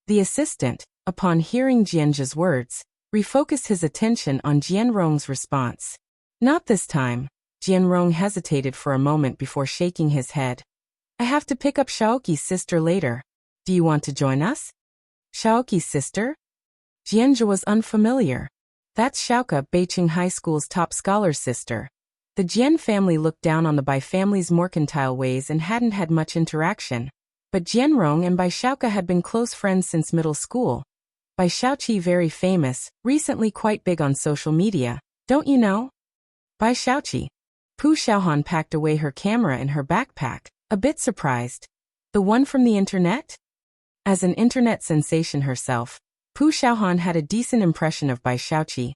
The assistant, upon hearing Jianzhe's words, refocused his attention on Jian Rong's response. Not this time. Jian Rong hesitated for a moment before shaking his head. I have to pick up Xiaoqi's sister later. Do you want to join us? Xiaoqi's sister? Jianzhe was unfamiliar. That's Xiaoka, Beiqing High School's top scholar's sister. The Jian family looked down on the Bai family's mercantile ways and hadn't had much interaction. But Jian Rong and Bai Xiaoka had been close friends since middle school. Bai Xiaoqi very famous, recently quite big on social media, don't you know? Bai Xiaoqi. Pu Xiaohan packed away her camera in her backpack, a bit surprised. The one from the internet? As an internet sensation herself, Pu Xiaohan had a decent impression of Bai Xiaoqi,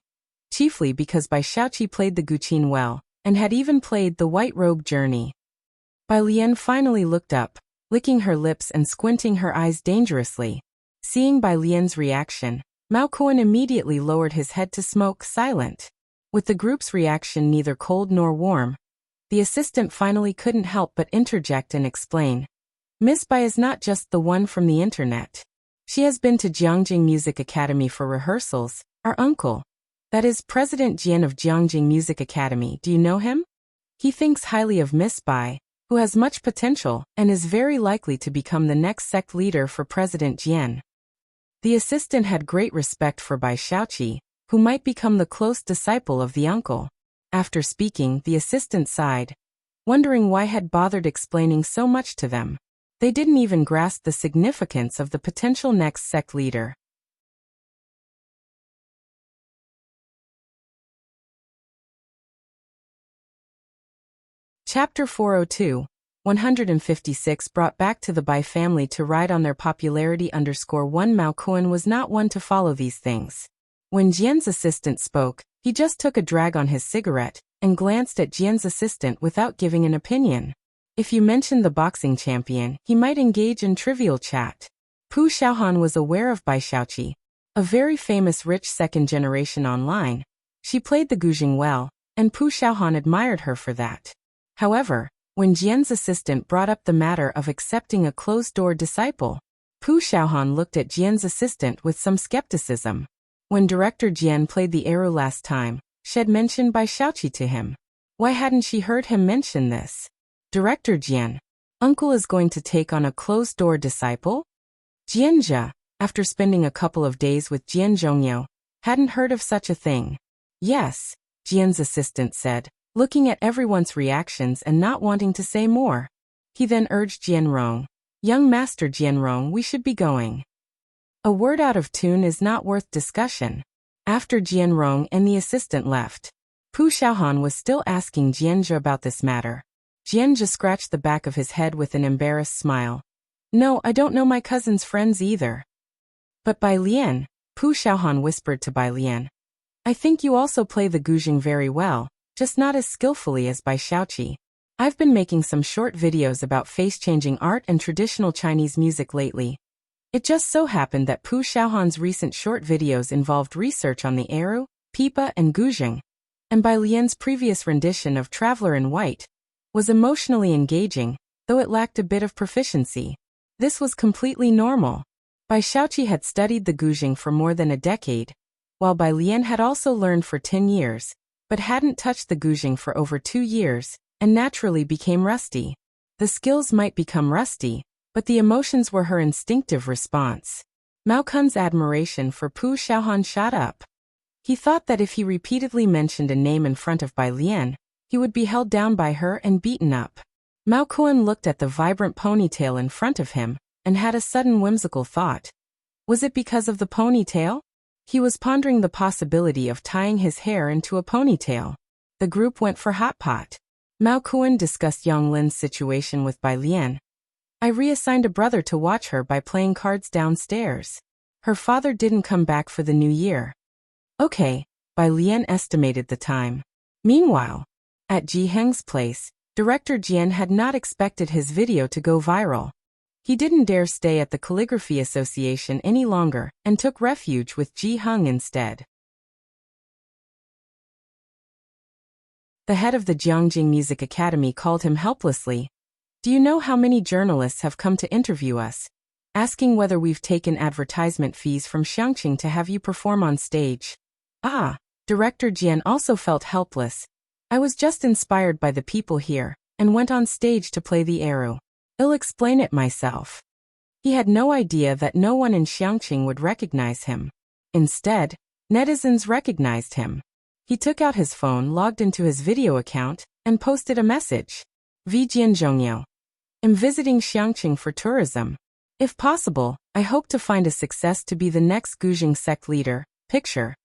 chiefly because Bai Xiaoqi played the guqin well, and had even played the white robe journey. Bai Lian finally looked up, licking her lips and squinting her eyes dangerously. Seeing Bai Lian's reaction, Mao Kuan immediately lowered his head to smoke, silent. With the group's reaction neither cold nor warm, the assistant finally couldn't help but interject and explain. Miss Bai is not just the one from the internet. She has been to Jiangjing Music Academy for rehearsals. Our uncle, that is President Jian of Jiangjing Music Academy, do you know him? He thinks highly of Miss Bai, who has much potential and is very likely to become the next sect leader for President Jian. The assistant had great respect for Bai Xiaoqi, who might become the close disciple of the uncle. After speaking, the assistant sighed, wondering why had bothered explaining so much to them. They didn't even grasp the significance of the potential next sect leader. Chapter 402, 156 brought back to the Bai family to ride on their popularity _1 Mao Kuan was not one to follow these things. When Jian's assistant spoke, he just took a drag on his cigarette and glanced at Jian's assistant without giving an opinion. If you mentioned the boxing champion, he might engage in trivial chat. Pu Xiaohan was aware of Bai Xiaoqi, a very famous rich second generation online. She played the guzheng well, and Pu Xiaohan admired her for that. However, when Jian's assistant brought up the matter of accepting a closed-door disciple, Pu Xiaohan looked at Jian's assistant with some skepticism. When Director Jian played the Eru last time, she had mentioned Bai Xiaoqi to him. Why hadn't she heard him mention this? Director Jian, uncle is going to take on a closed-door disciple? Jianjia, after spending a couple of days with Jian Zhongyou, hadn't heard of such a thing. Yes, Jian's assistant said, looking at everyone's reactions and not wanting to say more. He then urged Jianrong, young master Jianrong, we should be going. A word out of tune is not worth discussion. After Jianrong and the assistant left, Pu Xiaohan was still asking Jianjia about this matter. Jianjia scratched the back of his head with an embarrassed smile. No, I don't know my cousin's friends either. But Bai Lian, Pu Xiaohan whispered to Bai Lian, I think you also play the guzheng very well, just not as skillfully as Bai Xiaoqi. I've been making some short videos about face-changing art and traditional Chinese music lately. It just so happened that Pu Xiaohan's recent short videos involved research on the Eru, Pipa and guzheng, and Bai Lian's previous rendition of Traveler in White was emotionally engaging, though it lacked a bit of proficiency. This was completely normal. Bai Xiaoqi had studied the guzheng for more than a decade, while Bai Lian had also learned for 10 years, but hadn't touched the guzheng for over 2 years, and naturally became rusty. The skills might become rusty, but the emotions were her instinctive response. Mao Kun's admiration for Pu Xiaohan shot up. He thought that if he repeatedly mentioned a name in front of Bai Lian, he would be held down by her and beaten up. Mao Kuan looked at the vibrant ponytail in front of him, and had a sudden whimsical thought. Was it because of the ponytail? He was pondering the possibility of tying his hair into a ponytail. The group went for hot pot. Mao Kuan discussed Yang Lin's situation with Bai Lian. I reassigned a brother to watch her by playing cards downstairs. Her father didn't come back for the new year. Okay, Bai Lian estimated the time. Meanwhile, at Ji Heng's place, Director Jian had not expected his video to go viral. He didn't dare stay at the Calligraphy Association any longer and took refuge with Ji Heng instead. The head of the Jiangjing Music Academy called him helplessly. Do you know how many journalists have come to interview us, asking whether we've taken advertisement fees from Xiangqing to have you perform on stage? Ah, Director Jian also felt helpless. I was just inspired by the people here, and went on stage to play the Eru. I'll explain it myself. He had no idea that no one in Xiangqing would recognize him. Instead, netizens recognized him. He took out his phone, logged into his video account, and posted a message. Vijian Zhongyou. I'm visiting Xiangqing for tourism. If possible, I hope to find a success to be the next guzheng sect leader. Picture.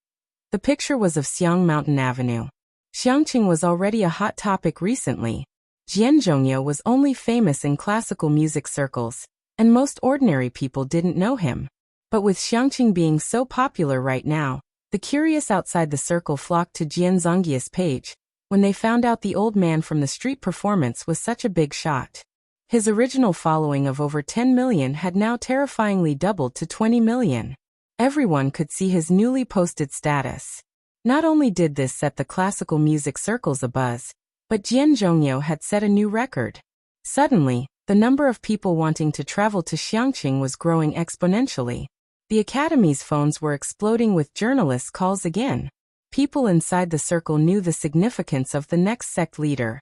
The picture was of Xiang Mountain Avenue. Xiangqing was already a hot topic recently. Jian Zhongyou was only famous in classical music circles, and most ordinary people didn't know him. But with Xiangqing being so popular right now, the curious outside the circle flocked to Jian Zongyi's page when they found out the old man from the street performance was such a big shot. His original following of over 10 million had now terrifyingly doubled to 20 million. Everyone could see his newly posted status. Not only did this set the classical music circles abuzz, but Jian Zhongyo had set a new record. Suddenly, the number of people wanting to travel to Xiangqing was growing exponentially. The Academy's phones were exploding with journalists' calls again. People inside the circle knew the significance of the next sect leader,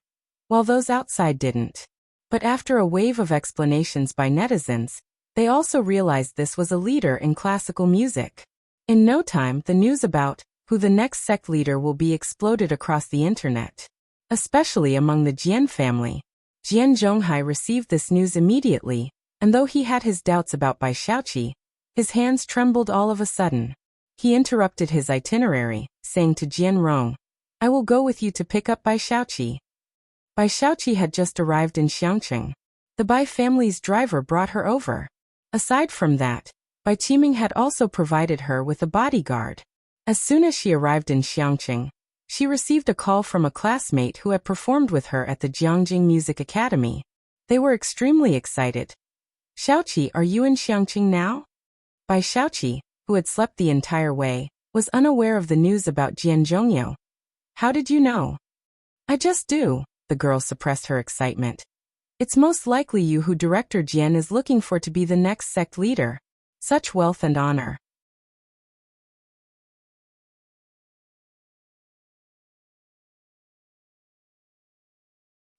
while those outside didn't. But after a wave of explanations by netizens, they also realized this was a leader in classical music. In no time, the news about who the next sect leader will be exploded across the internet. Especially among the Jian family. Jian Zhonghai received this news immediately, and though he had his doubts about Bai Xiaoqi, his hands trembled all of a sudden. He interrupted his itinerary, saying to Jian Rong, "I will go with you to pick up Bai Xiaoqi." Bai Xiaoqi had just arrived in Xiangqing. The Bai family's driver brought her over. Aside from that, Bai Qiming had also provided her with a bodyguard. As soon as she arrived in Xiangqing, she received a call from a classmate who had performed with her at the Jiangjing Music Academy. They were extremely excited. "Xiaoqi, are you in Xiangqing now?" Bai Xiaoqi, who had slept the entire way, was unaware of the news about Jian Zhongyo. "How did you know?" "I just do," the girl suppressed her excitement. "It's most likely you who Director Jian is looking for to be the next sect leader. Such wealth and honor."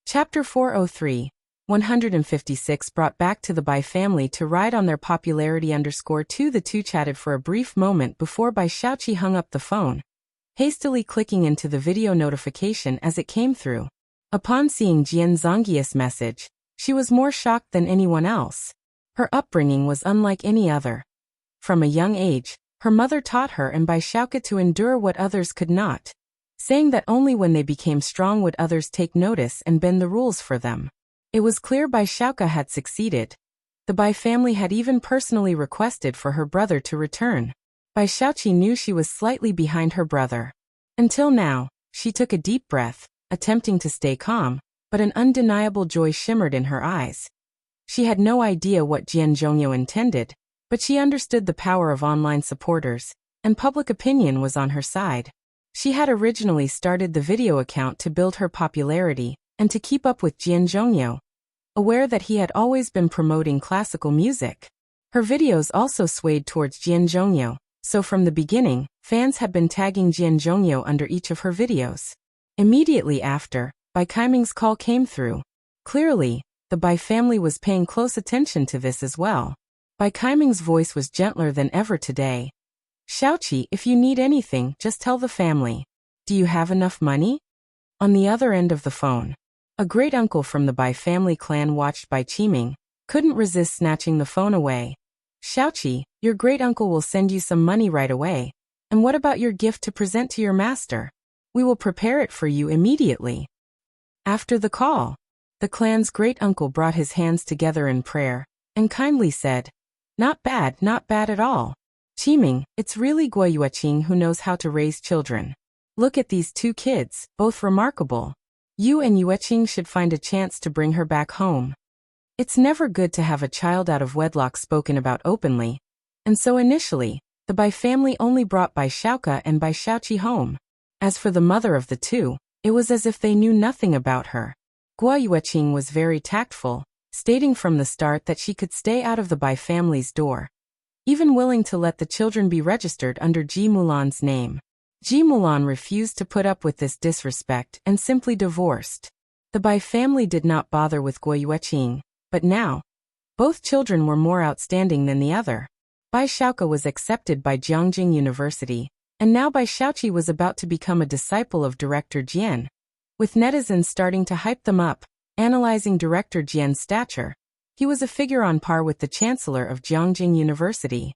Chapter 403, 156 brought back to the Bai family to ride on their popularity_2. The two chatted for a brief moment before Bai Xiaoqi hung up the phone, hastily clicking into the video notification as it came through. Upon seeing Jian Zongyi's message, she was more shocked than anyone else. Her upbringing was unlike any other. From a young age, her mother taught her and Bai Xiaoqi to endure what others could not, saying that only when they became strong would others take notice and bend the rules for them. It was clear Bai Xiaoqi had succeeded. The Bai family had even personally requested for her brother to return. Bai Xiaoqi knew she was slightly behind her brother. Until now, she took a deep breath, attempting to stay calm, but an undeniable joy shimmered in her eyes. She had no idea what Jian Zhongyo intended, but she understood the power of online supporters, and public opinion was on her side. She had originally started the video account to build her popularity and to keep up with Jian Zhongyo, aware that he had always been promoting classical music. Her videos also swayed towards Jian Zhongyo, so from the beginning, fans had been tagging Jian Zhongyo under each of her videos. Immediately after, Bai Qiming's call came through. Clearly, the Bai family was paying close attention to this as well. Bai Qiming's voice was gentler than ever today. "Xiaoqi, if you need anything, just tell the family. Do you have enough money?" On the other end of the phone, a great uncle from the Bai family clan watched Bai Qiming, couldn't resist snatching the phone away. "Xiaoqi, your great uncle will send you some money right away. And what about your gift to present to your master? We will prepare it for you immediately." After the call, the clan's great uncle brought his hands together in prayer and kindly said, not bad at all. Qiming, it's really Guo Yueqing who knows how to raise children. Look at these two kids, both remarkable. You and Yueqing should find a chance to bring her back home. It's never good to have a child out of wedlock spoken about openly, and so initially, the Bai family only brought Bai Xiaoqi and Bai Xiaoqi home. As for the mother of the two, it was as if they knew nothing about her. Guo Yueqing was very tactful, stating from the start that she could stay out of the Bai family's door, even willing to let the children be registered under Ji Mulan's name. Ji Mulan refused to put up with this disrespect and simply divorced. The Bai family did not bother with Guo Yueqing, but now, both children were more outstanding than the other. Bai Xiaoqi was accepted by Jiangjing University, and now Bai Xiaoqi was about to become a disciple of Director Jian. With netizens starting to hype them up, analyzing Director Jian's stature, he was a figure on par with the Chancellor of Jiangjing University.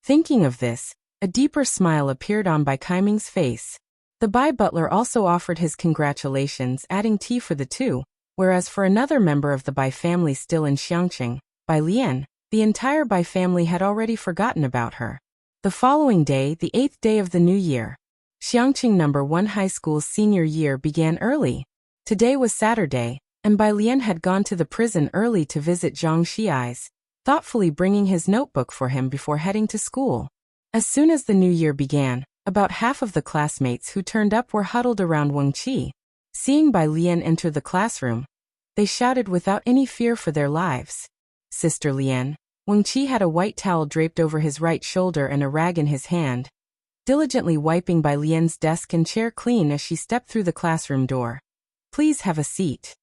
Thinking of this, a deeper smile appeared on Bai Qiming's face. The Bai butler also offered his congratulations, adding tea for the two, whereas for another member of the Bai family still in Xiangqing, Bai Lian, the entire Bai family had already forgotten about her. The following day, the 8th day of the new year, Xiangqing No. 1 High School's senior year began early. Today was Saturday, and Bai Lian had gone to the prison early to visit Zhang Xiai's, thoughtfully bringing his notebook for him before heading to school. As soon as the new year began, about half of the classmates who turned up were huddled around Wang Qi. Seeing Bai Lian enter the classroom, they shouted without any fear for their lives. Sister Lian. Wang Qi had a white towel draped over his right shoulder and a rag in his hand, diligently wiping Bai Lian's desk and chair clean as she stepped through the classroom door. Please have a seat.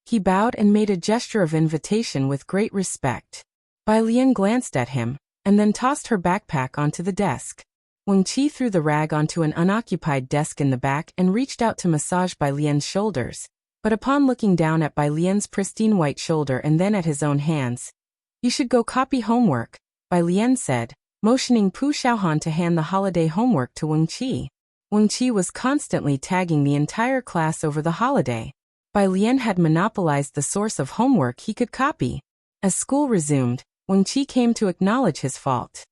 He bowed and made a gesture of invitation with great respect. Bai Lian glanced at him, and then tossed her backpack onto the desk. Wang Qi threw the rag onto an unoccupied desk in the back and reached out to massage Bai Lian's shoulders, but upon looking down at Bai Lian's pristine white shoulder and then at his own hands, "You should go copy homework," Bai Lian said, motioning Pu Xiaohan to hand the holiday homework to Wang Qi. Wang Qi was constantly tagging the entire class over the holiday. Bai Lian had monopolized the source of homework he could copy. As school resumed, Wang Qi came to acknowledge his fault.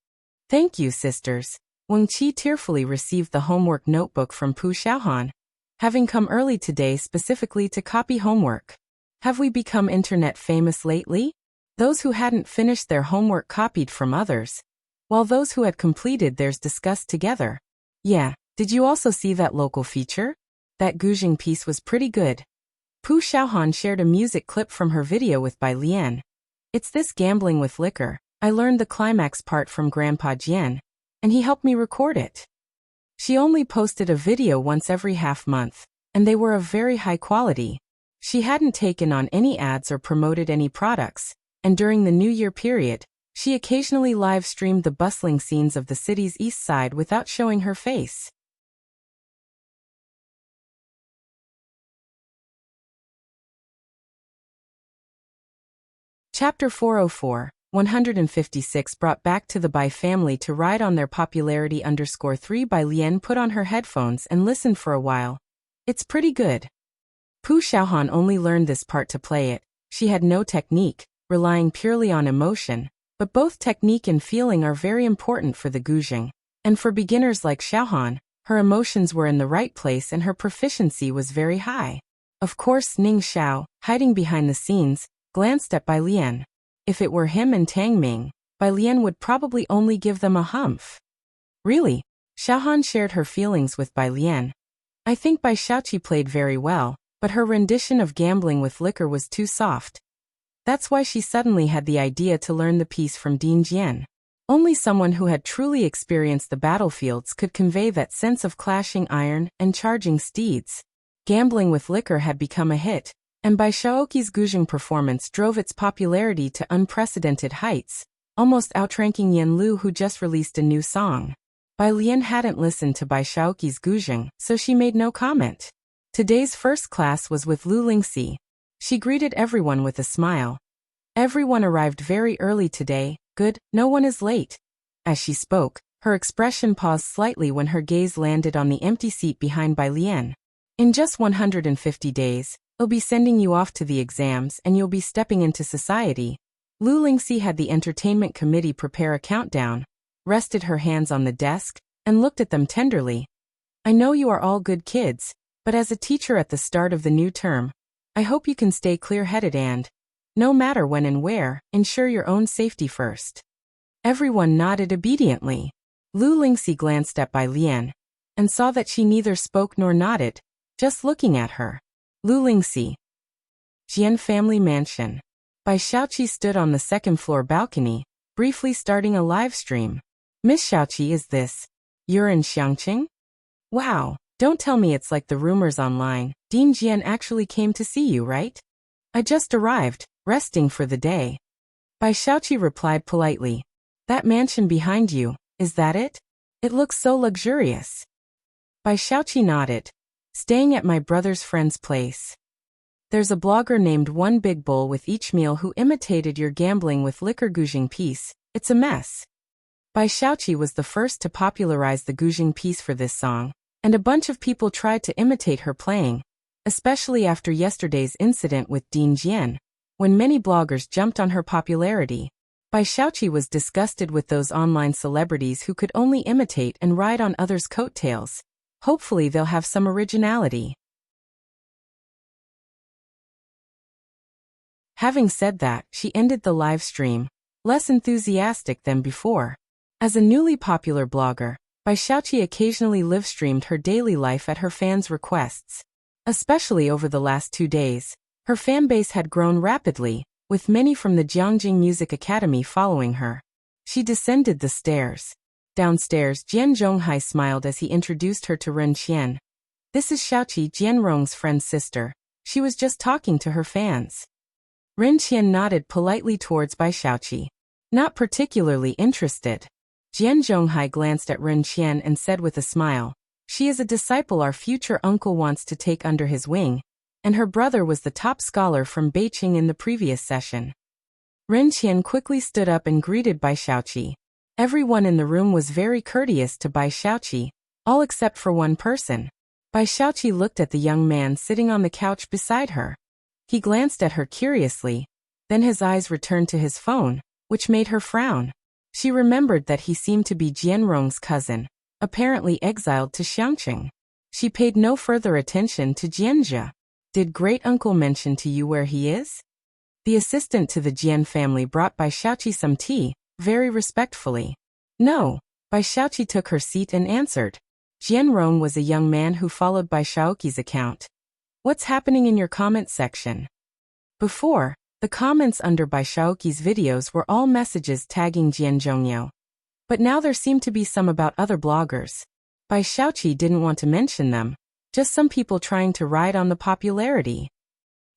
"Thank you, sisters." Wang Qi tearfully received the homework notebook from Pu Xiaohan, having come early today specifically to copy homework. Have we become internet famous lately? Those who hadn't finished their homework copied from others, while those who had completed theirs discussed together. Yeah, did you also see that local feature? That Guzheng piece was pretty good. Pu Xiaohan shared a music clip from her video with Bai Lian. It's this gambling with liquor. I learned the climax part from Grandpa Jian, and he helped me record it. She only posted a video once every half month, and they were of very high quality. She hadn't taken on any ads or promoted any products, and during the New Year period, she occasionally live-streamed the bustling scenes of the city's east side without showing her face. Chapter 404, 156 brought back to the Bai family to ride on their popularity_3. Bai Lian put on her headphones and listened for a while. It's pretty good. Pu Xiaohan only learned this part to play it. She had no technique, relying purely on emotion, but both technique and feeling are very important for the Guzheng. And for beginners like Xiaohan, her emotions were in the right place and her proficiency was very high. Of course, Ning Xiao, hiding behind the scenes, glanced at Bai Lian. If it were him and Tang Ming, Bai Lian would probably only give them a humph. Really? Xiaohan shared her feelings with Bai Lian. I think Bai Xiaoqi played very well, but her rendition of gambling with liquor was too soft. That's why she suddenly had the idea to learn the piece from Ding Jian. Only someone who had truly experienced the battlefields could convey that sense of clashing iron and charging steeds. Gambling with liquor had become a hit, and Bai Xiaoqi's Guzheng performance drove its popularity to unprecedented heights, almost outranking Yan Lu, who just released a new song. Bai Lian hadn't listened to Bai Xiaoqi's Guzheng, so she made no comment. Today's first class was with Lu Lingxi. She greeted everyone with a smile. Everyone arrived very early today, good, no one is late. As she spoke, her expression paused slightly when her gaze landed on the empty seat behind Bai Lian. In just 150 days, I'll be sending you off to the exams and you'll be stepping into society. Lu Lingxi had the entertainment committee prepare a countdown, rested her hands on the desk, and looked at them tenderly. I know you are all good kids, but as a teacher at the start of the new term, I hope you can stay clear-headed and, no matter when and where, ensure your own safety first. Everyone nodded obediently. Lu Lingxi glanced at Bai Lian, and saw that she neither spoke nor nodded, just looking at her. Lu Lingxi. Jian Family Mansion. Bai Xiaoqi stood on the second-floor balcony, briefly starting a live stream. Miss Xiaoqi, is this? You're in Xiangqing? Wow, don't tell me it's like the rumors online. Dean Jian actually came to see you, right? I just arrived, resting for the day. Bai Xiaoqi replied politely. That mansion behind you, is that it? It looks so luxurious. Bai Xiaoqi nodded. Staying at my brother's friend's place. There's a blogger named One Big Bull with each meal who imitated your gambling with liquor Guzheng piece. It's a mess. Bai Xiaoqi was the first to popularize the Guzheng piece for this song, and a bunch of people tried to imitate her playing, especially after yesterday's incident with Dean Jian, when many bloggers jumped on her popularity. Bai Xiaoqi was disgusted with those online celebrities who could only imitate and ride on others' coattails. Hopefully they'll have some originality. Having said that, she ended the live stream, less enthusiastic than before. As a newly popular blogger, Bai Xiaoqi occasionally live-streamed her daily life at her fans' requests. Especially over the last 2 days, her fanbase had grown rapidly, with many from the Jiangjing Music Academy following her. She descended the stairs. Downstairs, Jian Zhonghai smiled as he introduced her to Ren Qian. This is Xiaoqi, Jianrong's friend's sister. She was just talking to her fans. Ren Qian nodded politely towards Bai Xiaoqi, not particularly interested. Jian Zhonghai glanced at Ren Qian and said with a smile, "She is a disciple our future uncle wants to take under his wing, and her brother was the top scholar from Beijing in the previous session." Ren Qian quickly stood up and greeted Bai Xiaoqi. Everyone in the room was very courteous to Bai Xiaoqi, all except for one person. Bai Xiaoqi looked at the young man sitting on the couch beside her. He glanced at her curiously, then his eyes returned to his phone, which made her frown. She remembered that he seemed to be Jianrong's cousin, apparently exiled to Xiangqing. She paid no further attention to Jianjia. "Did great-uncle mention to you where he is?" The assistant to the Jian family brought Bai Xiaoqi some tea, very respectfully. "No." Bai Xiaoqi took her seat and answered. Jianrong was a young man who followed Bai Xiaoqi's account. "What's happening in your comment section?" Before, the comments under Bai Xiaoqi's videos were all messages tagging Jian Zhongyao. But now there seemed to be some about other bloggers. Bai Xiaoqi didn't want to mention them, just some people trying to ride on the popularity.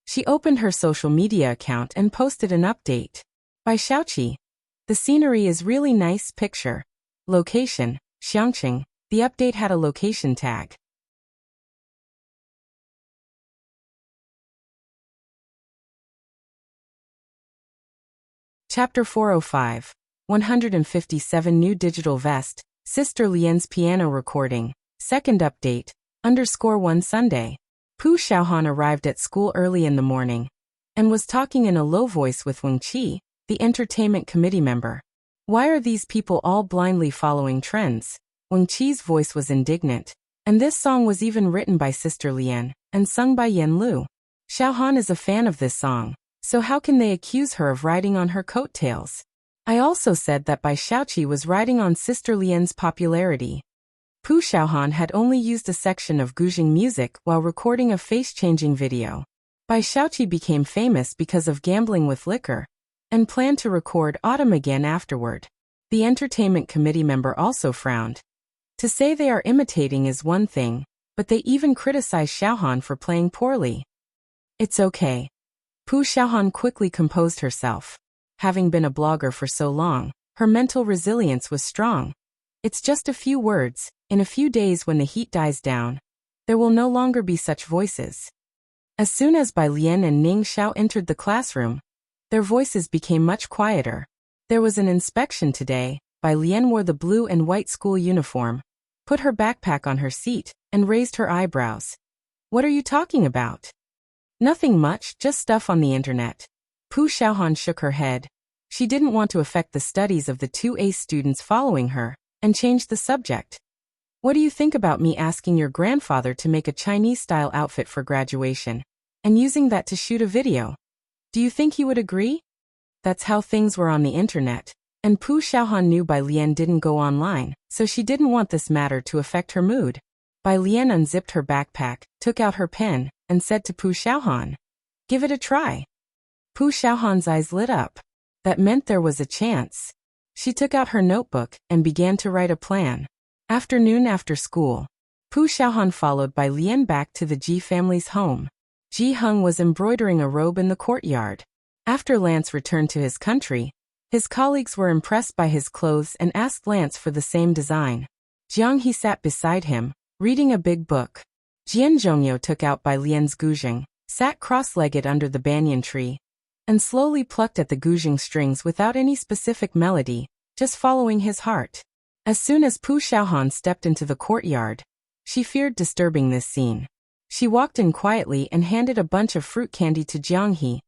She opened her social media account and posted an update. "Bai Xiaoqi, the scenery is really nice. Picture. Location, Xiangqing." The update had a location tag. Chapter 405. 157 New Digital Vest, Sister Lian's Piano Recording, Second Update, _1 Sunday. Pu Xiaohan arrived at school early in the morning, and was talking in a low voice with Wang Qi, the entertainment committee member. "Why are these people all blindly following trends?" Wang Qi's voice was indignant, and this song was even written by Sister Lian, and sung by Yan Lu. Xiaohan is a fan of this song, so how can they accuse her of riding on her coattails? I also said that Bai Xiaoqi was riding on Sister Lian's popularity. Pu Xiaohan had only used a section of Guzheng music while recording a face-changing video. Bai Xiaoqi became famous because of gambling with liquor, and planned to record Autumn again afterward. The entertainment committee member also frowned. To say they are imitating is one thing, but they even criticize Xiaohan for playing poorly. "It's okay." Pu Xiaohan quickly composed herself. Having been a blogger for so long, her mental resilience was strong. "It's just a few words. In a few days when the heat dies down, there will no longer be such voices." As soon as Bai Lian and Ning Xiao entered the classroom, their voices became much quieter. There was an inspection today. Bai Lian wore the blue and white school uniform, put her backpack on her seat, and raised her eyebrows. "What are you talking about?" "Nothing much, just stuff on the internet." Pu Xiaohan shook her head. She didn't want to affect the studies of the 2 ace students following her, and changed the subject. "What do you think about me asking your grandfather to make a Chinese-style outfit for graduation, and using that to shoot a video? Do you think he would agree?" That's how things were on the internet. And Pu Xiaohan knew Bai Lian didn't go online, so she didn't want this matter to affect her mood. Bai Lian unzipped her backpack, took out her pen, and said to Pu Xiaohan, "Give it a try." Pu Xiaohan's eyes lit up. That meant there was a chance. She took out her notebook and began to write a plan. Afternoon after school, Pu Xiaohan followed Bai Lian back to the Ji family's home. Ji Heng was embroidering a robe in the courtyard. After Lance returned to his country, his colleagues were impressed by his clothes and asked Lance for the same design. Jiang He sat beside him, reading a big book. Jian Zhongyao took out Bai Lian's guzheng, sat cross-legged under the banyan tree, and slowly plucked at the guzheng strings without any specific melody, just following his heart. As soon as Pu Xiaohan stepped into the courtyard, she feared disturbing this scene. She walked in quietly and handed a bunch of fruit candy to Jianghe,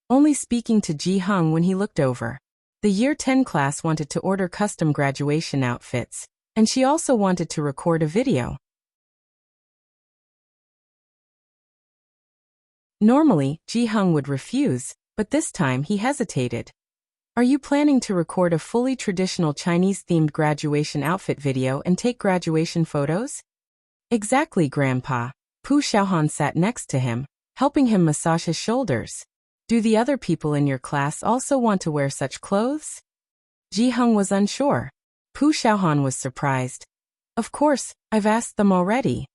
only speaking to Ji Hung when he looked over. The Year 10 class wanted to order custom graduation outfits, and she also wanted to record a video. Normally, Ji Hung would refuse, but this time he hesitated. Are you planning to record a fully traditional Chinese-themed graduation outfit video and take graduation photos? Exactly, Grandpa. Pu Xiaohan sat next to him, helping him massage his shoulders. Do the other people in your class also want to wear such clothes? Ji Hung was unsure. Pu Xiaohan was surprised. Of course, I've asked them already.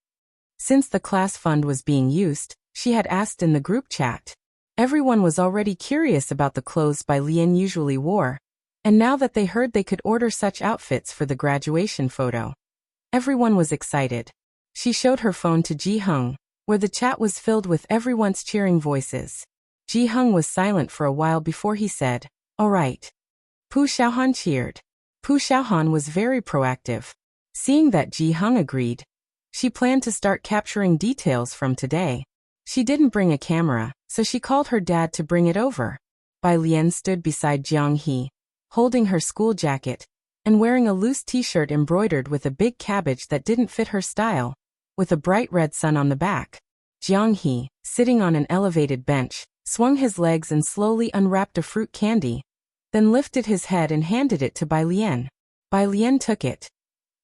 Since the class fund was being used, she had asked in the group chat. Everyone was already curious about the clothes Bai Lian usually wore, and now that they heard they could order such outfits for the graduation photo, everyone was excited. She showed her phone to Ji Hung, where the chat was filled with everyone's cheering voices. Ji Hung was silent for a while before he said, "All right." Pu Xiaohan cheered. Pu Xiaohan was very proactive. Seeing that Ji Hung agreed, she planned to start capturing details from today. She didn't bring a camera, so she called her dad to bring it over. Bai Lian stood beside Jiang He, holding her school jacket, and wearing a loose t-shirt embroidered with a big cabbage that didn't fit her style, with a bright red sun on the back. Jiang He, sitting on an elevated bench, swung his legs and slowly unwrapped a fruit candy, then lifted his head and handed it to Bai Lian. Bai Lian took it.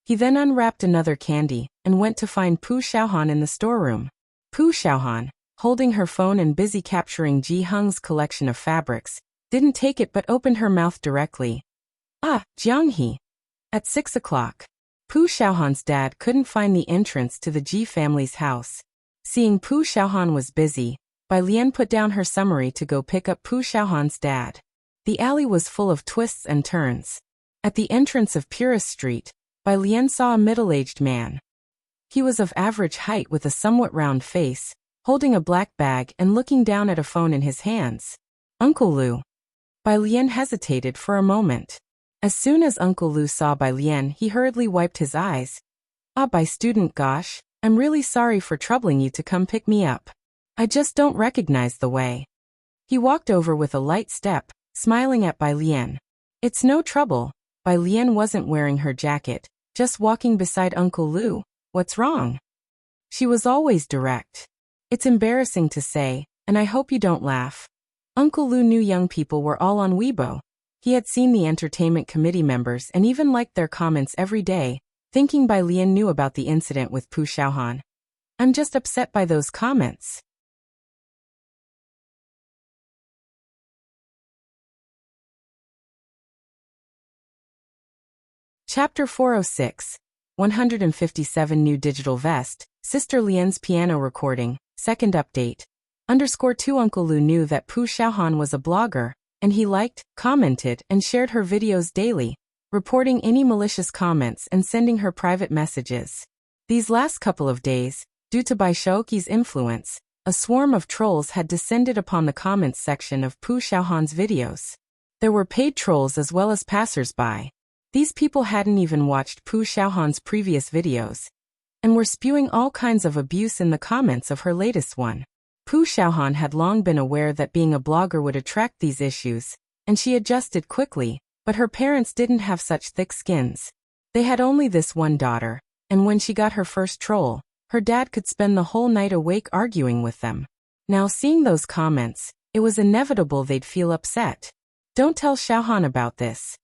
He then unwrapped another candy, and went to find Pu Xiaohan in the storeroom. Pu Xiaohan, holding her phone and busy capturing Ji Hung's collection of fabrics, didn't take it but opened her mouth directly. Ah, Jianghe. At 6 o'clock. Pu Xiaohan's dad couldn't find the entrance to the Ji family's house. Seeing Pu Xiaohan was busy, Bai Lian put down her summary to go pick up Pu Xiaohan's dad. The alley was full of twists and turns. At the entrance of Purist Street, Bai Lian saw a middle-aged man. He was of average height with a somewhat round face, holding a black bag and looking down at a phone in his hands. Uncle Lu. Bai Lian hesitated for a moment. As soon as Uncle Lu saw Bai Lian, he hurriedly wiped his eyes. Ah, Bai student, gosh, I'm really sorry for troubling you to come pick me up. I just don't recognize the way. He walked over with a light step, smiling at Bai Lian. It's no trouble. Bai Lian wasn't wearing her jacket, just walking beside Uncle Lu. What's wrong? She was always direct. It's embarrassing to say, and I hope you don't laugh. Uncle Lu knew young people were all on Weibo. He had seen the entertainment committee members and even liked their comments every day, thinking Bai Lian knew about the incident with Pu Xiaohan. I'm just upset by those comments. Chapter 406. 157 New Digital Vest, Sister Lian's Piano Recording, Second Update. _2 Uncle Lu knew that Pu Xiaohan was a blogger, and he liked, commented, and shared her videos daily, reporting any malicious comments and sending her private messages. These last couple of days, due to Bai Shaoqi's influence, a swarm of trolls had descended upon the comments section of Pu Xiaohan's videos. There were paid trolls as well as passers-by. These people hadn't even watched Pu Xiaohan's previous videos, and were spewing all kinds of abuse in the comments of her latest one. Pu Xiaohan had long been aware that being a blogger would attract these issues, and she adjusted quickly, but her parents didn't have such thick skins. They had only this one daughter, and when she got her first troll, her dad could spend the whole night awake arguing with them. Now seeing those comments, it was inevitable they'd feel upset. Don't tell Xiaohan about this.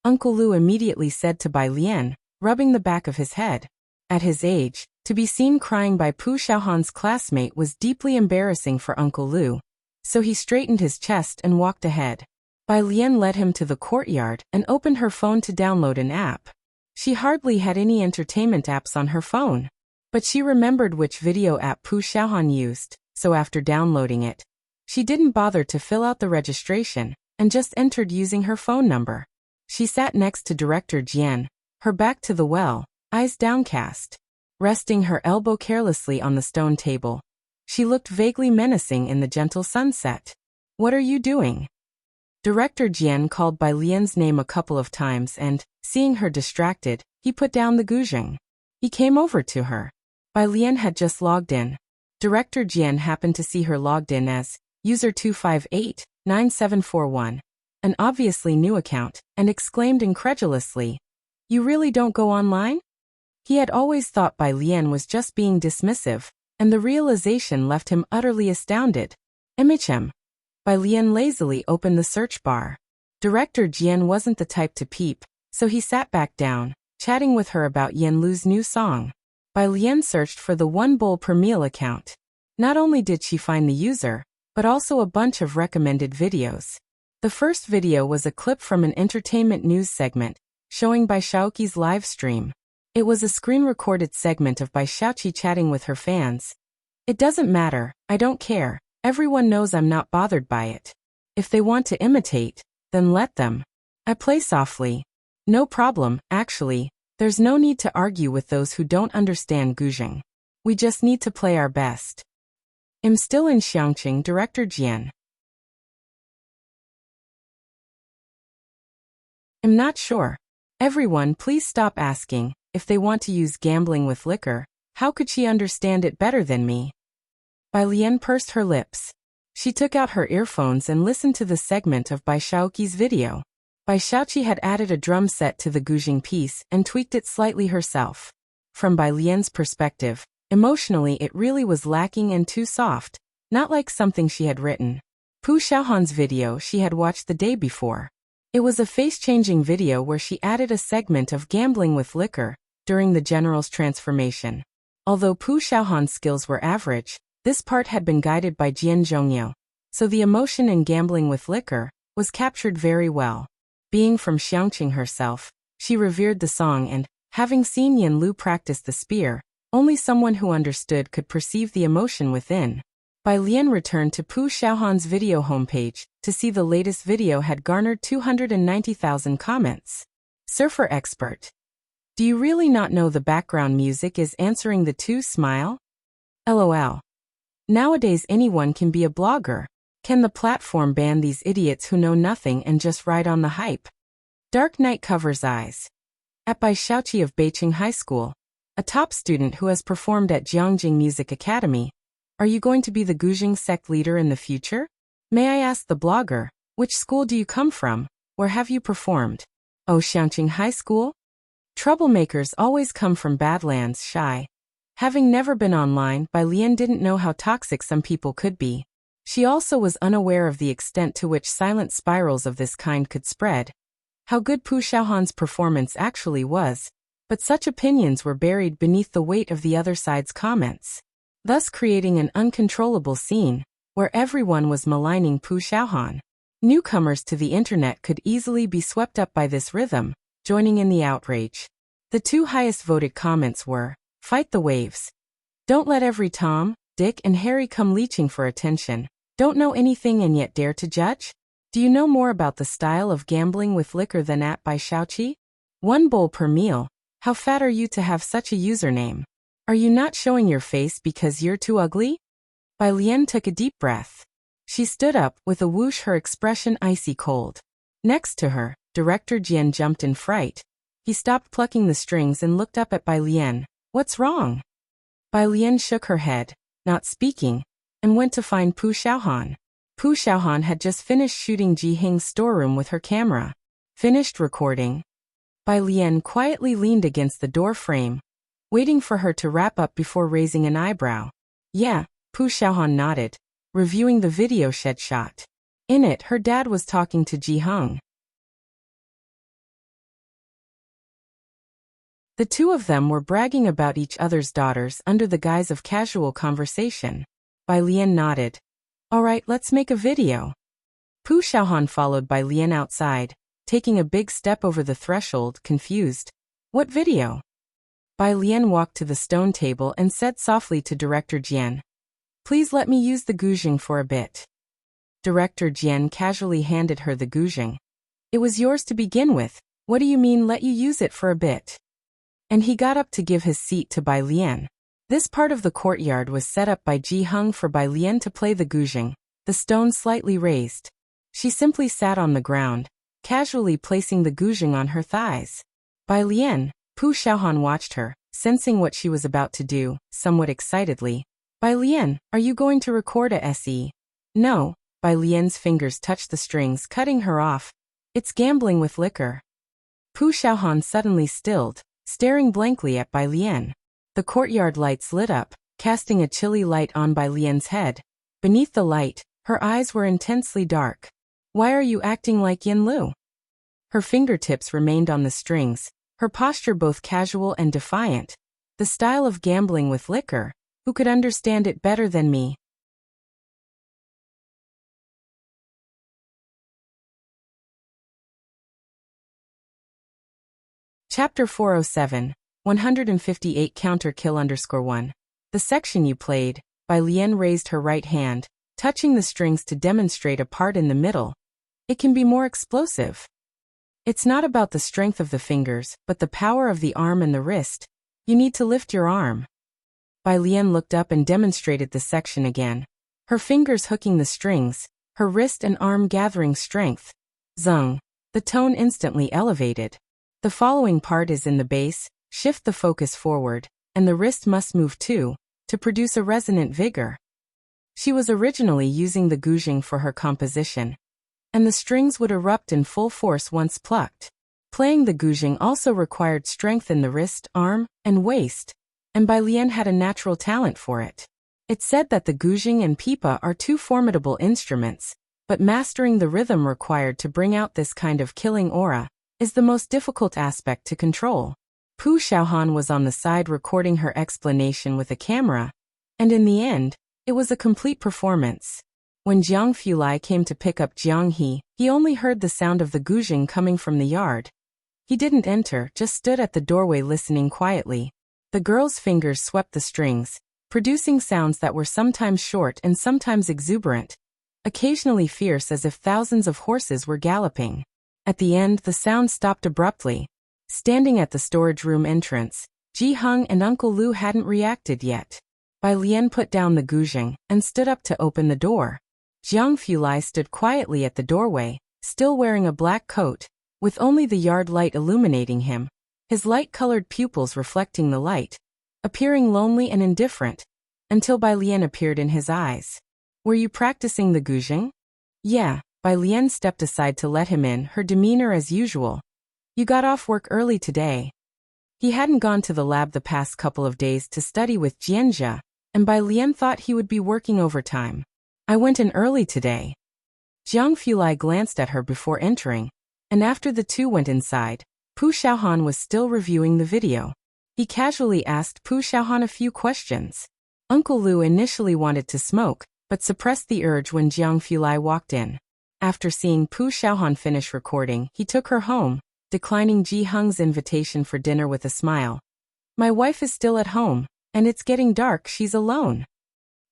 Uncle Lu immediately said to Bai Lian, rubbing the back of his head. At his age, to be seen crying by Pu Xiaohan's classmate was deeply embarrassing for Uncle Lu, so he straightened his chest and walked ahead. Bai Lian led him to the courtyard and opened her phone to download an app. She hardly had any entertainment apps on her phone, but she remembered which video app Pu Xiaohan used, so after downloading it, she didn't bother to fill out the registration, and just entered using her phone number. She sat next to Director Jian, her back to the well, eyes downcast. Resting her elbow carelessly on the stone table, she looked vaguely menacing in the gentle sunset. What are you doing? Director Jian called Bai Lian's name a couple of times and, seeing her distracted, he put down the guzheng. He came over to her. Bai Lian had just logged in. Director Jian happened to see her logged in as user 2589741, an obviously new account, and exclaimed incredulously, "You really don't go online?" He had always thought Bai Lian was just being dismissive, and the realization left him utterly astounded. MHM. Bai Lian lazily opened the search bar. Director Jian wasn't the type to peep, so he sat back down, chatting with her about Yen Lu's new song. Bai Lian searched for the one bowl per meal account. Not only did she find the user, but also a bunch of recommended videos. The first video was a clip from an entertainment news segment, showing Bai Shaoqi's live stream. It was a screen-recorded segment of Bai Shaoqi chatting with her fans. "It doesn't matter, I don't care, everyone knows I'm not bothered by it. If they want to imitate, then let them. I play softly. No problem, actually, there's no need to argue with those who don't understand Guzheng. We just need to play our best." I'm still in Xiangqing, Director Jian. I'm not sure. Everyone, please stop asking. If they want to use gambling with liquor, how could she understand it better than me? Bai Lian pursed her lips. She took out her earphones and listened to the segment of Bai Shaoqi's video. Bai Shaoqi had added a drum set to the Guzheng piece and tweaked it slightly herself. From Bai Lian's perspective, emotionally it really was lacking and too soft, not like something she had written. Pu Xiaohan's video she had watched the day before. It was a face-changing video where she added a segment of gambling with liquor during the general's transformation. Although Pu Xiaohan's skills were average, this part had been guided by Jian Zhongyou, so the emotion in gambling with liquor was captured very well. Being from Xiangqing herself, she revered the song and, having seen Yen Lu practice the spear, only someone who understood could perceive the emotion within. Bai Lian returned to Pu Xiaohan's video homepage to see the latest video had garnered 290,000 comments. Surfer expert. Do you really not know the background music is answering the two smile? LOL. Nowadays anyone can be a blogger. Can the platform ban these idiots who know nothing and just ride on the hype? Dark night covers eyes. At Bai Shaoqi of Beijing High School, a top student who has performed at Jiangjing Music Academy. Are you going to be the Guzheng sect leader in the future? May I ask the blogger, which school do you come from? Where have you performed? Oh, Xiangqing High School? Troublemakers always come from Badlands, shy. Having never been online, Bai Lian didn't know how toxic some people could be. She also was unaware of the extent to which silent spirals of this kind could spread. How good Pu Xiaohan's performance actually was, but such opinions were buried beneath the weight of the other side's comments, thus creating an uncontrollable scene, where everyone was maligning Pu Xiaohan. Newcomers to the internet could easily be swept up by this rhythm, joining in the outrage. The two highest voted comments were, "Fight the waves. Don't let every Tom, Dick and Harry come leeching for attention. Don't know anything and yet dare to judge? Do you know more about the style of gambling with liquor than at Bai Shaoqi? One bowl per meal. How fat are you to have such a username? Are you not showing your face because you're too ugly?" Bai Lian took a deep breath. She stood up with a whoosh, her expression icy cold. Next to her, Director Jian jumped in fright. He stopped plucking the strings and looked up at Bai Lian. "What's wrong?" Bai Lian shook her head, not speaking, and went to find Pu Xiaohan. Pu Xiaohan had just finished shooting Ji Hing's storeroom with her camera. Finished recording. Bai Lian quietly leaned against the door frame, waiting for her to wrap up before raising an eyebrow. "Yeah," Pu Xiaohan nodded, reviewing the video shed shot. In it, her dad was talking to Ji Heng. The two of them were bragging about each other's daughters under the guise of casual conversation. Bai Lian nodded. "All right, let's make a video." Pu Xiaohan followed Bai Lian outside, taking a big step over the threshold, confused. "What video?" Bai Lian walked to the stone table and said softly to Director Jian, "Please let me use the Guzheng for a bit." Director Jian casually handed her the Guzheng. "It was yours to begin with. What do you mean let you use it for a bit?" And he got up to give his seat to Bai Lian. This part of the courtyard was set up by Ji Heng for Bai Lian to play the Guzheng, the stone slightly raised. She simply sat on the ground, casually placing the Guzheng on her thighs. Bai Lian, Pu Xiaohan watched her, sensing what she was about to do, somewhat excitedly. Bai Lian, are you going to record a SE? No. Bai Lian's fingers touched the strings, cutting her off. It's gambling with liquor. Pu Xiaohan suddenly stilled, staring blankly at Bai Lian. The courtyard lights lit up, casting a chilly light on Bai Lian's head. Beneath the light, her eyes were intensely dark. Why are you acting like Yin Lu? Her fingertips remained on the strings, her posture both casual and defiant. The style of gambling with liquor. Who could understand it better than me? Chapter 407, 158 Counter-Kill_1. The section you played. Bai Lian raised her right hand, touching the strings to demonstrate a part in the middle. It can be more explosive. It's not about the strength of the fingers, but the power of the arm and the wrist. You need to lift your arm. Bai Lian looked up and demonstrated the section again. Her fingers hooking the strings, her wrist and arm gathering strength. Zung. The tone instantly elevated. The following part is in the bass, shift the focus forward, and the wrist must move too, to produce a resonant vigor. She was originally using the guzheng for her composition, and the strings would erupt in full force once plucked. Playing the guzheng also required strength in the wrist, arm, and waist, and Bai Lian had a natural talent for it. It's said that the guzheng and pipa are two formidable instruments, but mastering the rhythm required to bring out this kind of killing aura is the most difficult aspect to control. Pu Xiaohan was on the side recording her explanation with a camera, and in the end, it was a complete performance. When Jiang Fulai came to pick up Jiang he only heard the sound of the guzheng coming from the yard. He didn't enter, just stood at the doorway listening quietly. The girl's fingers swept the strings, producing sounds that were sometimes short and sometimes exuberant, occasionally fierce as if thousands of horses were galloping. At the end, the sound stopped abruptly. Standing at the storage room entrance, Ji Heng and Uncle Lu hadn't reacted yet. Bai Lian put down the guzheng and stood up to open the door. Jiang Fulai stood quietly at the doorway, still wearing a black coat, with only the yard light illuminating him, his light-colored pupils reflecting the light, appearing lonely and indifferent, until Bai Lian appeared in his eyes. Were you practicing the guzheng? Yeah. Bai Lian stepped aside to let him in, her demeanor as usual. You got off work early today. He hadn't gone to the lab the past couple of days to study with Jianjia, and Bai Lian thought he would be working overtime. I went in early today. Jiang Fulai glanced at her before entering, and after the two went inside, Pu Xiaohan was still reviewing the video. He casually asked Pu Xiaohan a few questions. Uncle Lu initially wanted to smoke, but suppressed the urge when Jiang Fulai walked in. After seeing Pu Xiaohan finish recording, he took her home, declining Ji Heng's invitation for dinner with a smile. My wife is still at home, and it's getting dark, she's alone.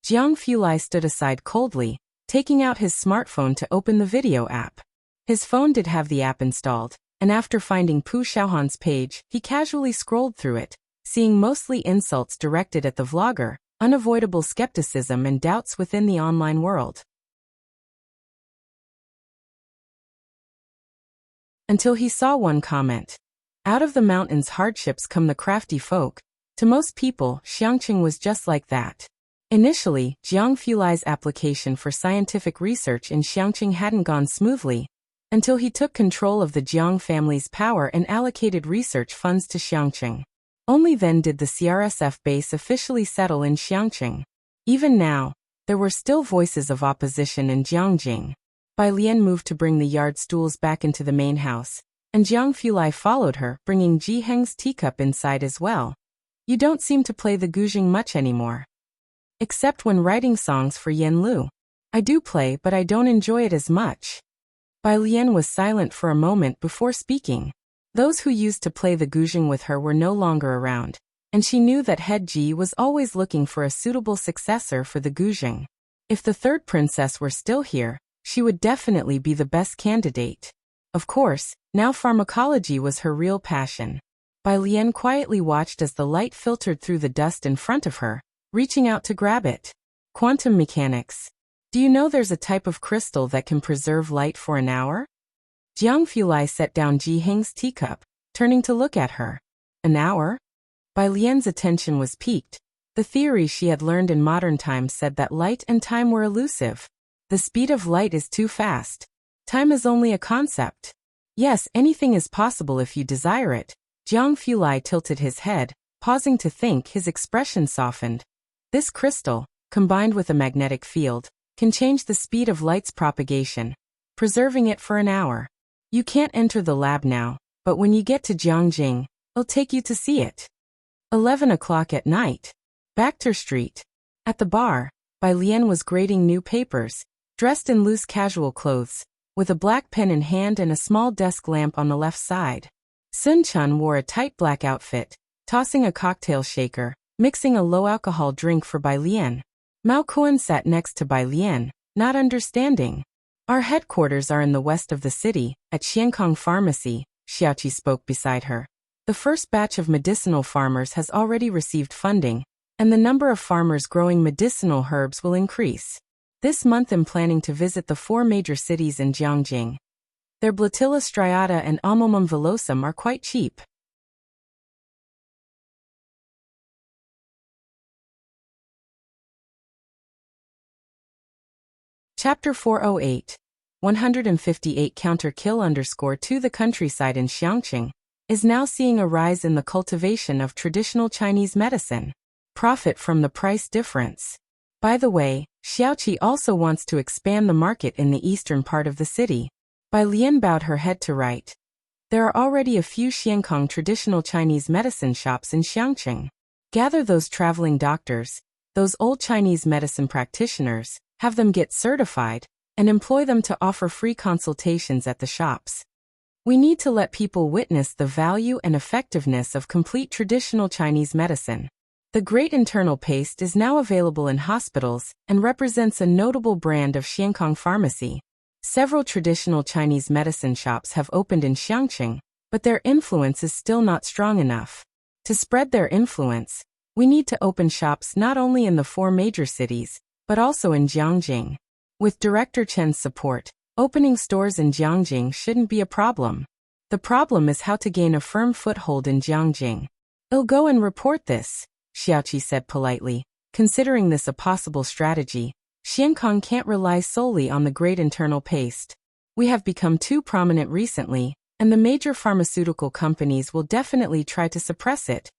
Jiang Fulai stood aside coldly, taking out his smartphone to open the video app. His phone did have the app installed, and after finding Pu Xiaohan's page, he casually scrolled through it, seeing mostly insults directed at the vlogger, unavoidable skepticism and doubts within the online world. Until he saw one comment. Out of the mountains hardships come the crafty folk. To most people, Xiangqing was just like that. Initially, Jiang Fulai's application for scientific research in Xiangqing hadn't gone smoothly, until he took control of the Jiang family's power and allocated research funds to Xiangqing. Only then did the CRSF base officially settle in Xiangqing. Even now, there were still voices of opposition in Jiangjing. Bai Lian moved to bring the yard stools back into the main house, and Jiang Fulai followed her, bringing Ji Heng's teacup inside as well. You don't seem to play the guzheng much anymore. Except when writing songs for Yin Lu. I do play, but I don't enjoy it as much. Bai Lian was silent for a moment before speaking. Those who used to play the guzheng with her were no longer around, and she knew that head Ji was always looking for a suitable successor for the guzheng. If the third princess were still here, she would definitely be the best candidate. Of course, now pharmacology was her real passion. Bai Lian quietly watched as the light filtered through the dust in front of her, reaching out to grab it. Quantum mechanics. Do you know there's a type of crystal that can preserve light for an hour? Jiang Fulai set down Ji Heng's teacup, turning to look at her. An hour? Bai Lian's attention was piqued, The theory she had learned in modern times said that light and time were elusive. The speed of light is too fast. Time is only a concept. Yes, anything is possible if you desire it. Jiang Fulai tilted his head, pausing to think. His expression softened. This crystal, combined with a magnetic field, can change the speed of light's propagation, preserving it for an hour. You can't enter the lab now, but when you get to Jiangjing, I'll take you to see it. 11 o'clock at night. Bacter Street. At the bar, Bai Lian was grading new papers, dressed in loose casual clothes, with a black pen in hand and a small desk lamp on the left side. Sun Chun wore a tight black outfit, tossing a cocktail shaker, mixing a low-alcohol drink for Bai Lian. Mao Kuan sat next to Bai Lian, not understanding. Our headquarters are in the west of the city, at Xiankong Pharmacy, Xiaoqi spoke beside her. The first batch of medicinal farmers has already received funding, and the number of farmers growing medicinal herbs will increase. This month I'm planning to visit the 4 major cities in Jiangjing. Their Blatilla striata and Amomum villosum are quite cheap. Chapter 408. 158 Counter-Kill_2 The countryside in Xiangqing is now seeing a rise in the cultivation of traditional Chinese medicine. Profit from the price difference. By the way, Xiaoqi also wants to expand the market in the eastern part of the city. Bai Lian bowed her head to right. There are already a few Xiankong traditional Chinese medicine shops in Xiangqing. Gather those traveling doctors, those old Chinese medicine practitioners, have them get certified, and employ them to offer free consultations at the shops. We need to let people witness the value and effectiveness of complete traditional Chinese medicine. The Great Internal Paste is now available in hospitals and represents a notable brand of Xiankong Pharmacy. Several traditional Chinese medicine shops have opened in Xiangqing, but their influence is still not strong enough. To spread their influence, we need to open shops not only in the 4 major cities, but also in Jiangjing. With Director Chen's support, opening stores in Jiangjing shouldn't be a problem. The problem is how to gain a firm foothold in Jiangjing. I'll go and report this, Xiaoqi said politely. Considering this a possible strategy, Xiankong can't rely solely on the Great Internal Paste. We have become too prominent recently, and the major pharmaceutical companies will definitely try to suppress it,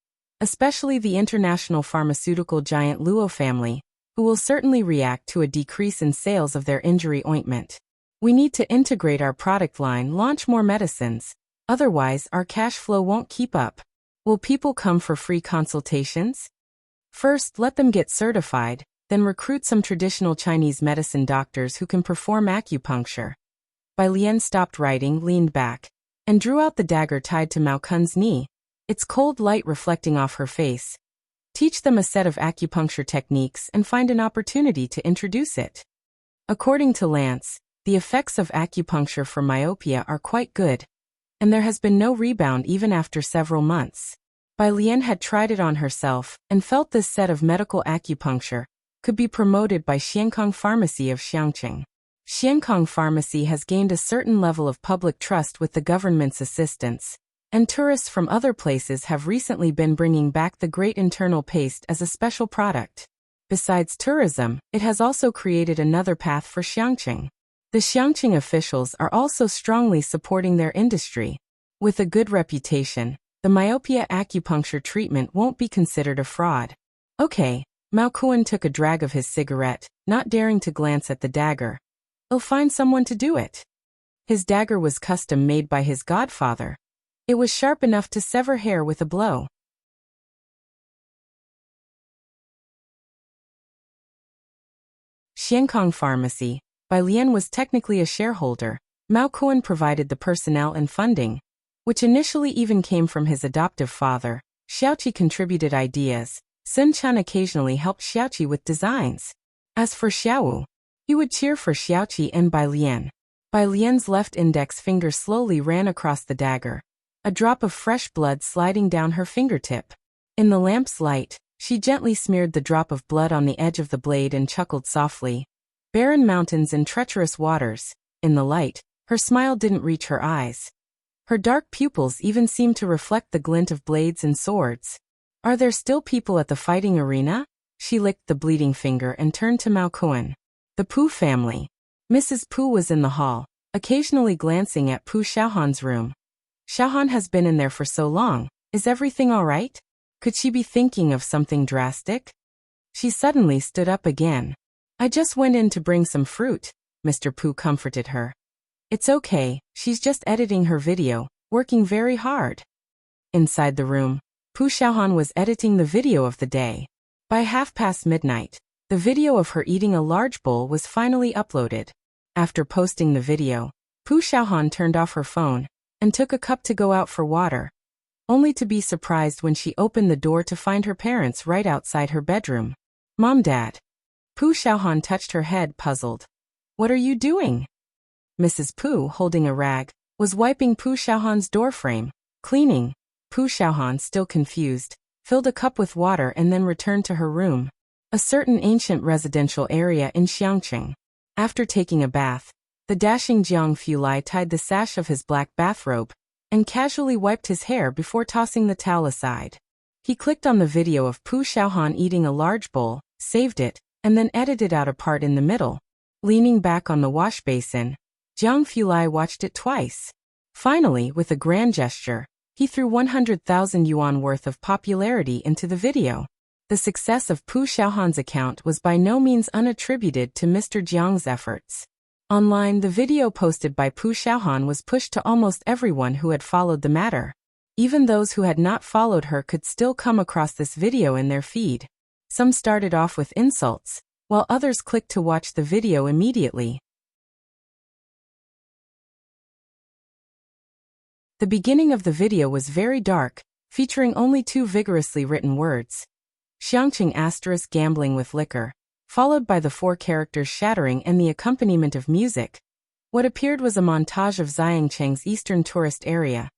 especially the international pharmaceutical giant Luo family, who will certainly react to a decrease in sales of their injury ointment. We need to integrate our product line, launch more medicines, otherwise our cash flow won't keep up. Will people come for free consultations? First, let them get certified, then recruit some traditional Chinese medicine doctors who can perform acupuncture. Bai Lian stopped writing, leaned back, and drew out the dagger tied to Mao Kun's knee, its cold light reflecting off her face. Teach them a set of acupuncture techniques and find an opportunity to introduce it. According to Lance, the effects of acupuncture for myopia are quite good, and there has been no rebound even after several months. Bai Lian had tried it on herself and felt this set of medical acupuncture could be promoted by Xiankong Pharmacy of Xiangqing. Xiankong Pharmacy has gained a certain level of public trust with the government's assistance, and tourists from other places have recently been bringing back the Great Internal Paste as a special product. Besides tourism, it has also created another path for Xiangqing. The Xiangqing officials are also strongly supporting their industry. With a good reputation, the myopia acupuncture treatment won't be considered a fraud. Okay, Mao Kuan took a drag of his cigarette, not daring to glance at the dagger. I'll find someone to do it. His dagger was custom made by his godfather. It was sharp enough to sever hair with a blow. Xiankong Pharmacy. Bai Lian was technically a shareholder. Mao Kuan provided the personnel and funding, which initially even came from his adoptive father. Xiaoqi contributed ideas. Sun Chan occasionally helped Xiaoqi with designs. As for Xiaowu, he would cheer for Xiaoqi and Bai Lian. Bai Lian's left index finger slowly ran across the dagger, a drop of fresh blood sliding down her fingertip. In the lamp's light, she gently smeared the drop of blood on the edge of the blade and chuckled softly. Barren mountains and treacherous waters. In the light, her smile didn't reach her eyes. Her dark pupils even seemed to reflect the glint of blades and swords. Are there still people at the fighting arena? She licked the bleeding finger and turned to Mao Kuan. The Pu family. Mrs. Pu was in the hall, occasionally glancing at Pu Xiaohan's room. Xiaohan has been in there for so long. Is everything all right? Could she be thinking of something drastic? She suddenly stood up again. I just went in to bring some fruit, Mr. Pu comforted her. It's okay, she's just editing her video, working very hard. Inside the room, Pu Xiaohan was editing the video of the day. By midnight, the video of her eating a large bowl was finally uploaded. After posting the video, Pu Xiaohan turned off her phone and took a cup to go out for water, only to be surprised when she opened the door to find her parents right outside her bedroom. Mom, Dad. Pu Xiaohan touched her head, puzzled. What are you doing? Mrs. Pu, holding a rag, was wiping Pu Xiaohan's doorframe, cleaning. Pu Xiaohan, still confused, filled a cup with water and then returned to her room, a certain ancient residential area in Xiangqing. After taking a bath, the dashing Jiang Fulai tied the sash of his black bathrobe and casually wiped his hair before tossing the towel aside. He clicked on the video of Pu Xiaohan eating a large bowl, saved it, and then edited out a part in the middle. Leaning back on the wash basin, Jiang Fulai watched it twice. Finally, with a grand gesture, he threw 100,000 yuan worth of popularity into the video. The success of Pu Xiaohan's account was by no means unattributed to Mr. Jiang's efforts. Online, the video posted by Pu Xiaohan was pushed to almost everyone who had followed the matter. Even those who had not followed her could still come across this video in their feed. Some started off with insults, while others clicked to watch the video immediately. The beginning of the video was very dark, featuring only 2 vigorously written words. Xiangqing * gambling with liquor, followed by the 4 characters shattering and the accompaniment of music. What appeared was a montage of Xiangcheng's eastern tourist area,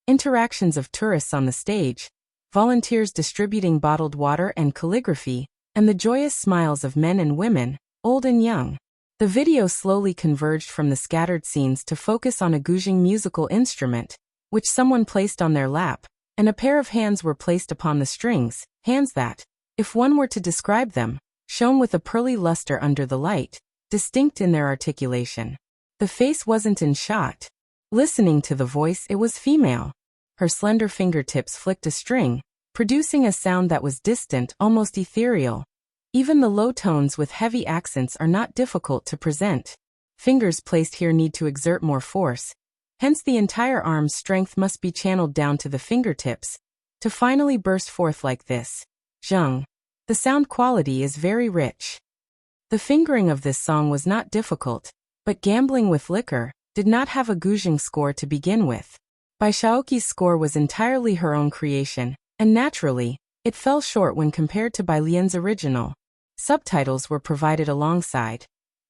interactions of tourists on the stage, volunteers distributing bottled water and calligraphy, and the joyous smiles of men and women, old and young. The video slowly converged from the scattered scenes to focus on a guzheng musical instrument, which someone placed on their lap, and a pair of hands were placed upon the strings, hands that, if one were to describe them, shone with a pearly luster under the light, distinct in their articulation. The face wasn't in shot. Listening to the voice, it was female. Her slender fingertips flicked a string, producing a sound that was distant, almost ethereal. Even the low tones with heavy accents are not difficult to present. Fingers placed here need to exert more force. Hence the entire arm's strength must be channeled down to the fingertips, to finally burst forth like this. Zheng. The sound quality is very rich. The fingering of this song was not difficult, but gambling with liquor did not have a guzheng score to begin with. Bai Shaoqi's score was entirely her own creation, and naturally, it fell short when compared to Bai Lian's original. Subtitles were provided alongside,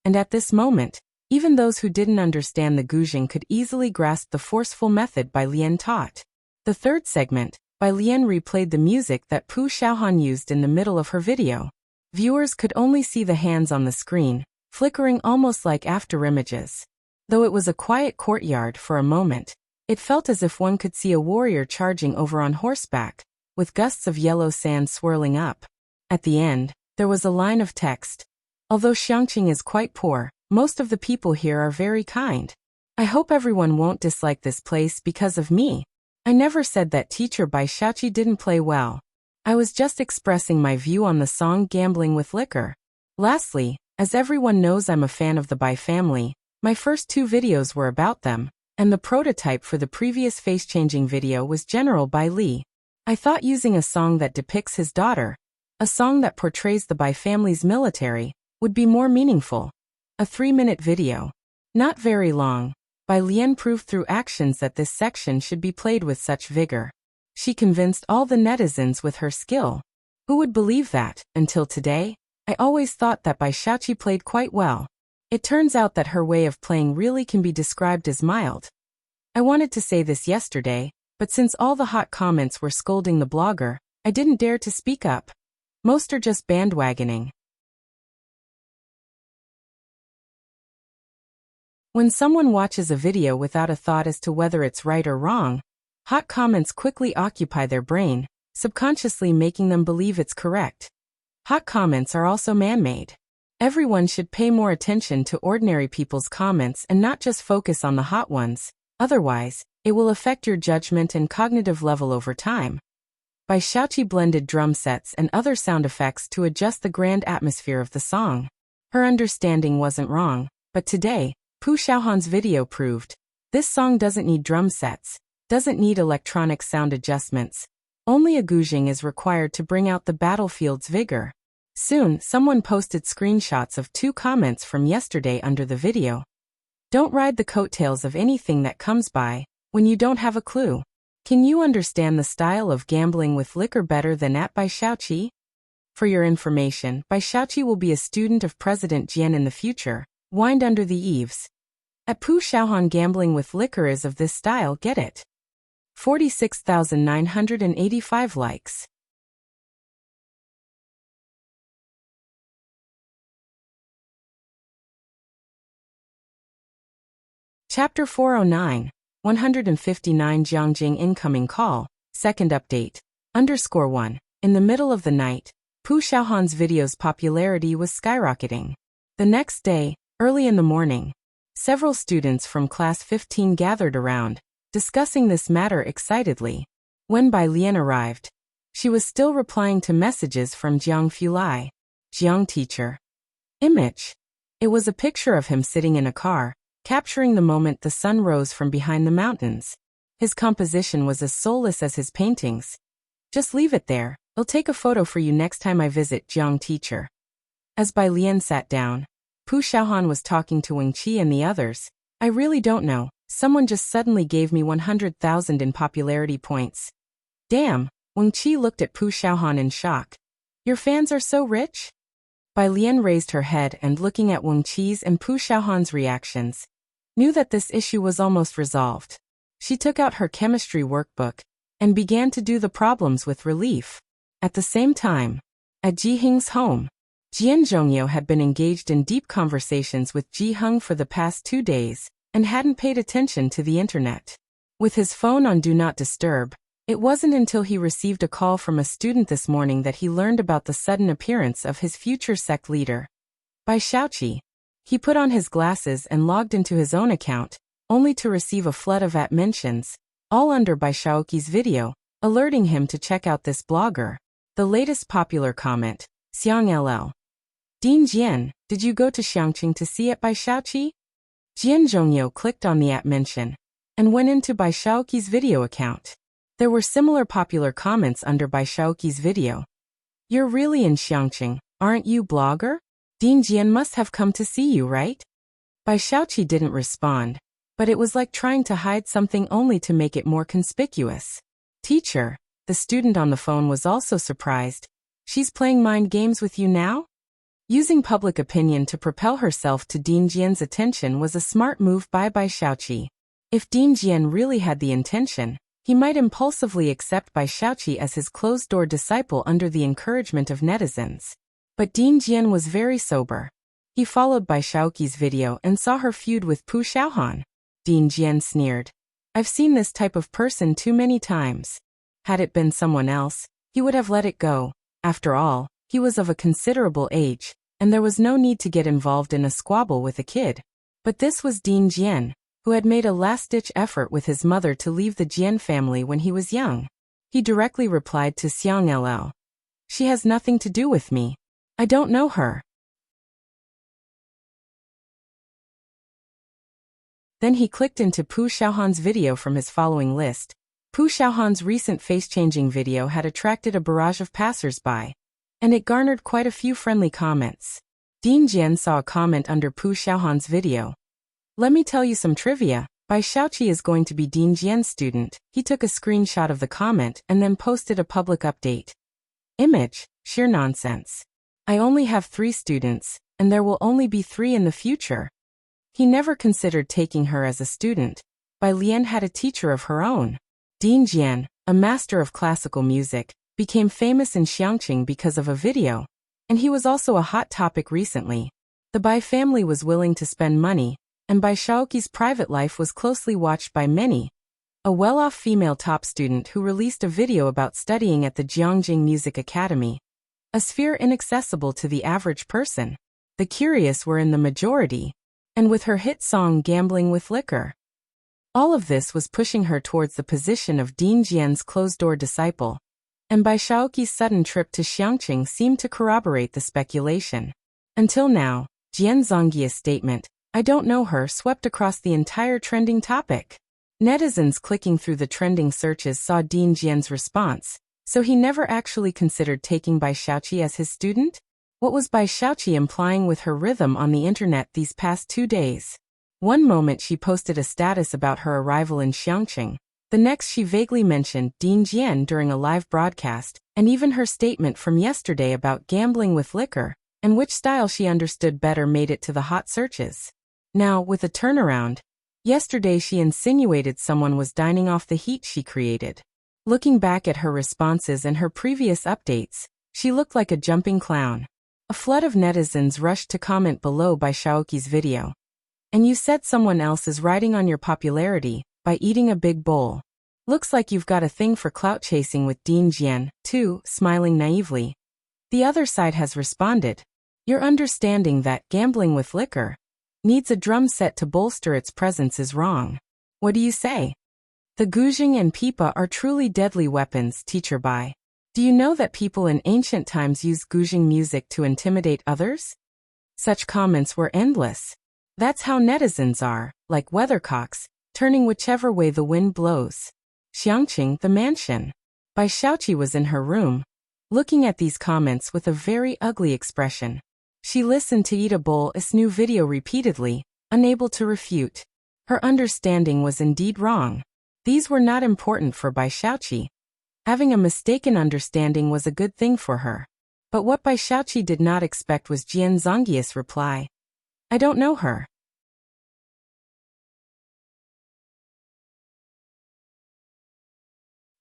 and at this moment, even those who didn't understand the guzheng could easily grasp the forceful method Bai Lian taught. The third segment, Bai Lian replayed the music that Pu Xiaohan used in the middle of her video. Viewers could only see the hands on the screen, flickering almost like afterimages. Though it was a quiet courtyard for a moment, it felt as if one could see a warrior charging over on horseback, with gusts of yellow sand swirling up. At the end, there was a line of text. Although Xiangqing is quite poor, most of the people here are very kind. I hope everyone won't dislike this place because of me. I never said that teacher Bai Shaoqi didn't play well. I was just expressing my view on the song Gambling with Liquor. Lastly, as everyone knows I'm a fan of the Bai family, my first 2 videos were about them, and the prototype for the previous face-changing video was General Bai Li. I thought using a song that depicts his daughter, a song that portrays the Bai family's military, would be more meaningful. A 3-minute video. Not very long. Bai Lian proved through actions that this section should be played with such vigor. She convinced all the netizens with her skill. Who would believe that? Until today, I always thought that Bai Shaoqi played quite well. It turns out that her way of playing really can be described as mild. I wanted to say this yesterday, but since all the hot comments were scolding the blogger, I didn't dare to speak up. Most are just bandwagoning. When someone watches a video without a thought as to whether it's right or wrong, hot comments quickly occupy their brain, subconsciously making them believe it's correct. Hot comments are also man-made. Everyone should pay more attention to ordinary people's comments and not just focus on the hot ones, otherwise, it will affect your judgment and cognitive level over time. Bai Xiaoqi blended drum sets and other sound effects to adjust the grand atmosphere of the song. Her understanding wasn't wrong, but today, Pu Xiaohan's video proved, this song doesn't need drum sets, doesn't need electronic sound adjustments. Only a guzheng is required to bring out the battlefield's vigor. Soon, someone posted screenshots of 2 comments from yesterday under the video. Don't ride the coattails of anything that comes by when you don't have a clue. Can you understand the style of gambling with liquor better than at Bai Xiaoqi? For your information, Bai Xiaoqi will be a student of President Jian in the future. Wind under the eaves. At Pu Xiaohan, gambling with liquor is of this style, get it? 46,985 likes. Chapter 409, 159 Jiangjing incoming call, second update, _1. In the middle of the night, Pu Xiaohan's video's popularity was skyrocketing. The next day, early in the morning, several students from class 15 gathered around, discussing this matter excitedly. When Bai Lian arrived, she was still replying to messages from Jiang Fulai. Jiang teacher. Image. It was a picture of him sitting in a car, capturing the moment the sun rose from behind the mountains. His composition was as soulless as his paintings. Just leave it there, I'll take a photo for you next time I visit, Jiang teacher. As Bai Lian sat down, Pu Xiaohan was talking to Wang Qi and the others. I really don't know, someone just suddenly gave me 100,000 in popularity points. Damn, Wang Qi looked at Pu Xiaohan in shock. Your fans are so rich? Bai Lian raised her head and looking at Wang Qi's and Pu Xiaohan's reactions, knew that this issue was almost resolved. She took out her chemistry workbook and began to do the problems with relief. At the same time, at Ji Hing's home, Jian Zhongyou had been engaged in deep conversations with Ji Heng for the past 2 days and hadn't paid attention to the internet. With his phone on Do Not Disturb, it wasn't until he received a call from a student this morning that he learned about the sudden appearance of his future sect leader, Bai Xiaoqi. He put on his glasses and logged into his own account, only to receive a flood of mentions, all under Bai Xiaoqi's video, alerting him to check out this blogger. The latest popular comment, Xiang LL. Dean Jian, did you go to Xiangqing to see it Bai Xiaoqi? Jian Zhongyou clicked on the mention and went into Bai Xiaoqi's video account. There were similar popular comments under Bai Xiaoqi's video. You're really in Xiangqing, aren't you, blogger? Dean Jian must have come to see you, right? Bai Xiaoqi didn't respond, but it was like trying to hide something only to make it more conspicuous. Teacher, the student on the phone was also surprised. She's playing mind games with you now? Using public opinion to propel herself to Dean Jian's attention was a smart move by Bai Xiaoqi. If Dean Jian really had the intention, he might impulsively accept Bai Xiaoqi as his closed-door disciple under the encouragement of netizens. But Dean Jian was very sober. He followed Bai Xiaoqi's video and saw her feud with Pu Xiaohan. Dean Jian sneered. I've seen this type of person too many times. Had it been someone else, he would have let it go. After all, he was of a considerable age, and there was no need to get involved in a squabble with a kid. But this was Dean Jian, who had made a last-ditch effort with his mother to leave the Jian family when he was young. He directly replied to Xiang LL. She has nothing to do with me. I don't know her. Then he clicked into Pu Xiaohan's video from his following list. Pu Xiaohan's recent face-changing video had attracted a barrage of passers-by, and it garnered quite a few friendly comments. Dean Jian saw a comment under Pu Xiaohan's video. Let me tell you some trivia. Bai Xiaoqi is going to be Dean Jian's student. He took a screenshot of the comment and then posted a public update. Image, sheer nonsense. I only have 3 students, and there will only be 3 in the future. He never considered taking her as a student. Bai Lian had a teacher of her own. Dean Jian, a master of classical music, became famous in Xiangqing because of a video, and he was also a hot topic recently. The Bai family was willing to spend money, and Bai Xiaoqi's private life was closely watched by many. a well-off female top student who released a video about studying at the Jiangjing Music Academy, a sphere inaccessible to the average person. The curious were in the majority, and with her hit song Gambling with Liquor. All of this was pushing her towards the position of Dean Jian's closed-door disciple, and Bai Shaoqi's sudden trip to Xiangqing seemed to corroborate the speculation. Until now, Jian Zongyi's statement, "I don't know her," swept across the entire trending topic. Netizens clicking through the trending searches saw Dean Jian's response, so he never actually considered taking Bai Shaoqi as his student? What was Bai Shaoqi implying with her rhythm on the internet these past 2 days? One moment she posted a status about her arrival in Xiangqing. The next she vaguely mentioned Dean Jian during a live broadcast, and even her statement from yesterday about gambling with liquor, and which style she understood better made it to the hot searches. Now, with a turnaround, yesterday she insinuated someone was dining off the heat she created. Looking back at her responses and her previous updates, she looked like a jumping clown. A flood of netizens rushed to comment below Bai Shaoqi's video. "And you said someone else is riding on your popularity by eating a big bowl. Looks like you've got a thing for clout chasing with Dean Jian, too," smiling naively. The other side has responded. "Your understanding that gambling with liquor needs a drum set to bolster its presence is wrong. What do you say? The guzheng and pipa are truly deadly weapons, Teacher Bai. Do you know that people in ancient times used guzheng music to intimidate others?" Such comments were endless. That's how netizens are, like weathercocks, turning whichever way the wind blows. Xiangqing, the mansion. Bai Shaoqi was in her room, looking at these comments with a very ugly expression. She listened to Eat a Bowl-'s new video repeatedly, unable to refute. Her understanding was indeed wrong. These were not important for Bai Shaoqi. Having a mistaken understanding was a good thing for her. But what Bai Shaoqi did not expect was Jian Zongyi's reply. "I don't know her.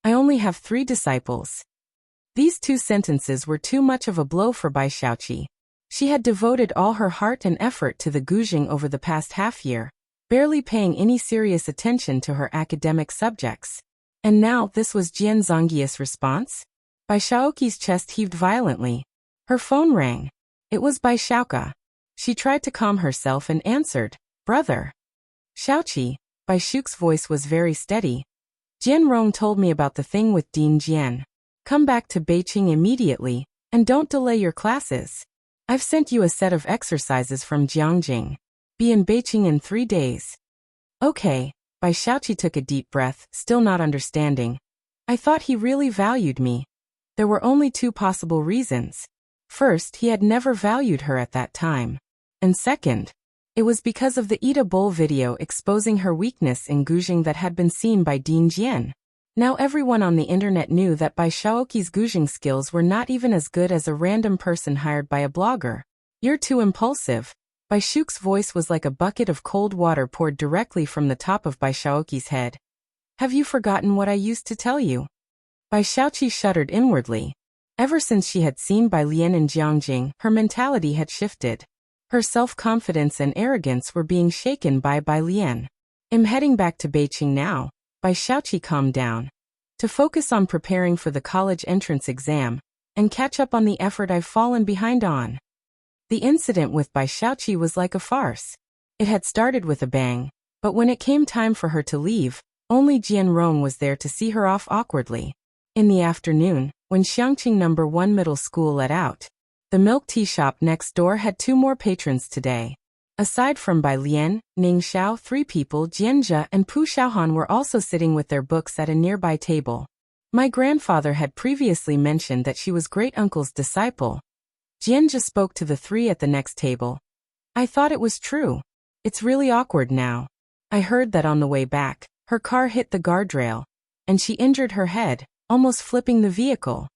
I only have 3 disciples." These 2 sentences were too much of a blow for Bai Shaoqi. She had devoted all her heart and effort to the guzheng over the past half-year, barely paying any serious attention to her academic subjects. And now this was Jian Zongyi's response? Bai Shaoqi's chest heaved violently. Her phone rang. It was Bai Shaoqi. She tried to calm herself and answered, "Brother." "Shaoqi." Bai Shaoqi's voice was very steady. "Jian Rong told me about the thing with Dean Jian. Come back to Beijing immediately, and don't delay your classes. I've sent you a set of exercises from Jiangjing. Be in Beijing in 3 days. Okay. Bai Shaoqi took a deep breath, still not understanding. I thought he really valued me. There were only 2 possible reasons. First, he had never valued her at that time. And second, it was because of the Eat a Bowl video exposing her weakness in guzheng that had been seen by Dean Jian. Now everyone on the internet knew that Bai Shaoqi's guzheng skills were not even as good as a random person hired by a blogger. "You're too impulsive." Bai Shaoqi's voice was like a bucket of cold water poured directly from the top of Bai Shaoqi's head. "Have you forgotten what I used to tell you?" Bai Shaoqi shuddered inwardly. Ever since she had seen Bai Lian in Jiangjing, her mentality had shifted. Her self-confidence and arrogance were being shaken by Bai Lian. "I'm heading back to Beijing now." Bai Shaoqi calmed down. "To focus on preparing for the college entrance exam, and catch up on the effort I've fallen behind on." The incident with Bai Shaoqi was like a farce. It had started with a bang, but when it came time for her to leave, only Jian Rong was there to see her off awkwardly. In the afternoon, when Xiangqing No. 1 Middle School let out, the milk tea shop next door had 2 more patrons today. Aside from Bai Lian, Ning Xiao, 3 people, Jianzhe and Pu Xiaohan were also sitting with their books at a nearby table. My grandfather had previously mentioned that she was great-uncle's disciple. Jianzhe spoke to the 3 at the next table. "I thought it was true. It's really awkward now. I heard that on the way back, her car hit the guardrail, and she injured her head, almost flipping the vehicle."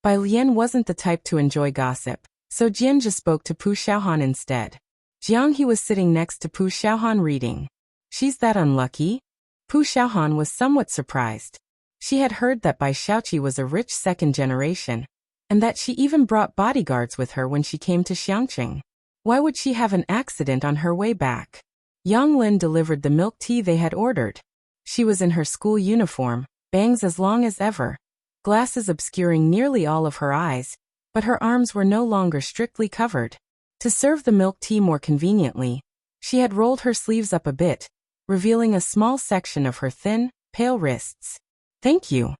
Bai Lian wasn't the type to enjoy gossip, so Jianzhe spoke to Pu Xiaohan instead. Jiang He was sitting next to Pu Xiaohan reading. "She's that unlucky?" Pu Xiaohan was somewhat surprised. She had heard that Bai Shaoqi was a rich second generation, and that she even brought bodyguards with her when she came to Xiangqing. Why would she have an accident on her way back? Yang Lin delivered the milk tea they had ordered. She was in her school uniform, bangs as long as ever, glasses obscuring nearly all of her eyes, but her arms were no longer strictly covered. To serve the milk tea more conveniently, she had rolled her sleeves up a bit, revealing a small section of her thin, pale wrists. "Thank you."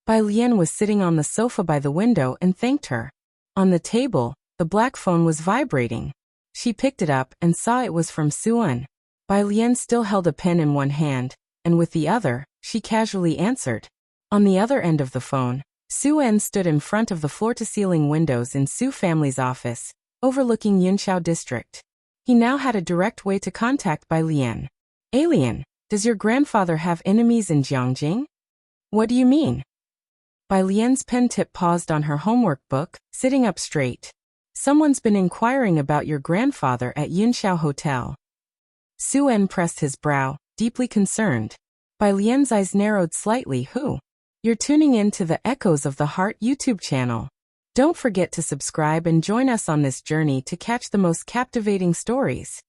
Bai Lian was sitting on the sofa by the window and thanked her. On the table, the black phone was vibrating. She picked it up and saw it was from Suan. Bai Lian still held a pen in one hand, and with the other, she casually answered. On the other end of the phone, Suan stood in front of the floor-to-ceiling windows in Su family's office, overlooking Yunxiao district. He now had a direct way to contact Bai Lian. "Alien, does your grandfather have enemies in Jiangjing?" "What do you mean?" Bai Lian's pen tip paused on her homework book, sitting up straight. "Someone's been inquiring about your grandfather at Yunxiao Hotel." Suan pressed his brow, deeply concerned. Bai Lian's eyes narrowed slightly. "Who?" "You're tuning in to the Echoes of the Heart YouTube channel. Don't forget to subscribe and join us on this journey to catch the most captivating stories.